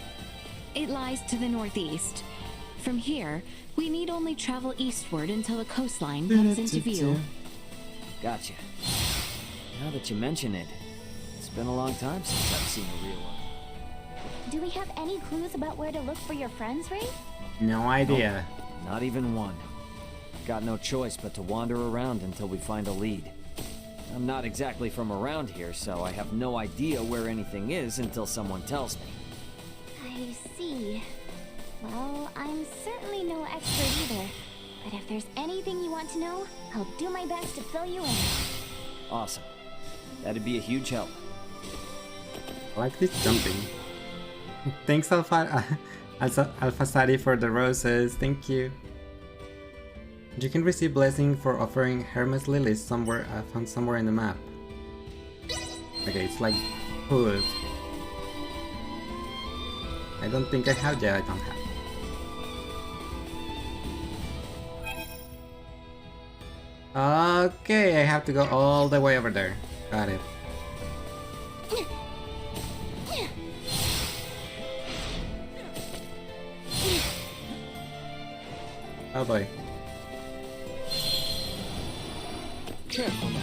It lies to the northeast. From here, we need only travel eastward until the coastline comes into view. Gotcha. Now that you mention it, it's been a long time since I've seen a real one. Do we have any clues about where to look for your friends, Ray? No idea. Nope, not even one. Got no choice but to wander around until we find a lead. I'm not exactly from around here, so I have no idea where anything is until someone tells me. I see. Well, I'm certainly no expert either. But if there's anything you want to know, I'll do my best to fill you in. Awesome. That'd be a huge help. I like this jumping. Thanks, Alphasadi, for the roses. Thank you. You can receive blessing for offering Hermes lilies somewhere found somewhere in the map. Okay, it's like food. I don't think I have. Yeah, I don't have. Okay, I have to go all the way over there. Got it. Oh boy.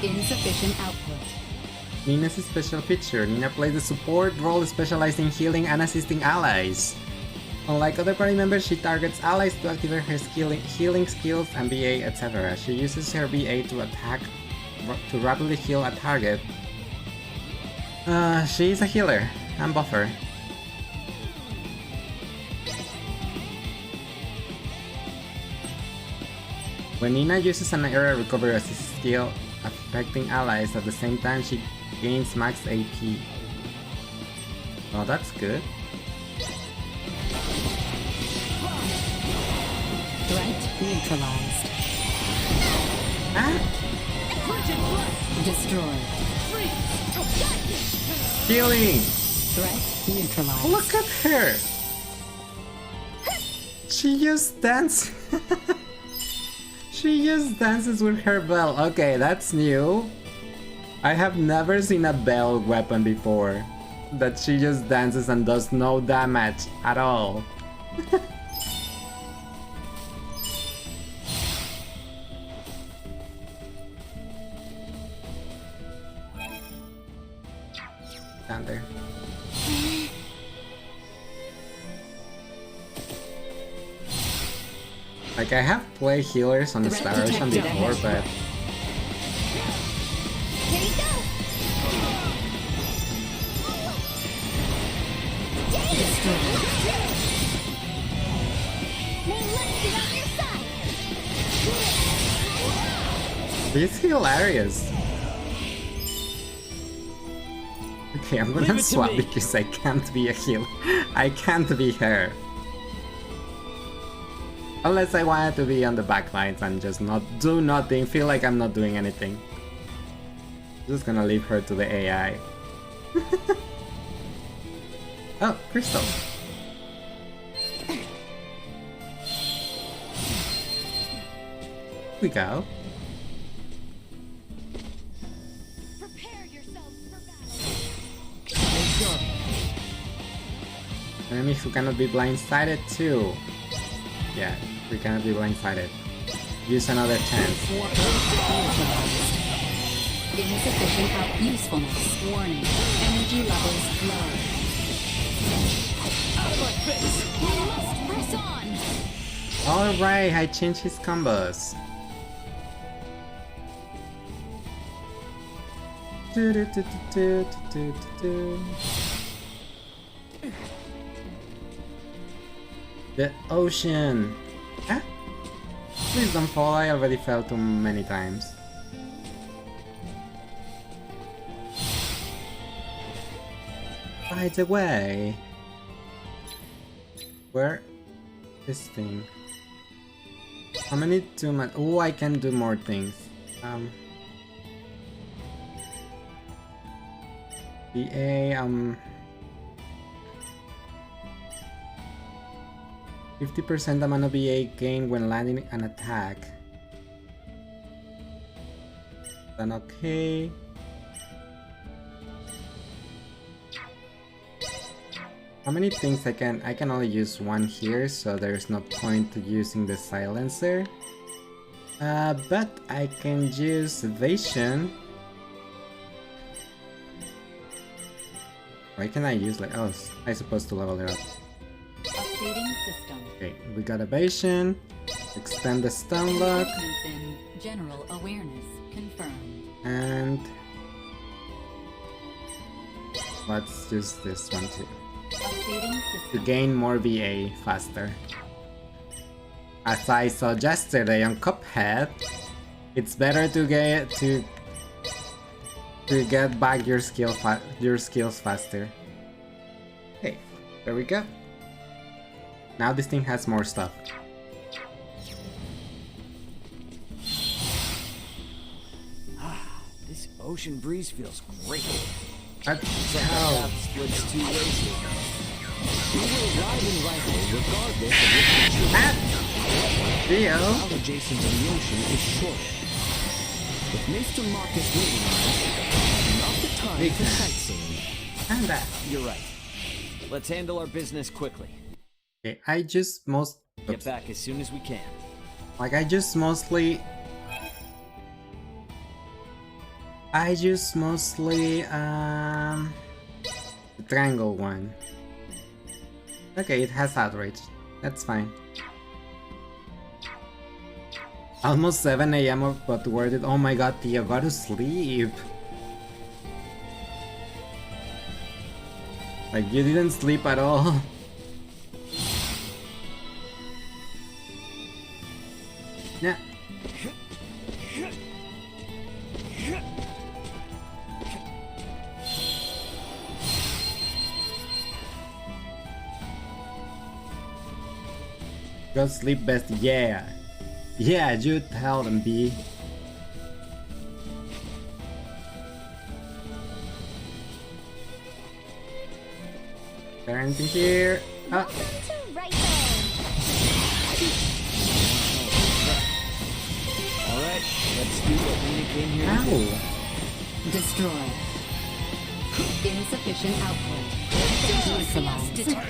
Insufficient output. Nina's a special feature. Nina plays the support role specialized in healing and assisting allies. Unlike other party members, she targets allies to activate her healing skills and BA, etc. She uses her BA to attack to rapidly heal a target. She is a healer and buffer. When Nina uses an area recovery assist skill affecting allies at the same time, she gains max AP. Oh, that's good. Threat neutralized. Ah? Destroyed. Healing! Threat neutralized. Look at her! She just dances. She just dances with her bell. Okay, that's new. I have never seen a bell weapon before. That she just dances and does no damage at all. Down there. Like, I have played healers on the Star Ocean before, but... Here you go! May luck be on your side! It's hilarious. Okay, I'm gonna swap because I can't be a healer. I can't be her. Unless I wanted to be on the back lines and just not do nothing, feel like I'm not doing anything. Just gonna leave her to the AI. Oh, crystal. We go. Prepare yourselves for battle. Enemies who cannot be blindsided too. Yeah, we cannot be blindsided. Use another chance. Insufficient usefulness. Warning. Energy levels low. Out of my face! We must press on! Alright, I changed his combos. The ocean. Huh? Please don't fall, I already fell too many times. By the way, where this thing? How many too much? Oh, I can do more things. BA 50% amount of BA gain when landing an attack. Then okay. How many things I can only use one here, so there's no point to using the silencer. But I can use evasion. Why can I use like, oh, I supposed to level it up. Updating system. Okay, we got evasion. Extend the stun lock. In general awareness confirmed. And let's use this one too. To gain more VA faster. As I saw yesterday on Cuphead, it's better to get back your skills faster. Okay, there we go. Now this thing has more stuff. This ocean breeze feels great. Let's go. Splits two ways here. We will ride in rifle regardless of which we choose. Theo. The route adjacent to the ocean is short. With Mr. Marcus waiting on us, not the time for sightseeing. And that. You're right. Let's handle our business quickly. Okay, I just get back as soon as we can. Like I just mostly the triangle one. Okay, it has outrage. That's fine. Almost 7 AM, but where did— oh my god, Theo, go to sleep. Like you didn't sleep at all. Yeah. Go sleep best, yeah. Yeah, you tell them, B. Is there anything here? Oh. Alright, let's do what we came here to do. Destroy. Insufficient output.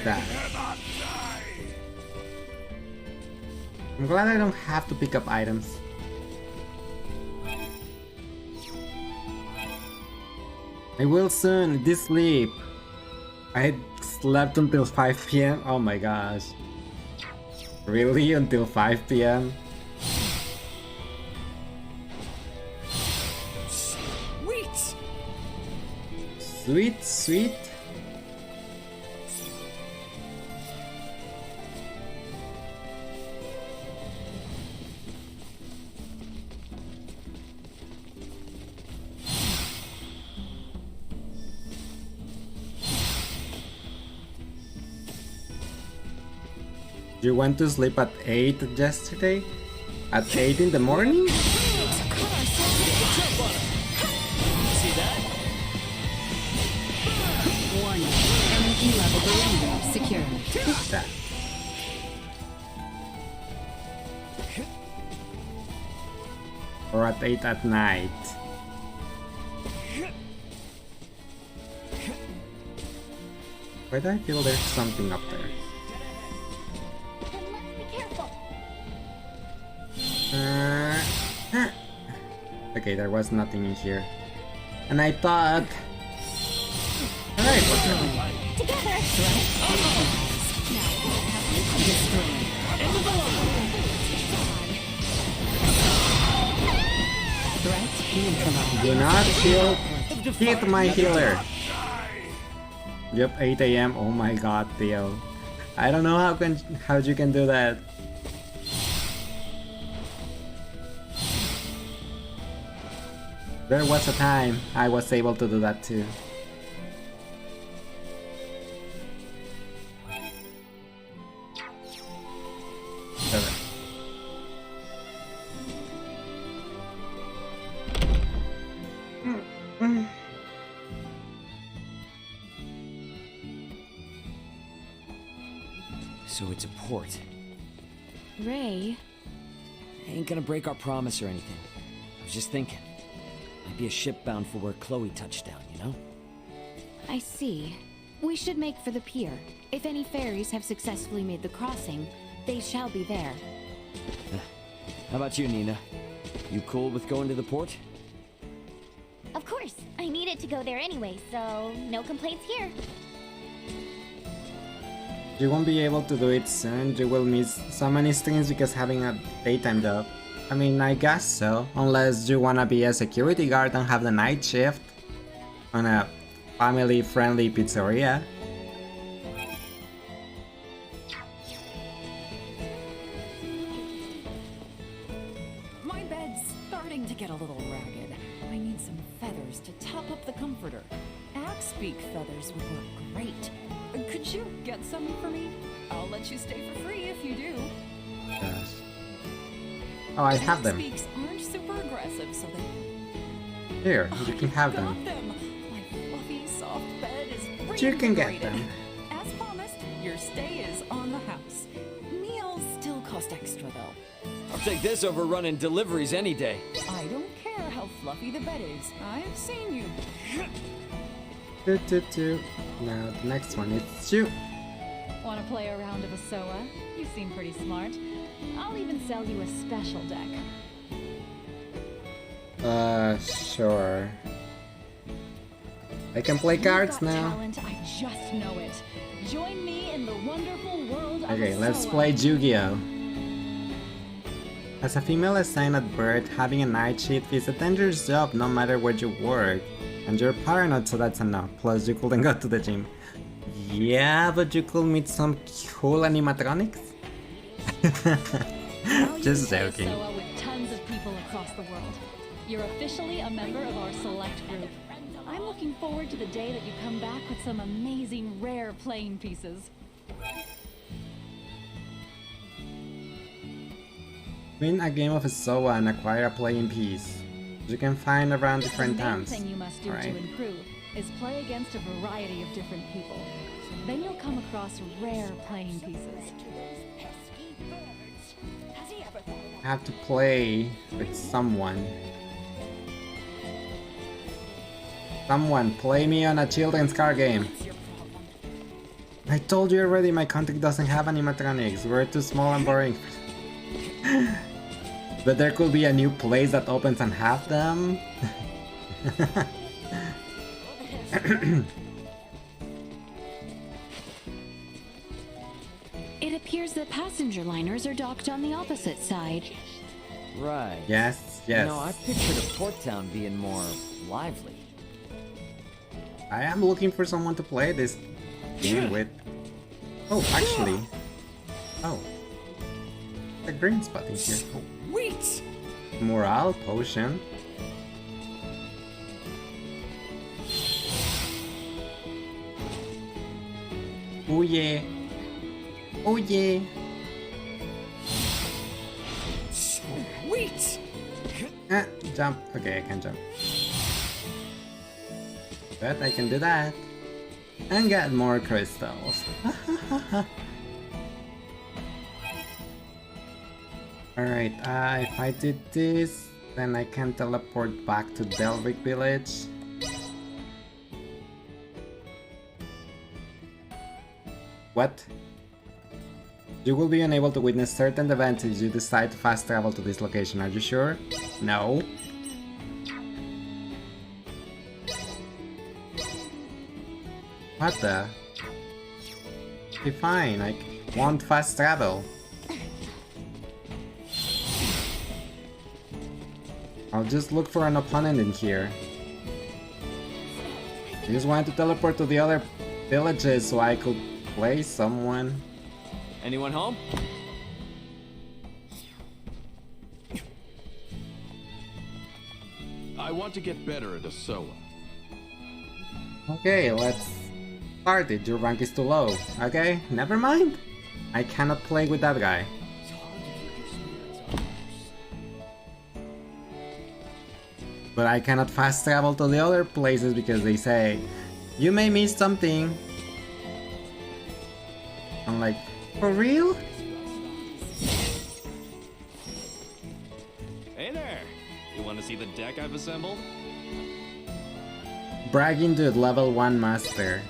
That. I'm glad I don't have to pick up items. I will soon. This sleep. I slept until 5 PM. Oh my gosh. Really? Until 5 PM? Sweet! Sweet, sweet. You went to sleep at 8 yesterday? At 8 in the morning? See that? Warning. Energy level balloon secured. What's that? Or at 8 at night. Why do I feel there's something up there? Okay, there was nothing in here. And I thought... Alright, what's Do not kill... Hit my healer! Yep, 8 AM. Oh my god, Theo. I don't know how you can do that. There was a time I was able to do that too. So it's a port. Ray? Ain't gonna break our promise or anything. I was just thinking. Might be a ship bound for where Chloe touched down, you know? I see. We should make for the pier. If any ferries have successfully made the crossing, they shall be there. How about you, Nina? You cool with going to the port? Of course. I needed to go there anyway, so no complaints here. You won't be able to do it soon. You will miss so many streams because having a daytime job. I mean, I guess so. Unless you wanna be a security guard and have the night shift on a family-friendly pizzeria. My bed's starting to get a little ragged. I need some feathers to top up the comforter. Axe-beak feathers would work great. Could you get some for me? I'll let you stay for free if you do. Yes. Oh, I have them. Axe-beaks aren't super aggressive, so they... Here, you can have them. My fluffy, soft bed is You can get reinvigorated. them. As promised, your stay is on the house. Meals still cost extra, though. I'll take this over running deliveries any day. I don't care how fluffy the bed is. I've seen you. Now the next one is you. Want to play a round of Asoa? You seem pretty smart. I'll even sell you a special deck. Sure. I can play cards now. Talent, I just know it. Join me in the wonderful world of Okay, let's Asoa. play Yu-Gi-Oh! As a female assigned at birth, having a night shift is a dangerous job no matter where you work. And you're paranoid, so that's enough. Plus, you couldn't go to the gym. Yeah, but you could meet some cool animatronics. Just joking. Asoa with tons of people across the world. You're officially a member of our select group. I'm looking forward to the day that you come back with some amazing rare playing pieces. Win a game of Asoa and acquire a playing piece. You can find around different The main towns. thing you must do to improve is play against a variety of different people. Then you'll come across rare playing pieces. I have to play with someone. Someone, play me on a children's card game. I told you already, my country doesn't have animatronics. We're too small and boring. But there could be a new place that opens and have them. It appears that passenger liners are docked on the opposite side. Right. Yes, yes. You know, I pictured a port town being more lively. I am looking for someone to play this game with. Oh, actually. Oh. A green spot in here. Oh. Wait! Morale potion. Oh yeah. Oh yeah. Sweet! Jump. Okay, I can jump. But I can do that. And get more crystals. Alright, if I did this, then I can teleport back to Delvic Village. What? You will be unable to witness certain events if you decide to fast travel to this location, are you sure? No. What the? Okay, fine, I want fast travel. I'll just look for an opponent in here. I just wanted to teleport to the other villages so I could play someone. Anyone home? I want to get better at Asoa. Okay, let's start it. Your rank is too low. Okay, never mind. I cannot play with that guy. But I cannot fast travel to the other places because they say, you may miss something. I'm like, for real? Hey there! You want to see the deck I've assembled? Bragging dude, level 1 master.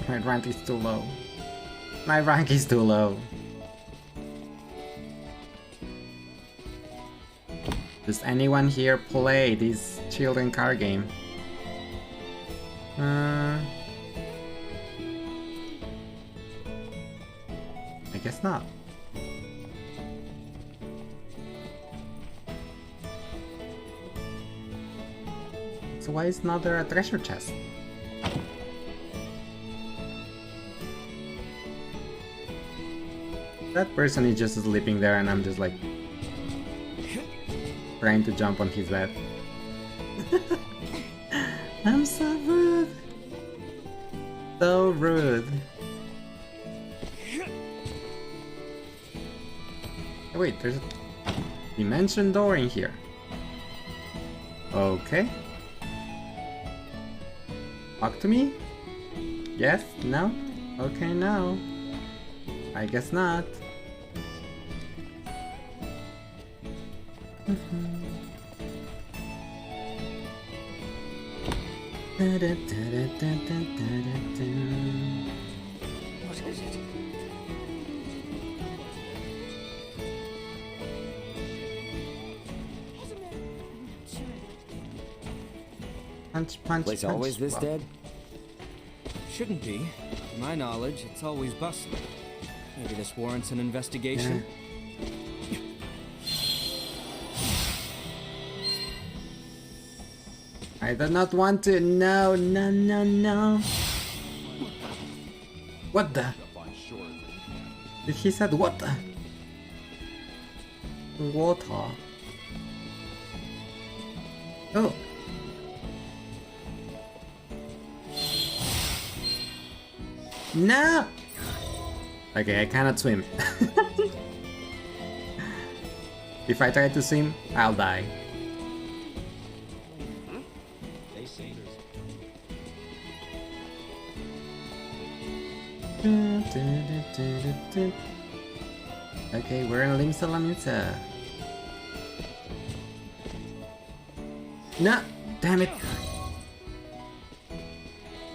My rank is too low. My rank is too low. Does anyone here play this children card game? I guess not. So why is not there a treasure chest? That person is just sleeping there and I'm just like trying to jump on his bed. I'm so rude. So rude. Oh, wait, there's a dimension door in here. Okay. Talk to me? Yes? No? Okay, no. I guess not. What is it? Punch, punch, Place punch. always this dead? Shouldn't be. To my knowledge, it's always bustling. Maybe this warrants an investigation. Yeah. I do not want to. No, no, no, no. What the? Did he said what the? Water. Oh. No! Okay, I cannot swim. If I try to swim, I'll die. Okay, we're in Lim Salamita. No! Damn it!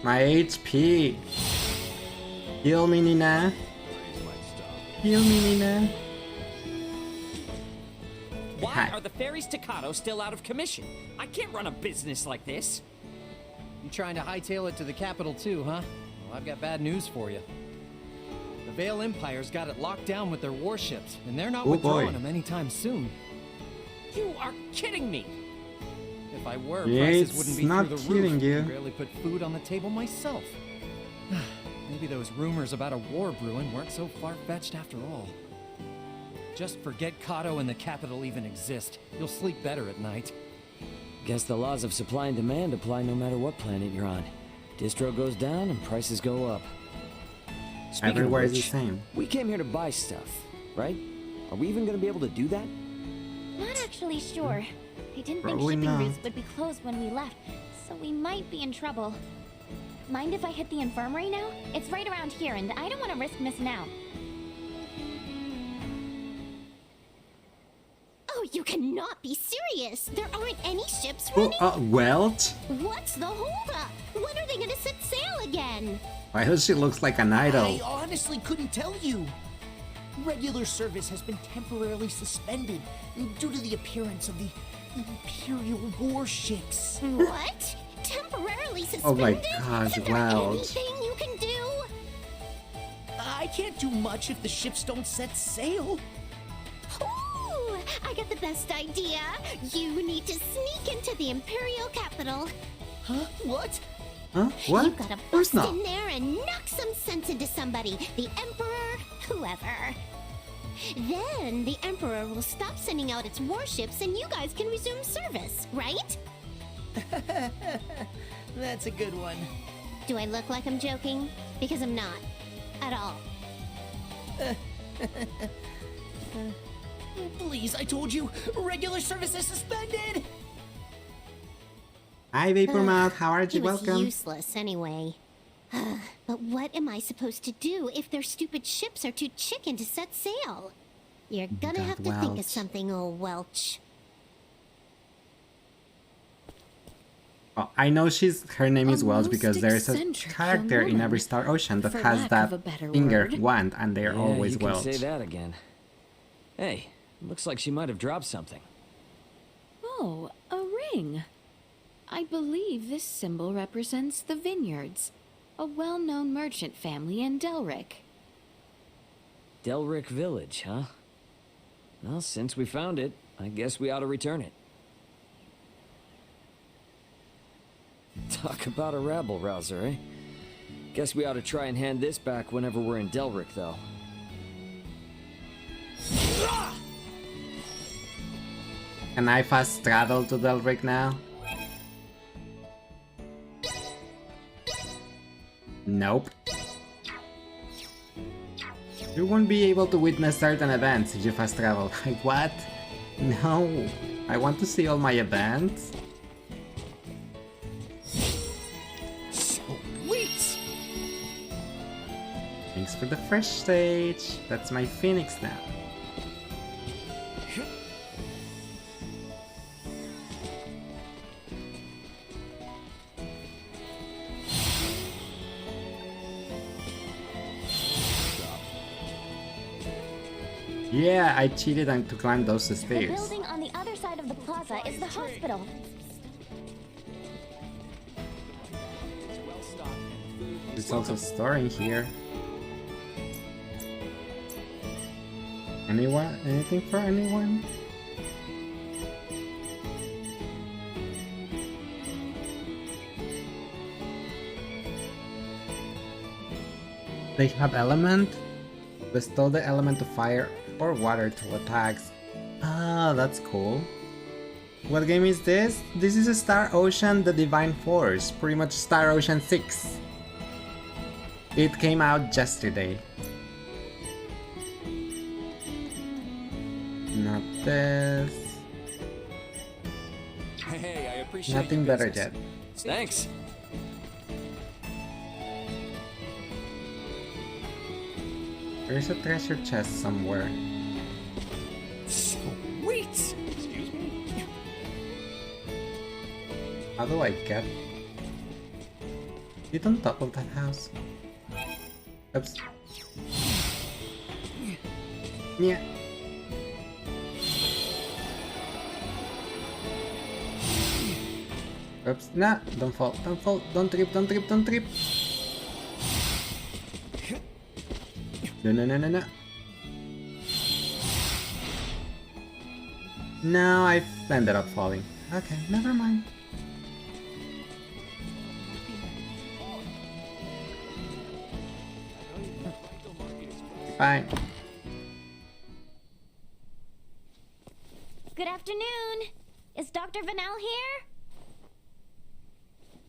My HP! Heal me, Nina! Heal me, Nina! Why are the ferry staccato still out of commission? I can't run a business like this. You trying to hightail it to the capital too, huh? Well, I've got bad news for you. The Vale Empire's got it locked down with their warships, and they're not withdrawing them anytime soon. You are kidding me! If I were, Yeah, prices it's wouldn't be not through the kidding roof. you. I barely put food on the table myself. Maybe those rumors about a war brewing weren't so far-fetched after all. Just forget Kato and the capital even exist. You'll sleep better at night. Guess the laws of supply and demand apply no matter what planet you're on. Distro goes down and prices go up. Speaking Everywhere of is the which, same. we came here to buy stuff, right? Are we even gonna be able to do that? Not actually sure. I didn't Probably think shipping not. routes would be closed when we left, so we might be in trouble. Mind if I hit the infirmary now? It's right around here, and I don't want to risk missing out. Oh, you cannot be serious! There aren't any ships Oh, running? Welt? What's the holdup? When are they gonna set sail again? Why does she look like an idol? I honestly couldn't tell you. Regular service has been temporarily suspended due to the appearance of the Imperial warships. What? Temporarily suspended? Oh my gosh, Is there wow. anything you can do? I can't do much if the ships don't set sail. Ooh, I got the best idea. You need to sneak into the Imperial capital. Huh? What? Huh? What? You gotta Where's bust not? in there and knock some sense into somebody. The Emperor, Clever. Then the Emperor will stop sending out its warships and you guys can resume service, right? That's a good one. Do I look like I'm joking? Because I'm not. At all. Please, I told you, regular service is suspended! Hi, Vapormouth, how are you? It was Welcome. useless anyway. But what am I supposed to do if their stupid ships are too chicken to set sail? You're gonna have to think of something, old Welch. Oh, I know her name is Welch because there's a character in every Star Ocean that has that finger wand, and they're always you Welch. Can say that again. Hey, looks like she might have dropped something. Oh, a ring. I believe this symbol represents the Vineyards, a well-known merchant family in Delric. Delric Village, huh? Well, since we found it, I guess we ought to return it. Talk about a rabble-rouser, eh? Guess we ought to try and hand this back whenever we're in Delric, though. Can I fast travel to Delric now? Nope. You won't be able to witness certain events if you fast travel. Like what? No. I want to see all my events. Sweet! Thanks for the fresh stage. That's my Phoenix now. Yeah, I cheated to climb those The stairs. building on the other side of the plaza is the hospital. There's also a store in here. Anyone? Anything for anyone? They have element? Bestow the element of fire or water to attacks. Ah, that's cool. What game is this? This is a Star Ocean The Divine Force, pretty much Star Ocean 6. It came out yesterday. Not this. Hey, I appreciate Nothing your better business. yet. Thanks. There's a treasure chest somewhere. Sweet! Excuse me? How do I get it on top of that house? Oops. Yeah. Oops. Nah, don't fall, don't fall, don't trip, don't trip, don't trip. No, no, no, no, no. No, I ended up falling. Okay, never mind. Bye. Good afternoon. Is Dr. Vanel here?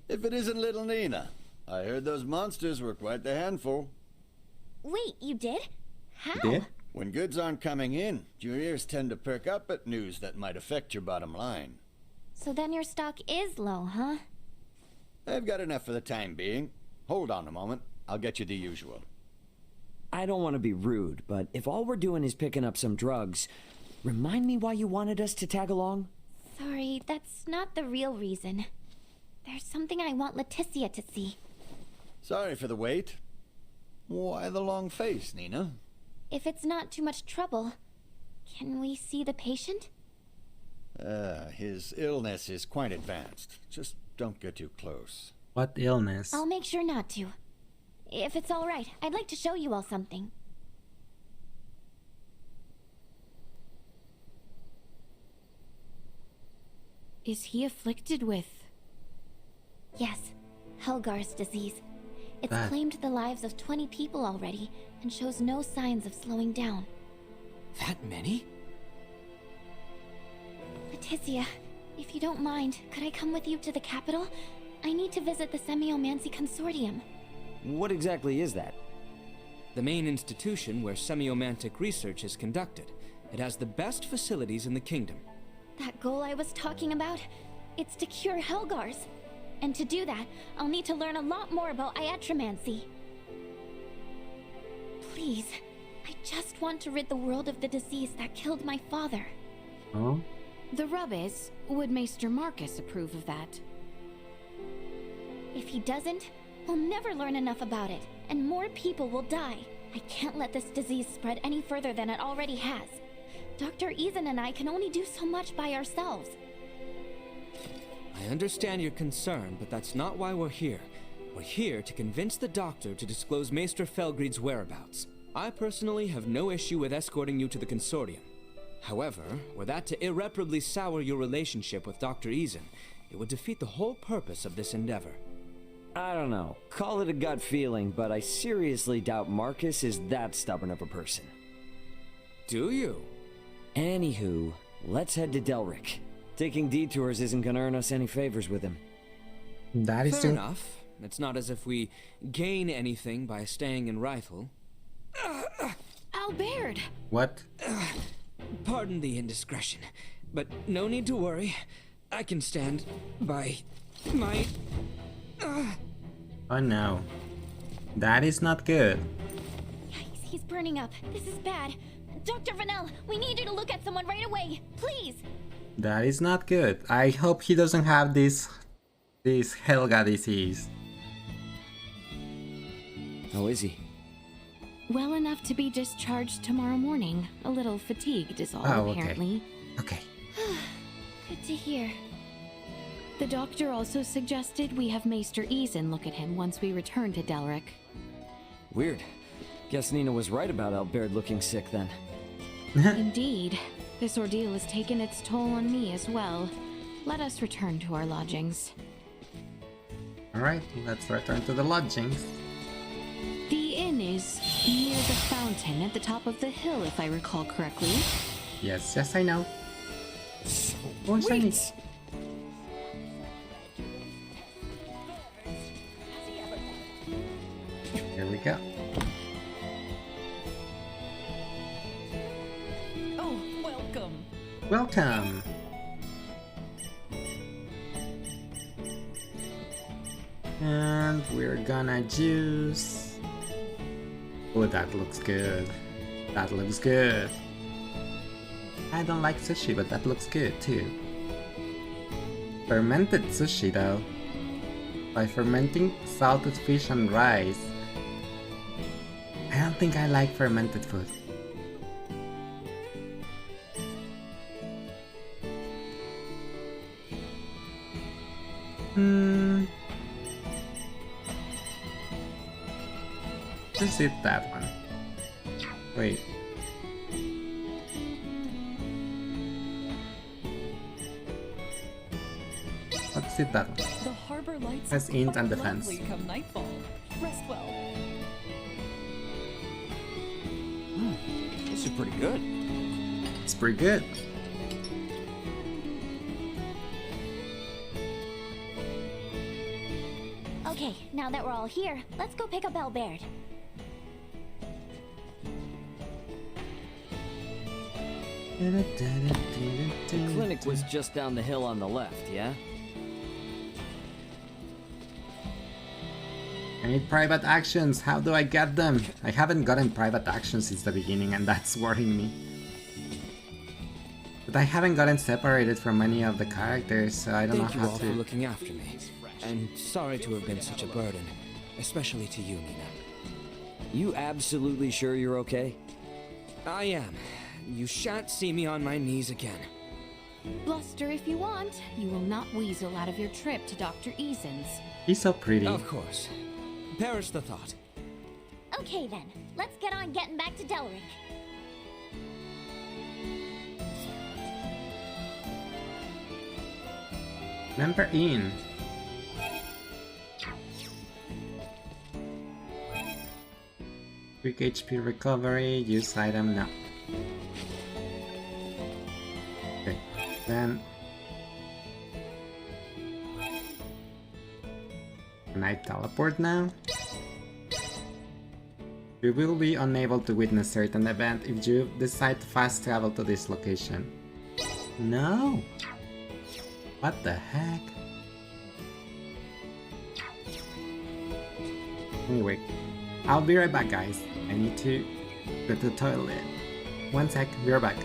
If it isn't little Nina. I heard those monsters were quite the handful. Wait, you did? How? Did? When goods aren't coming in, your ears tend to perk up at news that might affect your bottom line. So then your stock is low, huh? I've got enough for the time being. Hold on a moment. I'll get you the usual. I don't want to be rude, but if all we're doing is picking up some drugs, remind me why you wanted us to tag along? Sorry, that's not the real reason. There's something I want Leticia to see. Sorry for the wait. Why the long face, Nina? If it's not too much trouble, can we see the patient? His illness is quite advanced. Just don't get too close. What illness? I'll make sure not to. If it's all right, I'd like to show you all something. Is he afflicted with? Yes, Helgar's disease. It's claimed the lives of 20 people already and shows no signs of slowing down. That many? Leticia, if you don't mind, could I come with you to the capital? I need to visit the Semiomancy Consortium. What exactly is that? The main institution where semiomantic research is conducted. It has the best facilities in the kingdom. That goal I was talking about? It's to cure Helgars. And to do that, I'll need to learn a lot more about iatromancy. Please, I just want to rid the world of the disease that killed my father. Oh? The rub is, would Maester Marcus approve of that? If he doesn't, we'll never learn enough about it, and more people will die. I can't let this disease spread any further than it already has. Dr. Eason and I can only do so much by ourselves. I understand your concern, but that's not why we're here. We're here to convince the doctor to disclose Maester Felgreid's whereabouts. I personally have no issue with escorting you to the consortium. However, were that to irreparably sour your relationship with Dr. Eason, it would defeat the whole purpose of this endeavor. I don't know. Call it a gut feeling, but I seriously doubt Marcus is that stubborn of a person. Do you? Anywho, let's head to Delric. Taking detours isn't gonna earn us any favors with him. That is fair enough. It's not as if we gain anything by staying in Rifle. Albert! What? Pardon the indiscretion, but no need to worry. I can stand by my... Oh no. That is not good. Yikes, he's burning up. This is bad. Dr. Vanel, we need you to look at someone right away. Please! That is not good. I hope he doesn't have this Helga disease. How is he? Well enough to be discharged tomorrow morning. A little fatigued is all, apparently. Okay. Good to hear. The doctor also suggested we have Maester Eason look at him once we return to Delric. Weird. Guess Nina was right about Albert looking sick then. Indeed. This ordeal has taken its toll on me as well. Let us return to our lodgings. Alright, let's return to the lodgings. The inn is near the fountain at the top of the hill, if I recall correctly. Yes, I know. Oh, shiny. Here we go. Oh, welcome. Welcome. And we're gonna juice. Oh, that looks good. That looks good. I don't like sushi, but that looks good too. Fermented sushi though. By fermenting salted fish and rice. I don't think I like fermented food. Just eat that one. Wait. Let's eat that one. The harbor lights Has int and are defense. lovely come nightfall. Rest well. This is pretty good. It's pretty good. Okay, now that we're all here, let's go pick up Albert. The clinic was just down the hill on the left, yeah? I need private actions. How do I get them? I haven't gotten private actions since the beginning, and that's worrying me. But I haven't gotten separated from any of the characters, so I don't know how to... Thank you all for looking after me. And sorry to have been such a burden. Especially to you, Nina. You absolutely sure you're okay? I am. You shan't see me on my knees again. Bluster if you want. You will not weasel out of your trip to Dr. Eason's. He's so pretty. Of course. Perish the thought. Okay then, let's get on getting back to Delric. Member in. Quick HP recovery, use item, no. Okay, then... Can I teleport now? You will be unable to witness certain event if you decide to fast travel to this location. No! What the heck? Anyway, I'll be right back, guys. I need to go to the toilet. One sec, be right back.